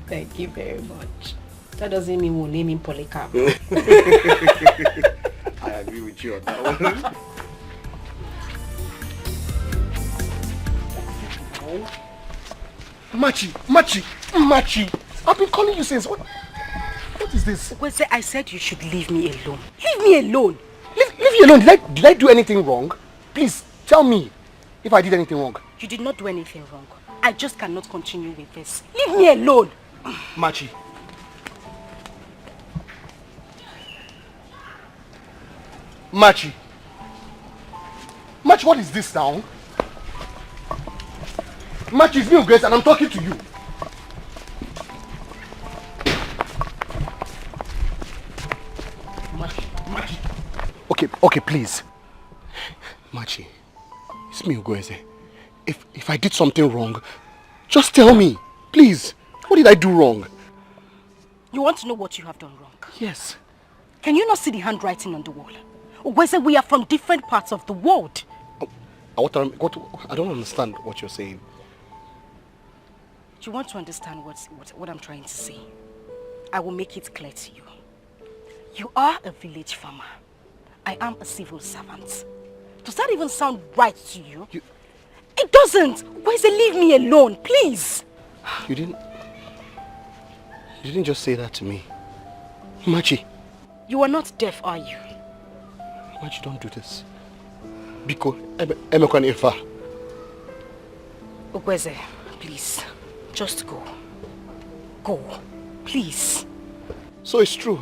[SPEAKER 8] Thank you very much. That doesn't mean we'll name him Polycarp.
[SPEAKER 6] I agree with you on that one.
[SPEAKER 2] Machi. I've been calling you since. What is this?
[SPEAKER 8] Well, I said you should leave me alone. Leave me alone.
[SPEAKER 2] Leave me alone. Did I do anything wrong? Please, tell me if I did anything wrong.
[SPEAKER 8] You did not do anything wrong. I just cannot continue with this. Leave me alone.
[SPEAKER 2] Machi, what is this now? Machi, it's me, Grace, and I'm talking to you. Machi. Okay, please. Machi, it's me, Ugoeze. If I did something wrong, just tell me, please. What did I do wrong?
[SPEAKER 8] You want to know what you have done wrong?
[SPEAKER 2] Yes.
[SPEAKER 8] Can you not see the handwriting on the wall? Ugoeze, we are from different parts of the world.
[SPEAKER 2] I don't understand what you're saying.
[SPEAKER 8] You want to understand what I'm trying to say? I will make it clear to you. You are a village farmer. I am a civil servant. Does that even sound right to you? It doesn't! Ugoeze, leave me alone, please!
[SPEAKER 2] You didn't just say that to me. Machi.
[SPEAKER 8] You are not deaf, are you?
[SPEAKER 2] Machi, don't do this. Biko, Emekwan Ifa.
[SPEAKER 8] Ugoeze, please. Just go. Go. Please.
[SPEAKER 2] So it's true.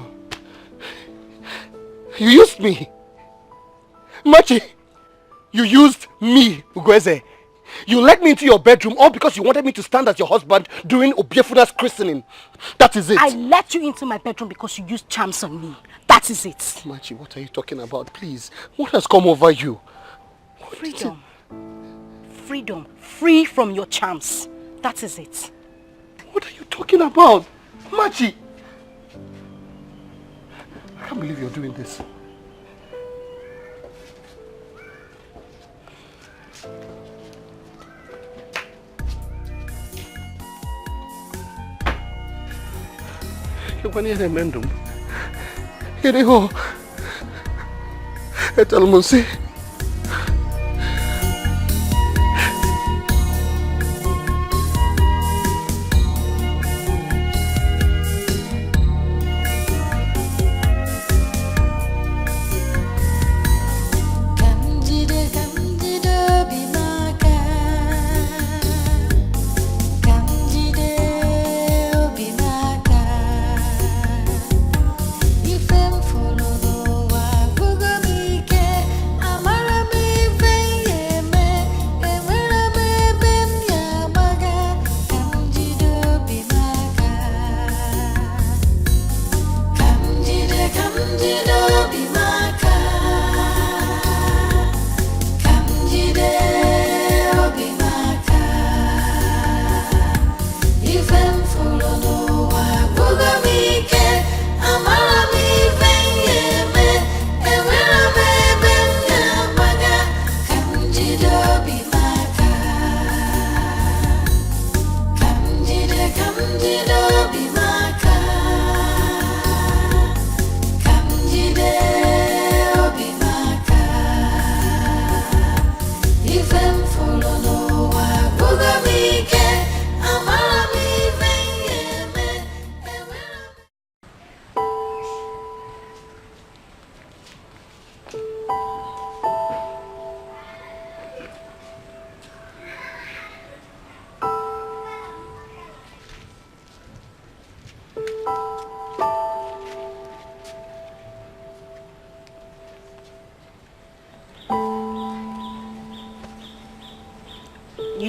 [SPEAKER 2] You used me. Machi, you used me, Ugoeze. You let me into your bedroom all because you wanted me to stand as your husband during Obiefuna's christening. That is it.
[SPEAKER 8] I let you into my bedroom because you used charms on me. That is it.
[SPEAKER 2] Machi, what are you talking about? Please. What has come over you?
[SPEAKER 8] Freedom. Freedom. Free from your charms. That is it.
[SPEAKER 2] What are you talking about? Machi! I can't believe you're doing this. When you're mendum, here go. Etalmonsi.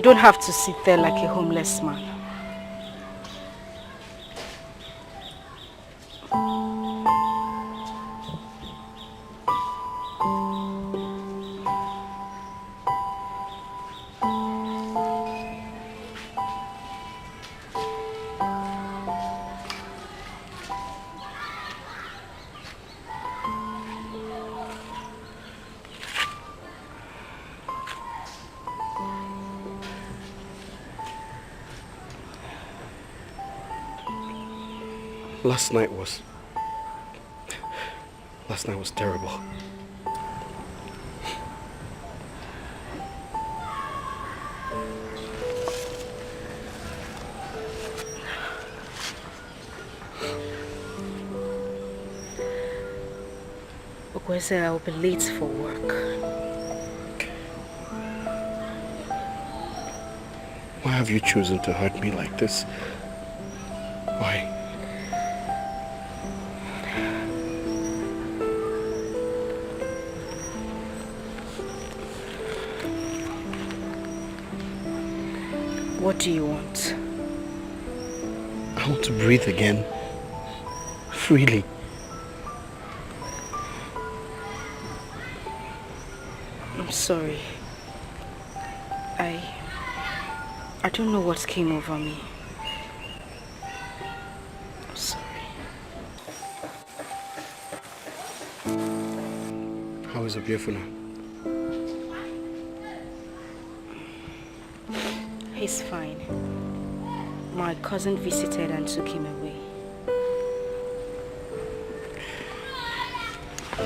[SPEAKER 8] don't have to sit there like a homeless man.
[SPEAKER 6] Last night was terrible.
[SPEAKER 8] Okwese, I'll be late for work.
[SPEAKER 6] Why have you chosen to hurt me like this? Why?
[SPEAKER 8] What do you want?
[SPEAKER 6] I want to breathe again. Freely.
[SPEAKER 8] I'm sorry. I don't know what came over me. I'm sorry.
[SPEAKER 6] How is Obiefuna?
[SPEAKER 8] He's fine. My cousin visited and took him away.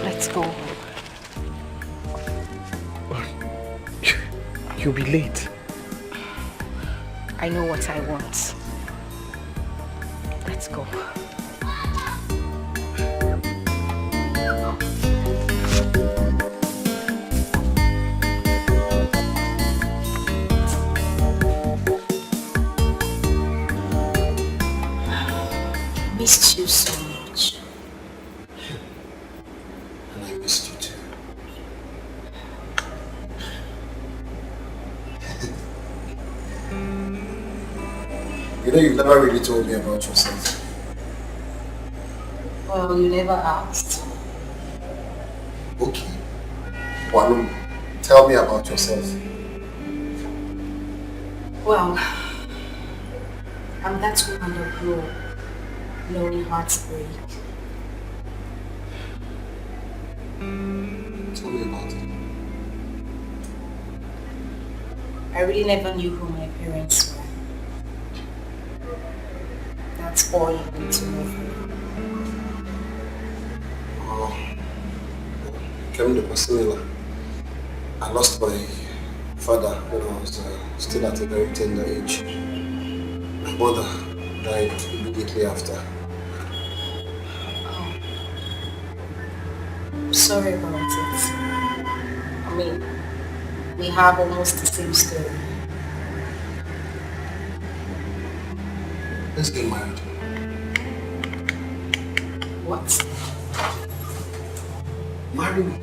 [SPEAKER 8] Let's go home.
[SPEAKER 6] You'll be late.
[SPEAKER 8] I know what I want. Let's go. Missed you so much.
[SPEAKER 6] And I missed you too.
[SPEAKER 13] You know, you've never really told me about yourself.
[SPEAKER 8] Well, you never asked.
[SPEAKER 13] Okay. Walum, tell me about yourself.
[SPEAKER 8] Well, I'm that woman that grew up knowing heartbreak.
[SPEAKER 13] Tell me about it.
[SPEAKER 8] I really never knew who my parents were. That's all you need to know for me.
[SPEAKER 13] Oh, Kevin was similar. I lost my father when I was still at a very tender age. My mother died immediately after.
[SPEAKER 8] Oh. I'm sorry about it. I mean, we have almost the same story.
[SPEAKER 13] Let's get married.
[SPEAKER 8] What?
[SPEAKER 13] Marry me.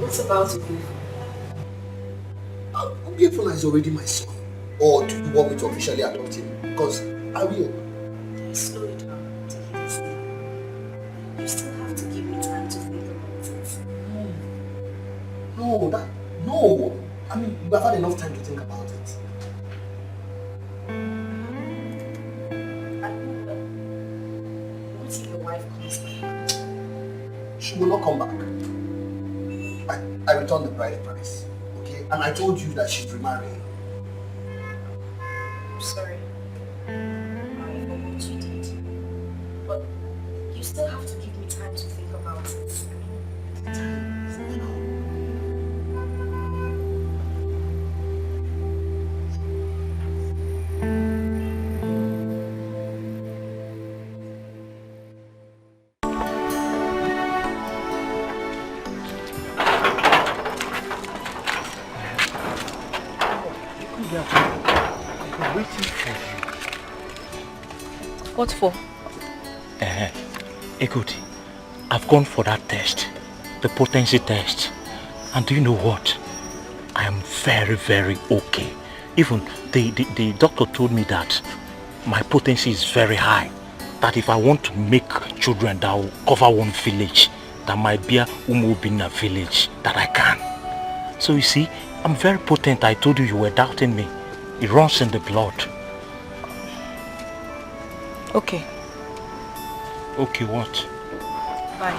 [SPEAKER 8] What's about to be?
[SPEAKER 13] Obiefuna is already my son. Or do you want me to officially adopt him? Because I will.
[SPEAKER 8] Slow it down. Take it easy. You still have to give me time to think about it.
[SPEAKER 13] No. I mean, we've had enough time to think about it.
[SPEAKER 8] What if your wife comes back?
[SPEAKER 13] She will not come back. I returned the bride price, okay? And I told you that she's remarrying.
[SPEAKER 8] I'm sorry. I forgot what you did. But you still have to give me time to think about it.
[SPEAKER 13] Time, you know.
[SPEAKER 1] What for?
[SPEAKER 14] Ekoti, I've gone for that test, the potency test. And do you know what? I am very, very okay. Even the doctor told me that my potency is very high. That if I want to make children that will cover one village, that might be a Umobina village, that I can. So you see, I'm very potent. I told you were doubting me. It runs in the blood.
[SPEAKER 1] Okay.
[SPEAKER 14] Okay, what?
[SPEAKER 1] Bye.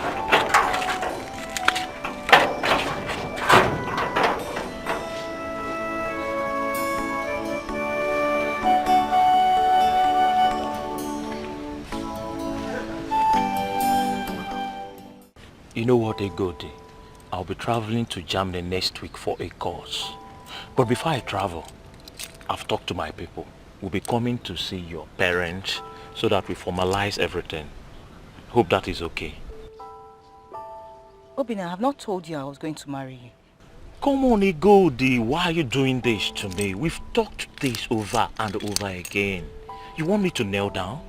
[SPEAKER 14] You know what, Egodi? I'll be traveling to Germany next week for a course. But before I travel, I've talked to my people. We'll be coming to see your parents so that we formalize everything. Hope that is okay.
[SPEAKER 1] Obina, I have not told you I was going to marry you.
[SPEAKER 14] Come on, Egodi. Why are you doing this to me? We've talked this over and over again. You want me to kneel down?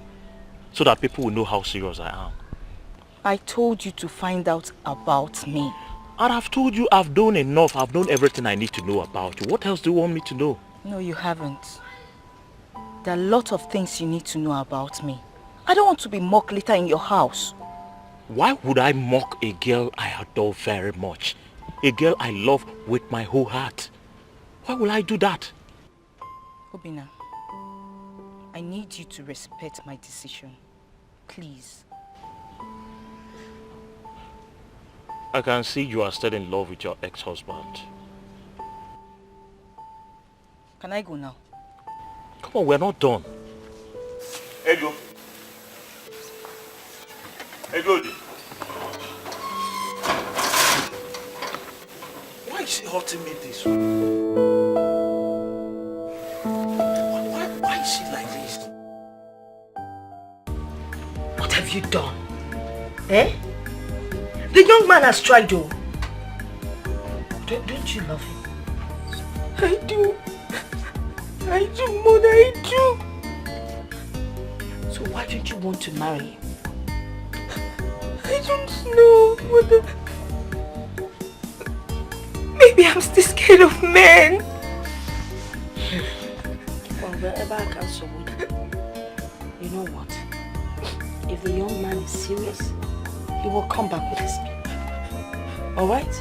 [SPEAKER 14] So that people will know how serious I am.
[SPEAKER 1] I told you to find out about me.
[SPEAKER 14] And I've told you I've done enough. I've known everything I need to know about you. What else do you want me to know?
[SPEAKER 1] No, you haven't. There are a lot of things you need to know about me. I don't want to be mocked later in your house.
[SPEAKER 14] Why would I mock a girl I adore very much? A girl I love with my whole heart. Why will I do that?
[SPEAKER 1] Obina, I need you to respect my decision. Please.
[SPEAKER 14] I can see you are still in love with your ex-husband.
[SPEAKER 1] Can I go now?
[SPEAKER 14] Come on, we're not done.
[SPEAKER 10] Ego. Egodi.
[SPEAKER 14] Why is she hurting me this way? Why is she like this?
[SPEAKER 7] What have you done? Eh? The young man has tried you. Don't you love him?
[SPEAKER 1] I do. I do, Mother, I do.
[SPEAKER 7] So why don't you want to marry him?
[SPEAKER 1] I don't know, Mother. Maybe I'm still scared of men.
[SPEAKER 7] Well, wherever I can support you know what? If the young man is serious, he will come back with his people. Alright?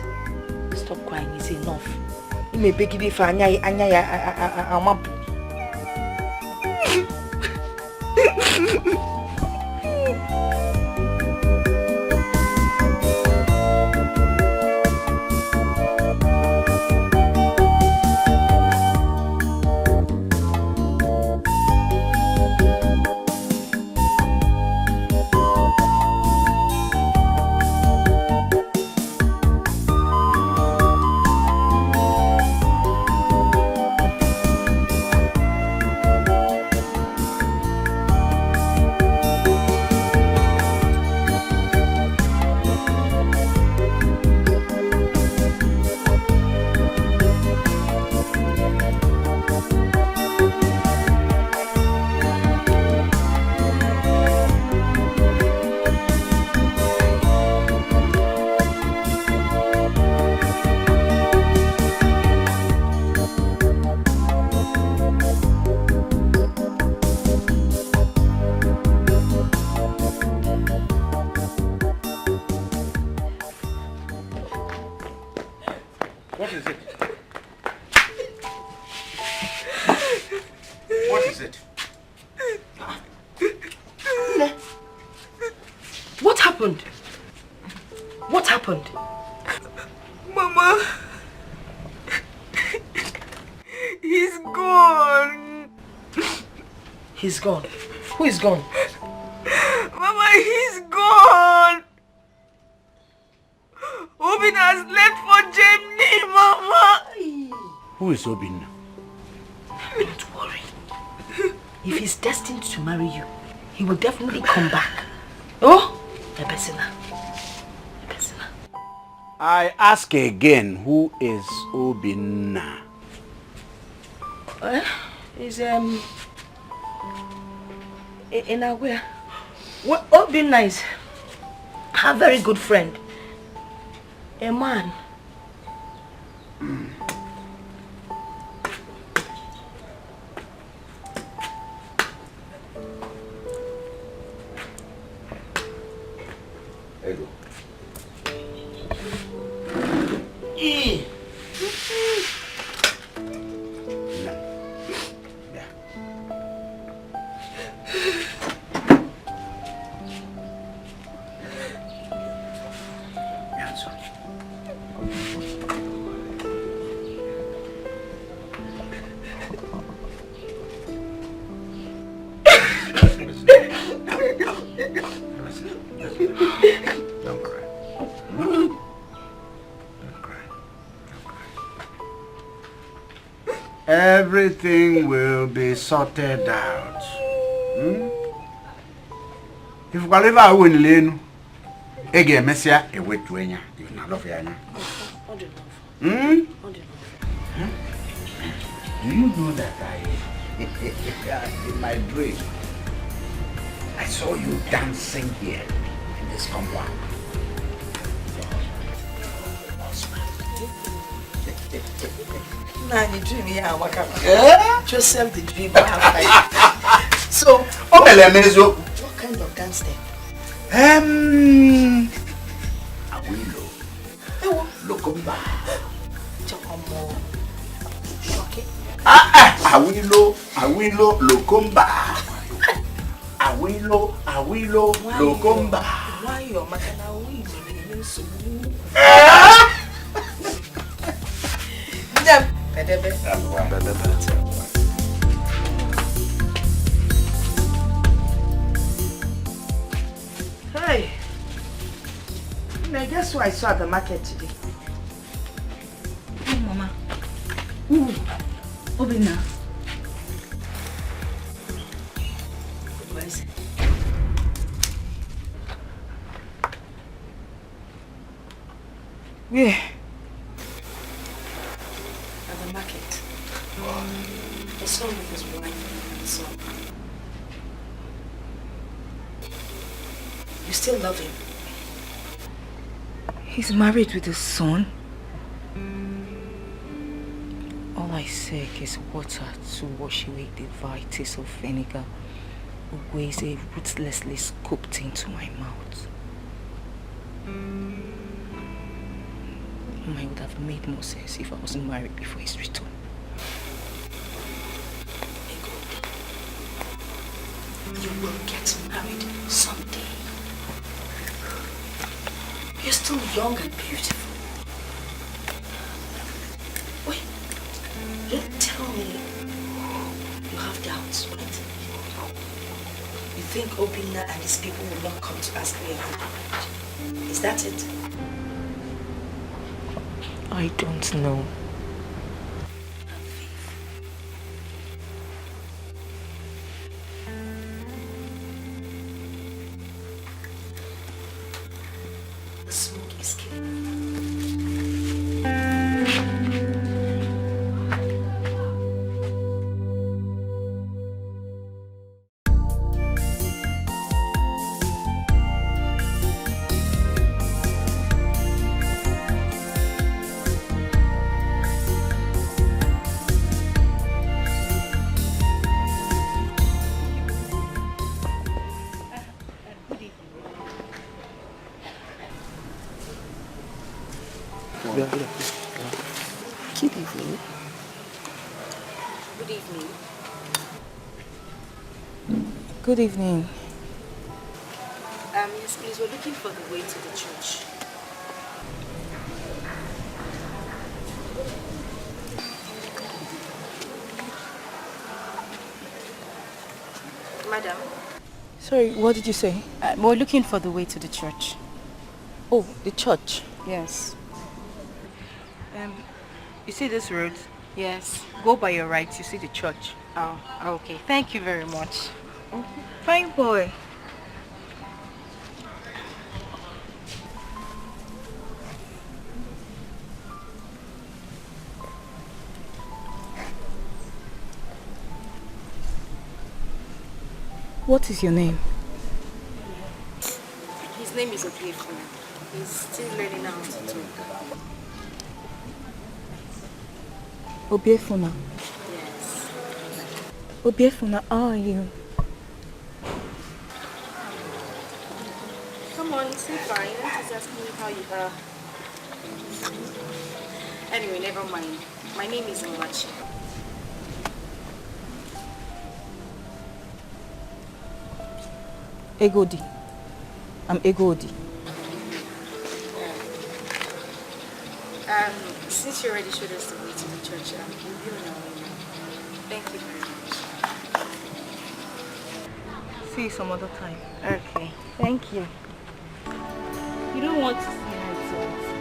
[SPEAKER 7] Stop crying, it's enough. You may beg it for Anya.
[SPEAKER 9] What is it? What is it?
[SPEAKER 7] What happened? What happened?
[SPEAKER 1] Mama, he's gone.
[SPEAKER 7] He's gone. Who is gone?
[SPEAKER 1] Mama, he's gone. Obin has left for Germany, Mama.
[SPEAKER 9] Who is Obin?
[SPEAKER 7] Don't worry. If he's destined to marry you, he will definitely come back. Oh, Ebesina.
[SPEAKER 9] I ask again, who is Obinna?
[SPEAKER 7] He's in Agua. What Obinna is have a very good friend. A man.
[SPEAKER 3] There you go.
[SPEAKER 9] Everything will be sorted out. If you live out in Lane, again, Messia, a wet duenya, you not love Yana. Do you know that in my dream, I saw you dancing here in this compound?
[SPEAKER 7] Nah, the dream,
[SPEAKER 9] yeah,
[SPEAKER 7] Joseph the dream. So,
[SPEAKER 9] what
[SPEAKER 7] kind of dance then?
[SPEAKER 9] Awilo. Lokomba.
[SPEAKER 7] Okay.
[SPEAKER 9] Awilo, Lokomba. Awilo, Lokomba.
[SPEAKER 7] Why your makana Awilo? Hey, guess who I saw at the market today?
[SPEAKER 8] Oh, Mama. Ooh, Obina.
[SPEAKER 7] Where is it?
[SPEAKER 1] Where?
[SPEAKER 7] At the market. I saw him with his wife and son. You still love him?
[SPEAKER 1] He's married with a son. All I seek is water to wash away the vices of vinegar Ugweze ruthlessly scooped into my mouth. It would have made more sense if I wasn't married before his return.
[SPEAKER 7] You will get married someday. You're still young and beautiful. Wait, don't tell me you have doubts, right? You think Obina and his people will not come to ask me about marriage? Is that it?
[SPEAKER 1] I don't know.
[SPEAKER 7] The smoke is killing.
[SPEAKER 1] Good evening.
[SPEAKER 8] Good evening.
[SPEAKER 1] Good evening.
[SPEAKER 8] Yes, please, we're looking for the way to the church. Madam?
[SPEAKER 1] Sorry, what did you say?
[SPEAKER 8] We're looking for the way to the church.
[SPEAKER 1] Oh, the church.
[SPEAKER 8] Yes.
[SPEAKER 1] You see this road?
[SPEAKER 8] Yes.
[SPEAKER 1] Go by your right, you see the church.
[SPEAKER 8] Oh, okay. Thank you very much.
[SPEAKER 1] Fine boy. What is your name?
[SPEAKER 8] His His name is Obiefuna. He's still learning how to talk.
[SPEAKER 1] Obiefuna.
[SPEAKER 8] Yes.
[SPEAKER 1] Obiefuna, how are you?
[SPEAKER 8] Come on, say fine. I'm just asking you how you are. Anyway, never mind. My name is Machi.
[SPEAKER 1] Egodi. I'm Egodi.
[SPEAKER 8] Since you already showed us the way to the church, we'll be on our way now. Thank you very much.
[SPEAKER 1] See you some other time.
[SPEAKER 8] Okay. Thank you. You don't want to see her tonight.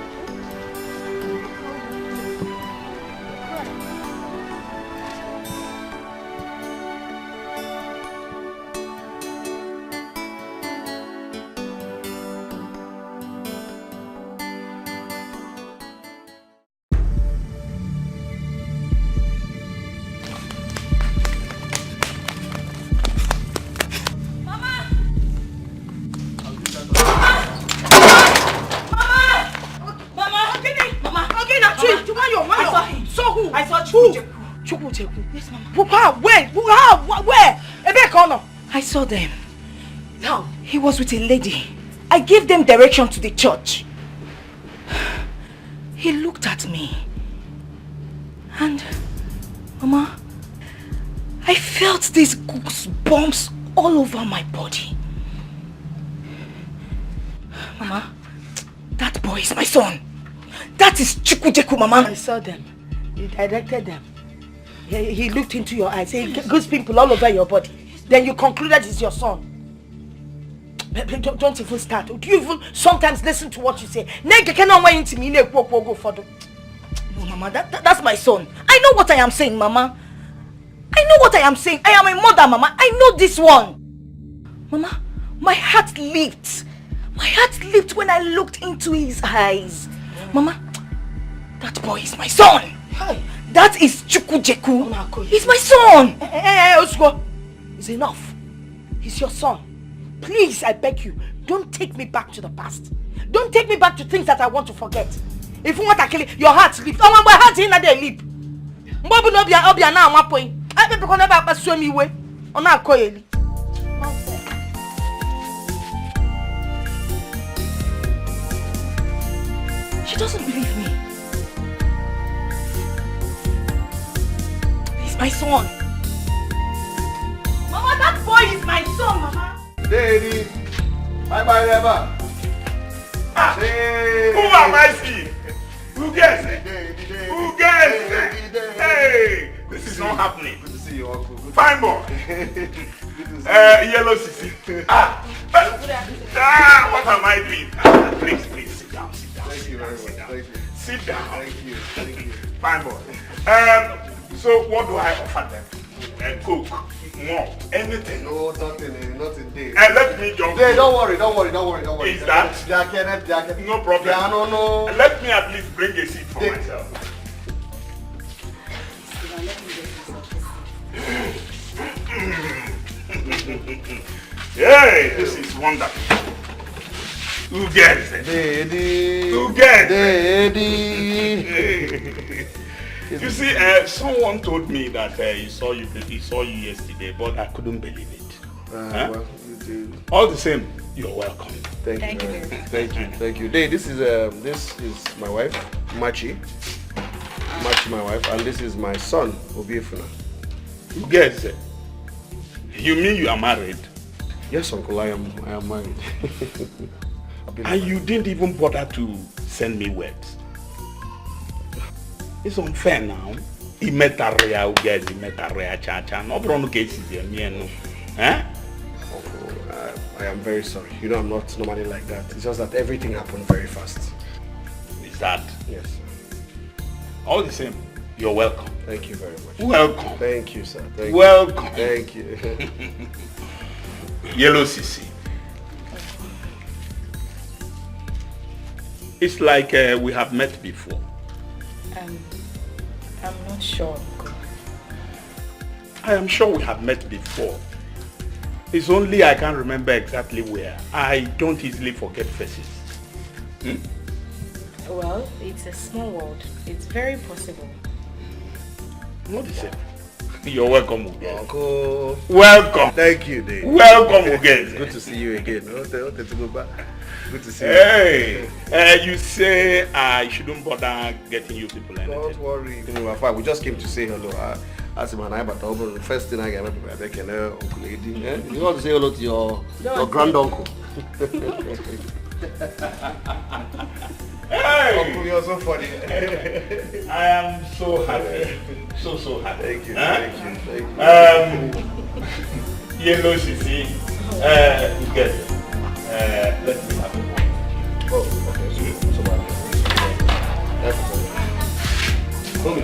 [SPEAKER 1] Yes, Mama. Where? I saw them. Now, he was with a lady. I gave them direction to the church. He looked at me. And, Mama, I felt these goosebumps all over my body. Mama, that boy is my son. That is Chukwujeku, Mama.
[SPEAKER 7] I saw them. You directed them. He looked into your eyes. He goose pimple all over your body. Then you concluded it's your son. Don't even start. Do you even sometimes listen to what you say? No,
[SPEAKER 1] Mama, that's my son. I know what I am saying, Mama. I know what I am saying. I am a mother, Mama. I know this one. Mama, my heart leaped. My heart leaped when I looked into his eyes. Mama, that boy is my son. That is Chukwujeku. He's my son.
[SPEAKER 7] Osgo, it's enough. He's your son. Please, I beg you, don't take me back to the past. Don't take me back to things that I want to forget. If you want to kill it, your heart leaps. Oh, my heart is in there leap. Mbobu no bia obia na one point. I be because never pass me way. Ona akoyeli.
[SPEAKER 1] She doesn't believe me. He's my son. Mama, that boy is my son, Mama.
[SPEAKER 3] Daddy, bye-bye, never.
[SPEAKER 10] Who am I seeing? Who gets it? Who gets it? Hey, this is not happening.
[SPEAKER 3] Good to see you, Uncle.
[SPEAKER 10] Fine boy. Yellow Sissy. What am I doing? Please, sit down.
[SPEAKER 3] Thank you very much. Thank you.
[SPEAKER 10] Sit down.
[SPEAKER 3] Thank you.
[SPEAKER 10] Fine boy. So what do I offer them? Coke, more, anything?
[SPEAKER 3] No, nothing, Dave.
[SPEAKER 10] Let me jump.
[SPEAKER 3] Dave, don't worry.
[SPEAKER 10] Is that?
[SPEAKER 3] Jacket.
[SPEAKER 10] No problem.
[SPEAKER 3] Yeah, no.
[SPEAKER 10] Let me at least bring a seat for myself. Hey, this is wonderful. Who gets it?
[SPEAKER 3] Daddy.
[SPEAKER 10] Who gets
[SPEAKER 3] it?
[SPEAKER 10] You see, someone told me that he saw you yesterday, but I couldn't believe it.
[SPEAKER 3] Well, you did.
[SPEAKER 10] All the same, you're welcome.
[SPEAKER 3] Thank you. Dave, this is my wife, Machi, my wife, and this is my son, Obiefuna.
[SPEAKER 10] Who gets it? You mean you are married?
[SPEAKER 3] Yes, Uncle, I am married.
[SPEAKER 10] And you didn't even bother to send me words. It's unfair now. I
[SPEAKER 3] am very sorry. You know, I'm not normally like that. It's just that everything happened very fast.
[SPEAKER 10] Is that?
[SPEAKER 3] Yes.
[SPEAKER 10] All the same, you're welcome.
[SPEAKER 3] Thank you very much.
[SPEAKER 10] Welcome.
[SPEAKER 3] Thank you, sir.
[SPEAKER 10] Welcome.
[SPEAKER 3] Thank you.
[SPEAKER 10] Yellow Sissy. It's like we have met before.
[SPEAKER 1] I'm not sure, Uncle.
[SPEAKER 10] I am sure we have met before. It's only I can't remember exactly where. I don't easily forget faces.
[SPEAKER 8] Well, it's a small world. It's very possible.
[SPEAKER 10] Not the same. You're welcome again.
[SPEAKER 3] Uncle.
[SPEAKER 10] Welcome.
[SPEAKER 3] Thank you, Dave.
[SPEAKER 10] Welcome again.
[SPEAKER 3] Good to see you again. Good to see
[SPEAKER 10] you. Hey, you say I shouldn't bother getting you people anything.
[SPEAKER 3] Don't worry. In fact, we just came to say hello. As a man, but the first thing I get, I can Uncle Lady. You want to say hello to your granduncle.
[SPEAKER 10] Hey!
[SPEAKER 3] Uncle, you're so funny.
[SPEAKER 10] I am so happy. So happy.
[SPEAKER 3] Thank you.
[SPEAKER 10] Huh?
[SPEAKER 3] Thank you.
[SPEAKER 10] Yellow CC. Get it. Let me have it.
[SPEAKER 3] Oh, okay. So that's come.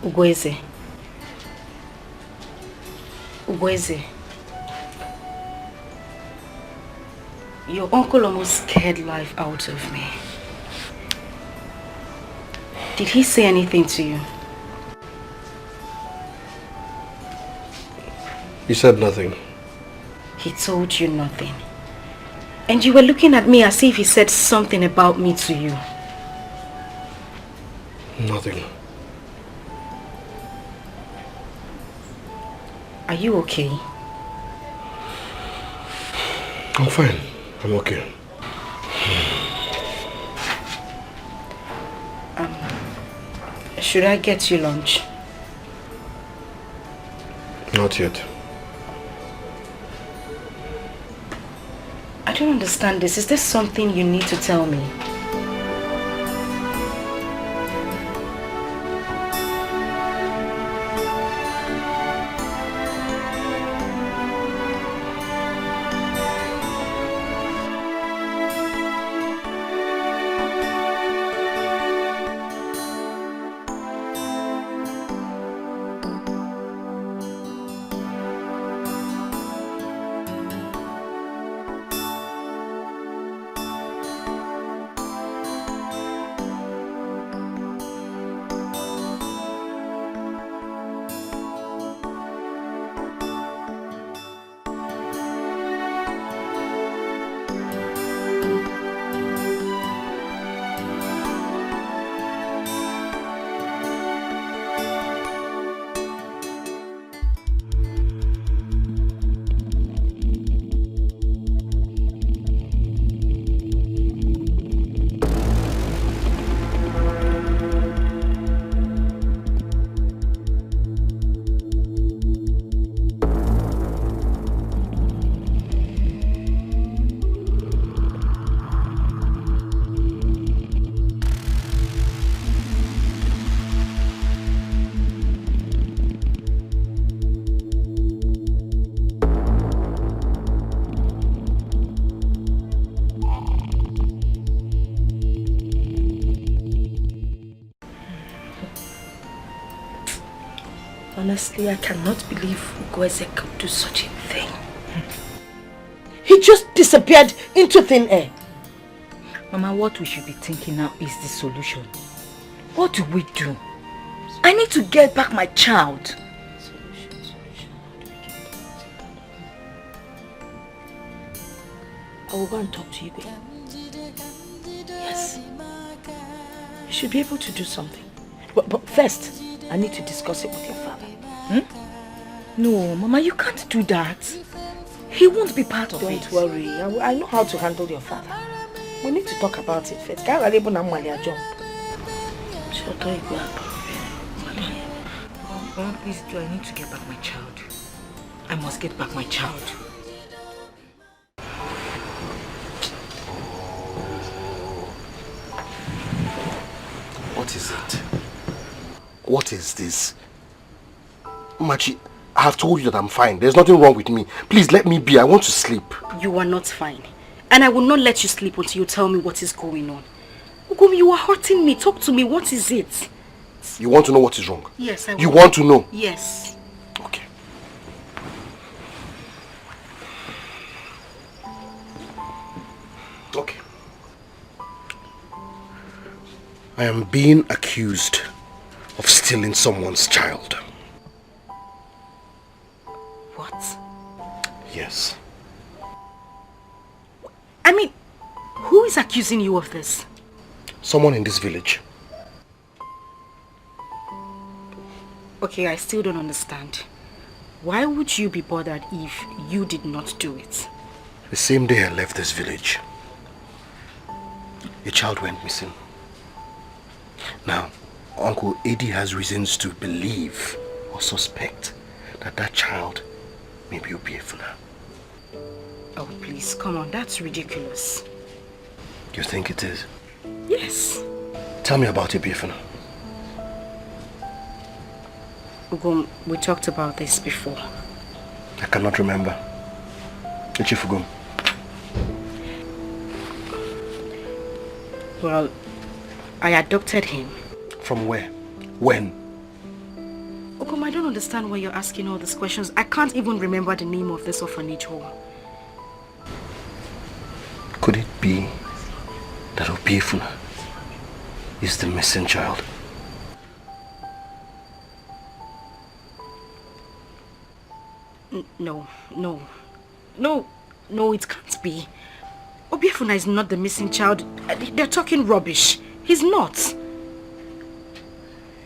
[SPEAKER 8] Ugweze. Your uncle almost scared life out of me. Did he say anything to you?
[SPEAKER 3] He said nothing.
[SPEAKER 8] He told you nothing. And you were looking at me as if he said something about me to you.
[SPEAKER 3] Nothing.
[SPEAKER 8] Are you okay?
[SPEAKER 3] I'm fine. I'm okay.
[SPEAKER 8] Should I get you lunch?
[SPEAKER 3] Not yet.
[SPEAKER 8] I don't understand this. Is there something you need to tell me? Honestly, I cannot believe Ugweze could do such a thing.
[SPEAKER 7] He just disappeared into thin air.
[SPEAKER 1] Mama, what we should be thinking now is the solution. What do we do? I need to get back my child.
[SPEAKER 7] I will go and talk to Igwe. Yes. You should be able to do something. But first, I need to discuss it with your father.
[SPEAKER 1] No, Mama, you can't do that. He won't be part of it.
[SPEAKER 7] Don't worry. I know how to handle your father. We need to talk about it first. Mama,
[SPEAKER 1] please do. I need to get back my child. I must get back my child.
[SPEAKER 6] What is it? What is this? Machi, I have told you that I'm fine. There's nothing wrong with me. Please let me be. I want to sleep.
[SPEAKER 8] You are not fine. And I will not let you sleep until you tell me what is going on. Ugum, you are hurting me. Talk to me. What is it?
[SPEAKER 6] You want to know what is wrong?
[SPEAKER 8] Yes, I want.
[SPEAKER 6] You want to know?
[SPEAKER 8] Yes.
[SPEAKER 6] Okay. Okay. I am being accused of stealing someone's child.
[SPEAKER 8] What?
[SPEAKER 6] Yes.
[SPEAKER 8] I mean, who is accusing you of this?
[SPEAKER 6] Someone in this village.
[SPEAKER 8] Okay, I still don't understand. Why would you be bothered if you did not do it?
[SPEAKER 6] The same day I left this village, a child went missing. Now, Uncle Eddie has reasons to believe or suspect that that child may be Obiefuna.
[SPEAKER 8] Oh, please, come on. That's ridiculous.
[SPEAKER 6] You think it is?
[SPEAKER 8] Yes.
[SPEAKER 6] Tell me about Obiefuna.
[SPEAKER 8] Ugum, we talked about this before.
[SPEAKER 6] I cannot remember. Ugum.
[SPEAKER 8] Well, I adopted him.
[SPEAKER 6] From where? When?
[SPEAKER 8] Ugum, I don't understand why you're asking all these questions. I can't even remember the name of this orphanage home.
[SPEAKER 6] Could it be that Obiefuna is the missing child?
[SPEAKER 8] No, it can't be. Obiefuna is not the missing child. They're talking rubbish. He's not.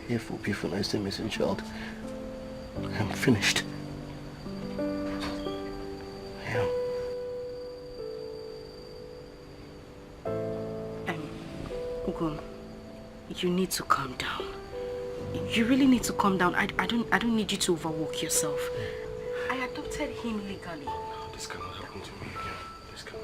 [SPEAKER 6] If Obiefuna is the missing child, I'm finished. I am.
[SPEAKER 8] Ugum, you need to calm down. You really need to calm down. I don't need you to overwork yourself. I adopted him legally.
[SPEAKER 6] No, this cannot happen to me again. This cannot.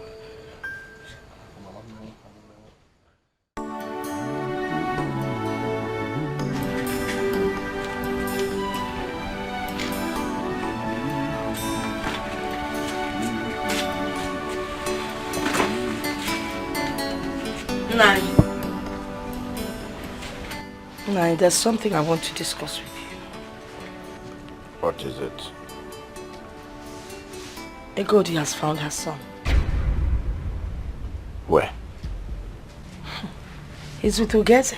[SPEAKER 7] Nai, there's something I want to discuss with you.
[SPEAKER 9] What is it?
[SPEAKER 7] Egodi has found her son.
[SPEAKER 9] Where?
[SPEAKER 7] He's with Ugeze.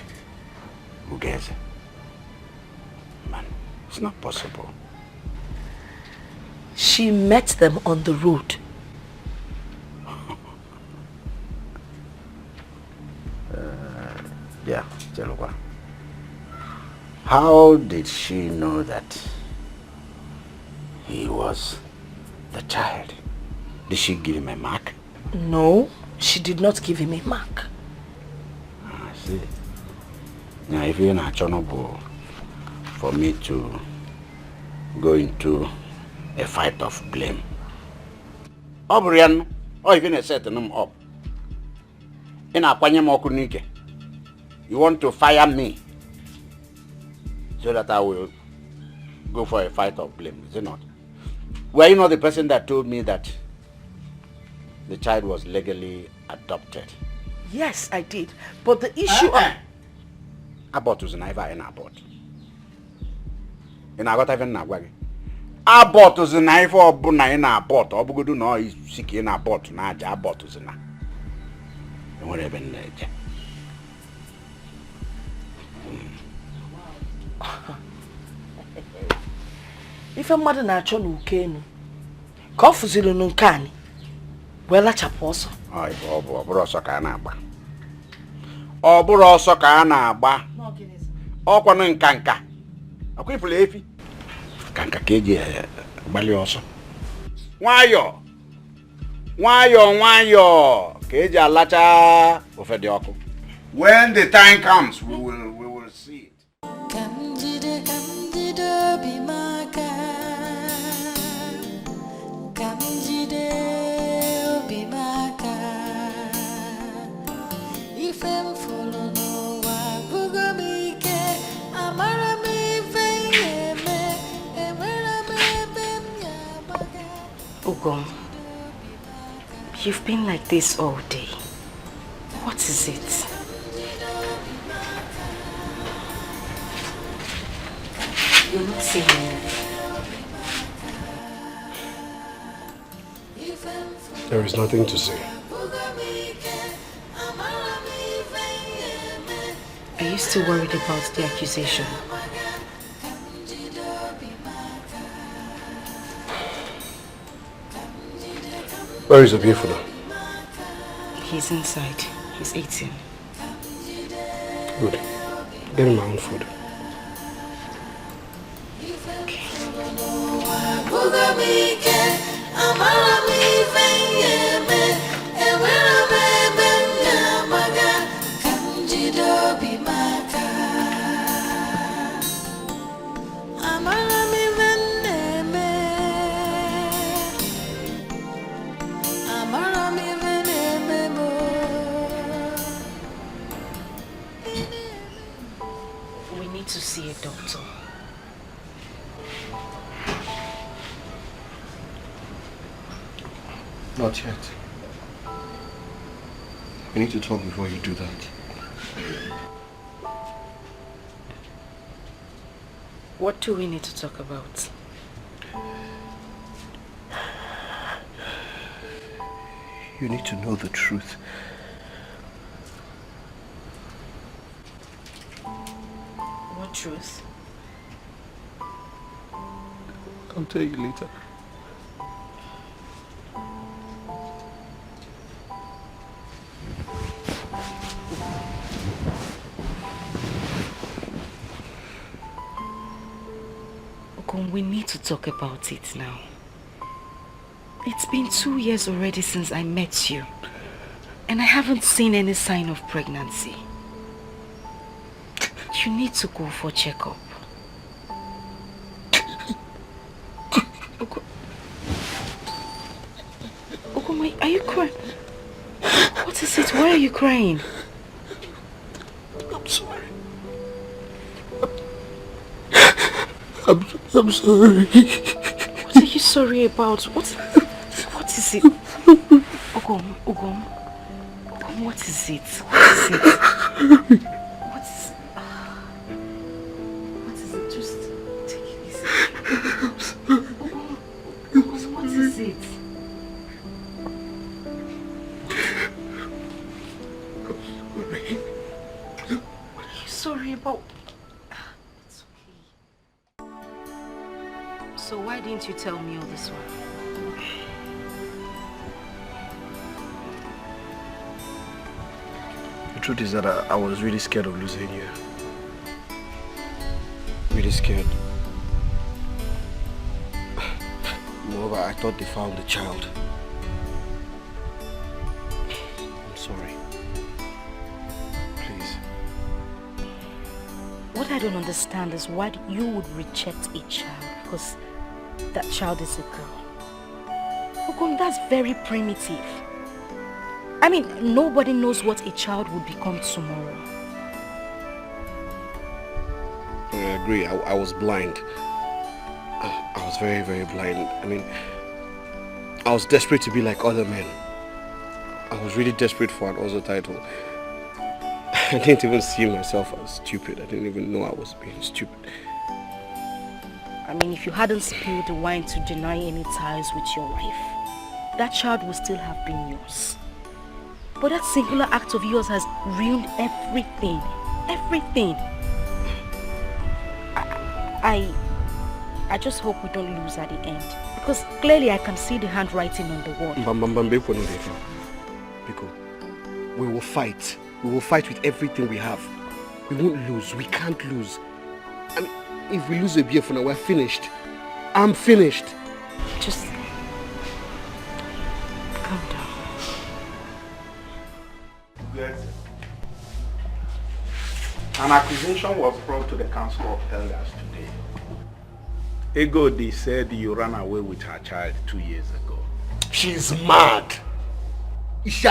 [SPEAKER 9] Ugeze? Man, it's not possible.
[SPEAKER 7] She met them on the road.
[SPEAKER 9] Yeah, Jelwa. How did she know that he was the child? Did she give him a mark?
[SPEAKER 7] No, she did not give him a mark.
[SPEAKER 9] I see. Now, if you're not honorable for me to go into a fight of blame, Obrian, or even a setting him up. In a Panyamokunike, you want to fire me so that I will go for a fight of blame, is it not? Were you not the person that told me that the child was legally adopted?
[SPEAKER 7] Yes, I did. But the issue
[SPEAKER 9] Abort was never an abort. And I got even Nagwagi. Abort was a knife or Buna in abort, or Bugudu no is sick in abort, Naja abort was na. And whatever in there.
[SPEAKER 7] If a mother na-achọ n'ukenu, ka ọ fụziri n'uke anyị. Well, that's a pause.
[SPEAKER 9] Ọ bụrụ ọsọ ka a na-agba. Ọ bụrụ ọsọ ka a na-agba. Ọkwanụ nka. Akwa ifuru efi. Nka ka eji agbalị ọsọ. Nwayọọ ka eji alacha ofe dị ọkụ. When the time comes, we will see it.
[SPEAKER 5] Kamjide obimaka. Kamjide obimaka. Ife m folo n'ụwa gugo m ike. Amara m ife yeme. Enwere m ebe m yabaga.
[SPEAKER 8] Ugom, you've been like this all day. What is it? You're not saying anything.
[SPEAKER 13] There is nothing to say.
[SPEAKER 8] Are you still worried about the accusation?
[SPEAKER 13] Where is Obiefuna?
[SPEAKER 8] He's inside. He's eating.
[SPEAKER 13] Good. Get him my own food.
[SPEAKER 8] We need to see a doctor.
[SPEAKER 13] Not yet. We need to talk before you do that.
[SPEAKER 8] What do we need to talk about?
[SPEAKER 13] You need to know the truth.
[SPEAKER 8] What truth?
[SPEAKER 13] I'll tell you later.
[SPEAKER 8] We need to talk about it now. It's been 2 years already since I met you, and I haven't seen any sign of pregnancy. You need to go for checkup. Ogum, are you crying? What is it? Why are you crying?
[SPEAKER 13] I'm sorry. I'm sorry.
[SPEAKER 8] What are you sorry about? What is it? Ogum, what is it? What is it? Just take it easy. Ogum, what is it? What are you sorry about? So why didn't you tell me all this one?
[SPEAKER 13] The truth is that I was really scared of losing you. Really scared. Moreover, I thought they found the child. I'm sorry. Please.
[SPEAKER 8] What I don't understand is why you would reject a child because that child is a girl. Ogum, that's very primitive. I mean, nobody knows what a child would become tomorrow.
[SPEAKER 13] I agree. I was blind. I was very, very blind. I mean, I was desperate to be like other men. I was really desperate for an Ozo title. I didn't even see myself as stupid. I didn't even know I was being stupid.
[SPEAKER 8] I mean, if you hadn't spilled the wine to deny any ties with your wife, that child would still have been yours. But that singular act of yours has ruined everything. Everything. I just hope we don't lose at the end. Because clearly I can see the handwriting on the wall.
[SPEAKER 6] We will fight. We will fight with everything we have. We won't lose. We can't lose. I mean, if we lose a beer for now, we're finished. I'm finished.
[SPEAKER 8] Just calm down.
[SPEAKER 10] Yes. An accusation was brought to the Council of Elders today. Egodi said you ran away with her child 2 years ago.
[SPEAKER 6] She's mad. What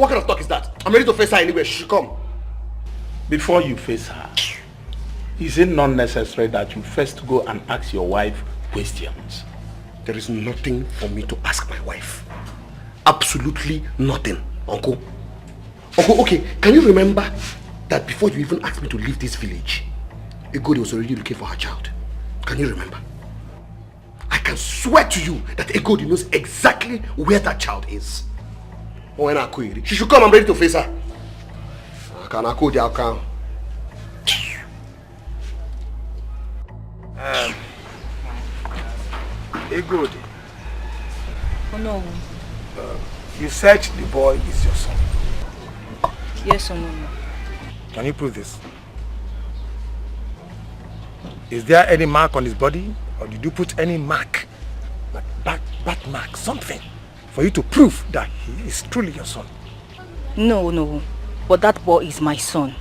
[SPEAKER 6] kind of talk is that? I'm ready to face her anywhere. She should come.
[SPEAKER 10] Before you face her, is it not necessary that you first go and ask your wife questions?
[SPEAKER 6] There is nothing for me to ask my wife. Absolutely nothing, Uncle. Uncle, okay, can you remember that before you even asked me to leave this village, Egodi was already looking for her child? Can you remember? I can swear to you that Egodi knows exactly where that child is. She should come, I'm ready to face her.
[SPEAKER 10] Egodi.
[SPEAKER 8] Oh no.
[SPEAKER 10] You said the boy is your son.
[SPEAKER 8] Yes or no?
[SPEAKER 10] Can you prove this? Is there any mark on his body? Or did you put any mark? Like bat mark, something, for you to prove that he is truly your son?
[SPEAKER 8] No. But that boy is my son.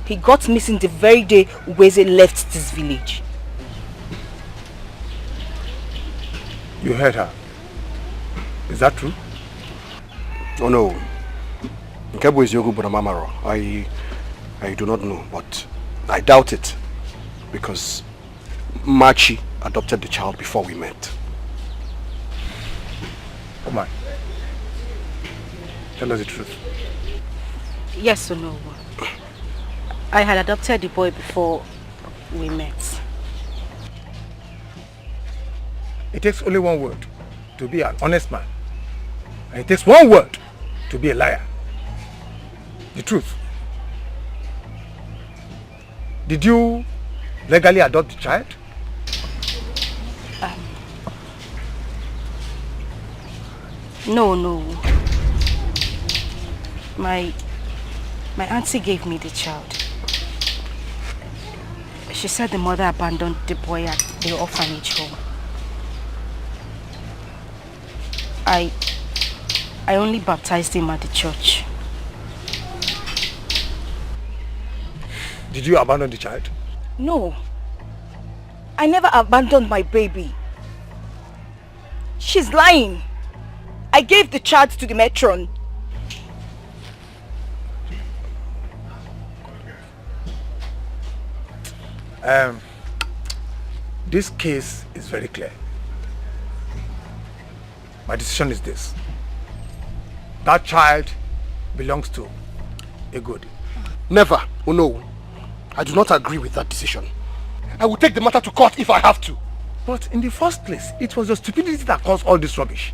[SPEAKER 8] He got missing the very day Weze left this village.
[SPEAKER 10] You heard her. Is that true?
[SPEAKER 6] Oh no. I do not know, but I doubt it. Because Machi adopted the child before we met.
[SPEAKER 10] Come on. Tell us the truth.
[SPEAKER 8] Yes or no? I had adopted the boy before we met.
[SPEAKER 10] It takes only one word to be an honest man. And it takes one word to be a liar. The truth. Did you legally adopt the child?
[SPEAKER 8] No. My auntie gave me the child. She said the mother abandoned the boy at the orphanage home. I only baptized him at the church.
[SPEAKER 10] Did you abandon the child?
[SPEAKER 8] No. I never abandoned my baby. She's lying. I gave the child to the matron.
[SPEAKER 10] This case is very clear. My decision is this. That child belongs to Egodi.
[SPEAKER 6] Never. Oh no. I do not agree with that decision. I will take the matter to court if I have to.
[SPEAKER 10] But in the first place, it was your stupidity that caused all this rubbish.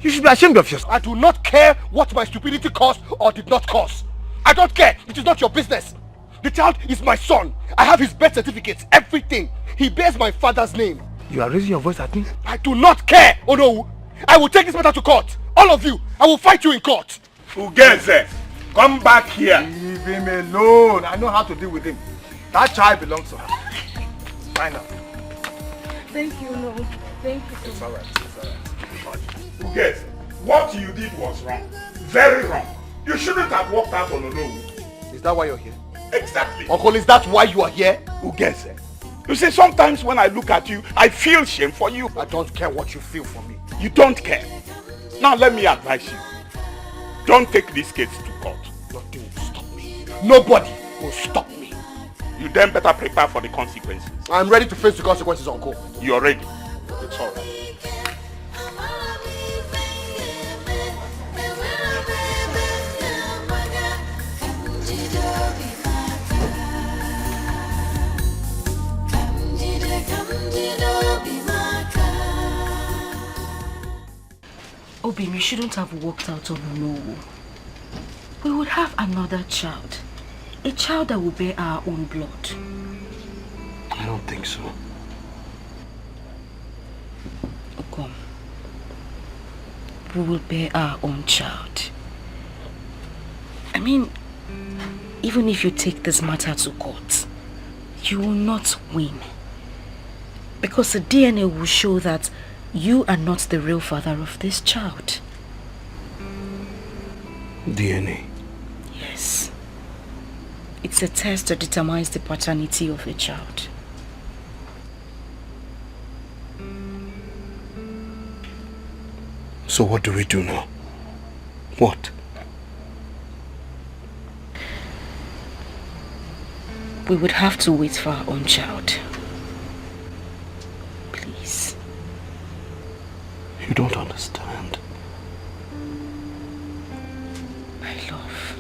[SPEAKER 10] You should be ashamed of yourself.
[SPEAKER 6] I do not care what my stupidity caused or did not cause. I don't care. It is not your business. The child is my son. I have his birth certificates, everything. He bears my father's name.
[SPEAKER 10] You are raising your voice at me?
[SPEAKER 6] I do not care. Oh no. I will take this matter to court. All of you. I will fight you in court.
[SPEAKER 10] Ugeze, come back here. Leave him alone. I know how to deal with him. That child belongs to her. Find out.
[SPEAKER 8] Thank you, no. Thank you.
[SPEAKER 10] It's alright. Ugeze, what you did was wrong. Very wrong. You shouldn't have walked out on alone.
[SPEAKER 6] Is that why you're here?
[SPEAKER 10] Exactly.
[SPEAKER 6] Uncle, is that why you are here?
[SPEAKER 10] Ugeze, you see, sometimes when I look at you, I feel shame for you.
[SPEAKER 6] I don't care what you feel for me.
[SPEAKER 10] You don't care. Now let me advise you. Don't take this case to court.
[SPEAKER 6] Nothing will stop me. Nobody will stop me.
[SPEAKER 10] You then better prepare for the consequences.
[SPEAKER 6] I'm ready to face the consequences, Uncle.
[SPEAKER 10] You're ready. It's alright.
[SPEAKER 7] Obim, you shouldn't have walked out on Onowu. We would have another child. A child that will bear our own blood.
[SPEAKER 6] I don't think so.
[SPEAKER 7] come, we will bear our own child. I mean, even if you take this matter to court, you will not win. Because the DNA will show that you are not the real father of this child.
[SPEAKER 6] DNA?
[SPEAKER 7] Yes. It's a test that determines the paternity of a child.
[SPEAKER 6] So what do we do now? What?
[SPEAKER 7] We would have to wait for our own child. Please.
[SPEAKER 6] You don't understand.
[SPEAKER 7] My love,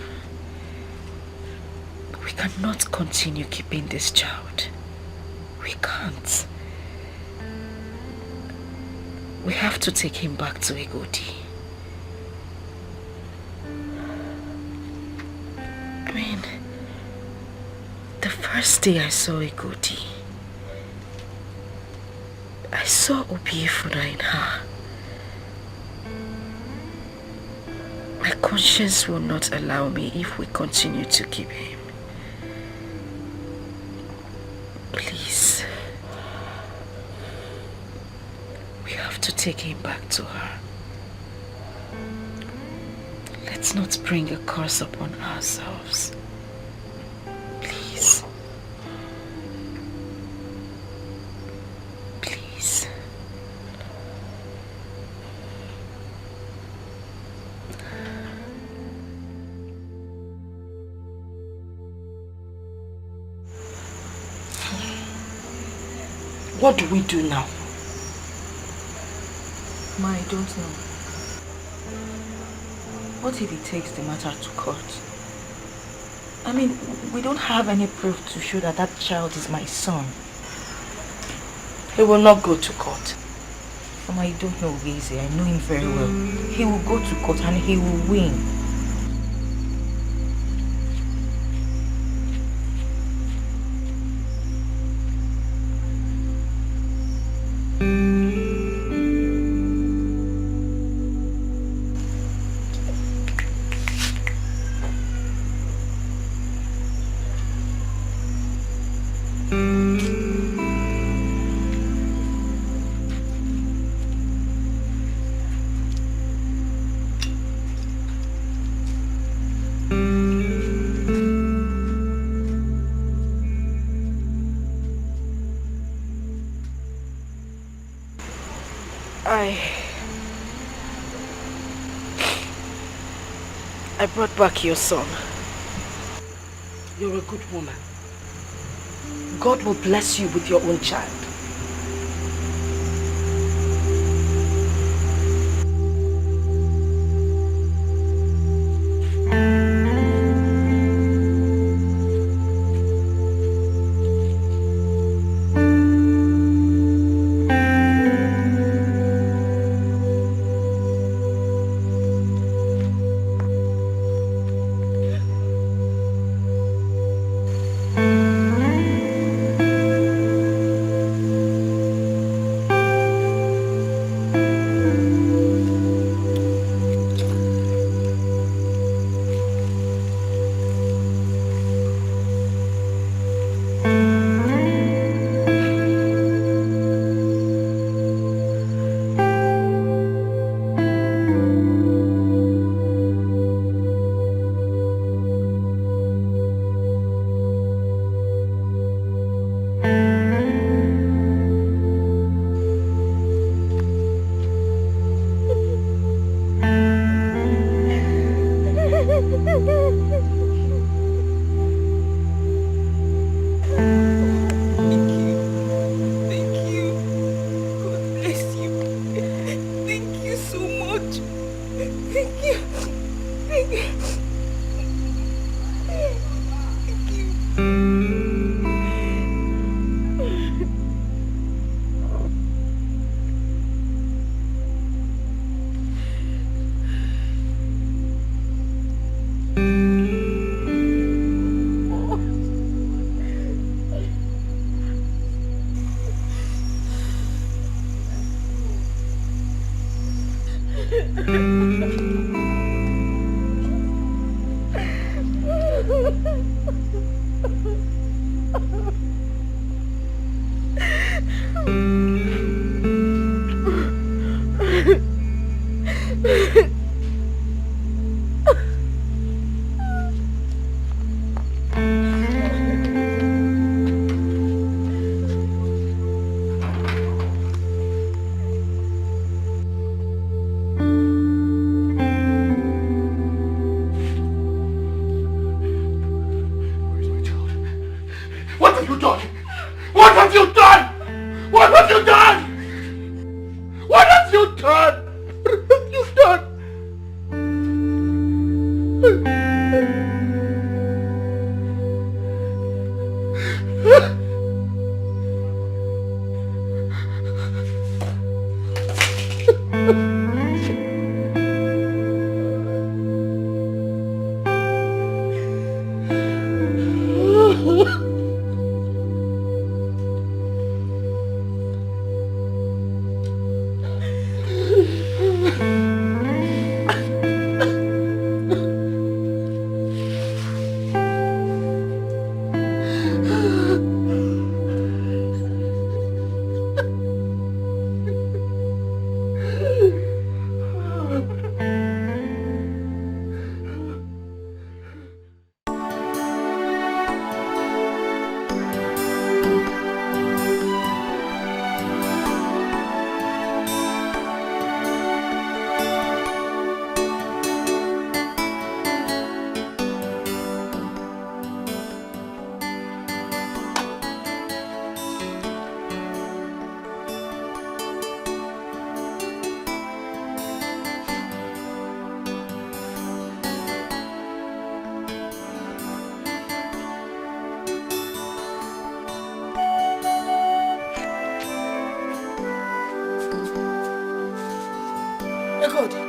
[SPEAKER 7] we cannot continue keeping this child. We can't. We have to take him back to Igodi. I mean, the first day I saw Igodi, I saw Obiefuna in her. My conscience will not allow me if we continue to keep him. Please. We have to take him back to her. Let's not bring a curse upon ourselves. Please. Please. What do we do now?
[SPEAKER 1] Ma, I don't know. What if he takes the matter to court? I mean, we don't have any proof to show that that child is my son. He will not go to court. Mama, you don't know Gezi. I know him very well. He will go to court and he will win.
[SPEAKER 7] I brought back your son. You're a good woman. God will bless you with your own child.
[SPEAKER 4] What have you done? What have you done? What have you done? What have you done? What have you done?
[SPEAKER 12] God.